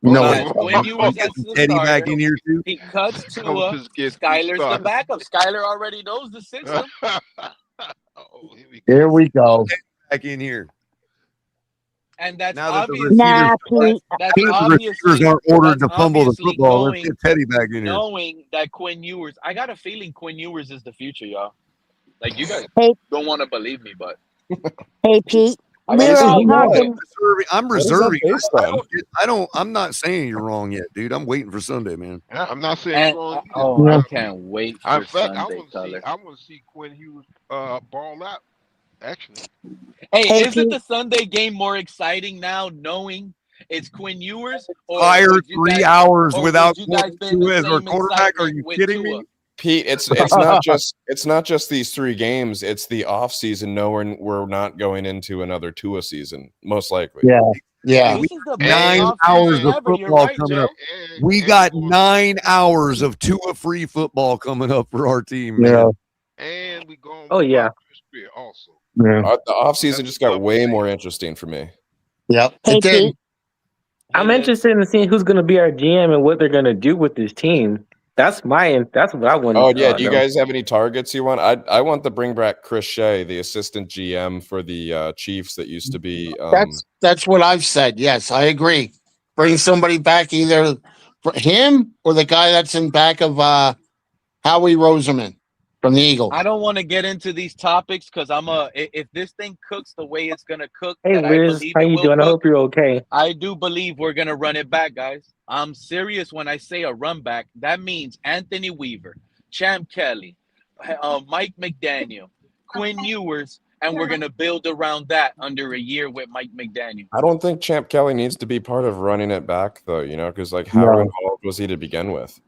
No, Because when you was at the Eddie back starter, in here too. he cuts Tua. Coaches get Skylar's the started. backup. Skylar already knows the system. Here we go. Back in here. And that's Now that the obvious. receivers, That's the obviously receivers aren't ordered to that's fumble the obviously football. Let's knowing- get Teddy back in here. Knowing that Quinn Ewers, I got a feeling Quinn Ewers is the future, y'all. Like, you guys Hey. don't want to believe me, but Hey, Pete. I We mean, were this all is talking. I'm What is that reserving. based on? I'm not saying you're wrong yet, dude. I'm waiting for Sunday, man. I'm not saying And, wrong. I can't wait for In fact, Sunday, Color. I want to see Quinn Hughes ball out. Actually, Hey, isn't the Sunday game more exciting now, knowing it's Quinn Ewers? Or Fire would you 3 guys- hours or without would you guys been Tua the as our same quarterback? Are you excitement with kidding Tua? me? Pete, it's not just these 3 games. It's the off season. Knowing we're not going into another Tua season, most likely. Yeah. This is the best 9 offseason hours of ever. You're football right, coming Joe. up. We got 9 hours of Tua free football coming up for our team, man. Yeah. and we going. Oh, yeah. Chris Spear also. Yeah. The off season just got way more interesting for me. Yep. Hey, It did. Pete. I'm interested in seeing who's going to be our GM and what they're going to do with this team. That's what I want. Oh yeah, do you guys have any targets you want? I want to bring back Chris Shea, the assistant GM for the Chiefs that used to be. That's what I've said. Yes, I agree. Bring somebody back, either for him or the guy that's in back of Howie Roseman from the Eagles. I don't want to get into these topics because if this thing cooks the way it's gonna cook, Hey, that I Liz, believe how it you will doing? I cook, hope you're okay. I do believe we're gonna run it back, guys. I'm serious when I say a run back. That means Anthony Weaver, Champ Kelly, Mike McDaniel, Quinn Ewers, and we're gonna build around that under a year with Mike McDaniel. I don't think Champ Kelly needs to be part of running it back, though. Because how involved was he to begin with?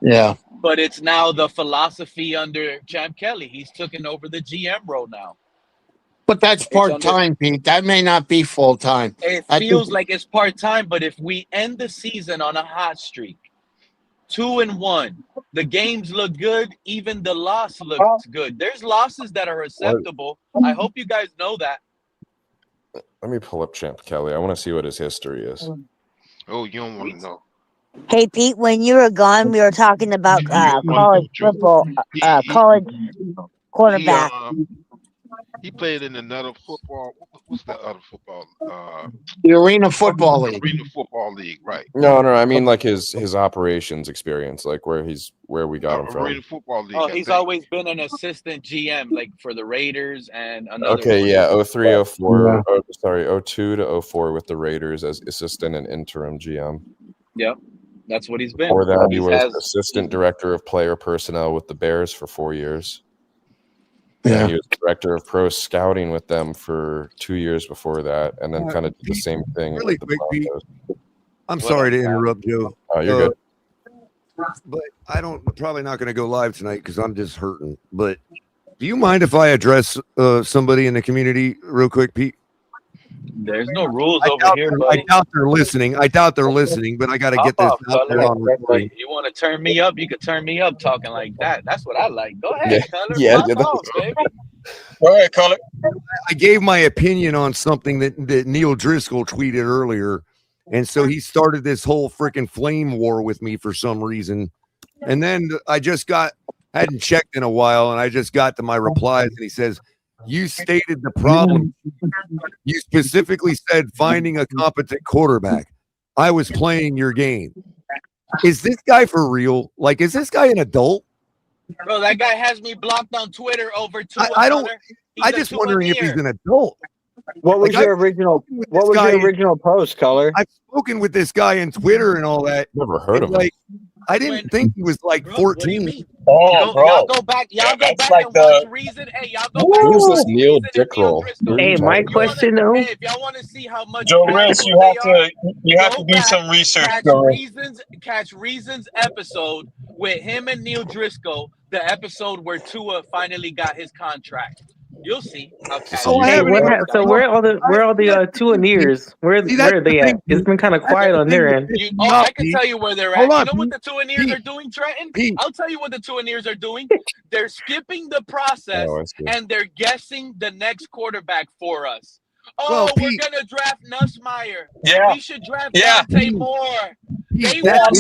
Yeah. But it's now the philosophy under Champ Kelly. He's taken over the GM role now. But that's part time, Pete. That may not be full time. It feels like it's part-time, but if we end the season on a hot streak, 2-1, the games look good, even the loss looks good. There's losses that are acceptable. I hope you guys know that. Let me pull up Champ Kelly. I want to see what his history is. Oh, you don't want to know. Hey, Pete, when you were gone, we were talking about college football, college quarterback. He played in another football. What's that other football? The Arena Football League. Arena Football League, right? No, I mean like his operations experience, like where we got him from. Arena Football League. Oh, he's always been an assistant GM, like for the Raiders and another. Okay, yeah, 03, 04, 02 to 04 with the Raiders as assistant and interim GM. Yep, that's what he's been. Before that, he was has assistant director of player personnel with the Bears for 4 years. Yeah, he was director of pro scouting with them for 2 years before that, and then kind of did the same thing. Really with the quick, Pete. Broncos. I'm sorry to interrupt, Joe. Oh, you're good. But probably not going to go live tonight because I'm just hurting. But do you mind if I address somebody in the community real quick, Pete? There's no rules over here, I buddy. doubt they're listening. I doubt they're listening, but I got to get this out there on recording. You want to turn me up? You could turn me up talking like that. That's what I like. Go ahead, Yeah. Color. Yeah, Pop yeah, that's- off, baby. Go ahead, Color. I gave my opinion on something that Neil Driscoll tweeted earlier. And so he started this whole freaking flame war with me for some reason. And then I just hadn't checked in a while, and I just got to my replies, and he says, "You stated the problem. You specifically said finding a competent quarterback. I was playing your game." Is this guy for real? Like, is this guy an adult? Bro, that guy has me blocked on Twitter over Tua. I don't. Color. I just wondering if he's an adult. What was your original? What was your original post, Color? I've spoken with this guy on Twitter and all that. Never heard of him. Like, I didn't think he was like 14. Y'all go back and watch Reason. Hey, y'all go back. Who's this Neil Dickrell? Hey, my question though. If y'all want to see how much Joe Rich, you have to do some research. Catch Reason's episode with him and Neil Driscoll, the episode where Tua finally got his contract. You'll see. So where are all the Tuaneers? Where are they at? It's been kind of quiet on their end. I can tell you where they're at. Hold on, you know what the Tuaneers are doing, Trenton? I'll tell you what the Tuaneers are doing. They're skipping the process and they're guessing the next quarterback for us. Oh, we're gonna draft Nussmeier. Yeah. We should draft Dante Moore. They We want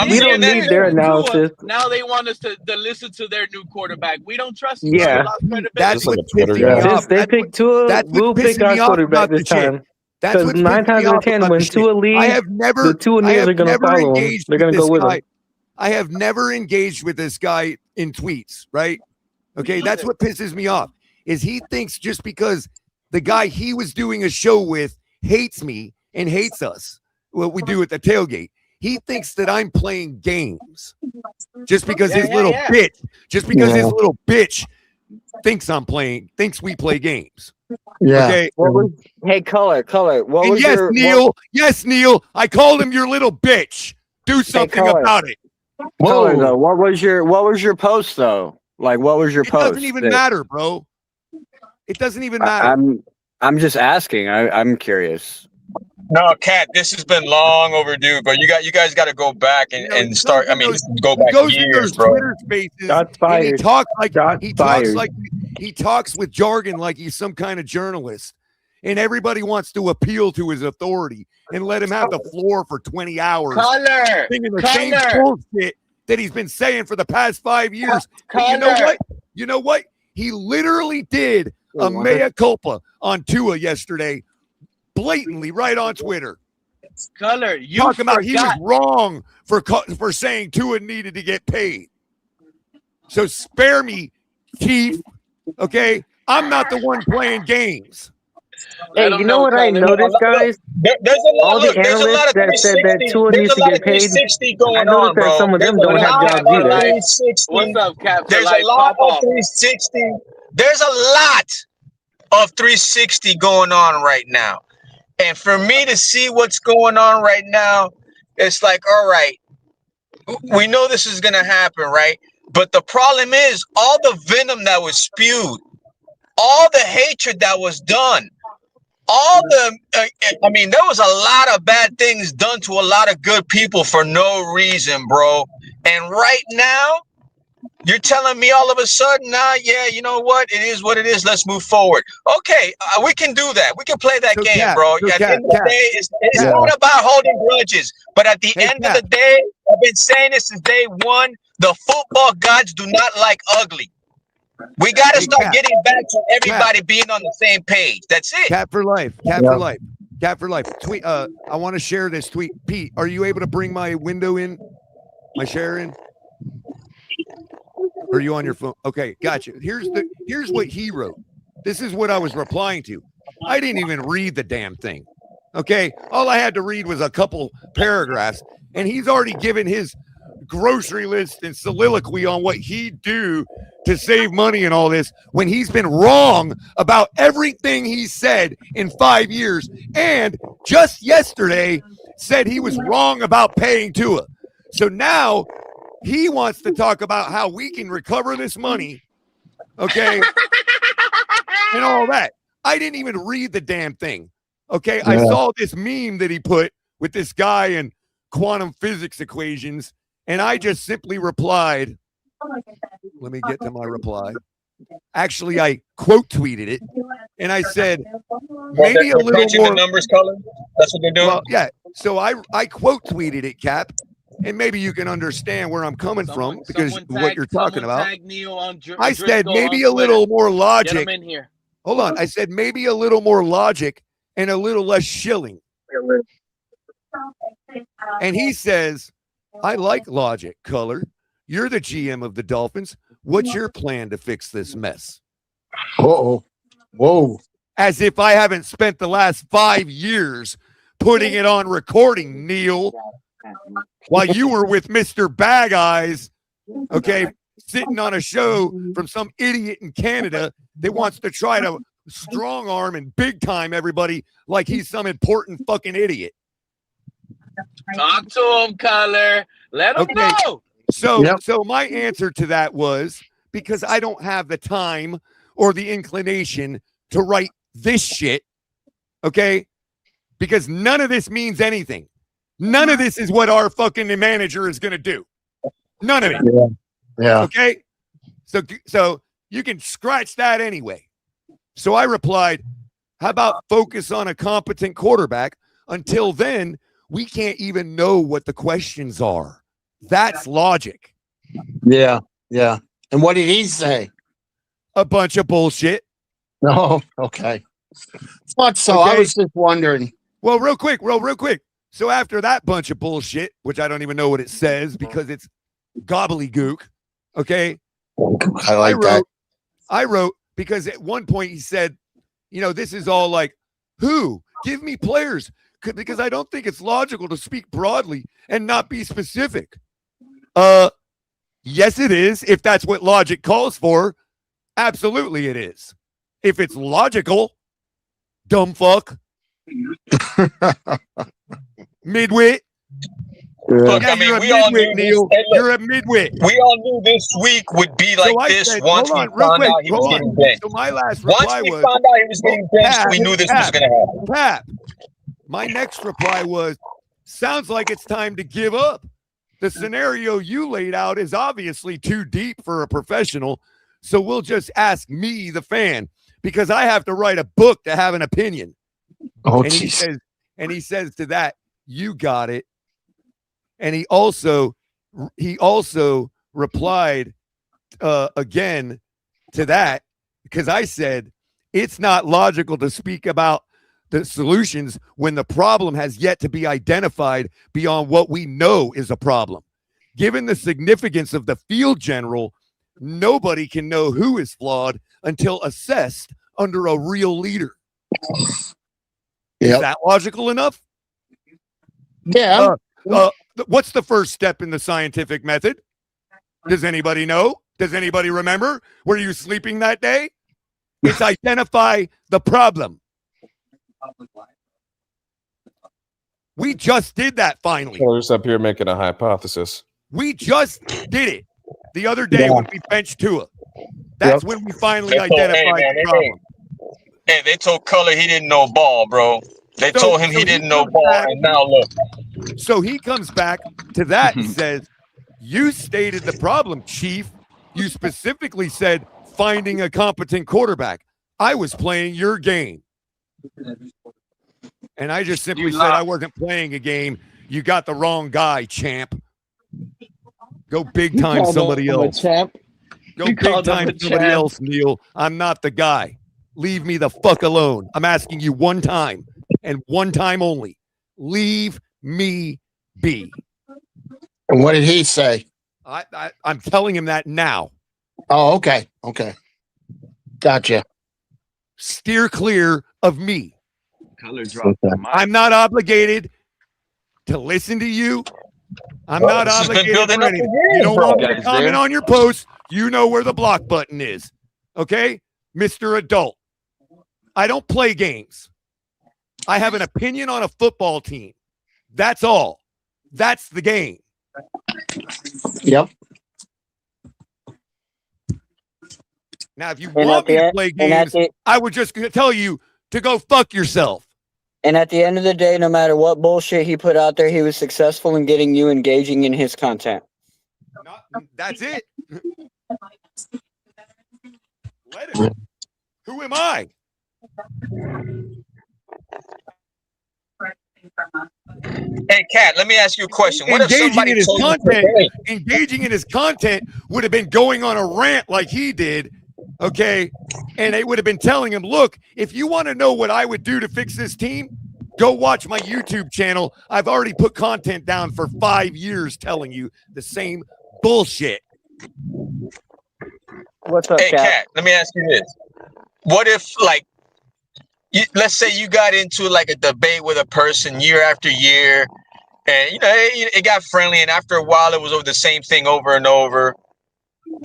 don't need their analysis. Now they want us to listen to their new quarterback. We don't trust them. Yeah. That's what Twitter pissing me guy. off. Since they picked Tua, we'll pick our quarterback this time. That's Because what 9 times out of 10, when Tua leaves, the Tuaneers are going to follow him. They're going to go with him. I have never engaged with this guy in tweets, right? Okay, that's what pisses me off. Is he thinks just because the guy he was doing a show with hates me and hates us, what we do at the tailgate. He thinks that I'm playing games just because his little bitch thinks we play games. Yeah. Okay. Hey, Color. What was yes, your, Neil. Yes, Neil. I called him your little bitch. Do something about it. Color, though, what was your post though? Like, what was your post? It doesn't even matter, bro. It doesn't even matter. I'm just asking. I'm curious. No, Cat, this has been long overdue, but you guys got to go back and start. I mean, go back years, bro. Twitter spaces. Shots fired. He talks with jargon like he's some kind of journalist, and everybody wants to appeal to his authority and let him have the floor for 20 hours. Color. Singing the same bullshit that he's been saying for the past 5 years. But you know what? You know what? He literally did a mea culpa on Tua yesterday, blatantly right on Twitter. Color, you talking about he was wrong for saying Tua needed to get paid. So spare me, Chief. Okay, I'm not the one playing games. Hey, you know what I noticed, guys? All the analysts that said that Tua needs to get paid, I noticed that some of them don't have jobs either. What's up, Cap? There's a lot of 360. There's a lot of 360 going on right now. And for me to see what's going on right now, it's like, all right, we know this is going to happen, right? But the problem is all the venom that was spewed, all the hatred that was done, all the, I mean, there was a lot of bad things done to a lot of good people for no reason, bro. And right now, you're telling me all of a sudden, yeah, you know what? It is what it is. Let's move forward. Okay, we can do that. We can play that game, bro. At the end of the day, it's not about holding grudges. But at the end of the day, I've been saying this since day one, the football gods do not like ugly. We got to start getting back to everybody being on the same page. That's it. Cat for life. Cat for life. Cat for life. Tweet. I want to share this tweet. Pete, are you able to bring my window in? My share in? Or are you on your phone? Okay, gotcha. Here's what he wrote. This is what I was replying to. I didn't even read the damn thing. Okay, all I had to read was a couple paragraphs, and he's already given his grocery list and soliloquy on what he'd do to save money and all this when he's been wrong about everything he said in 5 years, and just yesterday said he was wrong about paying Tua. So now he wants to talk about how we can recover this money, okay, and all that. I didn't even read the damn thing, okay? I saw this meme that he put with this guy and quantum physics equations, and I just simply replied. Let me get to my reply. Actually, I quote tweeted it, and I said, maybe a little more. The numbers color. That's what they're doing. Well, yeah. So I quote tweeted it, Cap, and maybe you can understand where I'm coming from because what you're talking about. I said maybe a little more logic. Get him in here. Hold on. I said maybe a little more logic and a little less shilling. And he says, I like logic, Color. You're the GM of the Dolphins. What's your plan to fix this mess? Uh-oh. Whoa. As if I haven't spent the last 5 years putting it on recording, Neil, while you were with Mr. Bag Eyes, okay, sitting on a show from some idiot in Canada that wants to try to strong arm and big time everybody like he's some important fucking idiot. Talk to him, Color. Let him know. So my answer to that was because I don't have the time or the inclination to write this shit, okay? Because none of this means anything. None of this is what our fucking manager is going to do. None of it. Yeah. Okay? So you can scratch that anyway. So I replied, how about focus on a competent quarterback? Until then, we can't even know what the questions are. That's logic. Yeah. Yeah. And what did he say? A bunch of bullshit. No. Okay. Thought so. Okay. I was just wondering. Well, real quick. So after that bunch of bullshit, which I don't even know what it says because it's gobbledygook, okay? I wrote because at one point he said, this is all like, who? Give me players. Because I don't think it's logical to speak broadly and not be specific. Yes, it is. If that's what logic calls for, absolutely it is. If it's logical, dumb fuck. Midwit. Look, I mean, we all knew Neil. Hey, look, you're a midwit. We all knew this week would be like this once we found out he was getting benched. So my last Once reply we was, found out he was getting benched, we knew this was going to happen. Pap, my next reply was, sounds like it's time to give up. The scenario you laid out is obviously too deep for a professional, so we'll just ask me, the fan, because I have to write a book to have an opinion. Oh, and he says to that, you got it. And he also replied again to that because I said it's not logical to speak about the solutions when the problem has yet to be identified beyond what we know is a problem. Given the significance of the field general, nobody can know who is flawed until assessed under a real leader. Is that logical enough? Yeah. What's the first step in the scientific method? Does anybody know? Does anybody remember? Were you sleeping that day? It's identify the problem. We just did that finally. Color's up here making a hypothesis. We just did it the other day when we benched Tua. That's when we finally identified the problem. Hey, they told Color he didn't know ball, bro. They told him he didn't know ball, and now look. So he comes back to that and says, you stated the problem, Chief. You specifically said finding a competent quarterback. I was playing your game. And I just simply said I wasn't playing a game. You got the wrong guy, champ. Go big time somebody else. Go big time somebody else, Neil. I'm not the guy. Leave me the fuck alone. I'm asking you one time and one time only. Leave me be. And what did he say? I'm telling him that now. Oh, okay. Okay. Gotcha. Steer clear of me. Color drop. I'm not obligated to listen to you I'm not This has been obligated building for up for anything. You years, don't bro. want me to Guys, comment there. on your post. You know where the block button is. Okay? Mr. Adult. I don't play games. I have an opinion on a football team. That's all. That's the game. Yep. Now, if you And want at me the to end, play and at games, the I would just tell you to go fuck yourself. and at the end of the day, no matter what bullshit he put out there, he was successful in getting you engaging in his content. That's it. Let him. Who am I? Hey, Kat, let me ask you a question. What if Engaging somebody in his told you content, today? engaging in his content would have been going on a rant like he did, okay? And they would have been telling him, look, if you want to know what I would do to fix this team, go watch my YouTube channel. I've already put content down for 5 years telling you the same bullshit. What's up, Hey, Kat? Kat, let me ask you this. What if, like, let's say you got into like a debate with a person year after year, and it got friendly, and after a while it was over the same thing over and over,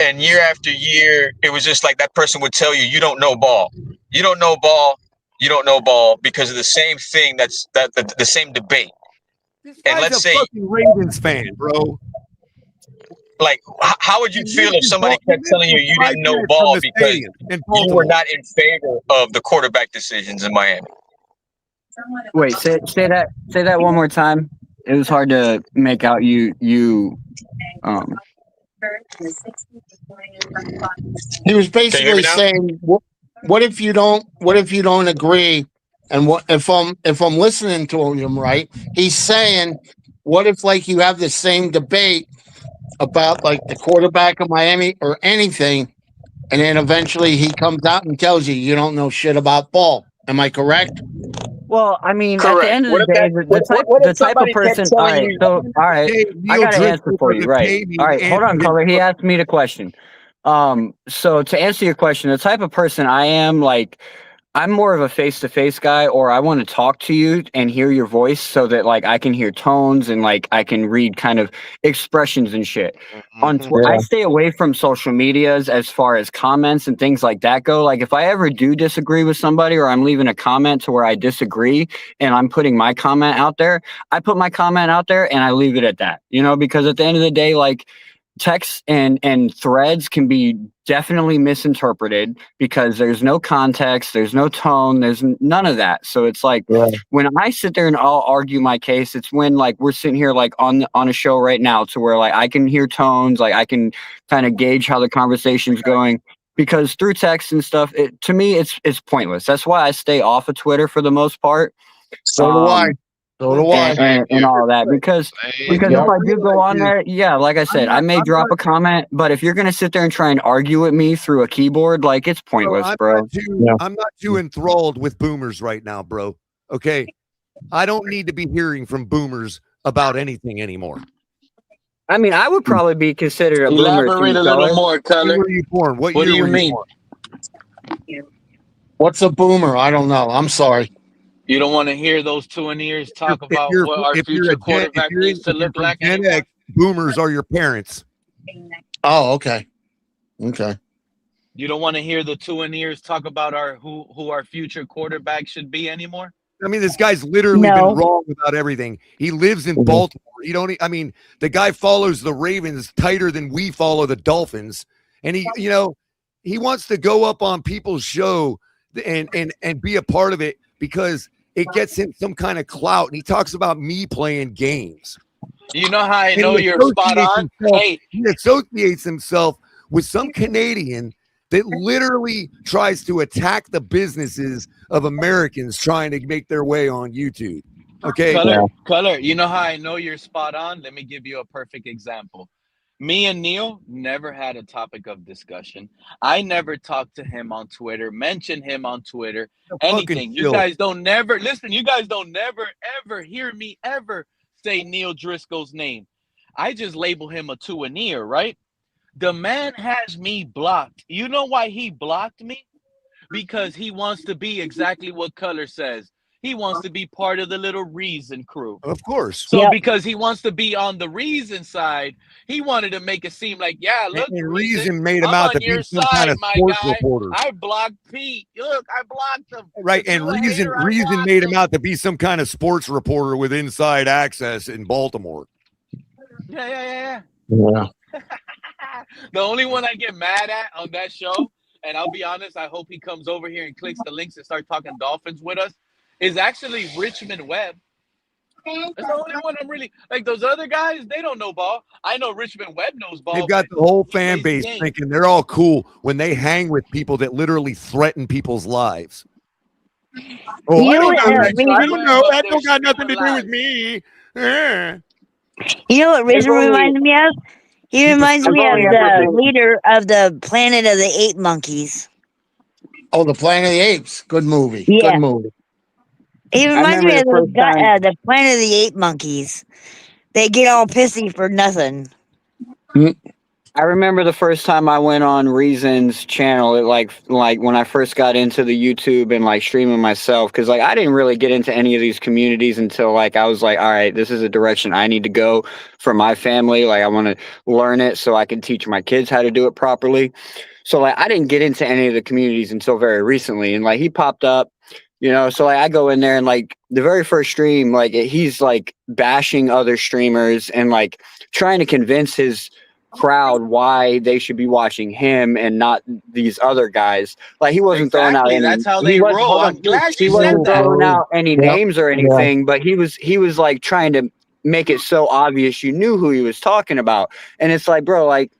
and year after year it was just like that person would tell you, you don't know ball, you don't know ball, you don't know ball, because of the same thing, the same debate. And Guy's let's a say, fucking Ravens fan, bro. like, how would you feel if somebody He kept lives telling you for you 5 didn't know minutes from ball the because stadium in you were Baltimore. not in favor of the quarterback decisions in Miami? Wait, say that one more time. It was hard to make out you He was Can you hear me basically now? saying, what if you don't agree? And what if I'm listening to him right? He's saying, what if like you have the same debate about like the quarterback of Miami or anything, and then eventually he comes out and tells you you don't know shit about ball. Am I correct? Well, I mean, at the Correct. end of What the if day, that? What the if type of somebody kept person. All telling right, you? so all right, I Neil got an answer Driscoll for you. doesn't Right. pay me All to right, hold on, answer caller. He his asked me the question. So to answer your question, the type of person I am, like, I'm more of a face-to-face guy, or I want to talk to you and hear your voice so that like I can hear tones and like I can read kind of expressions and shit. I stay away from social medias as far as comments and things like that go. Like if I ever do disagree with somebody or I'm leaving a comment to where I disagree and I'm putting my comment out there, I put my comment out there and I leave it at that, because at the end of the day, like, text and threads can be definitely misinterpreted because there's no context, there's no tone, there's none of that. So it's like when I sit there and I'll argue my case, it's when like we're sitting here like on a show right now to where like I can hear tones, like I can kind of gauge how the conversation's going. Because through text and stuff, to me it's pointless. That's why I stay off of Twitter for the most part. So do I. So do I. And all of that because if I do go on there, like I said, I may drop a comment, but if you're gonna sit there and try and argue with me through a keyboard, like it's pointless, bro. I'm not too enthralled with boomers right now, bro. Okay, I don't need to be hearing from boomers about anything anymore. I mean, I would probably be considered a boomer. Elaborate a little more, When Color. were you born? What What year do you were mean? born? What's a boomer? I don't know. I'm sorry. You don't want to hear those Tuaneers talk about what our If you're future a Gen, quarterback needs to look from like Gen anymore? X, boomers are your parents. Oh, okay. Okay. You don't want to hear the Tuaneers talk about who our future quarterback should be anymore? I mean, this guy's literally been wrong about everything. He lives in Baltimore. The guy follows the Ravens tighter than we follow the Dolphins. And he wants to go up on people's show and be a part of it because it gets him some kind of clout. And he talks about me playing games. You know how I And know he you're spot on? He associates himself with some Canadian that literally tries to attack the businesses of Americans trying to make their way on YouTube. Okay. Color, you know how I know you're spot on? Let me give you a perfect example. Me and Neil never had a topic of discussion. I never talked to him on Twitter, mentioned him on Twitter, anything. You guys don't never ever hear me ever say Neil Driscoll's name. I just label him a Tuaneer, right? The man has me blocked. You know why he blocked me? Because he wants to be exactly what Color says. he wants to be part of the little Reason crew. Of course. So because he wants to be on the Reason side, he wanted to make it seem like, yeah, look, And Reason made him I'm out on to be your some side, kind of my sports guy. reporter. I blocked Pete. Look, I blocked him. Right, If and you a Reason hater, I Reason blocked made him him. out to be some kind of sports reporter with inside access in Baltimore. Yeah. Yeah. The only one I get mad at on that show, and I'll be honest, I hope he comes over here and clicks the links and start talking Dolphins with us, is actually Richmond Webb. That's the only one I'm really like. Those other guys, they don't know ball. I know Richmond Webb knows ball. They've got but the whole he fan plays the base game. thinking they're all cool when they hang with people that literally threaten people's lives. Oh, I don't know. I don't know. That don't got nothing to do with me. You know what Rizzo reminds me of? He reminds me of the leader of the Planet of the Ape Monkeys. Oh, the Planet of the Apes. Good movie. Yeah. Good movie. He reminds me of the Planet of the Ape Monkeys. They get all pissy for nothing. I remember the first time I went on Reason's channel, it like when I first got into the YouTube and like streaming myself, because like I didn't really get into any of these communities until like I was like, all right, this is a direction I need to go for my family. Like I want to learn it so I can teach my kids how to do it properly. So like I didn't get into any of the communities until very recently, and like he popped up. You know, so like I go in there and like the very first stream, like he's like bashing other streamers and like trying to convince his crowd why they should be watching him and not these other guys. Like he wasn't throwing out any. That's how they roll. I'm glad He you wasn't said that. throwing out any names or anything, but he was like trying to make it so obvious you knew who he was talking about. And it's like, bro, like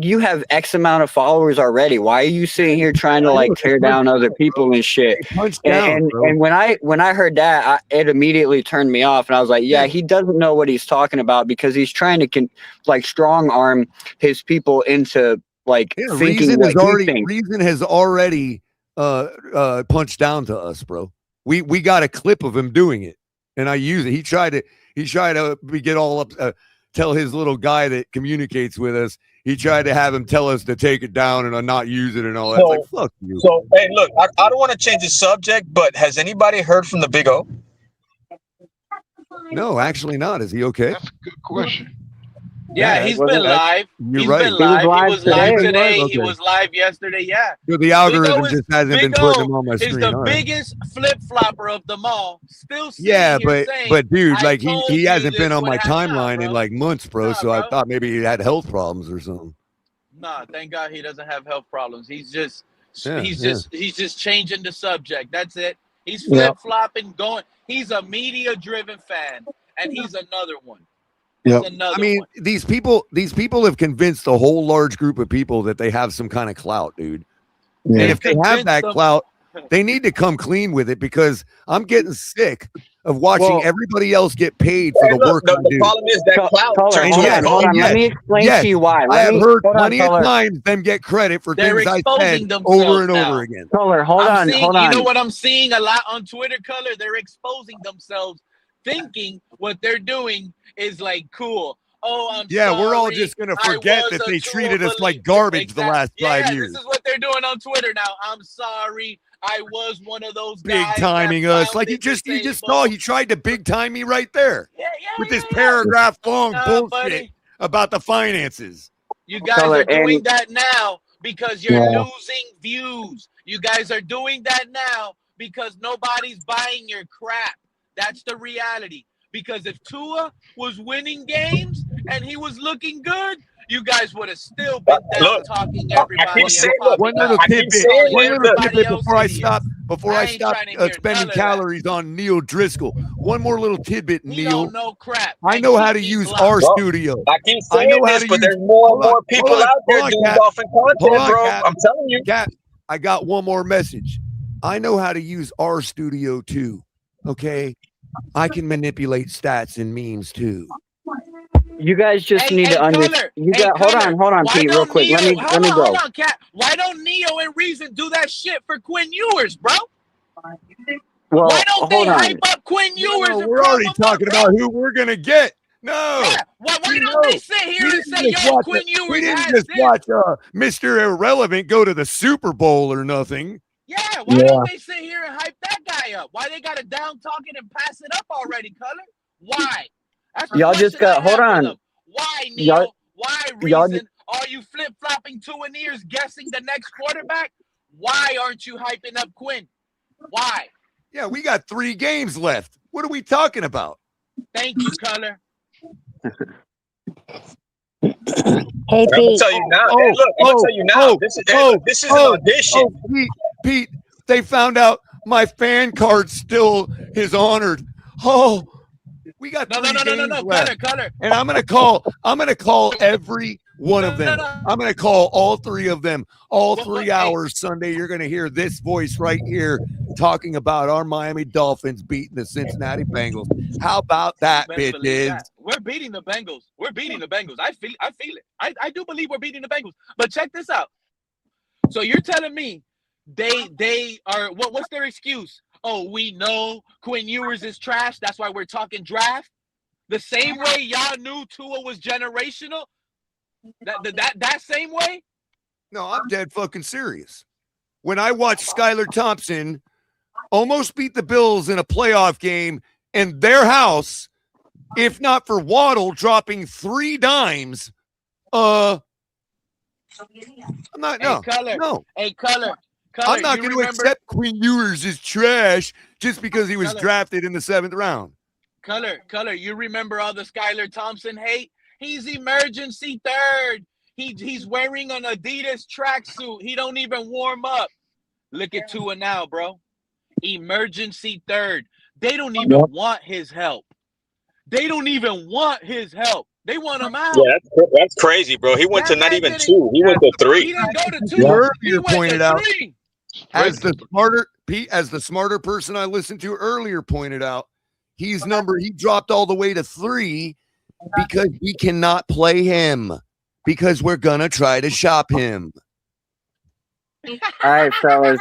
you have X amount of followers already. Why are you sitting here trying to like tear down other people and shit? And when I heard that, it immediately turned me off. And I was like, yeah, he doesn't know what he's talking about because he's trying to like strong arm his people into like thinking what he thinks. Reason has already punched down to us, bro. We got a clip of him doing it, and I use it. He tried to get all up. Tell his little guy that communicates with us. He tried to have him tell us to take it down and not use it and all that. So, Like, fuck you. So, hey, look, I don't want to change the subject, but has anybody heard from the Big O? No, actually not. Is he okay? That's a good question. Yeah, he's been live. You're He's right. been live. He was live today. Okay. He was live yesterday. Yeah. So the algorithm just hasn't been putting him on my Is screen. the All right. biggest flip flopper of them all. Still sitting Yeah, here saying, but dude, I like told he you hasn't this been on would my happen. timeline in like months, bro. So I thought maybe he had health problems or something. Nah, thank God he doesn't have health problems. He's just Yeah, he's yeah. just changing the subject. That's it. He's flip flopping, going. He's a media driven fan, and he's another one. Yeah, another I mean, these people have convinced a whole large group of people that they have some kind of clout, dude. Yeah. And if they have Convinced that them- clout, they need to come clean with it because I'm getting sick of watching Well, everybody else get paid for Hey, the look, work the I do. problem is that clout Caller, turns hold you on, into hold on. gold. Let me explain to you why. I have heard hold on, plenty of caller. times them get credit for They're things I exposing said themselves over and now. over again. Caller, hold I'm on, seeing, hold you on. know what I'm seeing a lot on Twitter, Color? They're exposing themselves, thinking what they're doing is like cool. Oh, I'm Yeah, we're all sorry. just gonna I forget was that a they true treated us like believer. garbage the last 5 Yeah, years. this is what they're doing on Twitter now. I'm sorry. I was one of those Big guys timing that us. found Like it you just disabled. saw he tried to big time me right there. With this paragraph long bullshit buddy. about the finances. You guys Color, are doing and- that now because you're Yeah. losing views. You guys are doing that now because nobody's buying your crap. That's the reality. Because if Tua was winning games and he was looking good, you guys would have still been down Look, talking I everybody. keep saying, look, One little I keep tidbit. saying One this, little look, tidbit before I idiots. stop. Before I I ain't stop trying to hear spending none of that. calories on Neil Driscoll. One more little tidbit, He Neil. don't know crap. I And know how keep to me use blocked. our Well, studio. I keep I saying know how this, to but use. there's more and Hold on, more people hold on, out there hold on, doing Cap. Dolphin content, Hold on, bro. Cap. I'm telling you. Cap, I got one more message. I know how to use our studio too. Okay, I can manipulate stats and memes too. You guys just Hey, need hey, to understand. Color. You Hey, got. Hold Color. on, Why Pete, real don't quick. Neo? Let me go. Hold on, Cat. Why don't Neo and Reason do that shit for Quinn Ewers, bro? Well, Why don't they hold on. hype up Quinn Ewers No, and we're prop already him up, talking bro? about who we're gonna get. No, Yeah. Why you don't they know, sit we here and didn't say, just yo, watch. Quinn We Ewers didn't has just this? watch Mr. Irrelevant go to the Super Bowl or nothing. Yeah, why don't they sit here and hype that guy up? Why they got to down talk it and pass it up already, Color? Why? That's the Y'all just question I got hold have for on. them. Why, Y'all, Neil? Why y'all, reason are you flip-flopping Tuaneers guessing the next quarterback? Why aren't you hyping up Quinn? Why? Yeah, we got 3 games left. What are we talking about? Thank you, Color. Hey, I'm gonna Pete. tell you now. Hey, look, I'm gonna tell you now. This is an audition. Pete, they found out my fan card still is honored. Oh, we got 3 games left. Color. And I'm gonna call every one of them. I'm gonna call all 3 of them. All 3 hours Sunday. You're gonna hear this voice right here talking about our Miami Dolphins beating the Cincinnati Bengals. How about that, bitches? We're beating the Bengals. We're beating the Bengals. I feel it. I do believe we're beating the Bengals. But check this out. So you're telling me they are what's their excuse? Oh, we know Quinn Ewers is trash. That's why we're talking draft. The same way y'all knew Tua was generational. That same way? No, I'm dead fucking serious. When I watched Skylar Thompson almost beat the Bills in a playoff game in their house, if not for Waddle dropping 3 dimes, I'm not. No, no. Hey, Color. I'm not going to accept Quinn Ewers is trash just because he was drafted in the 7th round. Color. You remember all the Skylar Thompson hate? He's emergency third. He's wearing an Adidas tracksuit. He don't even warm up. Look at Tua now, bro. Emergency third. They don't even want his help. They don't even want his help. They want him out. Yeah, that's crazy, bro. He went to not even 2. He went to 3. He didn't go to 2. Earlier He went pointed to out, 3. as the smarter person I listened to earlier pointed out, he dropped all the way to 3 because we cannot play him because we're gonna try to shop him. all right, fellas.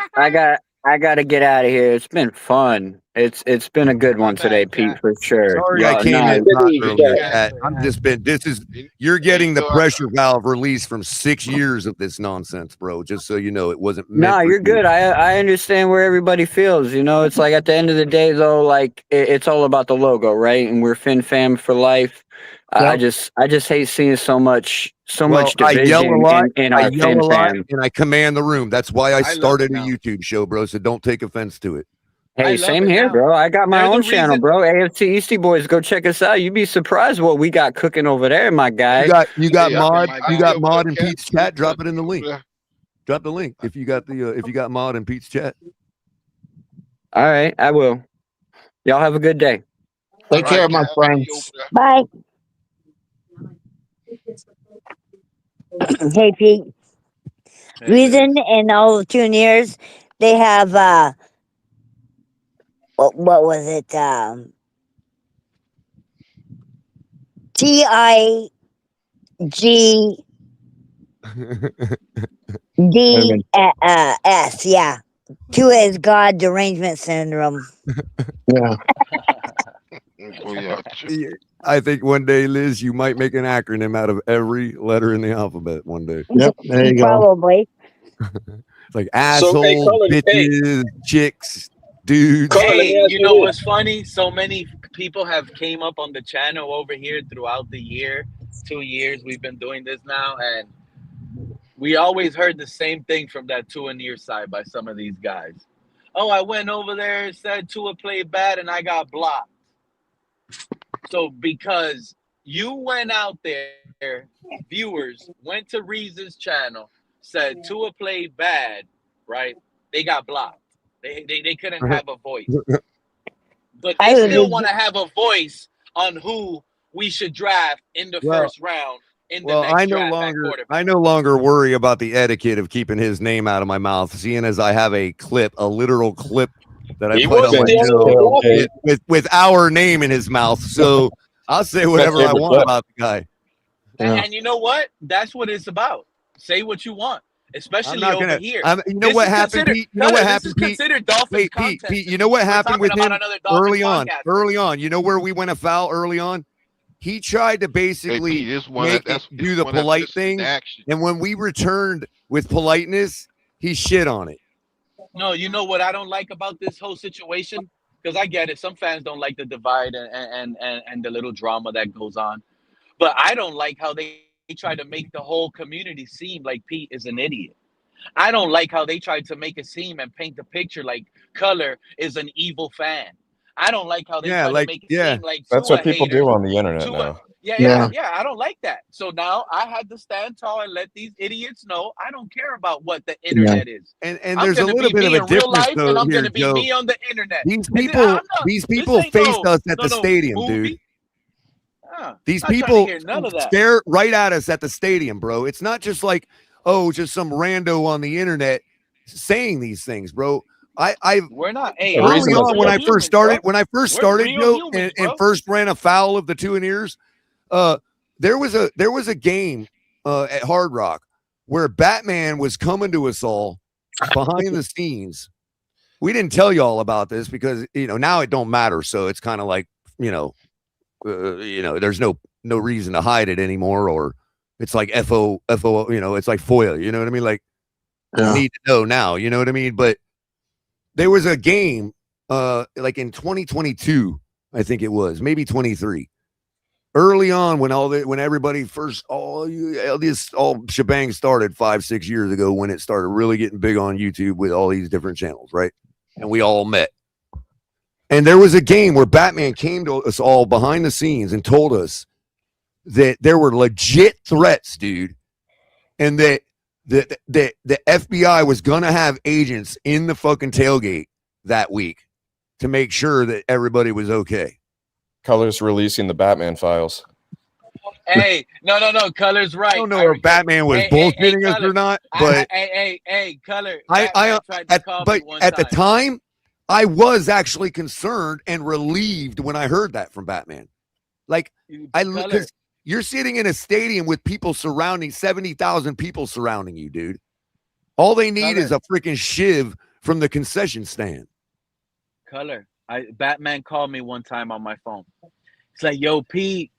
I got to get out of here. It's been fun. It's been a good one today, Pete, for sure. Sorry, I came in hot earlier. You're getting the pressure valve release from 6 years of this nonsense, bro. Just so you know, it wasn't. No, you're good. I understand where everybody feels. You know, it's like at the end of the day, though, like it's all about the logo, right? And we're Fin Fam for life. I just hate seeing so much division I yell a lot, in our Fin Fam. and I command the room. That's why I started a YouTube show, bro. So don't take offense to it. Hey, same here, bro. I got my own channel, bro. AFC Eastie Boys, go check us out. You'd be surprised what we got cooking over there, my guy. You got mod in Pete's chat. Drop it in the link. Drop the link if you got mod in Pete's chat. All right, I will. Y'all have a good day. Take care, my friends. Bye. Hey, Pete. Reason and all the Tuaneers, they have what was it? TIGDS, yeah. Tua is God derangement syndrome. Yeah. I think one day, Liz, you might make an acronym out of every letter in the alphabet one day. Yep, there you go. Probably. It's like asshole, bitches, chicks, dudes. Hey, you know what's funny? So many people have came up on the channel over here throughout the year, 2 years we've been doing this now, and we always heard the same thing from that Tuaneer side by some of these guys. Oh, I went over there and said Tua played bad and I got blocked. So because you went out there, viewers went to Reason's channel, said Tua played bad, right? They got blocked. They couldn't have a voice. But they still want to have a voice on who we should draft in the first round. I no longer worry about the etiquette of keeping his name out of my mouth, seeing as I have a literal clip that I put on my show with our name in his mouth. So I'll say whatever I want about the guy. And you know what? That's what it's about. Say what you want, especially over here. You know what happened, Pete? You know what happened, Pete? Pete, you know what happened with him early on? Early on, you know where we went afoul early on? He tried to basically do the polite thing, and when we returned with politeness, he shit on it. No, you know what I don't like about this whole situation? Because I get it. Some fans don't like the divide and the little drama that goes on. But I don't like how they try to make the whole community seem like Pete is an idiot. I don't like how they tried to make it seem and paint the picture like Color is an evil fan. I don't like how they try to make it seem like That's Tua what people haters. do on the internet now. Yeah. I don't like that. So now I had to stand tall and let these idiots know I don't care about what the internet is. And I'm there's a gonna little be bit of me a in real difference life, though and I'm here, gonna be Joe. me on the internet. These And people this ain't faced us at no the stadium, movie. dude. I'm These not trying to people hear none of that. stare right at us at the stadium, bro. It's not just like, oh, just some rando on the internet saying these things, bro. We're not. Hey, Early we're on when real I first humans, started, bro. We're real Joe, humans, and bro. first ran afoul of the Tuaneers, there was a game at Hard Rock where Batman was coming to us all behind the scenes. We didn't tell you all about this because now it don't matter. So it's kind of like there's no reason to hide it anymore, or it's like FO, it's like FOIA. You know what I mean? Like you need to know now. You know what I mean? But there was a game like in 2022, I think it was maybe 23. Early on, when everybody first all shebang started 5-6 years ago, when it started really getting big on YouTube with all these different channels, right? And we all met. And there was a game where Batman came to us all behind the scenes and told us that there were legit threats, dude, and that the FBI was gonna have agents in the fucking tailgate that week to make sure that everybody was okay. Color's releasing the Batman files. Hey, no, Color's right. I don't know if Batman was bullshitting us or not, but hey, Color. I tried to call me one at the time. time, I was actually concerned and relieved when I heard that from Batman. Like because you're sitting in a stadium with people surrounding 70,000 people surrounding you, dude. All they need is a freaking shiv from the concession stand. Color. Batman called me one time on my phone. It's like, yo, Pete.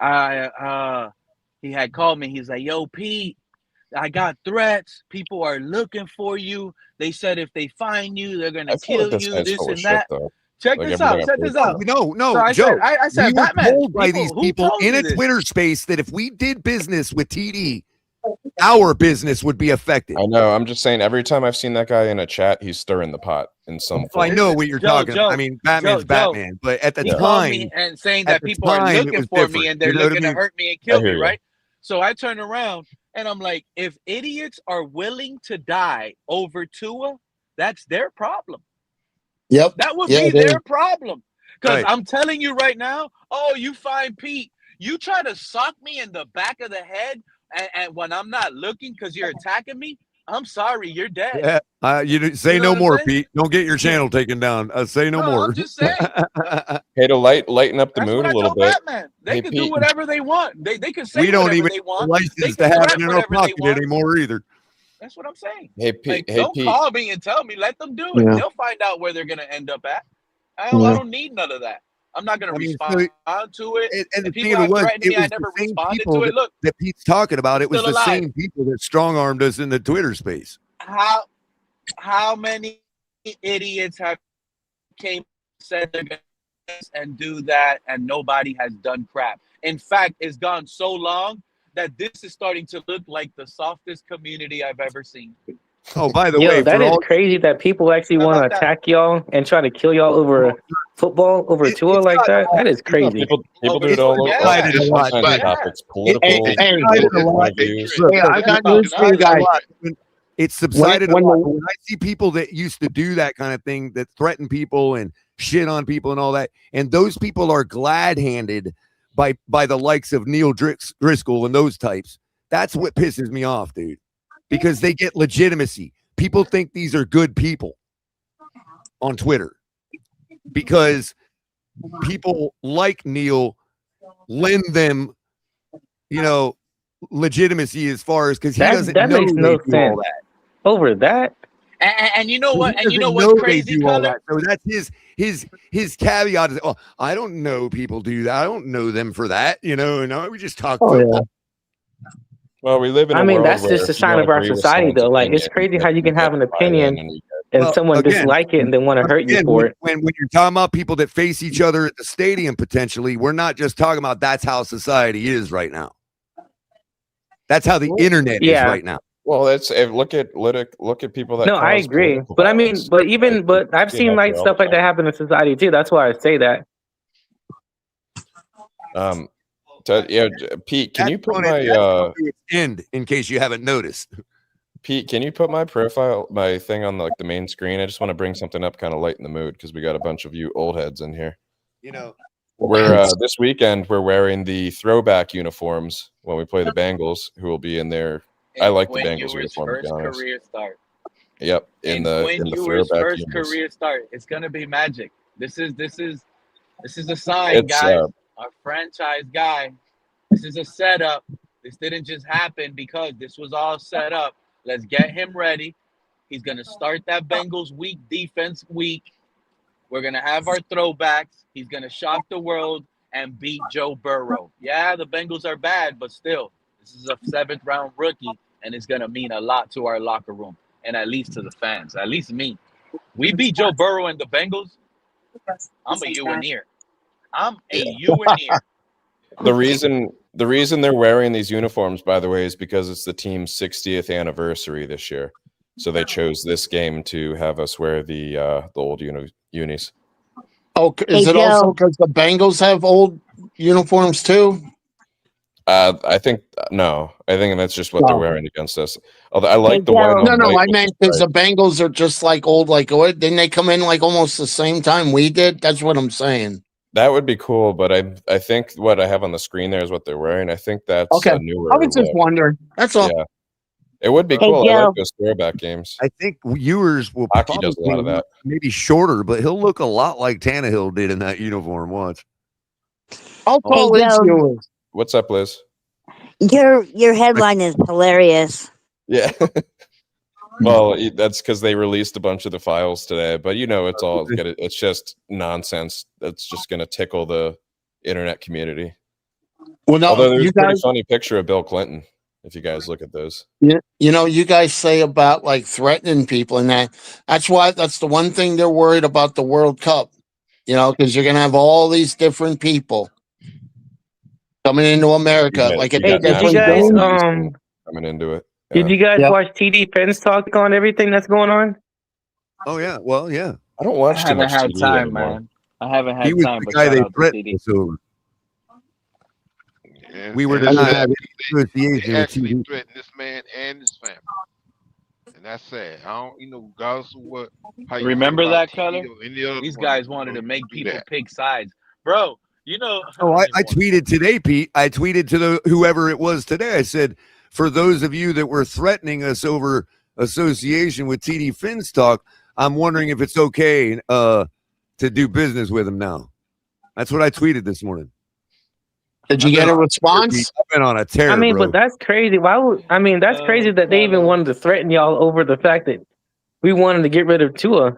He had called me. He's like, yo, Pete, I got threats. People are looking for you. They said if they find you, they're gonna kill you. This and that. Check this out. Check this out. No, so Joe. I said, we were Batman. told by these people in a Twitter space that if we did business with TD, our business would be affected. I know. I'm just saying. Every time I've seen that guy in a chat, he's stirring the pot in some form. I know what you're talking about. I mean, Batman's Batman, but at the he time, called me and saying that people are looking for me and they're looking to hurt me and kill me, right? So I turn around and I'm like, if idiots are willing to die over Tua, that's their problem. Yep. That would be their problem. Because I'm telling you right now, you find Pete, you try to sock me in the back of the head and when I'm not looking because you're attacking me, I'm sorry, you're dead. Yeah, you say no more, Pete. Don't get your channel taken down. Say no more. I'm just saying. Hey, to lighten up the That's mood what I a little told bit. Batman. They Hey, can Pete. do whatever they want. They can say We don't whatever even they want. license to have it in our pocket anymore either. That's what I'm saying. Hey, Pete. Like, don't call me and tell me. Let them do it. Yeah. They'll find out where they're gonna end up at. I don't need none of that. I'm not gonna respond to it. And the people thing have was, threatened me. it was I never the same responded people to it. Look, that Pete's talking about. It was still the alive. same people that strong-armed us in the Twitter space. How many idiots have said they're gonna do this and do that, and nobody has done crap? In fact, it's gone so long that this is starting to look like the softest community I've ever seen. Oh, by the Yo, way, that for is all crazy that people actually want to attack y'all and try to kill y'all over football, over Tua like that. That is crazy. People do it all over. All kinds of topics, political point of views. I got news for you guys. It's subsided a lot. When I see people that used to do that kind of thing, that threaten people and shit on people and all that, and those people are glad-handed by the likes of Neil Driscoll and those types. That's what pisses me off, dude. Because they get legitimacy. People think these are good people on Twitter because people like Neil lend them, legitimacy as far as because he doesn't know makes no they do all sense. that. Over that. And you know what? He And you know doesn't what's they crazy, do all Color? that. So that's his caveat is, I don't know people do that. I don't know them for that. No, we just talk football. Well, we live in. I a mean, world that's where just a if you sign don't of our agree with society, someone's though. Like, it's opinion, crazy how you can have an get invited in opinion. and you and someone dislike it and then want to hurt you for it. When you're talking about people that face each other at the stadium potentially, we're not just talking about that's how society is right now. That's how the internet is right now. Well, that's look at people that. No, I agree, but I mean, but I've seen like stuff like that happen in society too. That's why I say that. Pete, can you put my end in case you haven't noticed? Pete, can you put my thing on the main screen? I just want to bring something up, kind of lighten the mood, because we got a bunch of you old heads in here. We're this weekend we're wearing the throwback uniforms when we play the Bengals, who will be in there. I like the Bengals uniform, to be honest. Career start. Yep, in the Ewers' throwback first uniforms. career start. It's gonna be magic. This is a sign, guys. Our franchise guy. This is a setup. This didn't just happen because this was all set up. Let's get him ready. He's gonna start that Bengals weak defense week. We're gonna have our throwbacks. He's gonna shock the world and beat Joe Burrow. Yeah, the Bengals are bad, but still, this is a 7th-round rookie, and it's gonna mean a lot to our locker room and at least to the fans. At least me. We beat Joe Burrow and the Bengals. I'm a Uaneer. I'm a Uaneer. The reason they're wearing these uniforms, by the way, is because it's the team's 60th anniversary this year. So they chose this game to have us wear the old unis. Oh, is it also because the Bengals have old uniforms too? I think that's just what they're wearing against us. Although I like the white. No, I meant because the Bengals are just like old. Like, didn't they come in like almost the same time we did? That's what I'm saying. That would be cool, but I think what I have on the screen there is what they're wearing. I think that's okay. A newer I was just wondering. That's all. Yeah. It would be cool. I like those throwback games. I think Ewers will Hockey does a lot of that. Maybe shorter, but he'll look a lot like Tannehill did in that uniform once. I'll call it Ewers. What's up, Liz? Your headline is hilarious. Yeah. Well, that's because they released a bunch of the files today, but it's just nonsense. That's just going to tickle the internet community. Well, no, although there's a pretty funny picture of Bill Clinton, if you guys look at those. Yeah, you guys say about like threatening people and that's the one thing they're worried about the World Cup, because you're going to have all these different people coming into America. Did you guys coming into it? Did you guys watch TD Penn's talk on everything that's going on? Oh yeah, well yeah. I don't watch too much I haven't had TV time, anymore. man. I haven't had He was time. the But guy shout they out to threatened TD. us over. Yeah, We were and denied they association with actually TV. threatened this man and his family, and that's sad. I don't, regardless of what. How you Remember feel about that, Color? TV or any other These one, guys wanted to you make do people that. pick sides, bro. Oh, I tweeted today, Pete. I tweeted to whoever it was today. I said, for those of you that were threatening us over association with TD Finstock, I'm wondering if it's okay to do business with him now. That's what I tweeted this morning. Did you get a response? I've been on a tear. I mean, bro. but that's crazy. That's crazy that they even wanted to threaten y'all over the fact that we wanted to get rid of Tua.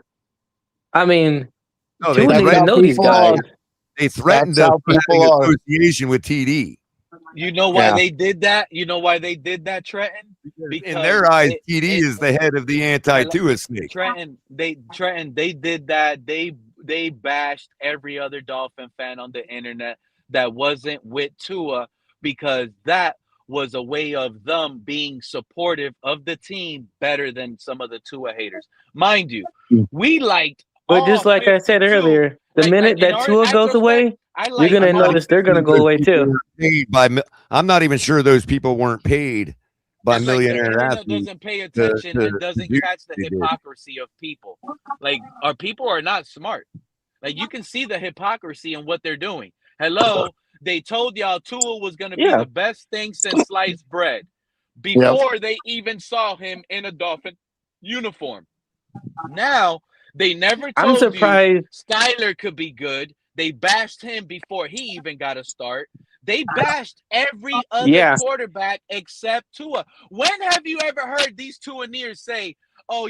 I mean, No, Tua didn't even know these guys. They threatened That's us how for having people are. association with TD. You know why they did that? You know why they did that, Trenton? In their eyes, TD is the head of the anti-Tua snake. Trenton, they did that. They bashed every other Dolphin fan on the internet that wasn't with Tua because that was a way of them being supportive of the team better than some of the Tua haters. Mind you, we liked. But just like I said earlier, the minute that Tua goes away, you're gonna notice they're gonna go away too. I'm not even sure those people weren't paid by It's millionaire like the internet athletes. doesn't pay attention and doesn't do catch the what they did. hypocrisy of people. Like our people are not smart. Like you can see the hypocrisy in what they're doing. Hello, they told y'all Tua was going to be the best thing since sliced bread before they even saw him in a Dolphin uniform. Now they never told you Skyler could be good. They bashed him before he even got a start. They bashed every other quarterback except Tua. When have you ever heard these Tuaneers say, "Oh,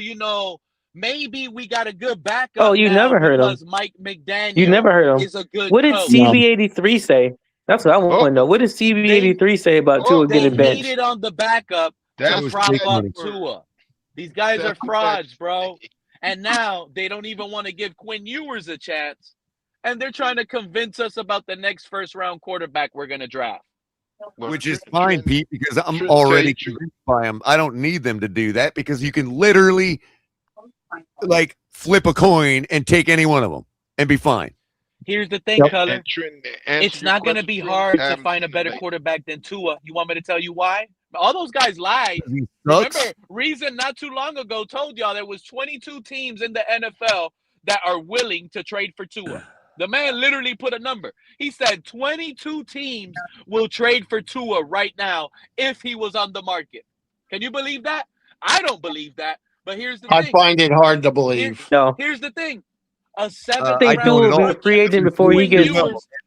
maybe we got a good backup"? Oh, you never heard him. Mike McDaniel. You never heard him. Is a good what did coach. CB83 say? That's what I want to know. What did CB83 say about Tua getting benched? They needed on the backup to prop up Tua. These guys are frauds, bro. And now they don't even want to give Quinn Ewers a chance. And they're trying to convince us about the next first-round quarterback we're going to draft. Which is fine, Pete, because I'm already convinced by them. I don't need them to do that because you can literally like flip a coin and take any one of them and be fine. Here's the thing, Color. It's not going to be hard to find a better quarterback than Tua. You want me to tell you why? All those guys lied. Remember, Reason not too long ago told y'all there was 22 teams in the NFL that are willing to trade for Tua. The man literally put a number. He said 22 teams will trade for Tua right now if he was on the market. Can you believe that? I don't believe that. But here's the thing. I find it hard to believe. Here's the thing. A seventh I think Tua will be a free agent before he gets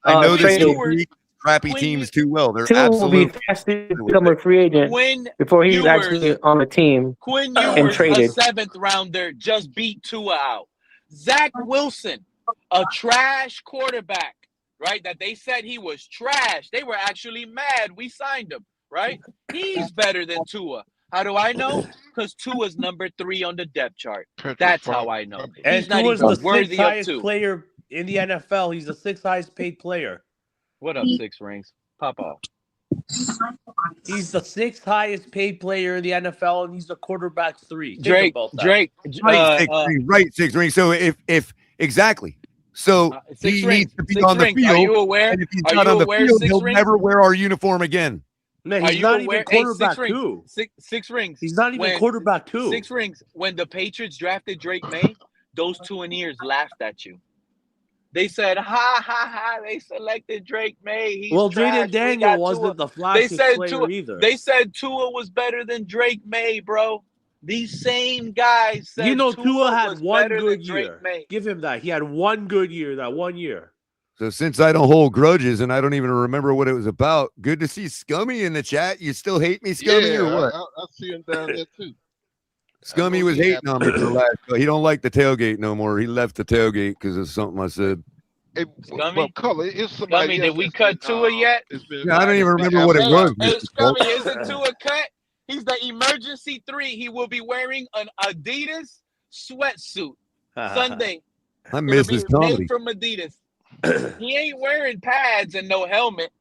I know this traded. crappy teams too well. They're Tua will be absolutely fast to become a free agent before he's actually on the team Quinn and Ewers, a traded. 7th rounder, just beat Tua out. Zach Wilson, a trash quarterback, right? That they said he was trash. They were actually mad we signed him, right? He's better than Tua. How do I know? Because Tua's number 3 on the depth chart. That's how I know. And He's not Tua's even the worthy 6th of highest 2. player in the NFL. He's the 6th highest paid player. What up, 6 rings? Pop off. He's the 6th highest paid player in the NFL, and he's the quarterback 3. Think Drake, about that. Drake, right, 6 rings. So if exactly. So he needs to be on the field. Are you aware? And if he's Are not you on the aware, field, 6 he'll rings? never wear our uniform again. Man, Are he's you not aware? even quarterback Hey, 2. 6 rings. He's not even quarterback 2. 6 rings. When the Patriots drafted Drake May, those Tuaneers laughed at you. They said, ha, ha, ha, they selected Drake May. He's Well, trash. Jaden We Daniel got wasn't Tua. the They flashiest said player Tua, either. They said Tua was better than Drake May, bro. These same guys said You know, Tua Tua had was one better good than Drake year. May. Give him that. He had one good year, that 1 year. So since I don't hold grudges and I don't even remember what it was about, good to see Scummy in the chat. You still hate me, Scummy, or what? I see him down there too. Scummy was hating on me for the last. He don't like the tailgate no more. He left the tailgate because of something I said. Scummy? Color, it's somebody Scummy, did we cut Tua yet? Yeah, I don't even remember what it was. Hey, Mr. Scummy, Polk. isn't Tua cut? He's the emergency 3. He will be wearing an Adidas sweatsuit Sunday. I miss his comedy. Made from Adidas. He ain't wearing pads and no helmet.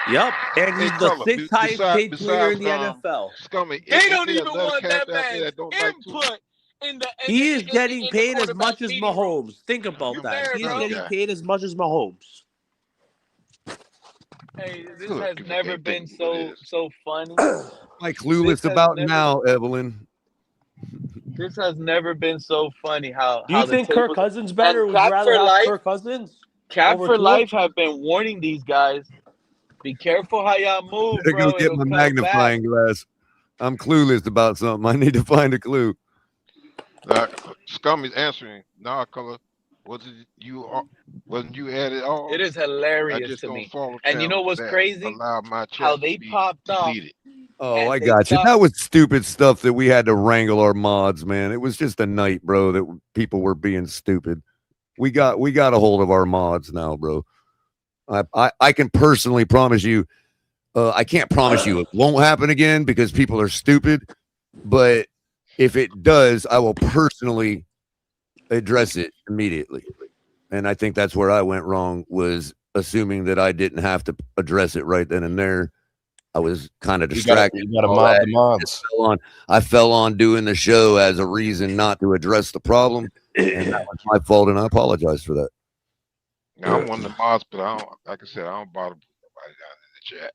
Yep, and he's the Color, 6th highest paid player in the besides, NFL. Scummy, They don't even want that man's input in the. He is getting paid as much as Mahomes. Think about that. fair, He is bro. getting paid as much as Mahomes. Hey, this has never been so funny. Like clueless about now, Evelyn. This has never been so funny. How Do you how the think Kirk tables- Cousins better? And Would you Cap rather for have Life- Kirk Cousins? Cap over for Tua? Life have been warning these guys. Be careful how y'all move, Better bro. go get It'll my come magnifying back. glass. I'm clueless about something. I need to find a clue. Scummy's answering. Nah, Color. Wasn't you at it all? It is I hilarious just to gonna me. follow And you know channels what's that crazy? allow my How chat they to be popped off. deleted. Oh, And I they got you. thought- That was stupid stuff that we had to wrangle our mods, man. It was just a night, bro, that people were being stupid. We got a hold of our mods now, bro. I can personally promise you, I can't promise you it won't happen again because people are stupid, but if it does, I will personally address it immediately. And I think that's where I went wrong, was assuming that I didn't have to address it right then and there. I was kind of distracted. You gotta mod the mods. I fell on doing the show as a reason not to address the problem, and that was my fault, and I apologize for that. Now, I'm one of the mods, but I don't. Like I said, I don't bother nobody down in the chat.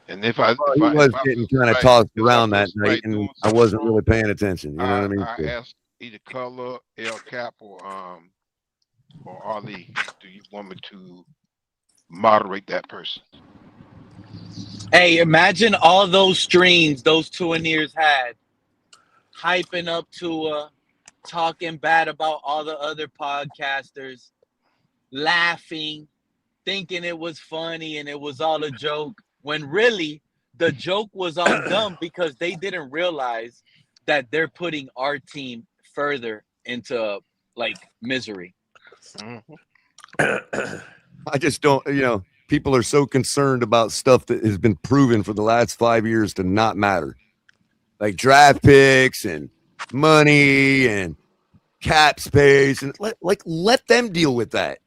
And if I, He was getting kind of tossed around that night, and I wasn't really paying attention. You know what I mean? I asked either Color, El Cap, or Ali, do you want me to moderate that person? Hey, imagine all those streams those Tuaneers had, hyping up Tua, talking bad about all the other podcasters, laughing, thinking it was funny and it was all a joke, when really the joke was on them because they didn't realize that they're putting our team further into like misery. I just don't, people are so concerned about stuff that has been proven for the last 5 years to not matter. Like draft picks and money and cap space, and let them deal with that.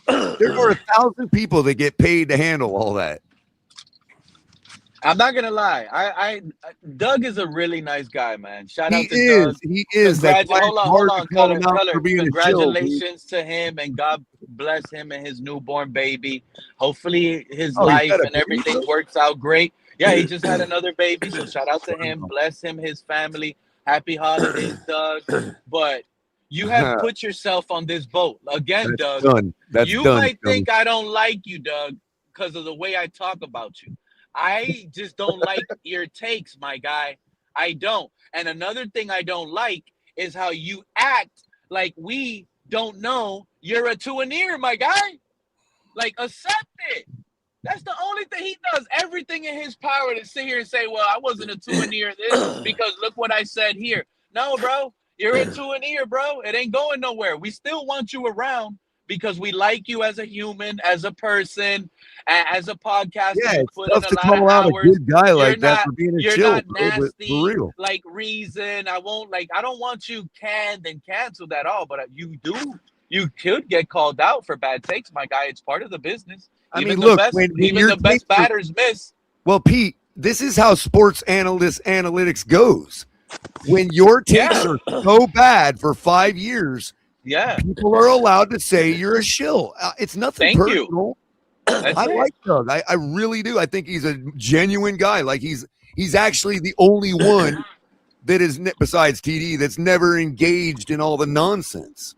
There are 1,000 people that get paid to handle all that. I'm not gonna lie. I Doug is a really nice guy, man. Shout He out to is. Doug. He is. That's why it's Hold hard to on, call him out for being a chill, dude. Congratulations to him, and God bless him and his newborn baby. Hopefully, his Oh, he's life got a and baby, everything bro? works out great. Yeah, he just had another baby, so shout out to him. Bless him, his family. Happy holidays, Doug. But you have put yourself on this boat again, That's Doug. done. That's You done, might Johnny. think I don't like you, Doug, because of the way I talk about you. I just don't like your takes, my guy. I don't. And another thing I don't like is how you act like we don't know you're a Tuaneer, my guy. Like, accept it. That's the only thing he does. Everything in his power to sit here and say, well, I wasn't a Tuaneer this because look what I said here. No, bro. You're a Tuaneer, bro. It ain't going nowhere. We still want you around because we like you as a human, as a person, as a podcaster. Yeah, You it's put in tough a to lot of call out a hours. good guy like that for being a You're chill, not bro, but nasty for real. like Reason. I don't want you canceled at all, but you could get called out for bad takes, my guy. It's part of the business. I Even mean, the look, best when even your the best takes are, batters miss. well, Pete, this is how sports analytics goes. When your takes are so bad for 5 years, people are allowed to say you're a shill. It's nothing Thank you. personal. That's I it. like Doug. I really do. I think he's a genuine guy. Like he's actually the only one that is besides TD that's never engaged in all the nonsense.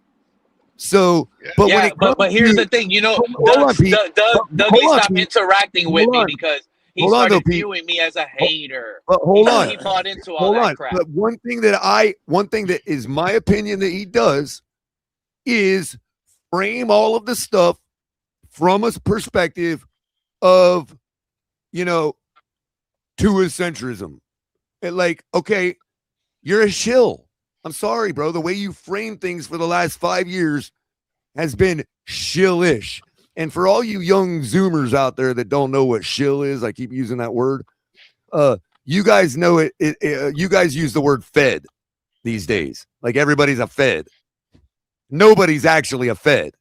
So, but when it comes but here's the thing, hold on, Pete. Doug stopped interacting with me because he Hold on, though, started Pete. viewing me as a hater. But hold on. He bought into all Hold that on. crap. But one thing that is my opinion that he does is frame all of the stuff from a perspective of, Tua-centrism. And like, okay, you're a shill. I'm sorry, bro. The way you frame things for the last 5 years has been shillish. And for all you young Zoomers out there that don't know what shill is, I keep using that word. You guys know it. You guys use the word fed these days. Like everybody's a fed. Nobody's actually a fed.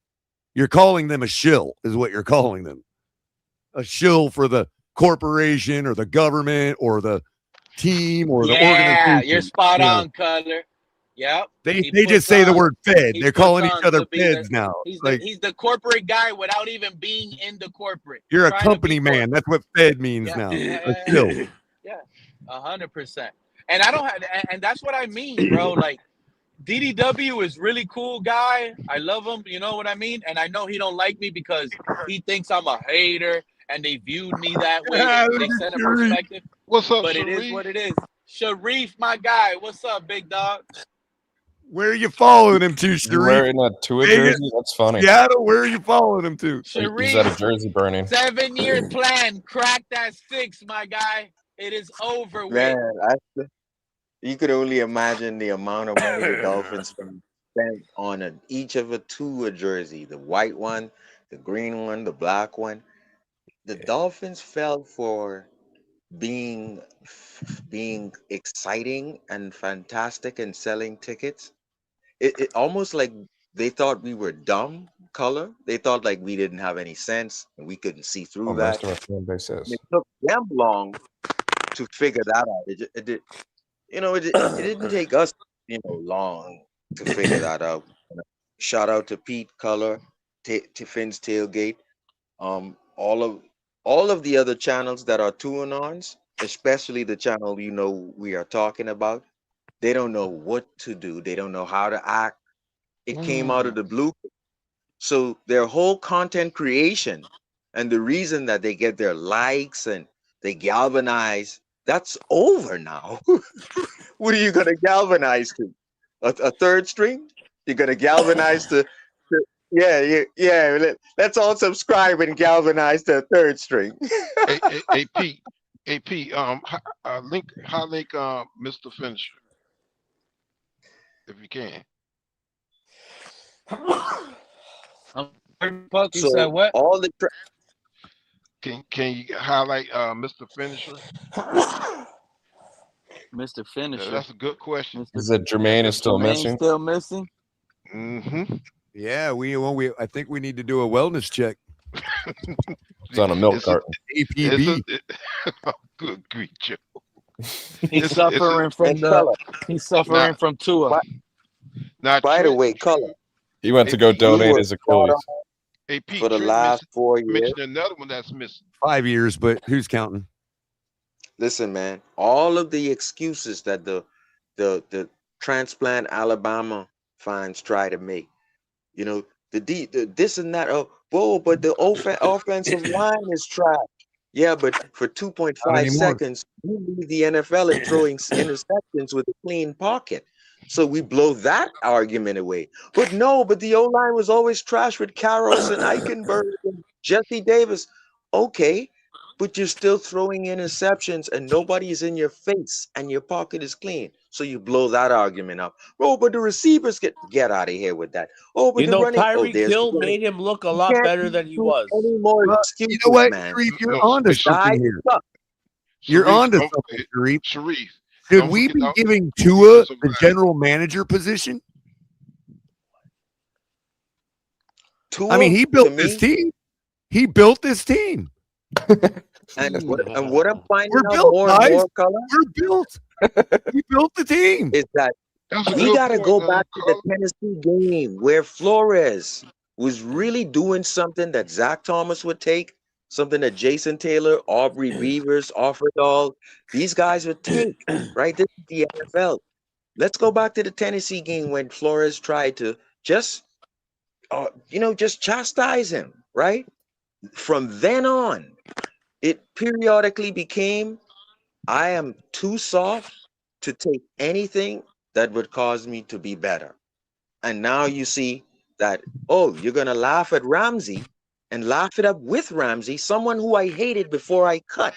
You're calling them a shill, is what you're calling them. A shill for the corporation or the government or the team or the organization. You're spot on, Cutler. Yep. They just say the word fed. They're calling each other feds now. He's Like, he's the corporate guy without even being in the corporate. you're a Trying to company be man. That's what fed means now. A shill. Yeah, 100%. And I don't have, and that's what I mean, bro. Like, DDW is really cool guy. I love him. You know what I mean? And I know he don't like me because he thinks I'm a hater, and they viewed me that way. They set a perspective. What's up, But Sharif? it is what it is. Sharif, my guy. What's up, big dog? Where are you following him to, You Sharif? wearing a Tua jersey? That's funny. Seattle, where are you following him to? He's at a jersey burning. 7-year plan. Crack that 6, my guy. It is over with. Man, you could only imagine the amount of money the Dolphins spent on each of a Tua jersey, the white one, the green one, the black one. The Dolphins fell for being exciting and fantastic and selling tickets. It almost like they thought we were dumb color. They thought like we didn't have any sense and we couldn't see through that. Most of our fan base is. It took them long to figure that out. It didn't take us, long to figure that out. Shout out to Pete Color, Tiffin's Tailgate, all of the other channels that are Tuanons, especially the channel we are talking about. They don't know what to do. They don't know how to act. It came out of the blue. So their whole content creation and the reason that they get their likes and they galvanize, that's over now. What are you going to galvanize to? A third string? You're going to galvanize to yeah. Let's all subscribe and galvanize to a third string. Hey, Pete. Hey, Pete. Link Mr. Finisher, if you can. You said what? All the can you highlight Mr. Finisher? Mr. Finisher. That's a good question. Is that Jermaine is still Jermaine missing? still missing? Mm-hmm. Yeah, I think we need to do a wellness check. It's on a milk carton. APB. Good grief, Joe. He's suffering from Tua. By the way, Color. He went to go donate were his Achilles. Hey, Pete, for the Trent last 4 years. mentioned another one that's missing. 5 years, but who's counting? Listen, man, all of the excuses that the transplant Alabama fans try to make, you know, the this and that. Oh, whoa, but the offensive line is trash. Yeah, but for 2.5 seconds, you lead the NFL in throwing interceptions with a clean pocket. So we blow that argument away. But no, but the O-line was always trash with Karros and Eichenberg and Jesse Davis. Okay, but you're still throwing interceptions and nobody is in your face and your pocket is clean. So you blow that argument up. Oh, but the receivers get out of here with that. Oh, but You the know, running. Tyreek There's Hill the running. made him look a You lot can't better than he do was. any more Well, excuses, you know what, man. Sharif, you're onto something here. You're Sharif, onto don't- something, Sharif. Sharif, Should don't we forget be don't- giving don't Tua forget the general manager position? Tua, I mean, he to built this me, team. He built this team. and what I'm finding We're out built, more and guys. more, Color, We're built. He built the team. is that That's a we good got to point, go back to the Colin. Tennessee game where Flores was really doing something that Zach Thomas would take, something that Jason Taylor, Aubrey Beavers, Offerdahl, these guys would take, right? This is the NFL. Let's go back to the Tennessee game when Flores tried to just, just chastise him, right? From then on, it periodically became, I am too soft to take anything that would cause me to be better. And now you see that, oh, you're going to laugh at Ramsey and laugh it up with Ramsey, someone who I hated before I cut.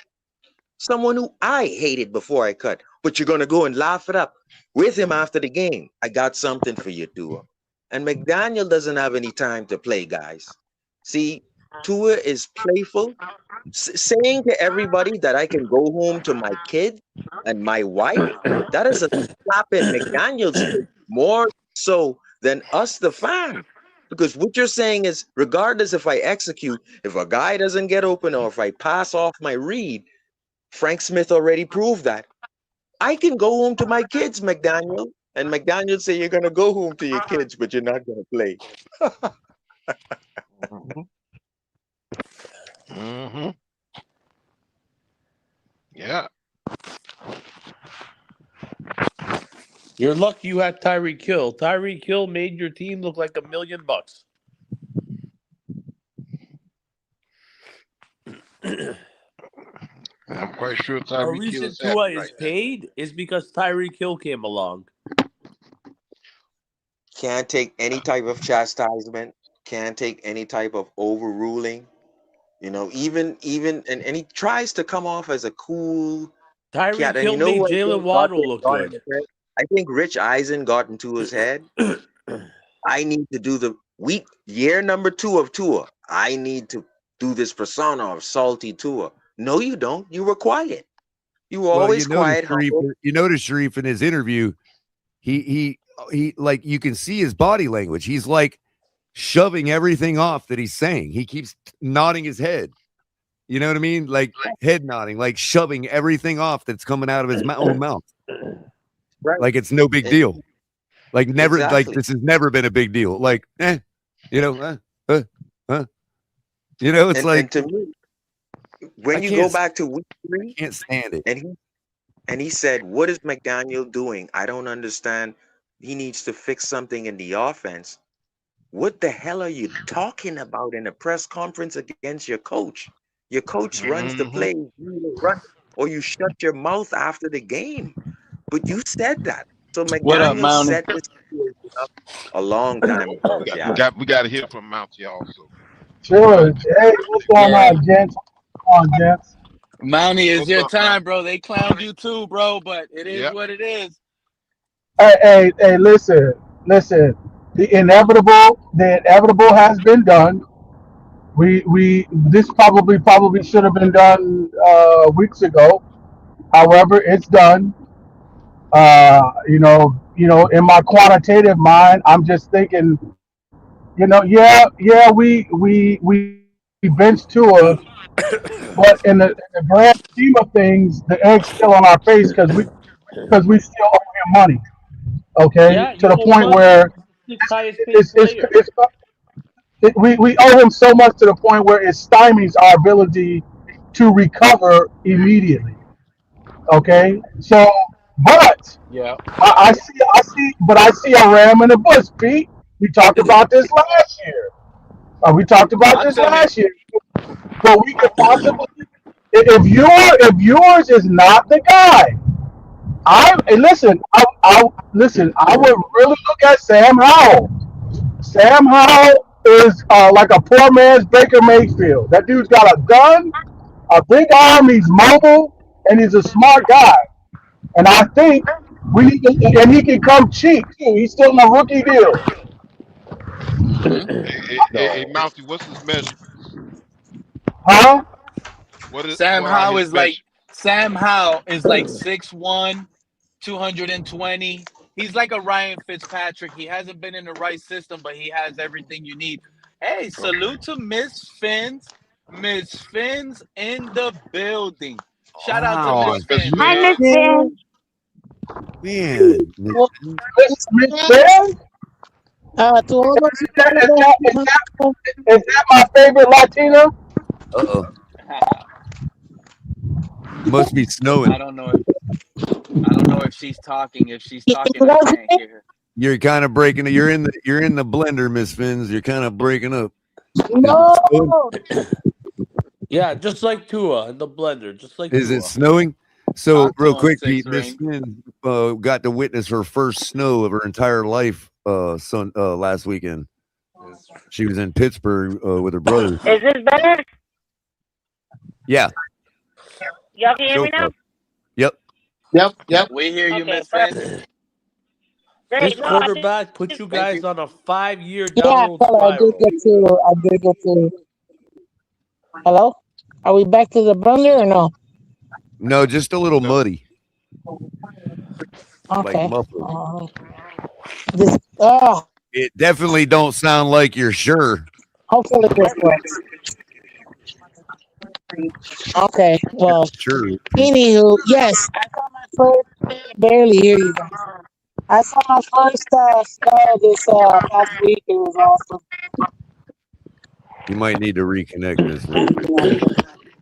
Someone who I hated before I cut. But you're going to go and laugh it up with him after the game. I got something for you, Tua. And McDaniel doesn't have any time to play, guys. See, Tua is playful, saying to everybody that I can go home to my kid and my wife. That is a slap in McDaniel's face, more so than us, the fan. Because what you're saying is, regardless if I execute, if a guy doesn't get open or if I pass off my read, Frank Smith already proved that. I can go home to my kids, McDaniel. And McDaniel say, you're going to go home to your kids, but you're not going to play. Mm-hmm. Yeah. You're lucky you had Tyreek Hill. Tyreek Hill made your team look like $1 million. I'm quite sure The Tyreek Hill reason is happy Tua is right now. paid is because Tyreek Hill came along. Can't take any type of chastisement, can't take any type of overruling. You know, even and he tries to come off as a cool cat. Tyreek And Hill you know made who I Jalen think Waddle look got in good. his head? I think Rich Eisen got into his head. I need to do the year number 2 of Tua. I need to do this persona of salty Tua. No, you don't. You were quiet. You were Well, always quiet, humble. you notice Sharif in his interview, he like you can see his body language. He's like shoving everything off that he's saying. He keeps nodding his head. You know what I mean? Like head nodding, like shoving everything off that's coming out of his own mouth. Right. Like it's no big deal. Like never, like Exactly. this has never been a big deal. Like, you know, you know, it's And like to me, when I you can't go s- back to week 3, can't stand it. and he said, "What is McDaniel doing? I don't understand. He needs to fix something in the offense." What the hell are you talking about in a press conference against your coach? Your coach runs the play, you run, or you shut your mouth after the game. But you said that. So What up, McDaniel Mountie? set this situation up a long time ago, Jack. We got to hear from Mountie also. Sure. Hey, what's going Yeah. on, gents? What's going on, gents? Mountie, it's What's your up, time, bro. They clowned you too, bro, but it is Yep. what it is. Hey, listen. The inevitable has been done. This probably should have been done weeks ago. However, it's done. In my quantitative mind, I'm just thinking, we benched Tua, but in the grand scheme of things, the egg's still on our face because we still owe him money. Okay, Yeah, to you the owe point money. where Sixth highest paid it's, it's, player. it's, we owe him so much to the point where it stymies our ability to recover immediately. Okay, so but Yeah. I see a ram in the bush, Pete. We talked about this last year. We talked about Talk this to me. last year. But we could possibly, if yours is not the guy, I would really look at Sam Howell. Sam Howell is like a poor man's Baker Mayfield. That dude's got a gun, a big arm. He's mobile, and he's a smart guy. And I think we need to, and he can come cheap too. He's still in a rookie deal. Hey, No. Mountie, what's his measurements? Huh? Sam What are Howell his is like measurements? Sam Howell is like 6'1", 220. He's like a Ryan Fitzpatrick. He hasn't been in the right system, but he has everything you need. Hey, Okay. salute to Miss Fins. Miss Fins in the building. Shout out to Wow, Miss What's Miss Fins, Hi, Finn? yo. Miss Finn. man. Miss Ben? To all those Is who that, is, follow that, is, that, is that my favorite Latina? Uh-oh. Must be snowing. I don't know if she's talking. If she's you talking, I guys can't hear her. You're kind of breaking it. You're in the blender, Miss Fins. You're kind of breaking up. no. Yeah, just like Tua in the blender, just like Is it Tua. snowing? So Talk to real him, quick, Six Pete, Miss Ring. Finn got to witness her first snow of her entire life last weekend. She was in Pittsburgh with her brother. Is this better? Yeah. Y'all can hear So me now? far. Yep. Yep. We hear you, Okay, Miss Fins. perfect. This Great. No, I quarterback put you Thank guys you. on a 5-year yeah, downward color, I did spiral. get to. Hello? Are we back to the blender or no? No, just a little muddy. Okay. Like muffled. This. It definitely don't sound like you're sure. Hopefully this works. Okay. Well. Sure. Anywho, yes, I saw my first. Barely hear you guys. I saw my first snow this past week. It was awesome. You might need to reconnect, Miss Finn.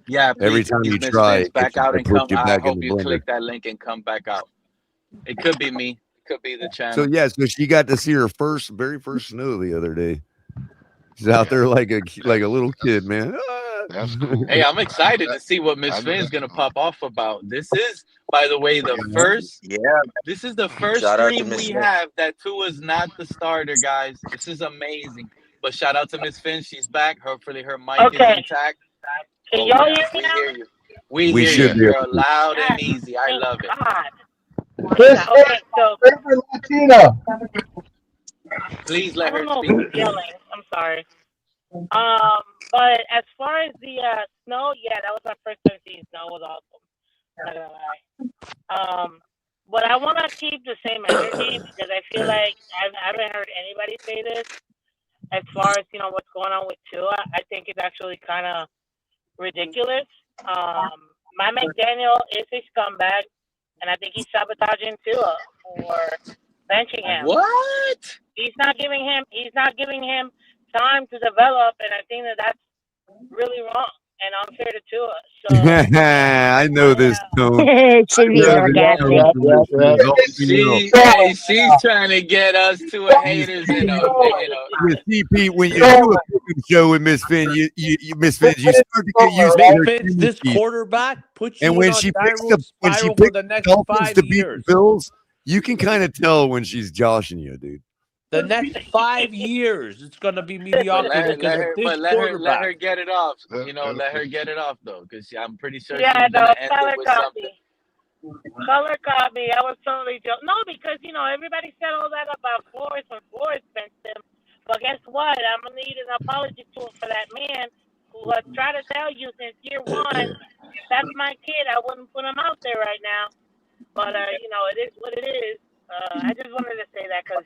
Yeah, Every please, time you Miss try, Fins, back out it and puts come. you I back in hope the you blender. click that link and come back out. It could be me. It could be the So channel. yeah, so she got to see her very first snow the other day. She's out there like a little kid, man. That's cool. Hey, I'm excited to see what I Miss know Finn's that's gonna cool. pop off about. This is, by the way, the first. Yeah. This is the first Shout out to stream Miss we Finn. have that Tua's not the starter, guys. This is amazing. But shout out to Miss Finn. She's back. Hopefully her mic is Okay. intact. Can Oh y'all yeah, hear me we now? hear you. We We hear should you, be able girl, to. loud and Yes. easy. I Thank love it. God. Miss Yeah, Ben, okay, so favorite Latina. Please I let her don't know speak. who's yelling. I'm sorry. But as far as the snow, yeah, that was my first time seeing snow. It was awesome. I'm not gonna lie. But I want to keep the same energy because I feel like I haven't heard anybody say this. As far as what's going on with Tua, I think it's actually kind of ridiculous. My McDaniel is a scumbag, and I think he's sabotaging Tua for benching him. What? He's not giving him time to develop, and I think that's really wrong and unfair to Tua. So I know this tone. It should be sarcastic. She's trying to get us to a haters in a. You see, Pete, when you do a cooking show with Miss Finn, you Miss Finn, you start to get used to Miss her Fitz, this tendencies. quarterback puts you And when on she a picks downward spiral for the next Dolphins 5 to beat the years. Bills, you can kind of tell when she's joshing you, dude. The next 5 years, it's going to be mediocrity because of this Let her quarterback. get it off. Let her get it off though, because I'm pretty sure yeah, she's gonna no, end color it with caught something. me. Color caught me. I was totally joking. No, because everybody said all that about Flores when Flores benched him. But guess what? I'm gonna need an apology to him for that man who has tried to tell you since year one. If that's my kid, I wouldn't put him out there right now. But it is what it is. I just wanted to say that because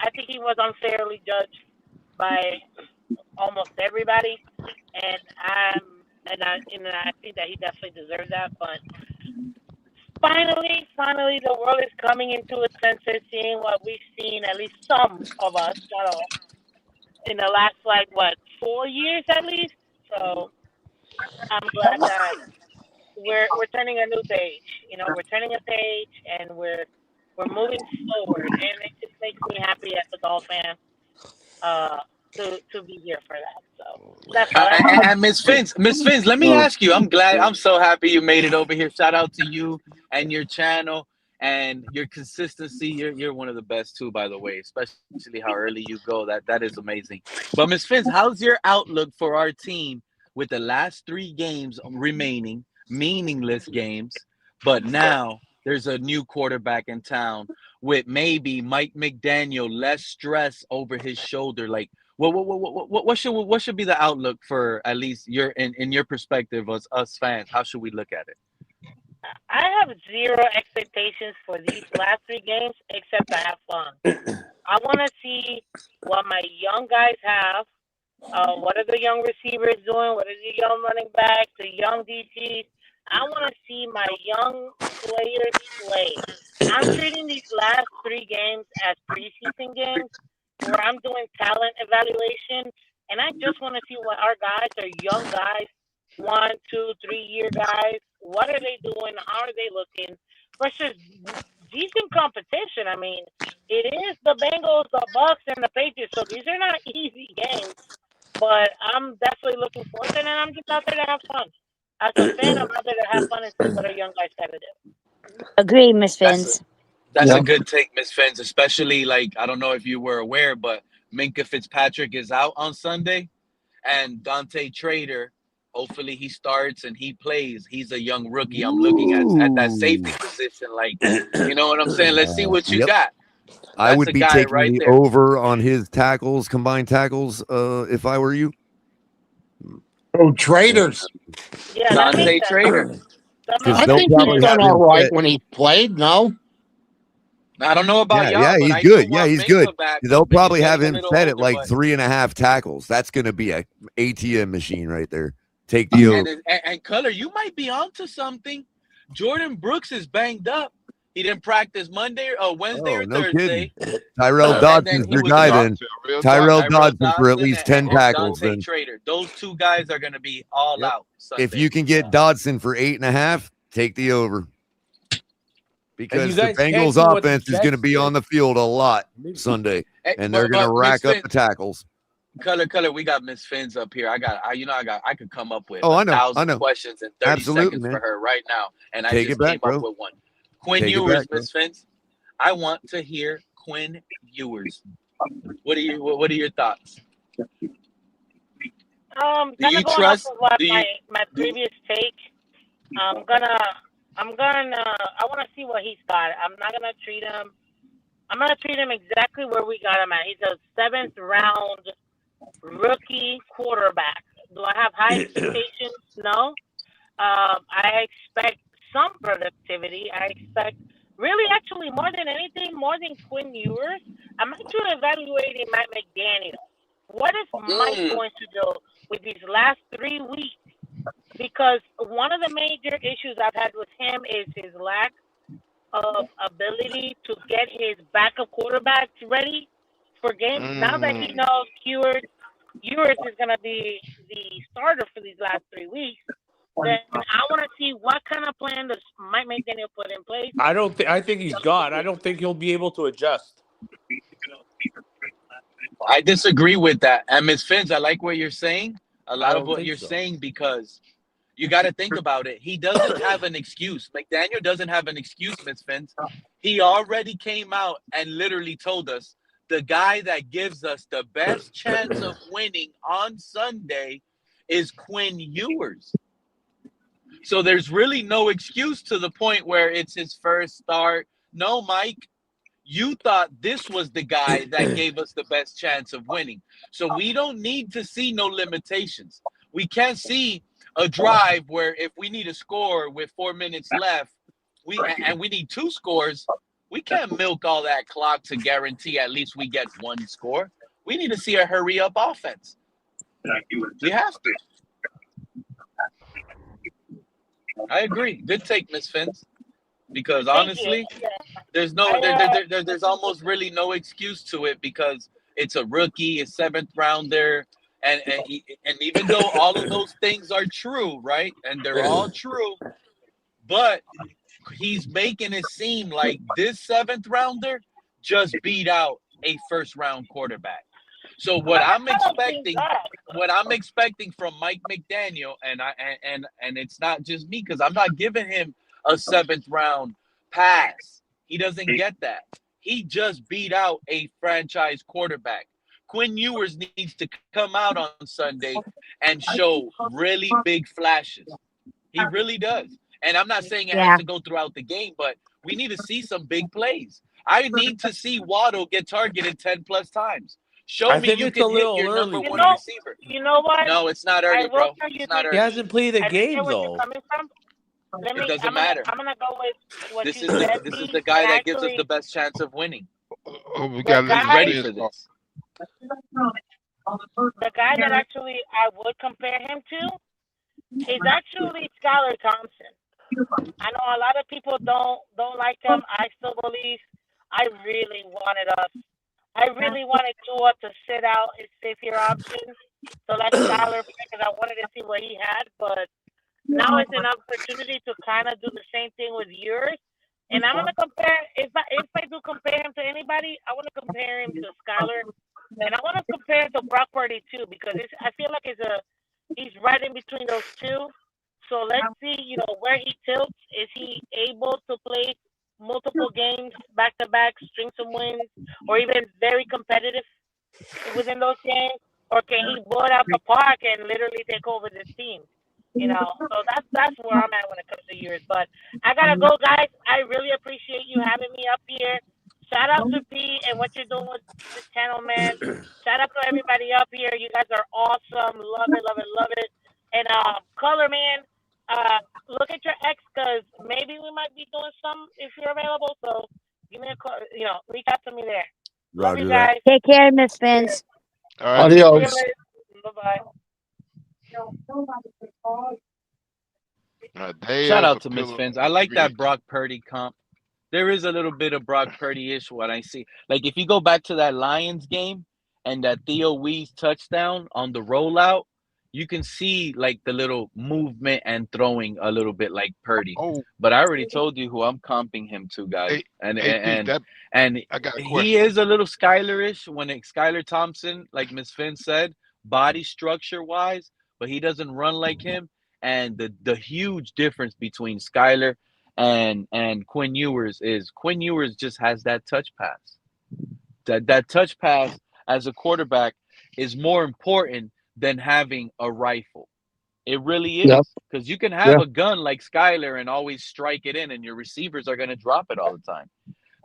I think he was unfairly judged by almost everybody, and I think that he definitely deserves that. But finally, the world is coming into its senses, seeing what we've seen, at least some of us, not all, in the last 4 years at least. So I'm glad that we're turning a new page. We're turning a page, and we're moving forward, and it just makes me happy as a Dolphin fan to be here for that. So that's all. And Miss Fins, let me ask you. I'm so happy you made it over here. Shout out to you and your channel and your consistency. You're one of the best too, by the way. Especially how early you go. That is amazing. But Miss Fins, how's your outlook for our team with the last 3 games remaining, meaningless games, but now there's a new quarterback in town with maybe Mike McDaniel, less stress over his shoulder. Like, what should be the outlook for at least in your perspective as us fans? How should we look at it? I have zero expectations for these last 3 games except to have fun. I want to see what my young guys have. What are the young receivers doing? What are the young running backs, the young DCs? I want to see my young players play. I'm treating these last 3 games as preseason games where I'm doing talent evaluation, and I just want to see what our guys are, young guys, 1, 2, 3-year guys. What are they doing? How are they looking? Versus decent competition. I mean, it is the Bengals, the Bucks, and the Patriots, so these are not easy games. But I'm definitely looking forward to it, and I'm just out there to have fun. As a fan, I'm out there to have fun and see what our young guys got to do. Agree, Miss Fins. That's a good take, Miss Fins, especially I don't know if you were aware, but Minkah Fitzpatrick is out on Sunday, and Dante Trader, hopefully he starts and he plays. He's a young rookie. I'm looking at that safety position. You know what I'm saying? Let's see what you got. I would a be guy taking right the there. over on his tackles, combined tackles, if I were you. Oh, traders. Yeah, Dante Trader. I think he's done all right when he played, no? I don't know about y'all, Yeah, but he's I good. do Yeah, want he's Minkah good. back. They'll probably Minkah's have getting him a little set at older, but- 3.5 tackles. That's going to be a ATM machine right there. Take the over. And Color, you might be onto something. Jordan Brooks is banged up. He didn't practice Wednesday or No Thursday. kidding. Tyrell Dodson's your guy then. Tyrell Dodson for at least 10 tackles. Dante Then Trader. Those 2 guys are going to be all out Sunday. if you can get Dodson for 8.5, take the over. Because the guys can't Bengals do what the offense is going to Jets be did. on the field a lot Sunday, and they're going to rack up the tackles. Color, we got Miss Fins up here. I could come up with Oh, I know, 1,000 questions in 30 Absolutely, seconds man. for her right now, and Take I just it back, came up bro. with one. Quinn Take it Ewers, back, bro. Miss Fins. I want to hear Quinn Ewers. What are your thoughts? Kind Do you of going trust? off of what Do you? my previous take. I want to see what he's got. I'm gonna treat him exactly where we got him at. He's a 7th round rookie quarterback. Do I have high expectations? No. I expect some productivity. I expect really, actually, more than anything, more than Quinn Ewers, I'm actually evaluating Matt McDaniel. What is Mike going to do with these last 3 weeks? Because one of the major issues I've had with him is his lack of ability to get his backup quarterbacks ready for games. Now that he knows Ewers is going to be the starter for these last 3 weeks, then I want to see what kind of plan does Mike McDaniel put in place. I think he's gone. I don't think he'll be able to adjust. I disagree with that. And Ms. Fins, I like what you're saying. A lot of don't what think you're so. saying, because you got to think about it. He doesn't have an excuse. McDaniel doesn't have an excuse, Ms. Fins. He already came out and literally told us the guy that gives us the best chance of winning on Sunday is Quinn Ewers. So there's really no excuse to the point where it's his first start. No, Mike, you thought this was the guy that gave us the best chance of winning. So we don't need to see no limitations. We can't see a drive where if we need a score with 4 minutes left, we need 2 scores. We can't milk all that clock to guarantee at least we get 1 score. We need to see a hurry up offense. We have to. I agree. Good take, Miss Fins. Because honestly, there's there's almost really no excuse to it because it's a rookie, a 7th rounder, and even though all of those things are true, right? And they're all true, but he's making it seem like this 7th rounder just beat out a 1st round quarterback. So what I'm expecting from Mike McDaniel, and it's not just me because I'm not giving him a 7th round pass. He doesn't get that. He just beat out a franchise quarterback. Quinn Ewers needs to come out on Sunday and show really big flashes. He really does. And I'm not saying it has to go throughout the game, but we need to see some big plays. I need to see Waddle get targeted 10 plus times. Show me you can hit your number 1 receiver. You know what? No, it's not early, bro. It's not early. He hasn't played a game though. It doesn't matter. I'm gonna go with what This you is said. this is the guy that gives us the best chance of winning. We got He's ready for this. The guy that actually I would compare him to is actually Skylar Thompson. I know a lot of people don't like him. I still believe I really wanted Tua to sit out his 5th-year option. So let Skylar play because I wanted to see what he had. But now it's an opportunity to kind of do the same thing with yours. And I'm gonna compare. If I do compare him to anybody, I want to compare him to Skylar, and I want to compare him to Brock Purdy too because I feel like he's right in between those two. So let's see, where he tilts. Is he able to play multiple games back to back, string some wins, or even very competitive within those games, or can he blow it out the park and literally take over this team? So that's where I'm at when it comes to yours. But I gotta go, guys. I really appreciate you having me up here. Shout out to P and what you're doing with this channel, man. Shout out to everybody up here. You guys are awesome. Love it, love it, love it. And Color Man, look at your ex because maybe we might be doing some if you're available. So give me a call. Reach out to me there. Love you guys. Take care, Miss Vince. All right. Adios. Bye bye. Shout out to Miss Fins. I like that Brock Purdy comp. There is a little bit of Brock Purdy-ish what I see. Like if you go back to that Lions game and that Theo Wees touchdown on the rollout, you can see like the little movement and throwing a little bit like Purdy. But I already told you who I'm comping him to, guys. And I got a question. he is a little Skyler-ish when Skylar Thompson, like Miss Finn said, body structure wise, but he doesn't run like him. And the huge difference between Skyler and Quinn Ewers is Quinn Ewers just has that touch pass. That touch pass as a quarterback is more important than having a rifle. It really is. Because you can have a gun like Skyler and always strike it in and your receivers are going to drop it all the time.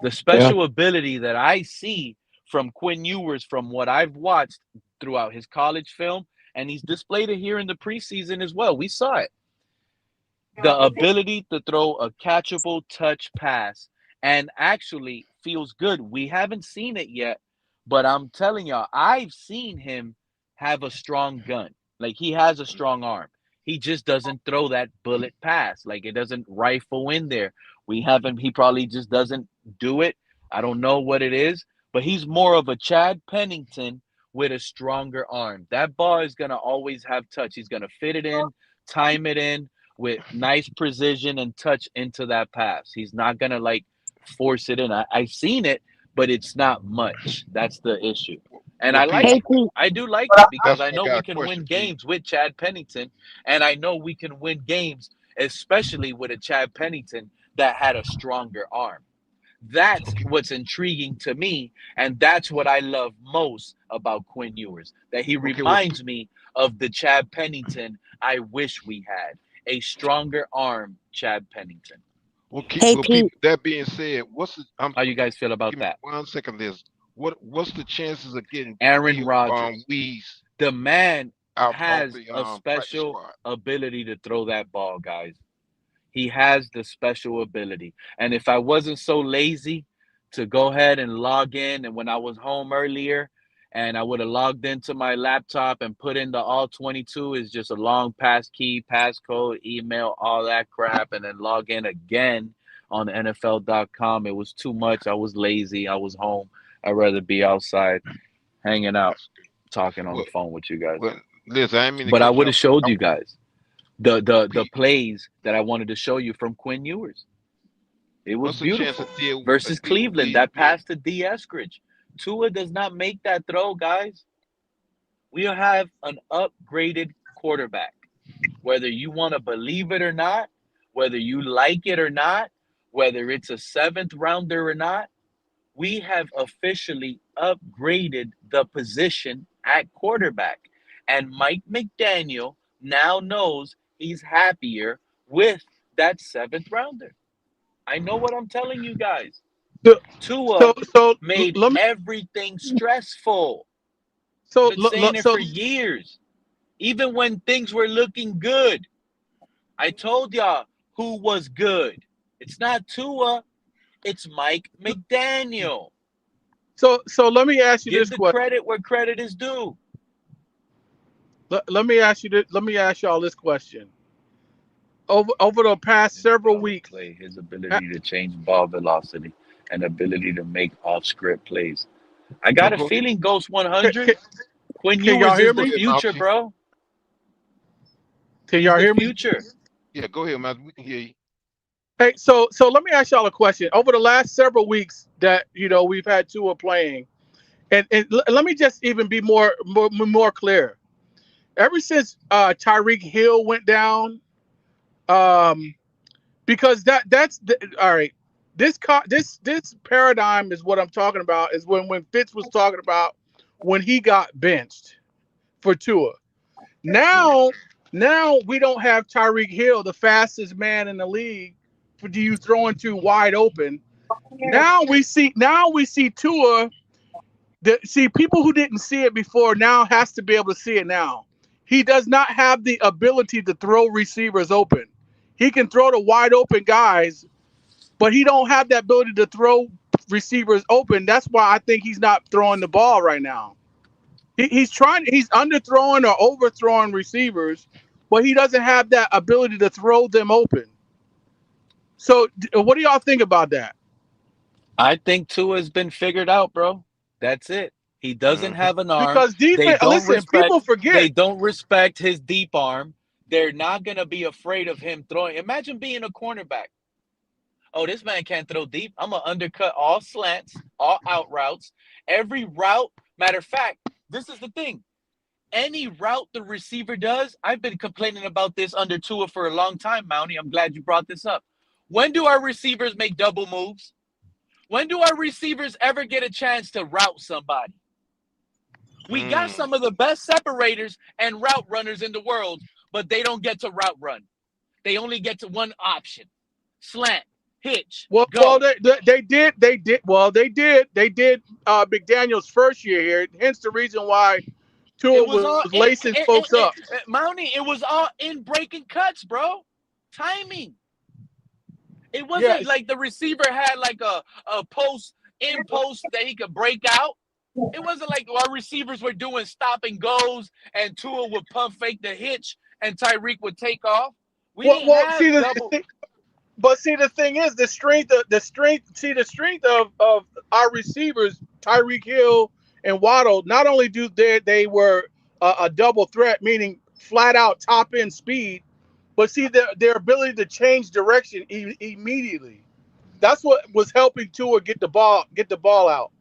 The special ability that I see from Quinn Ewers from what I've watched throughout his college film, and he's displayed it here in the preseason as well. We saw it. The ability to throw a catchable touch pass and actually feels good. We haven't seen it yet, but I'm telling y'all, I've seen him have a strong gun. Like he has a strong arm. He just doesn't throw that bullet pass. Like it doesn't rifle in there. He probably just doesn't do it. I don't know what it is, but he's more of a Chad Pennington with a stronger arm. That ball is going to always have touch. He's going to fit it in, time it in with nice precision and touch into that pass. He's not going to like force it in. I've seen it, but it's not much. That's the issue. And I like it. I do like it because I know we can win games with Chad Pennington, and I know we can win games, especially with a Chad Pennington that had a stronger arm. That's what's intriguing to me, and that's what I love most about Quinn Ewers, that he reminds me of the Chad Pennington I wish we had, a stronger arm Chad Pennington. That being said, how you guys feel about that? 1 second, Liz. What's the chances of getting Aaron Rodgers? Wees? The man has a special ability to throw that ball, guys. He has the special ability. And if I wasn't so lazy to go ahead and log in, and when I was home earlier, and I would have logged into my laptop and put in the all 22 is just a long pass key, passcode, email, all that crap, and then log in again on NFL.com. It was too much. I was lazy. I was home. I'd rather be outside, hanging out, talking on the phone with you guys. Well, Liz, I mean, But I would have showed you guys the plays that I wanted to show you from Quinn Ewers. It was what's the chance beautiful. of deal Versus Cleveland, that pass to D. Eskridge. Tua does not make that throw, guys. We have an upgraded quarterback. Whether you want to believe it or not, whether you like it or not, whether it's a seventh rounder or not, we have officially upgraded the position at quarterback. And Mike McDaniel now knows he's happier with that seventh rounder. I know what I'm telling you guys. Tua made everything stressful. So, I've been saying it for years. Even when things were looking good, I told y'all who was good. It's not Tua, it's Mike McDaniel. So let me ask you Give this the question. credit where credit is due. Let me ask you. Let me ask y'all this question. Over the past several weeks, His ability to change ball velocity and ability to make off-script plays. I got a feeling Ghost 100. Quinn can y'all Ewers hear is the me? future, bro. Can He's y'all the hear me? future. Yeah, go ahead, man. We can hear you. Hey, so let me ask y'all a question. Over the last several weeks that we've had Tua playing, and let me just even be more clear. Ever since Tyreek Hill went down, because that's all right. This paradigm is what I'm talking about. Is when Fitz was talking about when he got benched for Tua. Now we don't have Tyreek Hill, the fastest man in the league, for you throwing to wide open. Now we see Tua. See, people who didn't see it before now has to be able to see it now. He does not have the ability to throw receivers open. He can throw to wide open guys, but he don't have that ability to throw receivers open. That's why I think he's not throwing the ball right now. He's underthrowing or overthrowing receivers, but he doesn't have that ability to throw them open. So what do y'all think about that? I think Tua's been figured out, bro. That's it. He doesn't have an arm. Because defense, people forget. They don't respect his deep arm. They're not going to be afraid of him throwing. Imagine being a cornerback. Oh, this man can't throw deep. I'm going to undercut all slants, all out routes. Every route. Matter of fact, this is the thing. Any route the receiver does, I've been complaining about this under Tua for a long time, Mountie. I'm glad you brought this up. When do our receivers make double moves? When do our receivers ever get a chance to route somebody? We got some of the best separators and route runners in the world, but they don't get to route run. They only get to one option: slant, hitch, Well, go. they did. McDaniel's first year here. Hence the reason why Tua was lacing folks up. Mountie, it was all in breaking cuts, bro. Timing. It wasn't like the receiver had like a post that he could break out. It wasn't like our receivers were doing stop and goes and Tua would pump fake the hitch and Tyreek would take off. We didn't have double. But see, the thing is, the strength of our receivers, Tyreek Hill and Waddle. Not only do they were a double threat, meaning flat out top end speed, but see their ability to change direction immediately. That's what was helping Tua get the ball out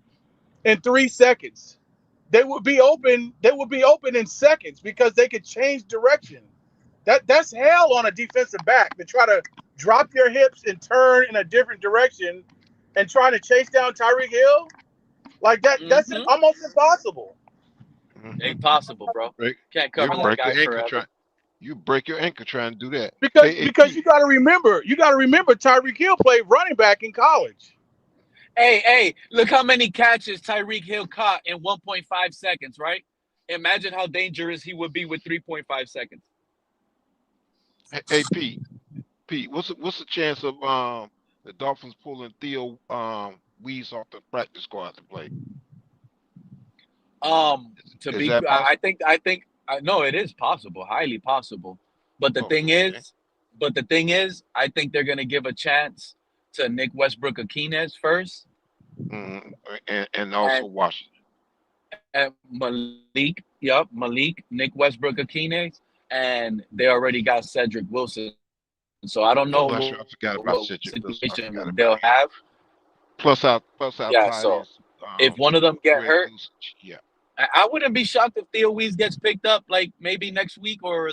in 3 seconds. They would be open in seconds because they could change direction. That's hell on a defensive back to try to drop your hips and turn in a different direction and trying to chase down Tyreek Hill. Like that, that's almost impossible. Impossible, bro. Can't cover that guy forever. You break your ankle trying to do that. Because you got to remember, Tyreek Hill played running back in college. Hey, look how many catches Tyreek Hill caught in 1.5 seconds, right? Imagine how dangerous he would be with 3.5 seconds. Hey, Pete. Pete, what's the chance of the Dolphins pulling Theo Wees off the practice squad to play? Is that possible? I know it is possible, highly possible. But the thing is, I think they're gonna give a chance to Nick Westbrook Akines first, And also Washington. and Malik, Nick Westbrook Akines, and they already got Cedric Wilson. So I don't know I forgot about what Cedric Wilson. situation they'll have. Plus our Yeah, tight so ends, if one of them get Greg hurt, Dulcich, yeah. I wouldn't be shocked if Theo Wees gets picked up like maybe next week or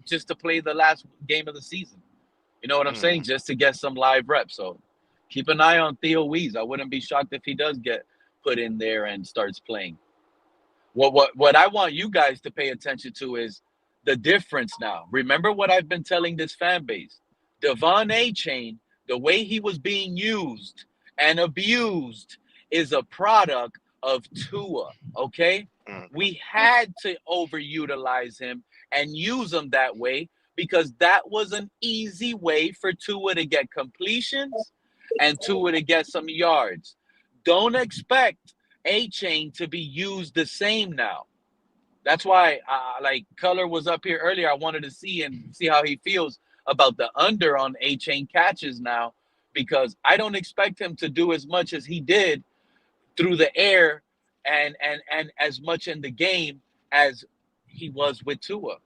just to play the last game of the season. You know what I'm saying? Just to get some live reps. So keep an eye on Theo Wees. I wouldn't be shocked if he does get put in there and starts playing. What I want you guys to pay attention to is the difference now. Remember what I've been telling this fan base. Devon A-Chain, the way he was being used and abused is a product of Tua, okay? We had to overutilize him and use him that way because that was an easy way for Tua to get completions and Tua to get some yards. Don't expect A-Chain to be used the same now. That's why, like Color was up here earlier, I wanted to see how he feels about the under on A-Chain catches now, because I don't expect him to do as much as he did through the air and as much in the game as he was with Tua.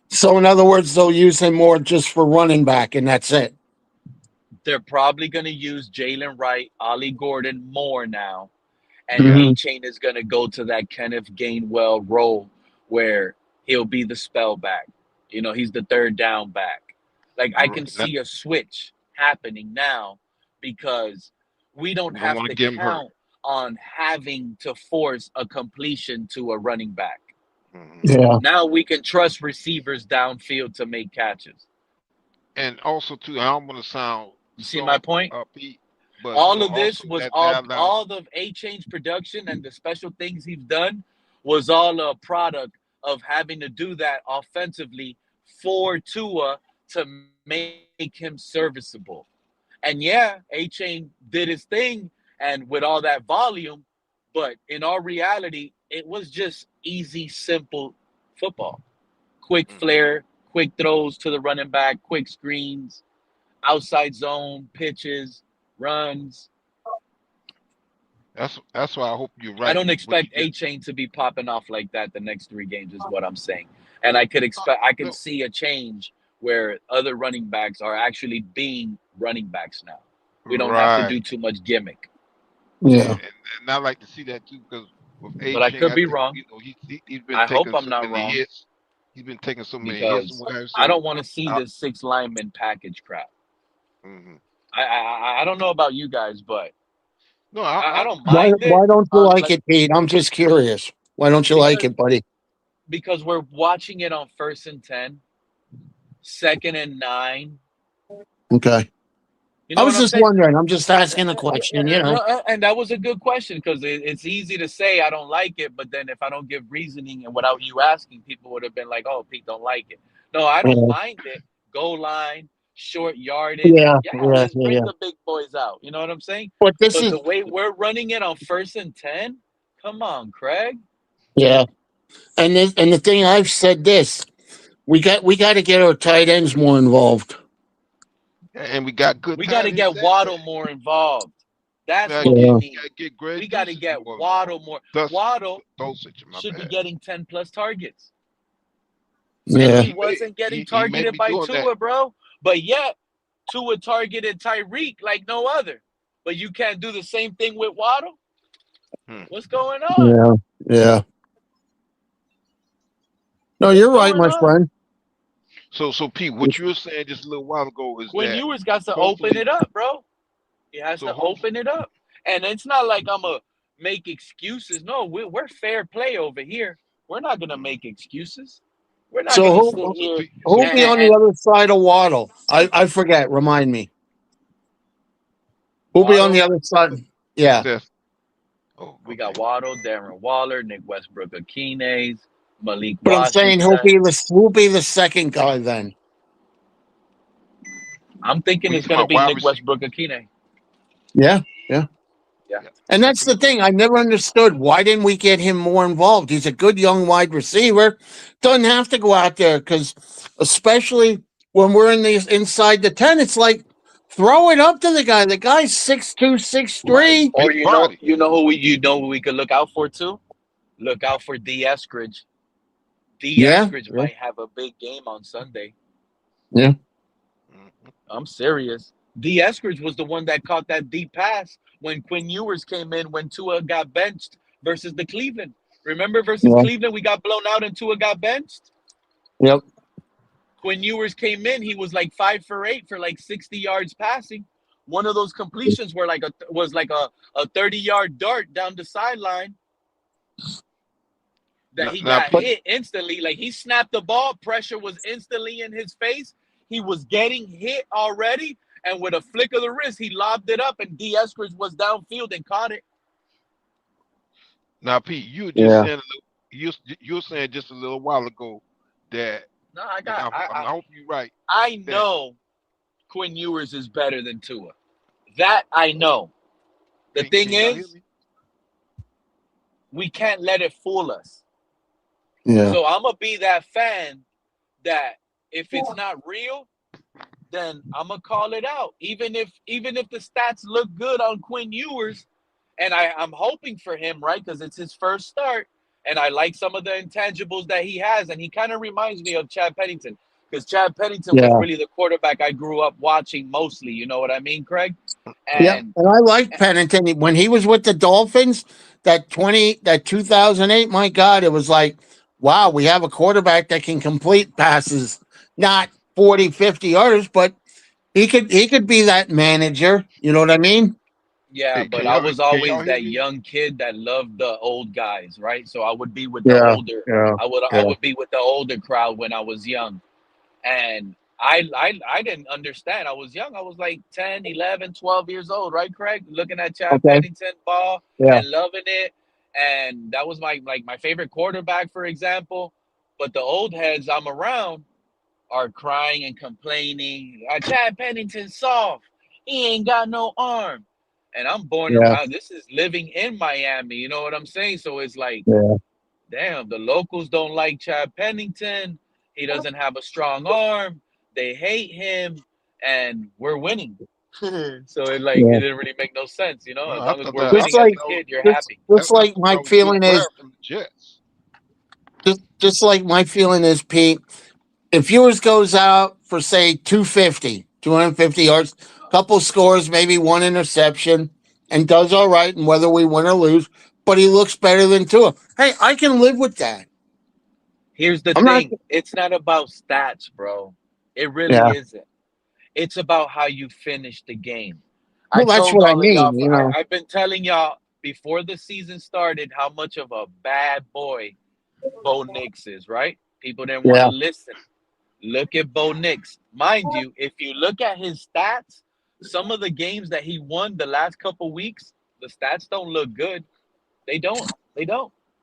So in other words, they'll use him more just for running back, and that's it. They're probably going to use Jalen Wright, Ollie Gordon more now, and A-Chain is going to go to that Kenneth Gainwell role where he'll be the spell back. You know, he's the third down back. Like, I can see a switch happening now because we don't have to count on having to force a completion to a running back. Yeah. Now we can trust receivers downfield to make catches. And also, too, I don't want to sound. You see my point? Pete, but all of this was all of A-Chain's production and the special things he's done was all a product of having to do that offensively for Tua to make him serviceable. And yeah, A-Chain did his thing and with all that volume, but in all reality, it was just easy, simple football. Quick flare, quick throws to the running back, quick screens, outside zone, pitches, runs. That's why I hope you're right. I don't expect A-Chain to be popping off like that the next 3 games is what I'm saying. And I could see a change where other running backs are actually being running backs now. We don't have to do too much gimmick. Yeah. And I like to see that too, because with A-Chain, but I could be wrong. You know, he's been I taking hope I'm not wrong. hits. He's been taking so many because hits. I don't want to see this 6 lineman package crap. I don't know about you guys, but no, I don't mind it. Why don't you like it, Pete? I'm just curious. Why don't you like it, buddy? Because we're watching it on 1st and 10, 2nd and 9. Okay. You know I was just wondering. I'm just asking a question, you know. And that was a good question because it's easy to say I don't like it, but then if I don't give reasoning and without you asking, people would have been like, "Oh, Pete don't like it." No, I don't mind it. Goal line, short yardage. Let's bring the big boys out. You know what I'm saying? But the way we're running it on 1st and 10, come on, Craig. Yeah. And the thing I've said this, we got to get our tight ends more involved. And we got good. We got to get Waddle more involved. That's what we need. We got to get Waddle more. Waddle should be getting 10 plus targets. Yeah. He wasn't getting targeted by Tua, bro. But yet, Tua targeted Tyreek like no other. But you can't do the same thing with Waddle? What's going on? Yeah. No, you're right, my friend. So Pete, what you were saying just a little while ago is Quinn Ewers got to open it up, bro. He has to open it up. And it's not like I'm going to make excuses. No, we're fair play over here. We're not going to make excuses. We're not going to sit here. Who'll be on the other side of Waddle? I forget. Remind me. Who'll be on the other side? Yeah. We got Waddle, Darren Waller, Nick Westbrook Akines, Malik But Washington. I'm saying who'll be the second guy then? I'm thinking When you it's talk going to about be wide Nick receiver, Westbrook Akine. Yeah. Yeah. And that's the thing. I never understood. Why didn't we get him more involved? He's a good young wide receiver. Doesn't have to go out there because, especially when we're in these inside the 10, it's like throw it up to the guy. The guy's 6'2", 6'3". Or big body. you know who we could look out for too? Look out for D. Eskridge. D. Yeah. Eskridge might have a big game on Sunday. Yeah. I'm serious. D. Eskridge was the one that caught that deep pass when Quinn Ewers came in when Tua got benched versus the Cleveland. Remember versus Yeah. Cleveland, we got blown out and Tua got benched? Yep. Quinn Ewers came in, he was like 5 for 8 for like 60 yards passing. One of those completions were was like a 30-yard dart down the sideline that he got hit instantly. Like he snapped the ball, pressure was instantly in his face. He was getting hit already, and with a flick of the wrist, he lobbed it up, and D. Eskridge was downfield and caught it. Now, Pete, you were just saying you were saying just a little while ago that. No, I hope you're right. I know Quinn Ewers is better than Tua. That I know. The thing is, we can't let it fool us. Yeah. So I'm gonna be that fan that if it's not real, then I'm gonna call it out. Even if the stats look good on Quinn Ewers, and I'm hoping for him, right? Because it's his first start, and I like some of the intangibles that he has, and he kind of reminds me of Chad Pennington. Because Chad Pennington was really the quarterback I grew up watching mostly. You know what I mean, Craig? And I like Pennington. When he was with the Dolphins, that 2008, my God, it was like, wow, we have a quarterback that can complete passes, not 40, 50 yards, but he could be that manager. You know what I mean? Yeah, but I was always that young kid that loved the old guys, right? So I would be with the older. I would be with the older crowd when I was young. And I didn't understand. I was young. I was like 10, 11, 12 years old, right, Craig? Looking at Chad Pennington ball and loving it. And that was my favorite quarterback, for example. But the old heads I'm around are crying and complaining. Chad Pennington's soft. He ain't got no arm. And I'm born around. This is living in Miami. You know what I'm saying? So it's like, damn, the locals don't like Chad Pennington. He doesn't have a strong arm. They hate him, and we're winning. So it didn't really make no sense, you know. As long as we're winning as a kid, you're happy. Just like my feeling is, just like my feeling is, Pete. If Ewers goes out for say 250 yards, couple scores, maybe one interception, and does all right, and whether we win or lose, but he looks better than Tua. Hey, I can live with that. Here's the thing. It's not about stats, bro. It really isn't. It's about how you finish the game. Well, that's what I mean. You know, I've been telling y'all before the season started how much of a bad boy Bo Nix is, right? People didn't want to listen. Look at Bo Nix. Mind you, if you look at his stats, some of the games that he won the last couple weeks, the stats don't look good. They don't.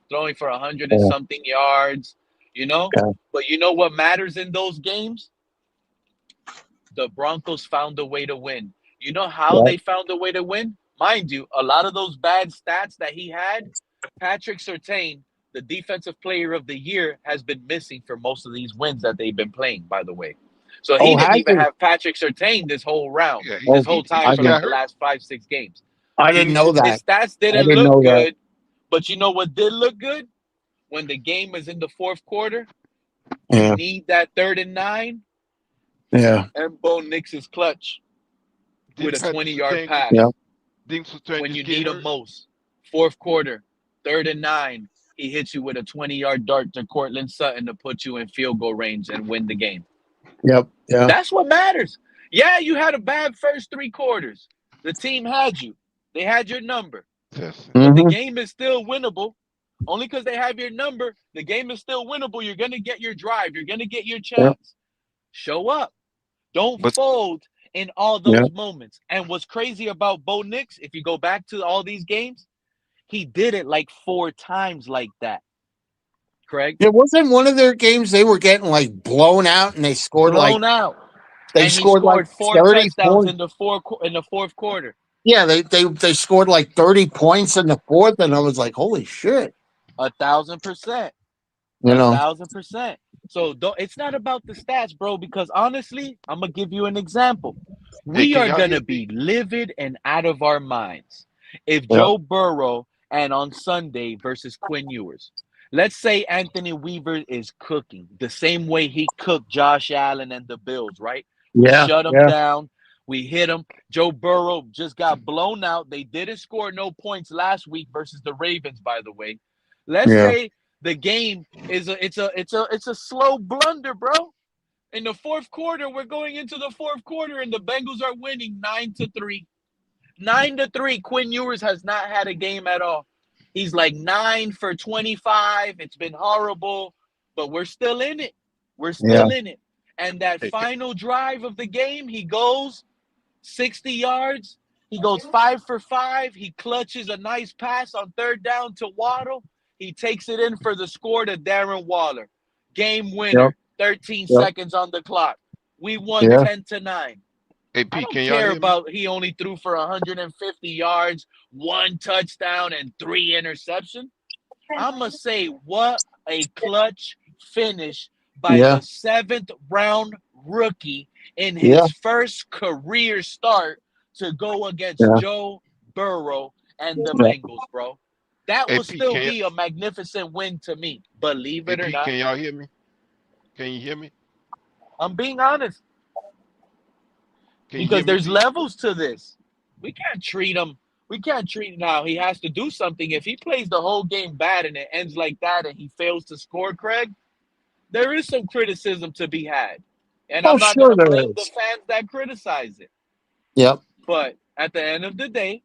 Throwing for 100 and something yards, you know? But you know what matters in those games? The Broncos found a way to win. You know how they found a way to win? Mind you, a lot of those bad stats that he had, Patrick Surtain, the defensive player of the year, has been missing for most of these wins that they've been playing, by the way. So he didn't even have Patrick Surtain this whole round, this whole time for like the last 5-6 games. I didn't know that. His stats didn't look good, but you know what did look good? When the game is in the fourth quarter, you need that 3rd and 9. Yeah. And Bo Nix is clutch with a 20-yard pass. When you need him most. Fourth quarter, 3rd and 9. He hits you with a 20-yard dart to Cortland Sutton to put you in field goal range and win the game. Yep. Yeah. That's what matters. Yeah, you had a bad first 3 quarters. The team had you. They had your number. But the game is still winnable. Only because they have your number, the game is still winnable. You're going to get your drive. You're going to get your chance. Show up. Don't fold in all those moments. And what's crazy about Bo Nix, if you go back to all these games, he did it like 4 times like that. Craig? It wasn't one of their games they were getting like blown out and they scored blown out. They And he scored like scored 4 30 touchdowns points. in the fourth quarter. Yeah, they scored like 30 points in the fourth, and I was like, holy shit. 1,000%. You know. 1,000%. So it's not about the stats, bro, because honestly, I'm going to give you an example. Hey, We can are y'all going hear to me? be livid and out of our minds if Yeah. Joe Burrow and on Sunday versus Quinn Ewers, let's say Anthony Weaver is cooking the same way he cooked Josh Allen and the Bills, right? We Yeah, shut him yeah. down. We hit him. Joe Burrow just got blown out. They didn't score no points last week versus the Ravens, by the way. Let's Yeah. say the game is a slow blunder, bro. In the fourth quarter, we're going into the fourth quarter, and the Bengals are winning 9-3. 9-3. Quinn Ewers has not had a game at all. He's like 9 for 25. It's been horrible, but we're still in it. We're still in it. And that final drive of the game, he goes 60 yards. He goes 5 for 5. He clutches a nice pass on third down to Waddle. He takes it in for the score to Darren Waller. Game winner. 13 seconds on the clock. We won 10-9. Hey, I Pete, don't can y'all care hear me? about he only threw for 150 yards, 1 touchdown, and 3 interceptions. I'm going to say what a clutch finish by the 7th round rookie in his first career start to go against Joe Burrow and the Bengals, bro. That Hey, will Pete, still be a magnificent win to me, believe hey, it or Pete, not. can y'all hear me? Can you hear me? I'm being honest. Can you Because hear me, there's Pete? levels to this. We can't treat him. We can't treat now. He has to do something. If he plays the whole game bad and it ends like that and he fails to score, Craig, there is some criticism to be had. And Oh, I'm not going sure to there blame the is. fans that criticize it. Yep. But at the end of the day,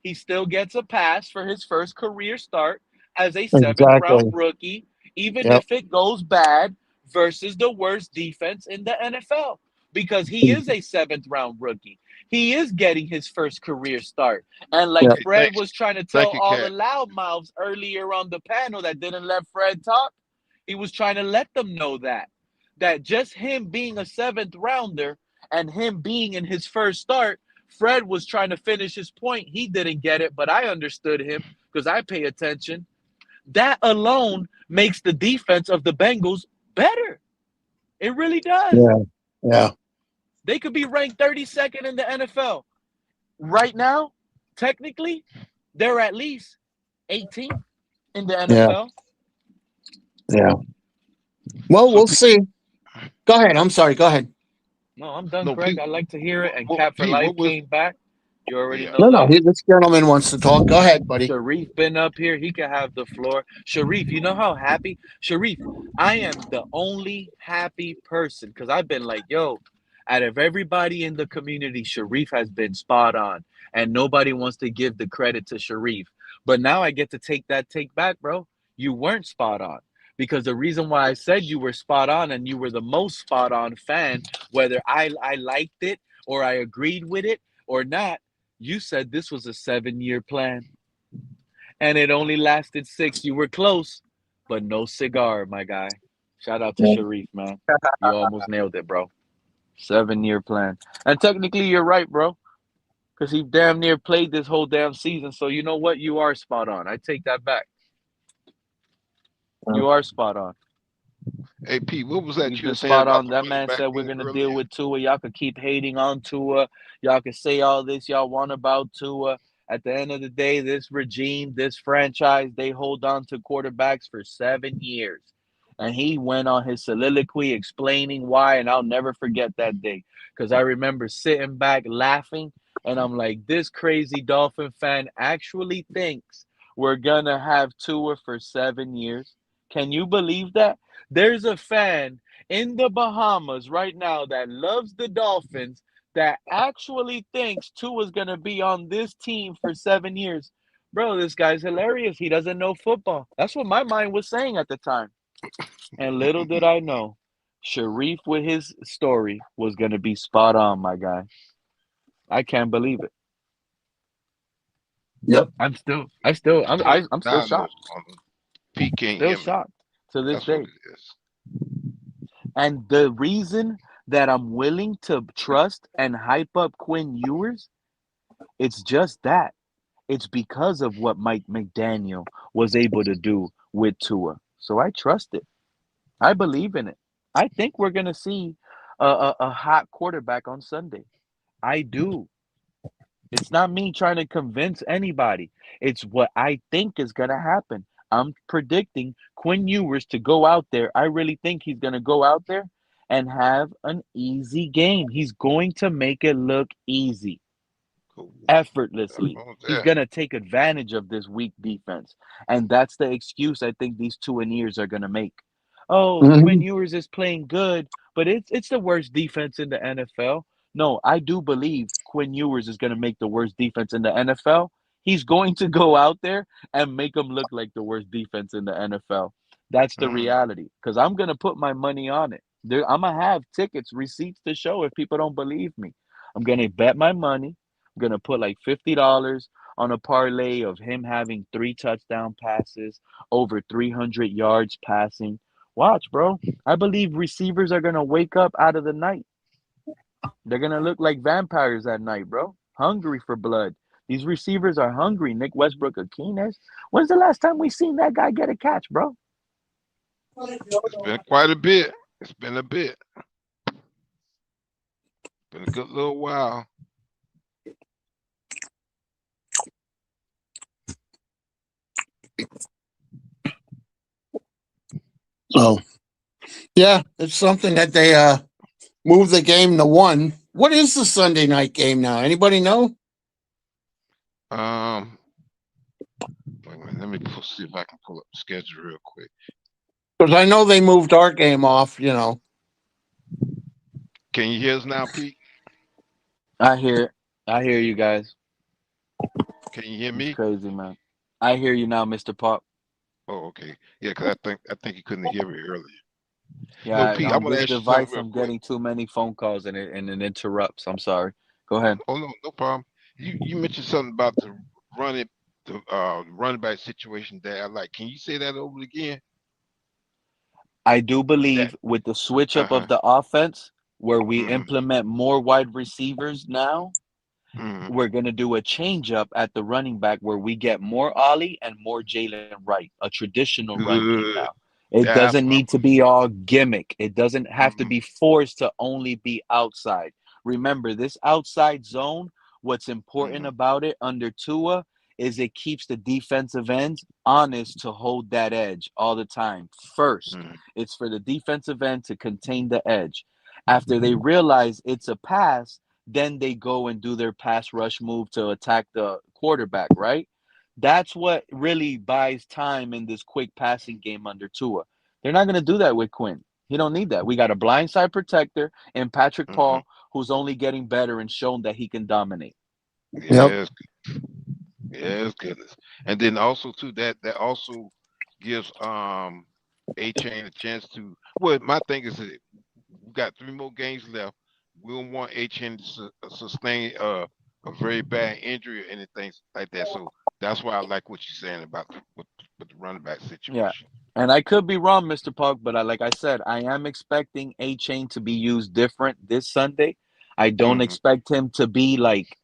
he still gets a pass for his first career start as a 7th round rookie, even if it goes bad versus the worst defense in the NFL. Because he is a 7th round rookie. He is getting his first career start. And like Hey, Fred was trying to tell thank you, all the Cat. loudmouths earlier on the panel that didn't let Fred talk, he was trying to let them know that just him being a 7th rounder and him being in his first start, Fred was trying to finish his point. He didn't get it, but I understood him because I pay attention. That alone makes the defense of the Bengals better. It really does. Yeah. Yeah. They could be ranked 32nd in the NFL. Right now, technically, they're at least 18th in the NFL. Yeah. Well, we'll see. Go ahead. I'm sorry. Go ahead. No, I'm done, No, Craig. Pete, I like to hear it. And what, Cap for Pete, Life what was? came back. You already Yeah. know that. This gentleman wants to talk. Go ahead, buddy. Sharif been up here. He can have the floor. Sharif, you know how happy? Sharif, I am the only happy person because I've been like, yo, out of everybody in the community, Sharif has been spot on. And nobody wants to give the credit to Sharif. But now I get to take that take back, bro. You weren't spot on. Because the reason why I said you were spot on and you were the most spot on fan, whether I liked it or I agreed with it or not, you said this was a 7-year plan. And it only lasted 6. You were close, but no cigar, my guy. Shout out to Sharif, man. You almost nailed it, bro. 7-year plan. And technically, you're right, bro. Because he damn near played this whole damn season. So you know what? You are spot on. I take that back. You are spot on. Hey, Pete, what was that You've you were been saying spot about on. the That running man back said we're room going to earlier? deal with Tua. Y'all could keep hating on Tua. Y'all can say all this y'all want about Tua. At the end of the day, this regime, this franchise, they hold on to quarterbacks for 7 years. And he went on his soliloquy explaining why, and I'll never forget that day. Because I remember sitting back laughing, and I'm like, this crazy Dolphin fan actually thinks we're going to have Tua for 7 years. Can you believe that? There's a fan in the Bahamas right now that loves the Dolphins that actually thinks Tua's going to be on this team for 7 years. Bro, this guy's hilarious. He doesn't know football. That's what my mind was saying at the time. And little did I know, Sharif with his story was going to be spot on, my guy. I can't believe it. Yep. I'm still Now I know shocked. Pete can't Still hear me. shocked to this That's what day. it is. And the reason that I'm willing to trust and hype up Quinn Ewers, it's just that. It's because of what Mike McDaniel was able to do with Tua. So I trust it. I believe in it. I think we're going to see a hot quarterback on Sunday. I do. It's not me trying to convince anybody. It's what I think is going to happen. I'm predicting Quinn Ewers to go out there. I really think he's going to go out there and have an easy game. He's going to make it look easy, effortlessly. He's going to take advantage of this weak defense. And that's the excuse I think these Tuaneers are going to make. Oh, Quinn Ewers is playing good, but it's the worst defense in the NFL. No, I do believe Quinn Ewers is going to make the worst defense in the NFL. He's going to go out there and make them look like the worst defense in the NFL. That's the reality, because I'm going to put my money on it. I'm going to have tickets, receipts to show if people don't believe me. I'm going to bet my money. I'm going to put like $50 on a parlay of him having 3 touchdown passes, over 300 yards passing. Watch, bro. I believe receivers are going to wake up out of the night. They're going to look like vampires at night, bro. Hungry for blood. These receivers are hungry. Nick Westbrook Akines. When's the last time we seen that guy get a catch, bro? It's been quite a bit. It's been a bit. Been a good little while. So, yeah, it's something that they moved the game to 1. What is the Sunday night game now? Anybody know? Wait a minute, let me see if I can pull up the schedule real quick. Because I know they moved our game off, you know. Can you hear us now, Pete? I hear you guys. Can you hear me? It's crazy, man. I hear you now, Mr. Pop. Oh, okay. Yeah, because I think you couldn't hear me earlier. Yeah, No, Pete, on I'm gonna this ask you device, something real I'm quick. getting too many phone calls and it interrupts. I'm sorry. Go ahead. Oh no problem. You mentioned something about the running back situation that I like. Can you say that over again? I do believe with the switch up of the offense, where we implement more wide receivers now, we're going to do a change up at the running back where we get more Ollie and more Jalen Wright, a traditional run game now. It doesn't need to be all gimmick. It doesn't have to be forced to only be outside. Remember, this outside zone, what's important about it under Tua is it keeps the defensive ends honest to hold that edge all the time. First, it's for the defensive end to contain the edge. After they realize it's a pass, then they go and do their pass rush move to attack the quarterback, right? That's what really buys time in this quick passing game under Tua. They're not going to do that with Quinn. He don't need that. We got a blindside protector in Patrick Paul, who's only getting better and shown that he can dominate. Yes. Yes, goodness. And then also too that also gives A-Chain a chance to. Well, my thing is that we got 3 more games left. We don't want A-Chain to sustain a very bad injury or anything like that. So that's why I like what you're saying about with the running back situation. Yeah. And I could be wrong, Mr. Pug, but like I said, I am expecting A-Chain to be used different this Sunday. I don't expect him to be like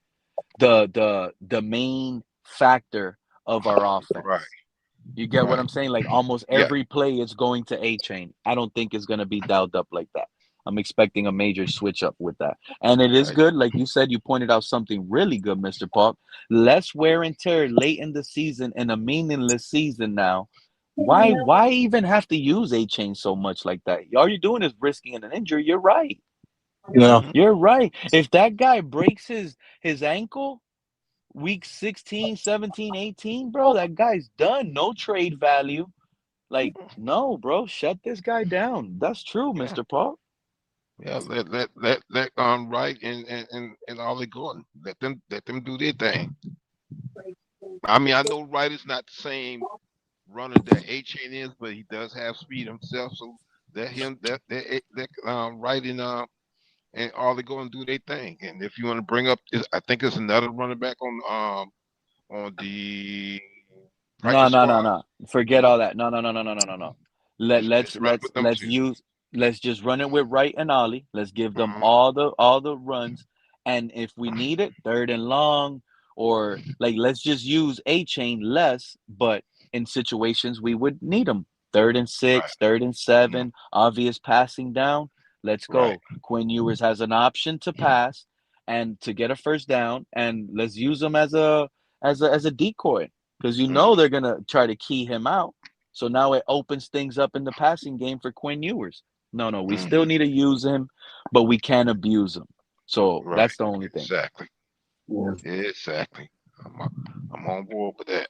the main factor of our offense. Right. You get what I'm saying? Like almost every play is going to A-Chain. I don't think it's going to be dialed up like that. I'm expecting a major switch up with that. And it is good. Like you said, you pointed out something really good, Mr. Pop. Less wear and tear late in the season in a meaningless season now. Why even have to use A-Chain so much like that? All you're doing is risking an injury. You're right. Yeah. You're right. If that guy breaks his ankle week 16, 17, 18, bro, that guy's done. No trade value. Like, no, bro, shut this guy down. That's true, Mr. Paul. Yeah, let Wright and Ollie Gordon. Let them do their thing. I mean, I know Wright is not the same runner that A-Chain is, but he does have speed himself. So let Wright and Ollie go and do their thing. And if you want to bring up, I think there's another running back on the practice squad. No. Forget all that. No. Let's use Let's just run it with Wright and Ollie. Let's give them Mhm. all the runs, and if we need it, third and long, or like let's just use A chain less, but in situations we would need them. Third and Right. 6, third and 7, obvious passing down. Let's Right. go. Quinn Ewers has an option to pass and to get a first down, and let's use them as a decoy because they're gonna try to key him out. So now it opens things up in the passing game for Quinn Ewers. No, we still need to use him, but we can't abuse him. So Right. that's the only thing. Exactly. Exactly. I'm on board with that.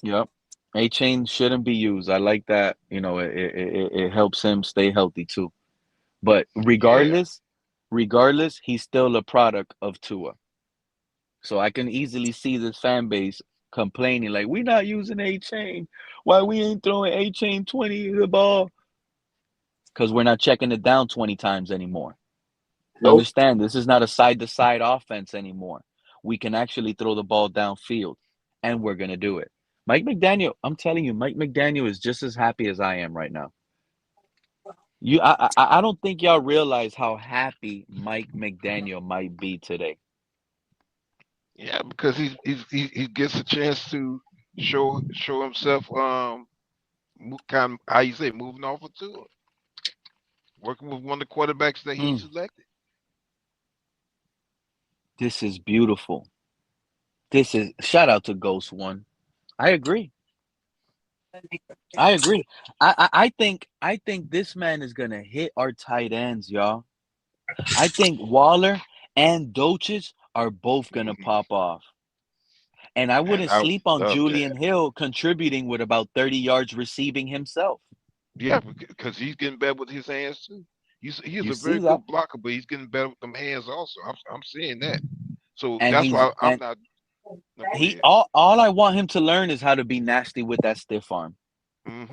Yep. A chain shouldn't be used. I like that. It helps him stay healthy too. But regardless, he's still a product of Tua. So I can easily see this fan base complaining like, we're not using A chain. Why we ain't throwing A chain 20 the ball? Because we're not checking it down 20 times anymore. You understand? This is not a side-to-side offense anymore. We can actually throw the ball downfield, and we're going to do it. Mike McDaniel, I'm telling you, Mike McDaniel is just as happy as I am right now. I don't think y'all realize how happy Mike McDaniel might be today. Yeah, because he gets a chance to show himself. Kind of how you say, moving off of Tua, working with one of the quarterbacks that he selected. This is beautiful. This is shout out to Ghost One. I agree. I think this man is gonna hit our tight ends, y'all. I think Waller and Doches are both gonna pop off. And I wouldn't I would sleep on love that. Julian Hill contributing with about 30 yards receiving himself. Yeah, because he's getting better with his hands too. He's You a see very that? good blocker, but he's getting better with them hands also. I'm seeing that. So And that's he's why I'm and not. No, go he ahead. all I want him to learn is how to be nasty with that stiff arm. Hmm.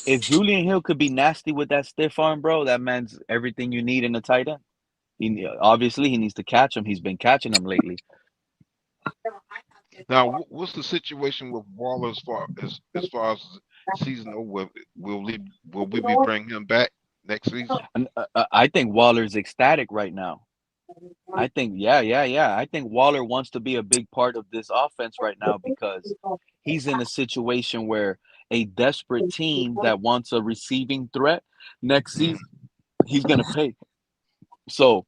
If Julian Hill could be nasty with that stiff arm, bro, that man's everything you need in a tight end. Obviously he needs to catch him. He's been catching them lately. Now, what's the situation with Waller as far as season over? Will we be bringing him back next season? And, I think Waller's ecstatic right now. I think, yeah. I think Waller wants to be a big part of this offense right now because he's in a situation where a desperate team that wants a receiving threat next season, he's going to pay. So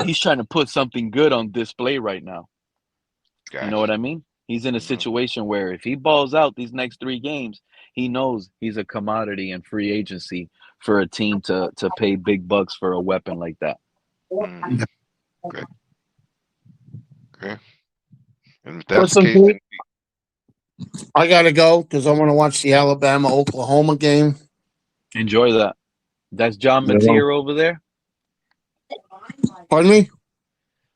he's trying to put something good on display right now. Gotcha. You know what I mean? He's in a situation where if he balls out these next 3 games, he knows he's a commodity in free agency for a team to pay big bucks for a weapon like that. Mm. Okay. And if that's Listen, the case, Pete, I gotta go because I want to watch the Alabama-Oklahoma game. Enjoy that. That's John Mateer over there. Pardon me?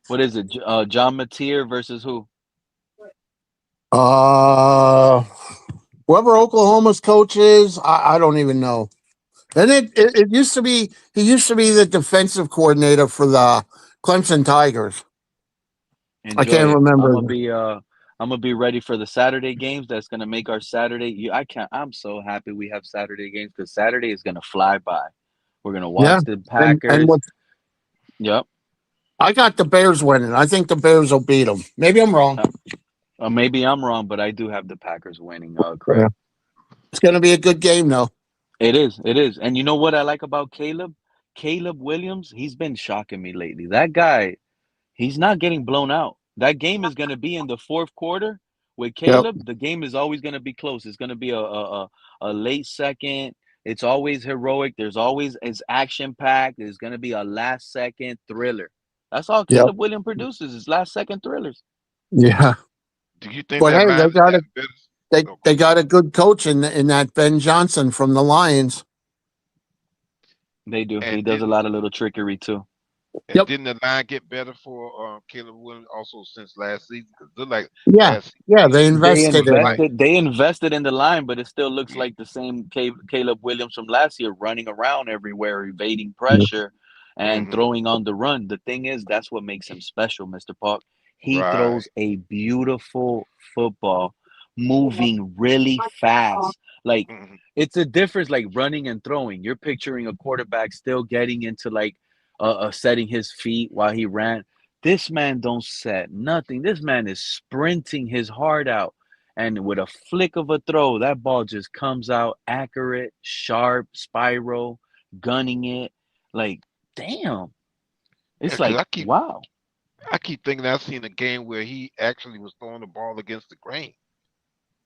What is it? John Mateer versus who? Whoever Oklahoma's coach is, I don't even know. And it used to be he used to be the defensive coordinator for the Clemson Tigers. Enjoy I can't it. remember. I'm gonna be ready for the Saturday games. That's gonna make our Saturday. I'm so happy we have Saturday games because Saturday is gonna fly by. We're gonna watch the Packers. And what? Yep. I got the Bears winning. I think the Bears will beat them. Maybe I'm wrong. Maybe I'm wrong, but I do have the Packers winning. Craig. Yeah. It's going to be a good game, though. It is. And you know what I like about Caleb? Caleb Williams, he's been shocking me lately. That guy, he's not getting blown out. That game is going to be in the 4th quarter with Caleb. Yep. The game is always going to be close. It's going to be a late second. It's always heroic. There's always it's action-packed. There's going to be a last-second thriller. That's all Caleb Williams produces is last-second thrillers. Yeah. Do you think but that hey, they got a good coach in that Ben Johnson from the Lions. They do. He does a lot of little trickery too. And didn't the line get better for Caleb Williams also since last season? Because they invested. They invested in the line, but it still looks like the same Caleb Williams from last year, running around everywhere, evading pressure and throwing on the run. The thing is, that's what makes him special, Mr. Park. He throws a beautiful football moving really fast. Like Mhm. it's a difference like running and throwing. You're picturing a quarterback still getting into like setting his feet while he ran. This man don't set nothing. This man is sprinting his heart out. And with a flick of a throw, that ball just comes out accurate, sharp, spiral, gunning it. Like, damn. Yeah, It's because like, wow. I keep thinking I've seen a game where he actually was throwing the ball against the grain,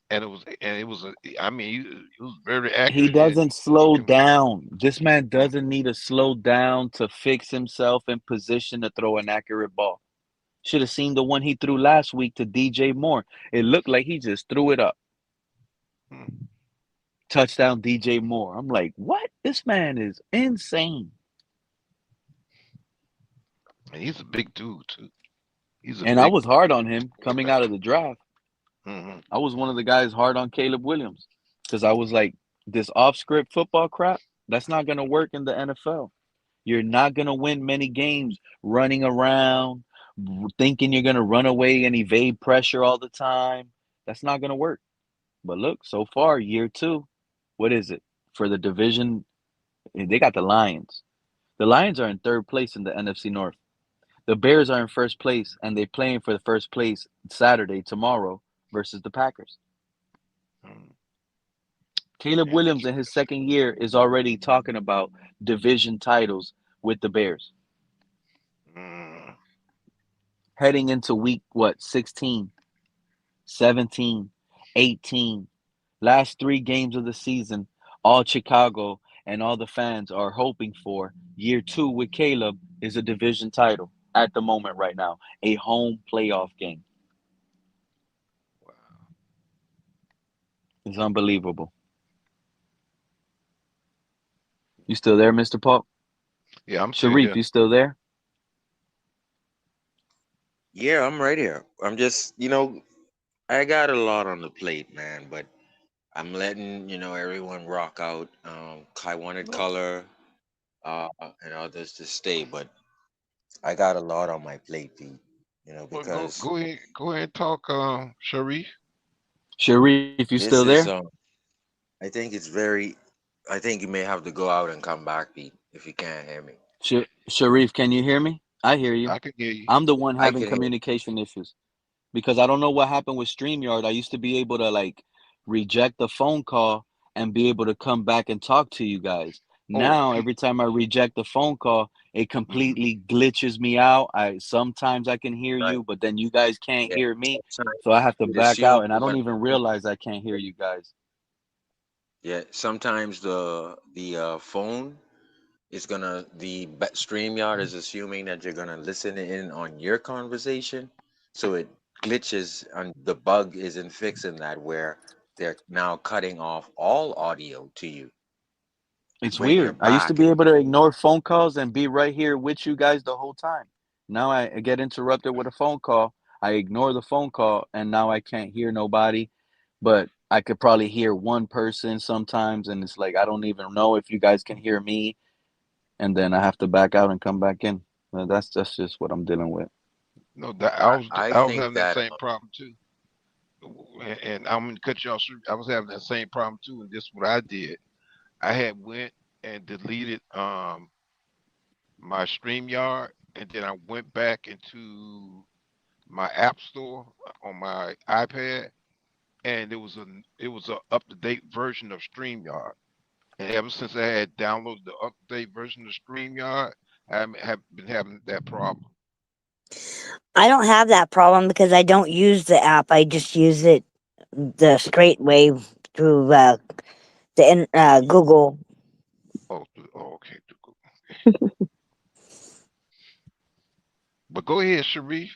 and it was I mean, it was very He accurate and doesn't slow working. down. This man doesn't need to slow down to fix himself in position to throw an accurate ball. Should have seen the one he threw last week to DJ Moore. It looked like he just threw it up. Hmm. Touchdown DJ Moore. I'm like, what? This man is insane. And he's a big dude too. He's a And I big was hard on him coming quarterback. out of the draft. Hmm. I was one of the guys hard on Caleb Williams because I was like, this off script football crap, that's not going to work in the NFL. You're not going to win many games running around, thinking you're going to run away and evade pressure all the time. That's not going to work. But look, so far, year two, what is it? For the division, they got the Lions. The Lions are in third place in the NFC North. The Bears are in first place, and they're playing for the first place Saturday, tomorrow, versus the Packers. Caleb Williams in his second year is already talking about division titles with the Bears. Heading into week, 16, 17, 18. Last 3 games of the season, all Chicago and all the fans are hoping for year two with Caleb is a division title at the moment right now, a home playoff game. It's unbelievable. You still there, Mr. Paul? Yeah, I'm still Sharif, here. you still there? Yeah, I'm right here. I'm just, I got a lot on the plate, man, but I'm letting, everyone rock out. I wanted color, and others to stay, but I got a lot on my plate, Pete, Well, because go ahead and talk, Sharif. Sharif, you this still is, there? I think it's very, I think you may have to go out and come back, Pete, if you can't hear me. Sharif, can you hear me? I hear you. I can hear you. I'm the one I having can hear communication issues because I don't know what happened with StreamYard. I used to be able to like reject the phone call and be able to come back and talk to you guys. Oh, Now, every time I reject the phone call, it completely glitches me out. I sometimes I can hear right. you, but then you guys can't Yeah, hear me. sometimes So I have to it back out assumes and I you're don't gonna. even realize I can't hear you guys. Yeah, sometimes the phone is gonna StreamYard is assuming that you're gonna listen in on your conversation, so it glitches and the bug isn't fixing that where they're now cutting off all audio to you It's when you're weird. I used to back. be able to ignore phone calls and be right here with you guys the whole time. Now I get interrupted with a phone call. I ignore the phone call and now I can't hear nobody. But I could probably hear one person sometimes and it's like I don't even know if you guys can hear me and then I have to back out and come back in. That's just what I'm dealing with. No, that I I was think having that that same problem too. And I'm gonna cut you off. I was having that same problem too, and this is what I did. I had went and deleted my StreamYard, and then I went back into my app store on my iPad, and it was a up to date version of StreamYard. And ever since I had downloaded the up to date version of StreamYard, have been having that problem. I don't have that problem because I don't use the app. I just use it the straight way through Google. Okay. But go ahead, Sharif.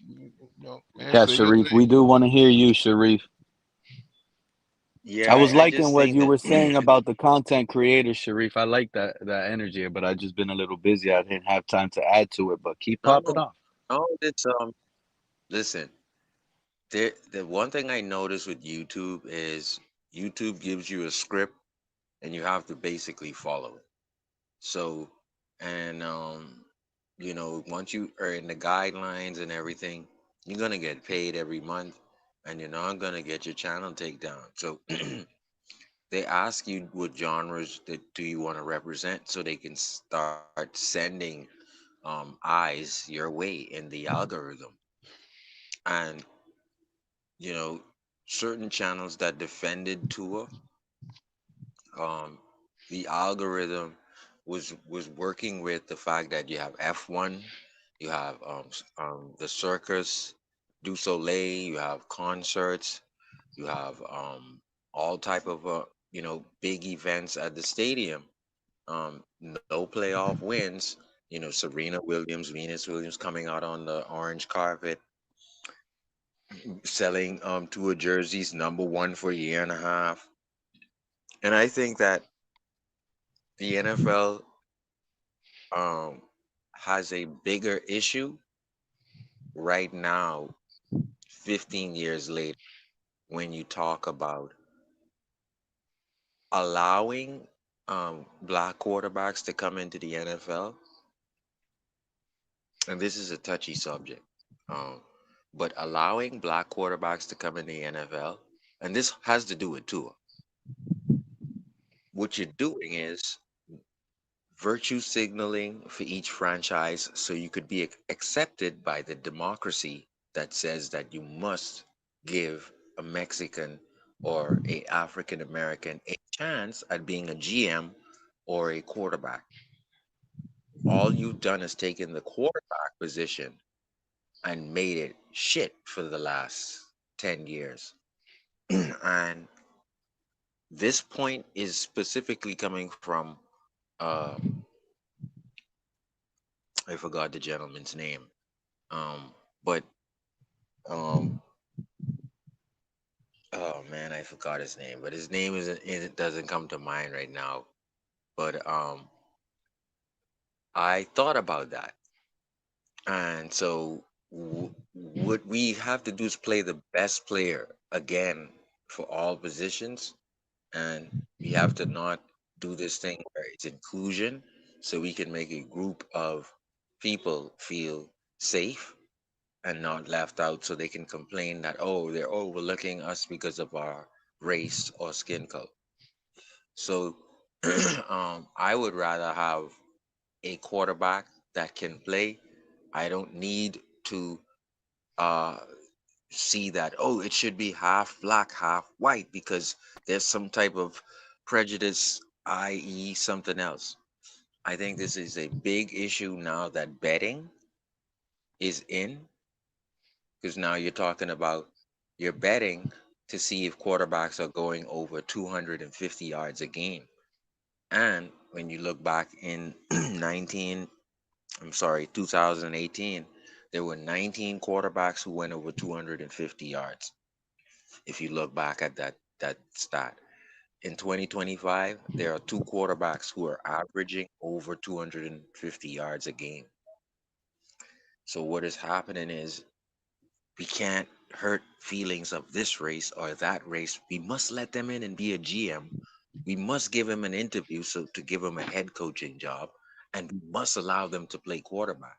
Man, Yeah, say your Sharif, thing. we do want to hear you, Sharif. yeah, I was I liking just what think you that were saying about the content creator, Sharif. I like that energy, but I just been a little busy. I didn't have time to add to it, but keep no, popping off. no, it's listen. The one thing I noticed with YouTube is YouTube gives you a script and you have to basically follow it. So, and once you are in the guidelines and everything, you're gonna get paid every month. and you're not gonna get your channel taken down. So they ask you what genres that do you want to represent, so they can start sending eyes your way in the algorithm. And you know, certain channels that defended Tua, um, the algorithm was working with the fact that you have F1, you have the Circus du Soleil, you have concerts, you have all type of big events at the stadium. No playoff wins. You know, Serena Williams, Venus Williams coming out on the orange carpet, selling Tua jerseys, #1 for a year and a half. And I think that the NFL has a bigger issue right now, 15 years later, when you talk about allowing black quarterbacks to come into the NFL. And this is a touchy subject, but allowing black quarterbacks to come in the NFL, and this has to do with Tua. What you're doing is virtue signaling for each franchise so you could be accepted by the democracy that says that you must give a Mexican or a African American a chance at being a GM or a quarterback. All you've done is taken the quarterback position and made it shit for the last 10 years. And this point is specifically coming from uh, I forgot the gentleman's name. But oh man, I forgot his name. But his name it doesn't come to mind right now. But I thought about that, and so what we have to do is play the best player again for all positions, and we have to not do this thing where it's inclusion, so we can make a group of people feel safe and not left out, so they can complain that, oh, they're overlooking us because of our race or skin color. So I would rather have a quarterback that can play. I don't need to uh, see that, oh, it should be half black, half white, because there's some type of prejudice, i.e., something else. I think this is a big issue now that betting is in, because now you're talking about you're betting to see if quarterbacks are going over 250 yards a game. And when you look back in 2018, there were 19 quarterbacks who went over 250 yards. If you look back at that stat. In 2025, there are 2 quarterbacks who are averaging over 250 yards a game. So what is happening is we can't hurt feelings of this race or that race. We must let them in and be a GM. We must give him an interview so to give him a head coaching job, and we must allow them to play quarterback.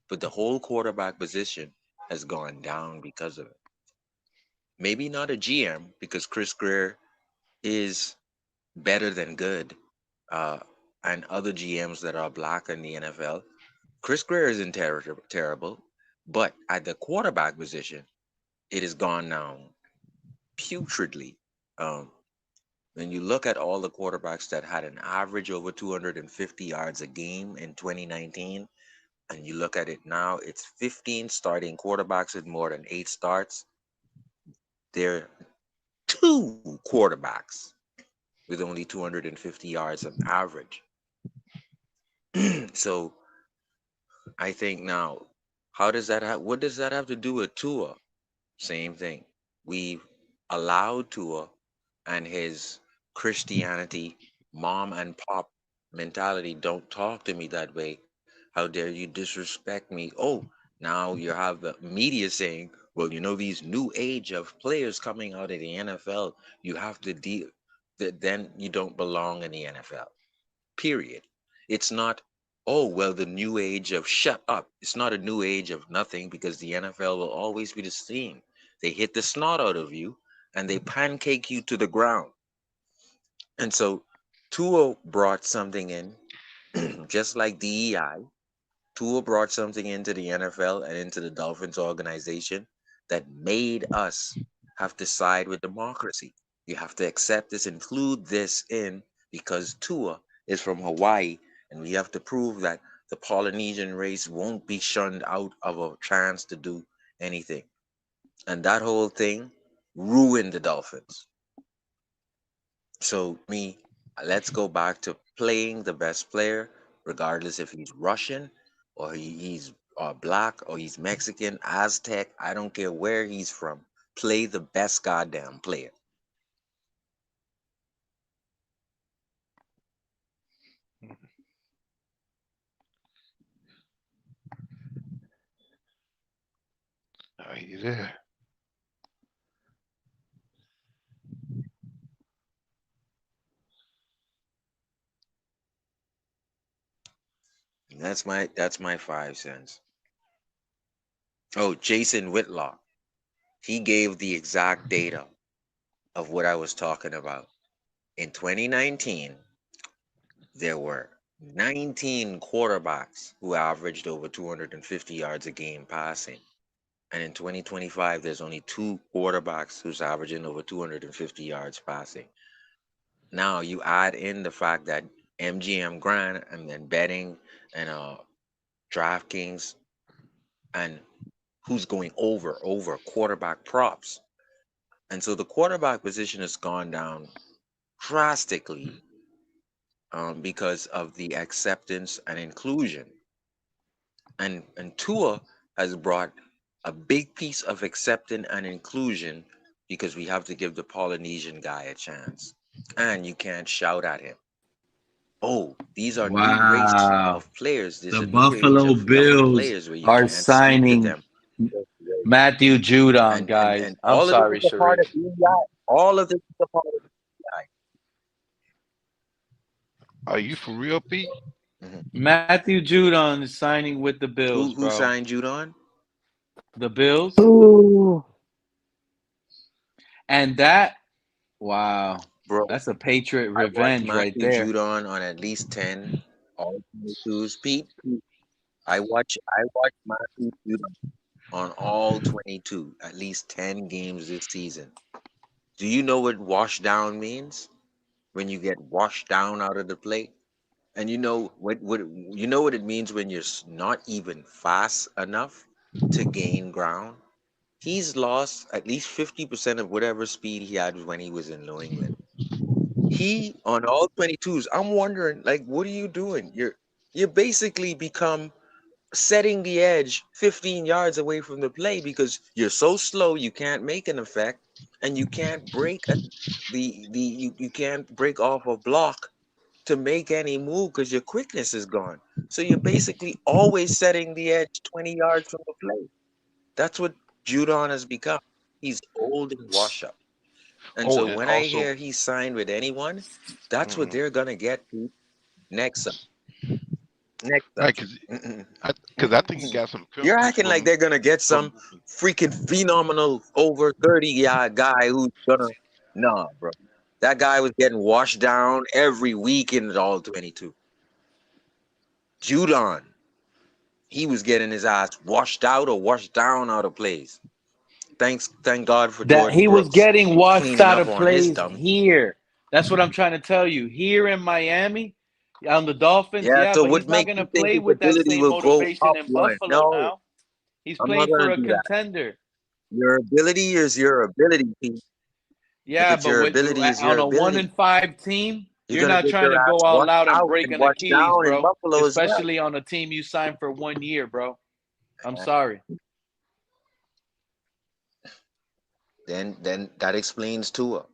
But the whole quarterback position has gone down because of it. Maybe not a GM, because Chris Greer is better than good, and other GMs that are black in the NFL. Chris Greer isn't terrible, but at the quarterback position, it has gone down putridly. When you look at all the quarterbacks that had an average over 250 yards a game in 2019, and you look at it now, it's 15 starting quarterbacks with more than 8 starts. There are 2 quarterbacks with only 250 yards on average. So I think now, what does that have to do with Tua? Same thing. We've allowed Tua and his Christianity, mom and pop mentality. Don't talk to me that way. How dare you disrespect me? Oh, now you have the media saying, well, these new age of players coming out of the NFL, you have to deal that, then you don't belong in the NFL. Period. It's not, oh, well, the new age of shut up. It's not a new age of nothing, because the NFL will always be the same. they hit the snot out of you, and they pancake you to the ground. And so Tua brought something in, just like DEI. Tua brought something into the NFL and into the Dolphins organization that made us have to side with democracy. You have to accept this, include this in, because Tua is from Hawaii, and we have to prove that the Polynesian race won't be shunned out of a chance to do anything. And that whole thing ruined the Dolphins. So let's go back to playing the best player, regardless if he's Russian or he's black or he's Mexican, Aztec. I don't care where he's from. Play the best goddamn player. Are you there? And that's my 5 cents. Oh, Jason Whitlock. He gave the exact data of what I was talking about. In 2019, there were 19 quarterbacks who averaged over 250 yards a game passing. And in 2025, there's only 2 quarterbacks who's averaging over 250 yards passing. Now you add in the fact that MGM Grand and then betting and DraftKings and who's going over quarterback props. And so the quarterback position has gone down drastically because of the acceptance and inclusion. And Tua has brought a big piece of acceptance and inclusion because we have to give the Polynesian guy a chance. And you can't shout at him. Oh, these are new race of players. There's The a new age Buffalo of young Bills players where you are can't speak to signing them. Matthew Judon, guys. And I'm all of sorry, this is a part Sharif. of DEI. All of this is a part of DEI. Are you for real, Pete? Matthew Judon is signing with the Bills, Who bro. signed Judon? The Bills. Ooh. And that, wow, Bro, that's a Patriot I watched revenge right Matthew there. Judon on at least 10 all 22s. Pete, I watch Matthew Judon on all 22, at least 10 games this season. Do you know what wash down means? When you get washed down out of the play? And you know what it means when you're not even fast enough to gain ground? He's lost at least 50% of whatever speed he had when he was in New England. He on all 22s, I'm wondering, like, what are you doing? You're basically become setting the edge 15 yards away from the play because you're so slow you can't make an effect and you can't break you can't break off a block to make any move because your quickness is gone. So you're basically always setting the edge 20 yards from the play. That's what Judon has become. He's old and wash up. And so And when I also, hear he's signed with anyone, that's what they're gonna get next up. Next up. right? Because I think he got some You're penalties acting like they're gonna get some freaking phenomenal over 30-yard guy who's gonna. Nah, bro. That guy was getting washed down every week in the all 22. Judon, he was getting his ass washed out or washed down out of plays. Thank God for That Jordan he was Brooks getting washed cleaning out up of on his plays dumb. here. That's what I'm trying to tell you. Here in Miami, on the Dolphins, Yeah, yeah, so but what he's not makes going you to think play his with that ability same will go motivation up in one? Buffalo No, now. He's I'm playing not for gonna a do that. contender. Your ability is your ability, Pete. Yeah, If it's but your with, ability is on your a 1 ability. and 5 team, You're you're gonna not get trying your to ass go all washed out and out break and an washed Achilles, down in bro. Buffalo as well. Especially on a team you signed for 1 year, bro. I'm sorry. Then that explains Tua.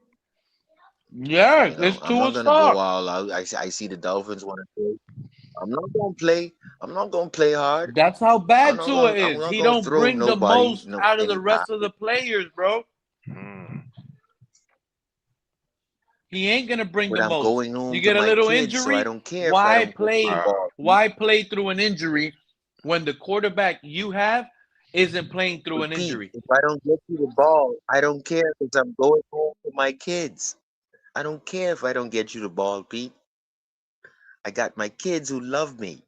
Yeah, You know, it's I'm not Tua's gonna go fault. all out. I see the Dolphins want to play. I'm not gonna play hard. That's how I'm bad not Tua gonna I'm is. not He gonna don't throw bring the nobody most out of the any rest pass. of the players, bro. He ain't gonna bring But the I'm most. going home You to get a my little kids, so I injury. don't care if I don't catch the ball. Why play through an injury when the quarterback you have isn't playing through an Pete, injury. if I don't get you the ball, I don't care because I'm going home to my kids. I don't care if I don't get you the ball, Pete. I got my kids who love me.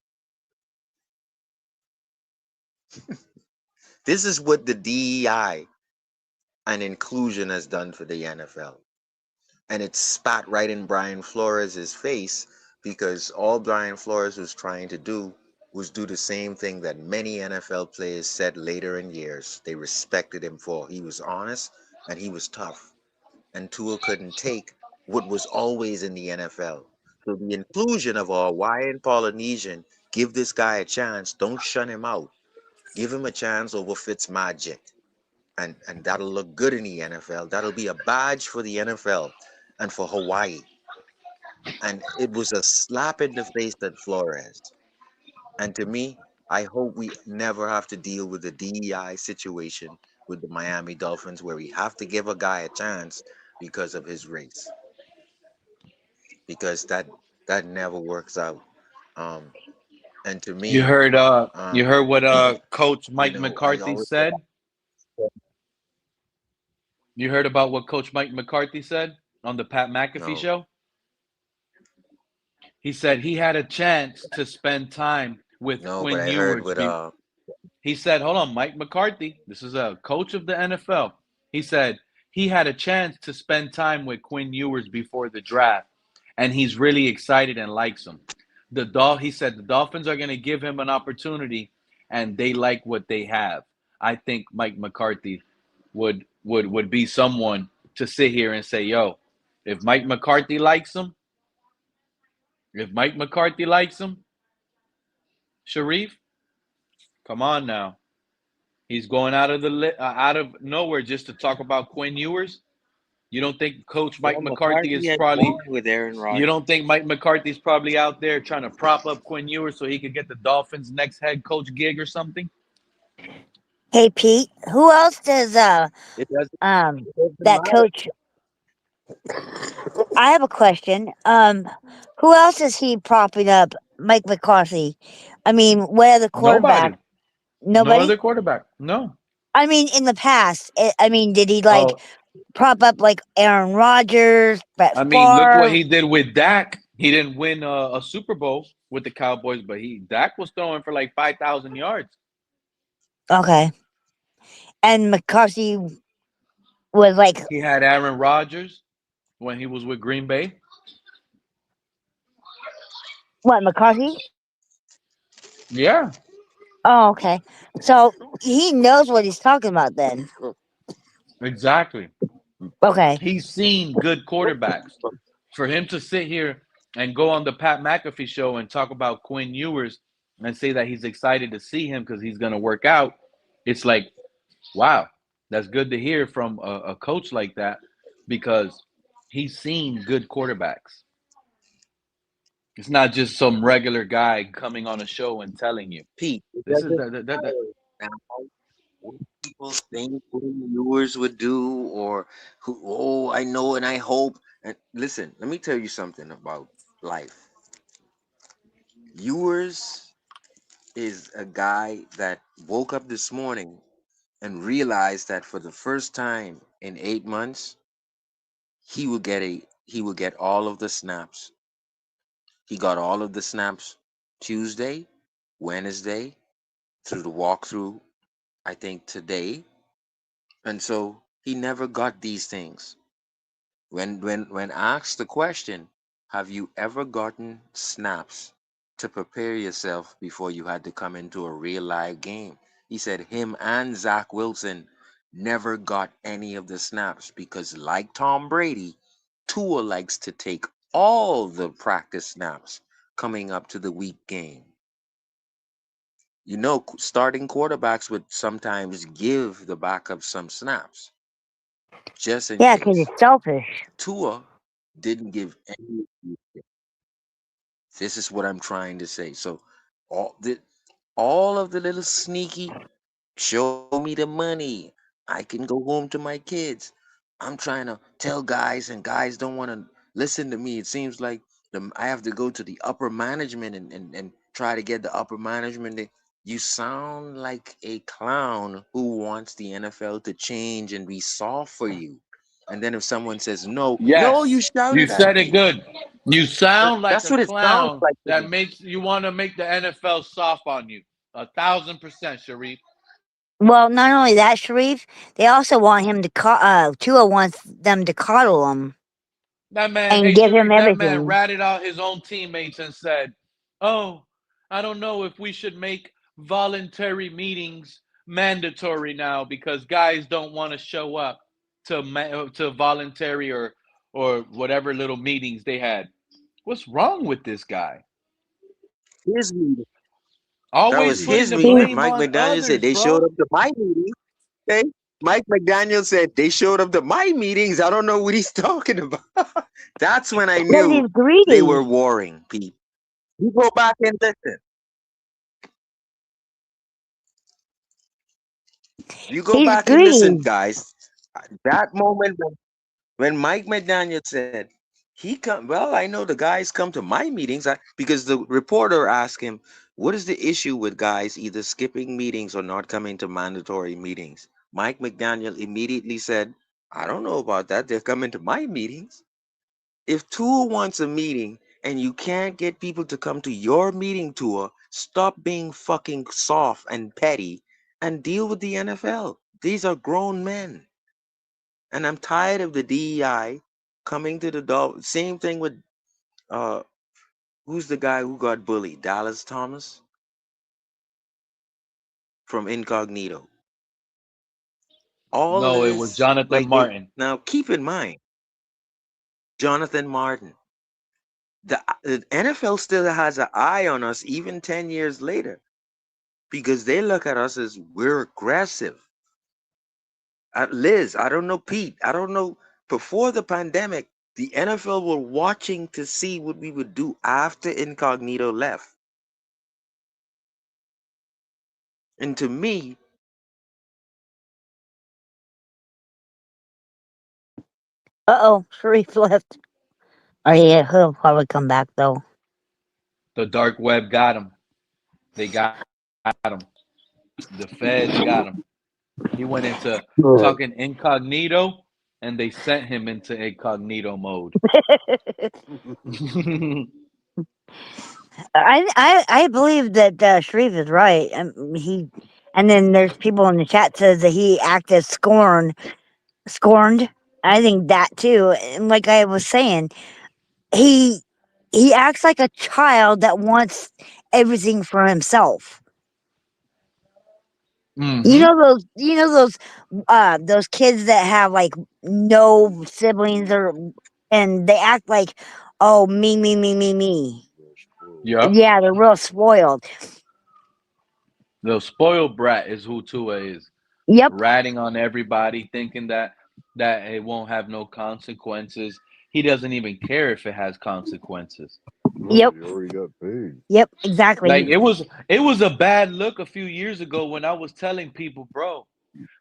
This is what the DEI and inclusion has done for the NFL. And it spat right in Brian Flores' face because all Brian Flores was trying to do was do the same thing that many NFL players said later in years they respected him for. He was honest and he was tough. And Tua couldn't take what was always in the NFL. So the inclusion of a Hawaiian Polynesian, give this guy a chance, don't shun him out. Give him a chance over Fitzmagic. And that'll look good in the NFL. That'll be a badge for the NFL and for Hawaii. And it was a slap in the face at Flores. And to me, I hope we never have to deal with the DEI situation with the Miami Dolphins where we have to give a guy a chance because of his race. Because that never works out. And to You me, heard what Coach Mike I McCarthy always said? You heard about what Coach Mike McCarthy said on the Pat McAfee No. show? He said he had a chance to spend time with No, but Quinn I heard Ewers. with He said, hold on, Mike McCarthy, this is a coach of the NFL. He said he had a chance to spend time with Quinn Ewers before the draft, and he's really excited and likes him. He said the Dolphins are going to give him an opportunity, and they like what they have. I think Mike McCarthy would be someone to sit here and say, yo, if Mike McCarthy likes him, Sharif, come on now. He's going out of nowhere just to talk about Quinn Ewers. You don't think Coach Mike McCarthy is had probably? won with Aaron Rodgers. You don't think Mike McCarthy's probably out there trying to prop up Quinn Ewers so he could get the Dolphins' next head coach gig or something? Hey Pete, who else does It doesn't that matter. coach? I have a question. Who else is he propping up? Mike McCarthy. I mean, what other quarterback? No Nobody. other quarterback. No. I mean, in the past, did he like prop up like Aaron Rodgers, Brett I mean, look what Favre? he did with Dak. He didn't win a Super Bowl with the Cowboys, but Dak was throwing for like 5,000 yards. Okay. And McCarthy was like, He had Aaron Rodgers when he was with Green Bay. what, McCarthy? Yeah. Oh, okay. So he knows what he's talking about then. Exactly. Okay. He's seen good quarterbacks. For him to sit here and go on the Pat McAfee show and talk about Quinn Ewers and say that he's excited to see him because he's going to work out, it's like, wow, that's good to hear from a coach like that because he's seen good quarterbacks. It's not just some regular guy coming on a show and telling you. Pete, This is what people think Quinn Ewers would do, or who? Oh, I know and I hope. And listen, let me tell you something about life. Ewers is a guy that woke up this morning and realized that for the first time in 8 months, he will get all of the snaps. He got all of the snaps Tuesday, Wednesday, through the walkthrough, I think today. And so he never got these things. When asked the question, have you ever gotten snaps to prepare yourself before you had to come into a real live game? He said him and Zach Wilson never got any of the snaps because, like Tom Brady, Tua likes to take all the practice snaps coming up to the week game. You know, starting quarterbacks would sometimes give the backup some snaps, just in Yeah, because case. he's selfish. Tua didn't give any. This is what I'm trying to say. So all of the little sneaky, show me the money, I can go home to my kids. I'm trying to tell guys, and guys don't want to listen to me. It seems like I have to go to the upper management and try to get the upper management. You sound like a clown who wants the NFL to change and be soft for you. And then if someone says no, no, you Yes, you shouted at said it me. good. You sound like That's a what it sounds clown like to that me. makes you want to make the NFL soft on you. 1,000%, Sharif. Well, not only that, Sharif, they also want him to Tua wants them to coddle him That man, and hey give him Sharif, that man everything. ratted out his own teammates and said, "Oh, I don't know if we should make voluntary meetings mandatory now because guys don't want to show up to voluntary or whatever little meetings they had." What's wrong with this guy? His meeting. That Always was putting his the meeting. blame Mike on McDaniel said others, they showed bro. up to my meeting. Okay? Mike McDaniel said they showed up to my meetings. I don't know what he's talking about. That's when I Because knew he's they greedy. were warring, Pete. You go back and listen. You go He's back and listen, greedy. guys. That moment when Mike McDaniel said he come, well, I know the guys come to my meetings because the reporter asked him, "What is the issue with guys either skipping meetings or not coming to mandatory meetings?" Mike McDaniel immediately said, "I don't know about that. They're coming to my meetings." If Tua wants a meeting and you can't get people to come to your meeting, Tua, stop being fucking soft and petty and deal with the NFL. These are grown men. And I'm tired of the DEI coming to the Dolphins. Same thing with who's the guy who got bullied? Dallas Thomas from Incognito. All of No, it was this, Jonathan like they Martin. now keep in mind, Jonathan Martin. The NFL still has an eye on us even 10 years later because they look at us as we're aggressive. Liz, I don't know, Pete, I don't know. Before the pandemic, the NFL were watching to see what we would do after Incognito left. And to me, Sharif left. Oh yeah, he'll probably come back though. The dark web got him. They got him. The feds got him. He went into talking incognito, and they sent him into incognito mode. I believe that Sharif is right. And then there's people in the chat says that he acted scorned. I think that too. And like I was saying, he he acts like a child that wants everything for himself. Mm-hmm. Those kids that have like no siblings and they act like, oh, me. Yep. Yeah, they're real spoiled. The spoiled brat is who Tua is. Yep. Ratting on everybody, thinking that it won't have no consequences. He doesn't even care if it has consequences. Yep. You already got paid. Yep, exactly. Like it was a bad look a few years ago when I was telling people, bro,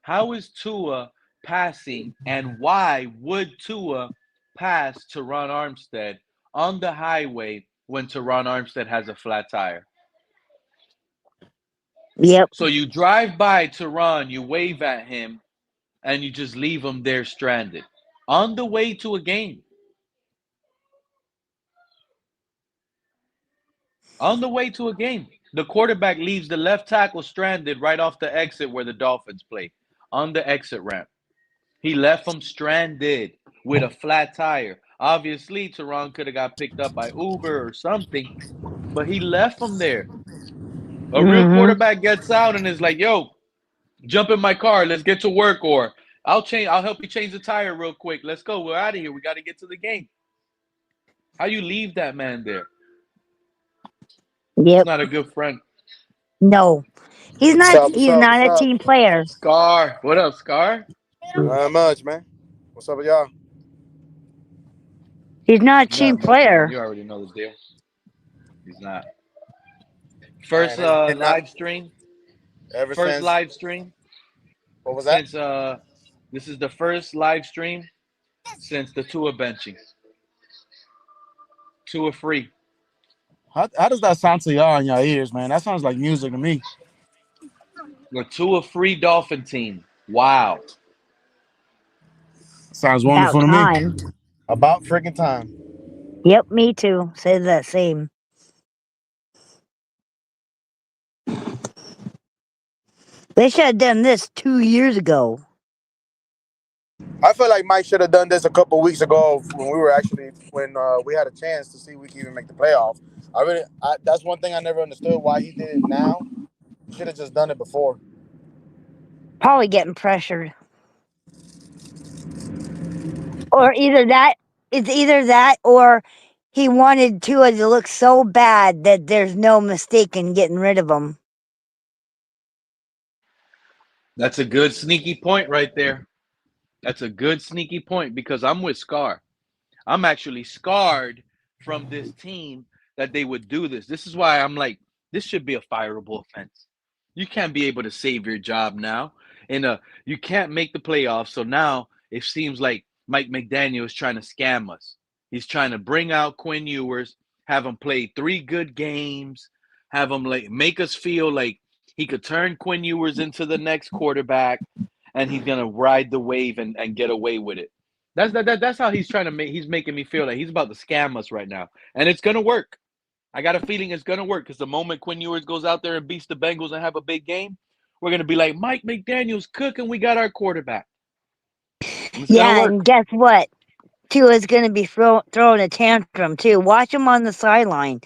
how is Tua passing and why would Tua pass Teron Armstead on the highway when Teron Armstead has a flat tire? Yep. So you drive by Teron, you wave at him, and you just leave him there stranded on the way to a game. On the way to a game, the quarterback leaves the left tackle stranded right off the exit where the Dolphins play, on the exit ramp. He left him stranded with a flat tire. Obviously, Teron could have got picked up by Uber or something, but he left him there. A real quarterback gets out and is like, yo, jump in my car. Let's get to work. Or I'll help you change the tire real quick. Let's go. We're out of here. We got to get to the game. How you leave that man there? Yep. It's not a good friend. No. He's not a team player. Scar. What up, Scar? Not much, man. What's up with y'all? He's not a team Not much, man. player. You already know the deal. He's not. First Man, it's live stream. Ever First since live stream. What was that? Since this is the first live stream since the Tua benching. Tua free. How does that sound to y'all in your ears, man? That sounds like music to me. A Tua-free Dolphin team. Wow. Sounds About wonderful to me. time. About freaking time. Yep, me too. Say that same. They should have done this 2 years ago. I feel like Mike should have done this a couple weeks ago when we had a chance to see if we could even make the playoffs. That's one thing I never understood why he did it now. He should have just done it before. Probably getting pressured. Or it's either that or he wanted Tua to look so bad that there's no mistake in getting rid of him. That's a good sneaky point right there. That's a good sneaky point because I'm with Scar. I'm actually scarred from this team that they would do this. This is why I'm like, this should be a fireable offense. You can't be able to save your job now. And you can't make the playoffs. So now it seems like Mike McDaniel is trying to scam us. He's trying to bring out Quinn Ewers, have him play 3 good games, have him like make us feel like he could turn Quinn Ewers into the next quarterback, and he's gonna ride the wave and get away with it. That's how he's trying to make. He's making me feel like he's about to scam us right now, and it's gonna work. I got a feeling it's gonna work because the moment Quinn Ewers goes out there and beats the Bengals and have a big game, we're gonna be like Mike McDaniel's cooking. We got our quarterback. Yeah, and guess what? Tua's going to be throwing a tantrum too. Watch him on the sideline.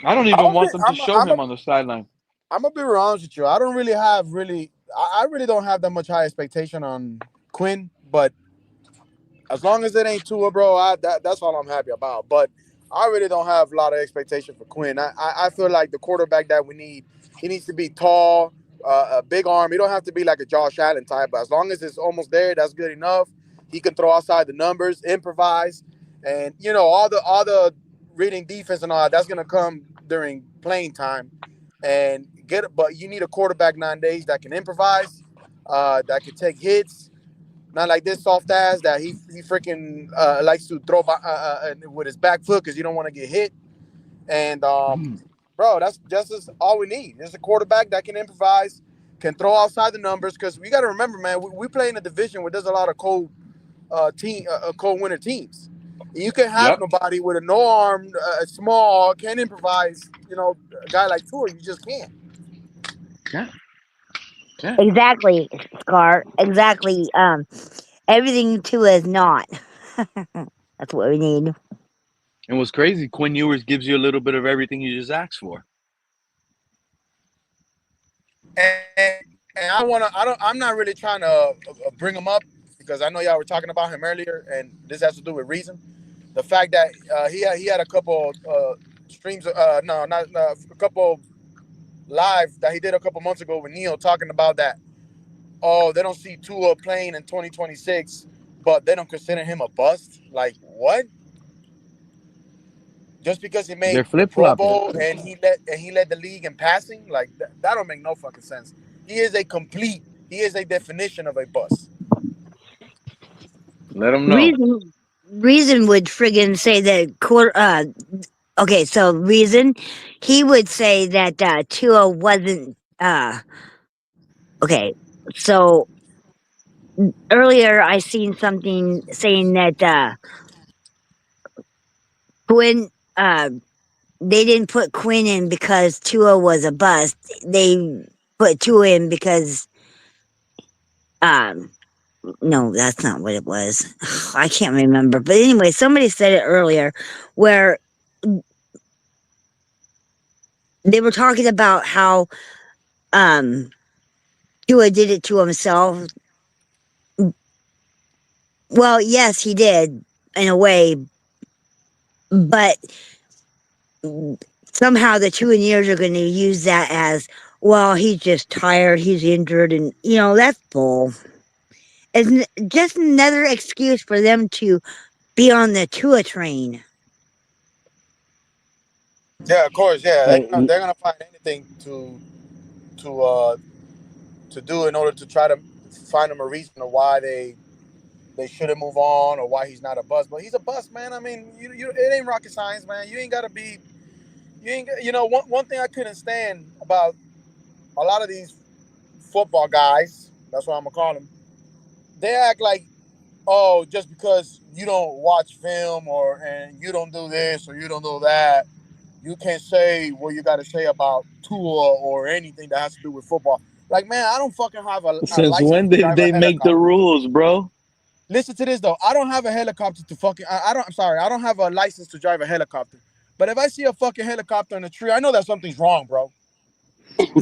I don't even want them to show him on the sideline. I'm gonna be real honest with you. I don't really have I really don't have that much high expectation on Quinn, but as long as it ain't Tua, bro, that's all I'm happy about. But I really don't have a lot of expectation for Quinn. I feel like the quarterback that we need, he needs to be tall, a big arm. He don't have to be like a Josh Allen type, but as long as it's almost there, that's good enough. He can throw outside the numbers, improvise, and all the reading defense and all that, that's gonna come during playing time. And but you need a quarterback nowadays that can improvise, that can take hits. Not like this soft ass that he freaking likes to throw with his back foot because you don't want to get hit. And bro, that's just all we need. There's a quarterback that can improvise, can throw outside the numbers. Because we got to remember, man, we play in a division where there's a lot of cold winner teams. You can have nobody with a no arm, small, can't improvise. A guy like Tua, you just can't. Yeah. Exactly, Scar. Exactly. Everything Tua is not. That's what we need. And what's crazy, Quinn Ewers gives you a little bit of everything you just asked for. And I'm not really trying to bring him up because I know y'all were talking about him earlier, and this has to do with reason. The fact that he had a couple streams, a couple live that he did a couple months ago with Neil talking about that. Oh, they don't see Tua playing in 2026, but they don't consider him a bust. Like what? Just because he made the Pro Bowl and he led the league in passing, like that don't make no fucking sense. He is a definition of a bust. Let him know. Reason would friggin' say that okay, so Reason, he would say that Tua wasn't okay. So earlier I seen something saying that Quinn they didn't put Quinn in because Tua was a bust. They put Tua in because no, that's not what it was. I can't remember. But anyway, somebody said it earlier where they were talking about how Tua did it to himself. Well, yes, he did in a way, but somehow the Tuaneers are going to use that as, well, he's just tired, he's injured, and that's bull. It's just another excuse for them to be on the Tua train. Yeah, of course. Yeah, they're gonna find anything to do in order to try to find him a reason of why they shouldn't move on or why he's not a bust. But he's a bust, man. I mean, it ain't rocket science, man. You ain't gotta be. One thing I couldn't stand about a lot of these football guys, that's what I'm gonna call them, they act like, oh, just because you don't watch film and you don't do this or you don't do that, you can't say what you got to say about Tua or anything that has to do with football. Like, man, I don't fucking have a Since license when to did drive a they make the helicopter. rules, bro? Listen to this though. I don't have a helicopter to fucking. I'm sorry. I don't have a license to drive a helicopter. But if I see a fucking helicopter in a tree, I know that something's wrong, bro.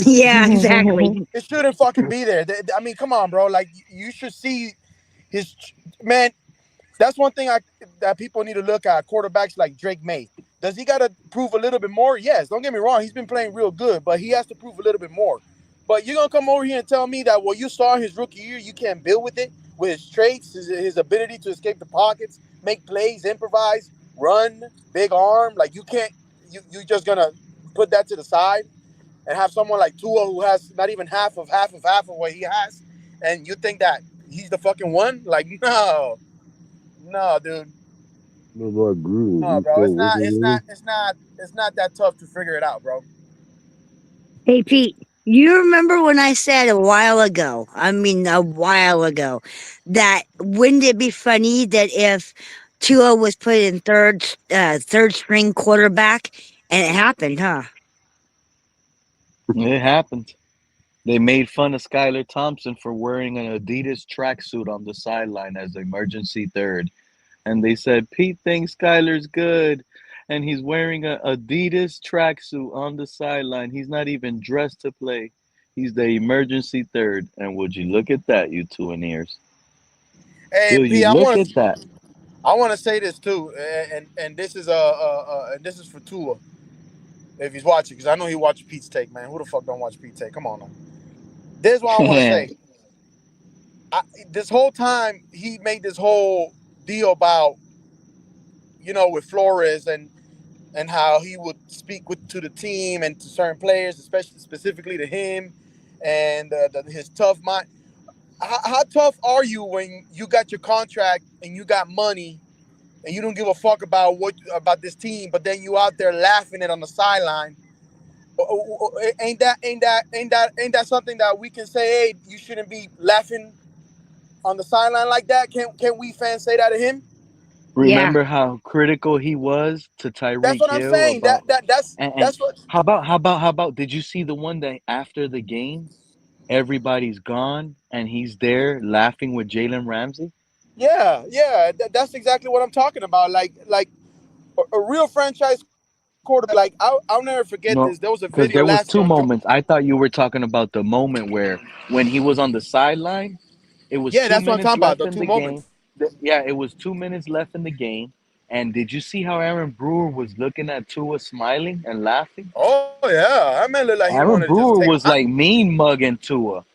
Yeah, exactly. It shouldn't fucking be there. I mean, come on, bro. Like, you should see his man. That's one thing that people need to look at. Quarterbacks like Drake May. Does he got to prove a little bit more? Yes. Don't get me wrong. He's been playing real good, but he has to prove a little bit more. But you're going to come over here and tell me that what you saw in his rookie year, you can't build with it, with his traits, his ability to escape the pockets, make plays, improvise, run, big arm. Like, you can't, you just going to put that to the side and have someone like Tua who has not even half of what he has, and you think that he's the fucking one? Like, no, dude. No, bro. It's not that tough to figure it out, bro. Hey, Pete, you remember when I said a while ago, that wouldn't it be funny that if Tua was put in third string quarterback, and it happened, huh? It happened. They made fun of Skylar Thompson for wearing an Adidas tracksuit on the sideline as emergency third. And they said, Pete thinks Skylar's good, and he's wearing an Adidas tracksuit on the sideline. He's not even dressed to play. He's the emergency third. And would you look at that, you Tuaneers? Hey, Will P, you look at that? I want to say this too, and this is this is for Tua, if he's watching, because I know he watched Pete's Take, man. Who the fuck don't watch Pete's Take? Come on, now. This is what I want to say. This whole time he made this whole deal about, with Flores and how he would speak to the team and to certain players, especially specifically to him, and his tough mind. How tough are you when you got your contract and you got money and you don't give a fuck about this team, but then you out there laughing it on the sideline? Ain't that something that we can say? Hey, you shouldn't be laughing on the sideline like that. Can we fans say that to him? Remember how critical he was to That's Tyreek what I'm Hill saying. about That's what. how about did you see the one that after the game everybody's gone and he's there laughing with Jalen Ramsey? Yeah. That's exactly what I'm talking about. Like a real franchise quarterback. Like, I'll never forget No, this. There was a because video there was last year two on Joe. moments. I thought you were talking about the moment where when he was on the sideline, it was Yeah, two that's what I'm minutes talking about. left The in two the game. moments. Yeah, it was 2 minutes left in the game. And did you see how Aaron Brewer was looking at Tua smiling and laughing? Oh yeah, that man looked like he Aaron wanted to just Brewer take him was out. like mean mugging Tua.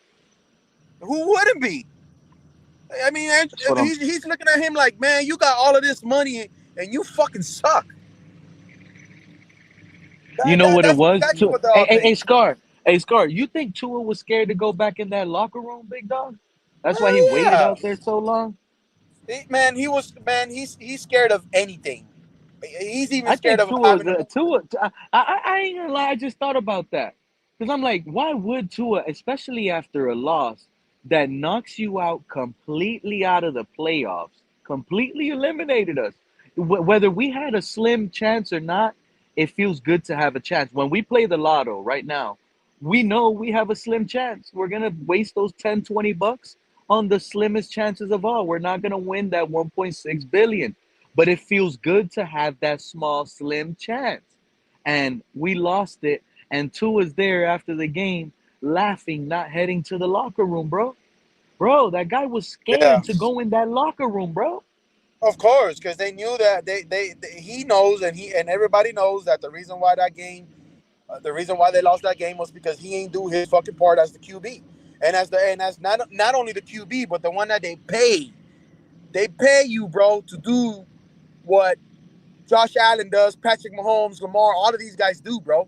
Who wouldn't be? I mean, That's what I'm he's looking at him like, man, you got all of this money and you fucking suck. You know what it That's was? exactly what they all Hey, think. Scar. Hey, Scar, you think Tua was scared to go back in that locker room, big dog? That's why he Hell waited yeah. out there so long? He's scared of anything. He's even I scared think of having a. I ain't gonna lie, I just thought about that. Because I'm like, why would Tua, especially after a loss that knocks you out completely out of the playoffs, completely eliminated us? Whether we had a slim chance or not, it feels good to have a chance. When we play the lotto right now, we know we have a slim chance. We're going to waste those 10, 20 bucks on the slimmest chances of all. We're not going to win that 1.6 billion. But it feels good to have that small, slim chance. And we lost it. And Tua's there after the game laughing, not heading to the locker room, bro. Bro, that guy was Yeah, scared to go in that locker room, bro. of course, because they knew that he knows and everybody knows that the reason why they lost that game was because he ain't do his fucking part as the QB, and as not only the QB but the one that they pay. They pay you, bro, to do what Josh Allen does, Patrick Mahomes, Lamar, all of these guys do, bro.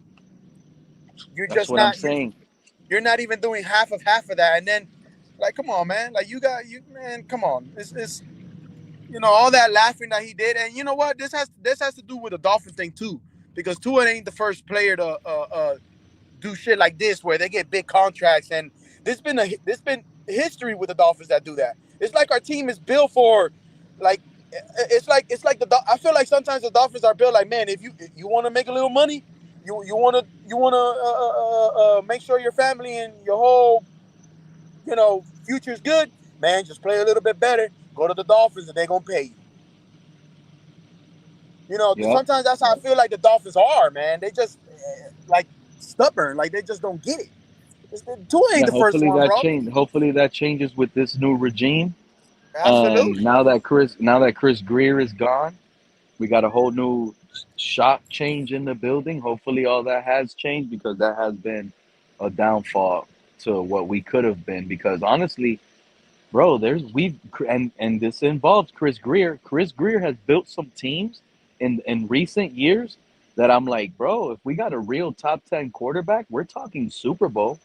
You're That's just what I'm not. saying. You're not even doing half of that, and then, like, come on, man. Like, man. Come on. It's all that laughing that he did, and you know what? This has to do with the Dolphin thing too, because Tua ain't the first player to do shit like this where they get big contracts, and there's been history with the Dolphins that do that. It's like our team is built for, like, it's like I feel like sometimes the Dolphins are built like, man, if you want to make a little money, you want to make sure your family and your whole future's good, man, just play a little bit better, go to the Dolphins, and they're gonna pay you. Yep. Sometimes that's how I feel like the Dolphins are, man. They just like stubborn, like they just don't get it. Tua ain't Yeah, the first hopefully one, that bro. change. Hopefully that changes with this new regime. And Absolutely. now that Chris Greer is gone, we got a whole new shop change in the building. Hopefully all that has changed, because that has been a downfall to what we could have been. Because honestly, bro, and this involves Chris Greer. Chris Greer has built some teams in recent years that I'm like, bro, if we got a real top 10 quarterback, we're talking Super Bowl.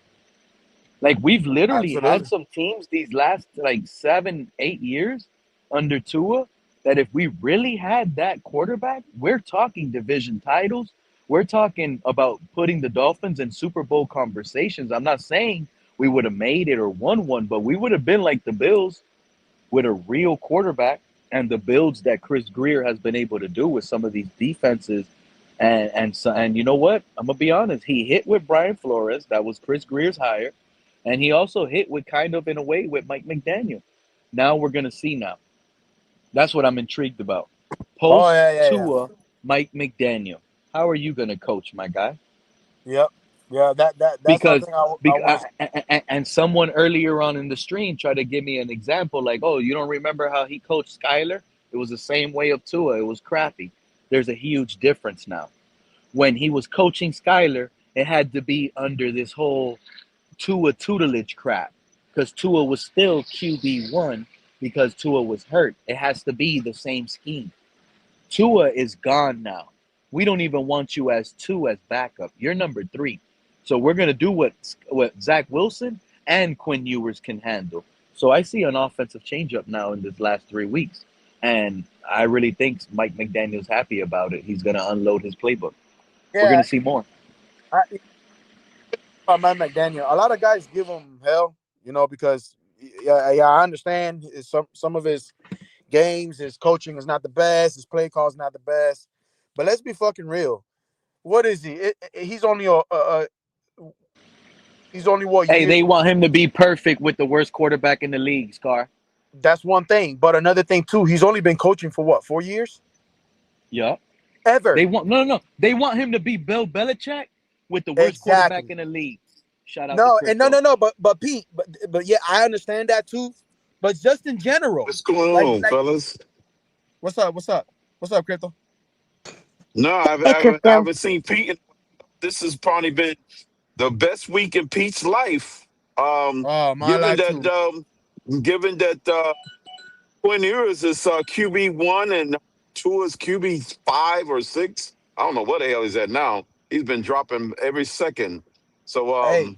Like, we've literally had Absolutely. some teams these last like 7-8 years under Tua that if we really had that quarterback, we're talking division titles. We're talking about putting the Dolphins in Super Bowl conversations. I'm not saying we would have made it or won one, but we would have been like the Bills with a real quarterback and the builds that Chris Greer has been able to do with some of these defenses. And you know what? I'm gonna be honest. He hit with Brian Flores. That was Chris Greer's hire. And he also hit with, kind of in a way, with Mike McDaniel. Now we're going to see now. That's what I'm intrigued about. Oh Post yeah. Tua, Mike McDaniel. How are you going to coach, my guy? Yep. Yeah. That's Because, something I want to. and someone earlier on in the stream tried to give me an example like, oh, you don't remember how he coached Skyler? It was the same way of Tua. It was crappy. There's a huge difference now. When he was coaching Skyler, it had to be under this whole Tua tutelage crap, because Tua was still QB1 because Tua was hurt. It has to be the same scheme. Tua is gone now. We don't even want you as 2 as backup. You're number 3. So we're going to do what Zach Wilson and Quinn Ewers can handle. So I see an offensive changeup now in this last 3 weeks. And I really think Mike McDaniel's happy about it. He's going to unload his playbook. We're going Yeah. to see more. Mike McDaniel. A lot of guys give him hell, because I understand some of his games, his coaching is not the best, his play call is not the best. But let's be fucking real. What is he? He's only what Hey, year? they want him to be perfect with the worst quarterback in the league, Scar. That's one thing. But another thing too, he's only been coaching for what, 4 years? Yeah. Ever. They want no. They want him to be Bill Belichick with the worst quarterback in the league. Shout out to Crypto. No. But Pete, but yeah, I understand that too. But just in general, what's going on, fellas? What's up, Crypto? No, I haven't seen Pete. This has probably been the best week in Pete's life. Given that Quinn Ewers is QB1 and Tua's QB5 or 6. I don't know what the hell he's at now. He's been dropping every second. So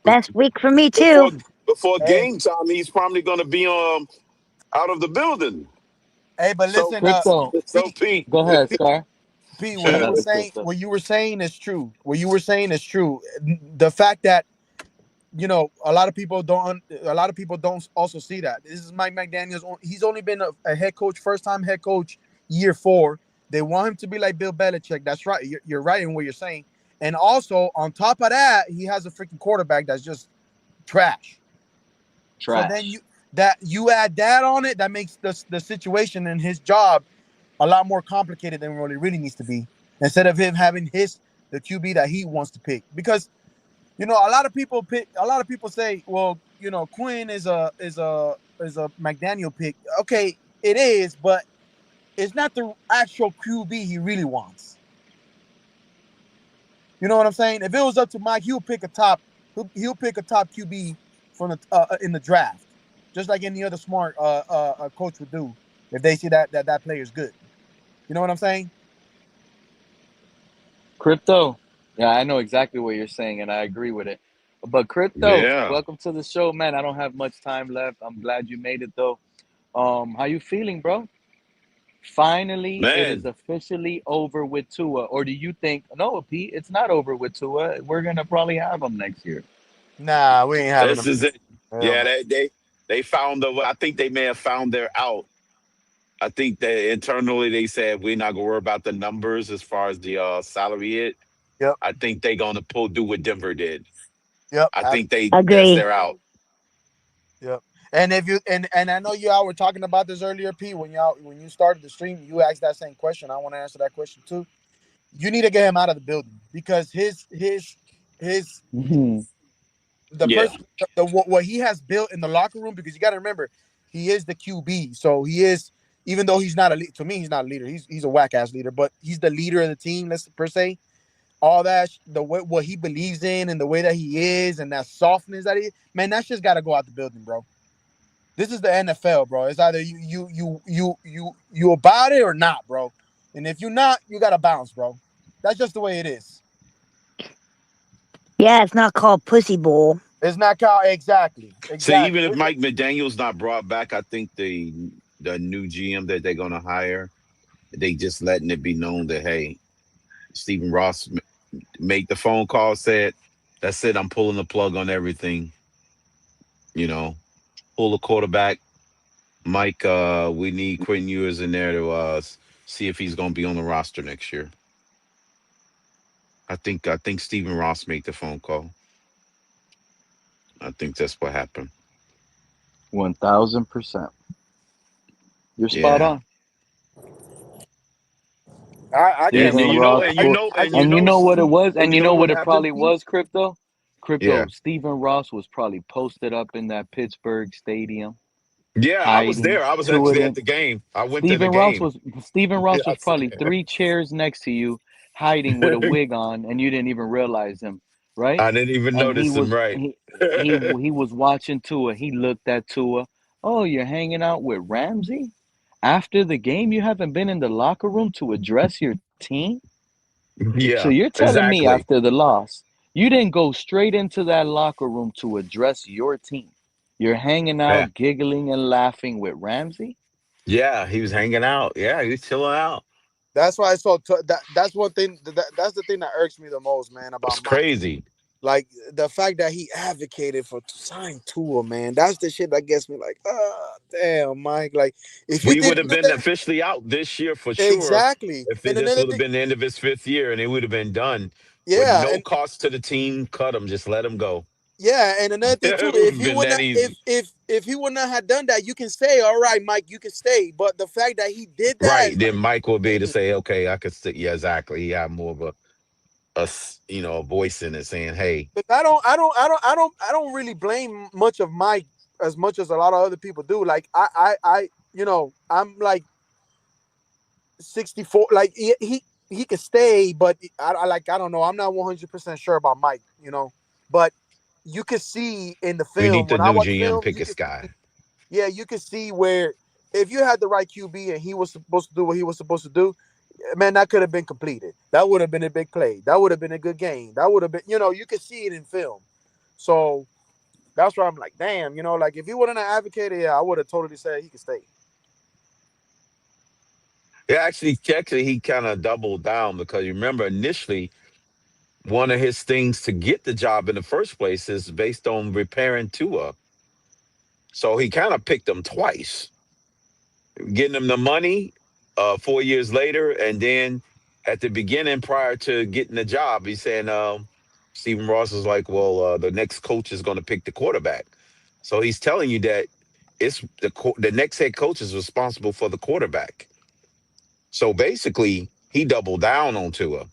best week for me too. Before game time, he's probably going to be out of the building. Hey, but listen, Crypto. Pete, go ahead, Scar. Pete, what you were saying is true. The fact that a lot of people don't also see that. This is Mike McDaniel's. He's only been a head coach, first-time head coach, year 4. They want him to be like Bill Belichick. That's right. You're right in what you're saying. And also, on top of that, he has a freaking quarterback that's just trash. So then you add that on it, that makes the situation and his job a lot more complicated than what it really needs to be. Instead of him having the QB that he wants to pick, because a lot of people say, well, Quinn is a McDaniel pick. Okay, it is, but it's not the actual QB he really wants. You know what I'm saying? If it was up to Mike, he'll pick a top QB from the in the draft, just like any other smart coach would do if they see that player is good. You know what I'm saying? Crypto. Yeah, I know exactly what you're saying, and I agree with it. But Crypto, Yeah. welcome to the show, man. I don't have much time left. I'm glad you made it, though. How you feeling, bro? Finally, it is Man, officially over with Tua. Or do you think, no, Pete, it's not over with Tua? We're going to probably have him next year. Nah, we ain't having this them. is it. Hell Yeah, no. they found the. I think they may have found their out. I think that internally they said we're not gonna worry about the numbers as far as the salary hit. Yep. I think they're gonna do what Denver did. Yep. I think that's Agree. their out. Yep. And if you and I know y'all were talking about this earlier, Pete, when you started the stream, you asked that same question. I want to answer that question too. You need to get him out of the building because his the Yeah, person what he has built in the locker room, because you got to remember he is the QB, so he is, even though he's not to me he's not a leader, he's a whack ass leader, but he's the leader of the team, let's per se. All that the way what he believes in and the way that he is and that softness that man, that shit's got to go out the building, bro. This is the NFL, bro. It's either you about it or not, bro. And if you're not, you gotta bounce, bro. That's just the way it is. Yeah, it's not called Pussy Bowl. It's not called exactly. so even Exactly. if Mike McDaniel's not brought back, I think the new GM that they're gonna hire, they just letting it be known that hey, Stephen Ross made the phone call, said, "That's it, I'm pulling the plug on everything." You know, pull the quarterback. Mike, we need Quinn Ewers in there to see if he's gonna be on the roster next year. I think Stephen Ross made the phone call. I think that's what happened. 1000%. You're spot Yeah. on. I Yeah, can't and Stephen wait. you know, Ross and you pulled, know, I and you just and you know, know what it was, and and you you know know what what it happened, probably Pete? was, Crypto. Yeah, Stephen Ross was probably posted up in that Pittsburgh stadium, yeah. I was hiding. there. I was To actually it. at the game. I went to the Stephen Ross game. was Stephen Yeah, Ross I was probably 3 chairs next to you, hiding with a wig on, and you didn't even realize him, right? I didn't even And he notice him. was Right. he was watching Tua. He looked at Tua. Oh, you're hanging out with Ramsey? After the game, you haven't been in the locker room to address your team? So Yeah, you're telling me exactly. after the loss, you didn't go straight into that locker room to address your team. You're hanging Yeah, out, giggling and laughing with Ramsey? yeah. He was hanging out. Yeah, he was chilling out. That's why that's one thing that's the thing that irks me the most, man, about It's Mike. crazy. Like the fact that he advocated for sign Tua, man. That's the shit that gets me like, damn, Mike. Like if you We would didn't have do been that, officially out this year for sure exactly. if it And just another would have thing, been the end of his fifth year and it would have been done with yeah, no and cost to the team. Cut him. Just let him go. yeah, and another thing too, It would if have he been wouldn't that have, easy. if he would not have done that, you can say, all right, Mike, you can stay. But the fact that he did that Right. is Then like, Mike will be able to dang. say, okay, I could stick. Yeah, exactly. He had more of a voice in it saying, hey, But I don't really blame much of Mike as much as a lot of other people do. Like I'm like 64. Like he could stay, but I don't know. I'm not 100% sure about Mike. But you could see in the we need film the when I new watch GM film, pick a guy. yeah, you can see where if you had the right QB and he was supposed to do what he was supposed to do, man, that could have been completed. That would have been a big play. That would have been a good game. That would have been, you could see it in film. So that's why I'm like, damn, like if he wouldn't have advocated, yeah, I would have totally said he could stay. Yeah, actually, he kind of doubled down because you remember initially one of his things to get the job in the first place is based on repairing Tua. So he kind of picked him twice, getting him the money 4 years later, and then at the beginning, prior to getting the job, he's saying, Stephen Ross is like, well, the next coach is going to pick the quarterback. So he's telling you that it's the next head coach is responsible for the quarterback. So basically, he doubled down on Tua.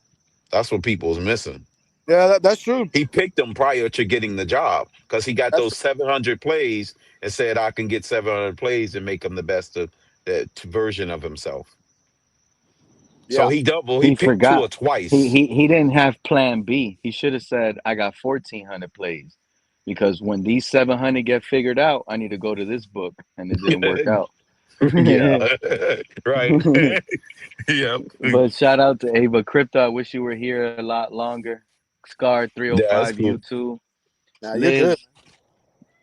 That's what people was missing. Yeah, that's true. He picked him prior to getting the job because he got That's those 700 plays and said, I can get 700 plays and make him the best of the version of himself. So yeah. he He picked Tua forgot. twice. He didn't have plan B. He should have said, I got 1,400 plays. Because when these 700 get figured out, I need to go to this book. And it didn't work out. Yeah, right. Yep. But shout out to Ava Crypto. I wish you were here a lot longer. Scar Yeah, that's 305 cool. YouTube. Now you're good.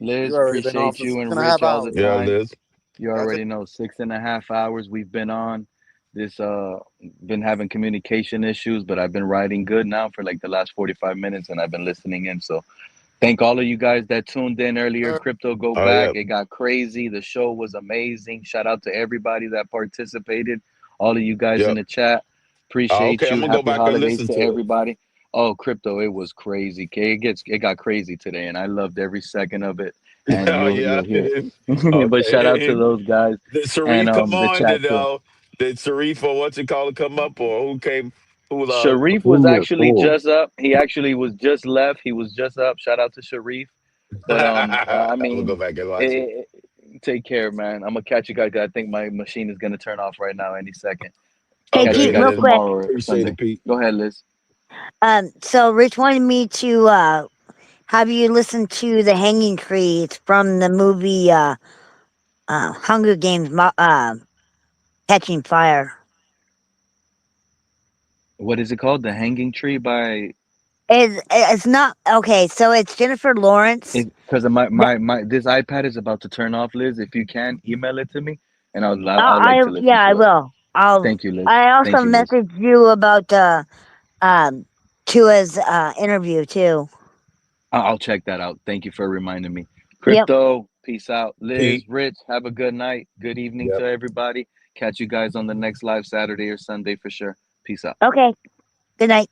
Liz, You Liz, already been on appreciate for you six and and a half Rich all the hours. Yeah, time. Liz. You That's it. already know 6.5 hours we've been on. this been having communication issues, but I've been riding good now for like the last 45 minutes, and I've been listening in. So thank all of you guys that tuned in earlier. Crypto, go Oh yeah. back. It got crazy. The show was amazing. Shout out to everybody that participated. All of you guys in Yep. the chat. Appreciate Okay, I'm you. gonna go Happy back and holidays listen to to it. everybody. Oh, Crypto, it was crazy. Okay, it got crazy today, and I loved every second of it. And Oh yeah, you'll I hear did. it. But shout out to Okay. those guys Did and Sharif come the on? chat too. Did Sharif or what you call it come up, or who came? Who Sharif was actually just up. He actually was just left. He was just up. Shout out to Sharif. But I I'm gonna go mean, back and watch it. take care, man. I'm gonna catch you guys. I think my machine is gonna turn off right now any second. Hey, Catch you Pete, guys real quick. tomorrow or Appreciate Sunday. it, Pete. Go ahead, Liz. So Rich wanted me to have you listen to The Hanging Tree. It's from the movie Hunger Games Catching Fire. What is it called? The Hanging Tree by. It's not okay, so it's Jennifer Lawrence. Because my this iPad is about to turn off, Liz. If you can, email it to me, and I'll like to listen I to it. will. Thank you, Liz. I also Thank you, Liz. messaged you about Tua's interview too. I'll check that out. Thank you for reminding me. Yep. Crypto, peace out. Liz, Pete. Rich, have a good night. Good evening to everybody. Catch you guys on the next live Saturday or Sunday for sure. Peace out. Okay. Good night.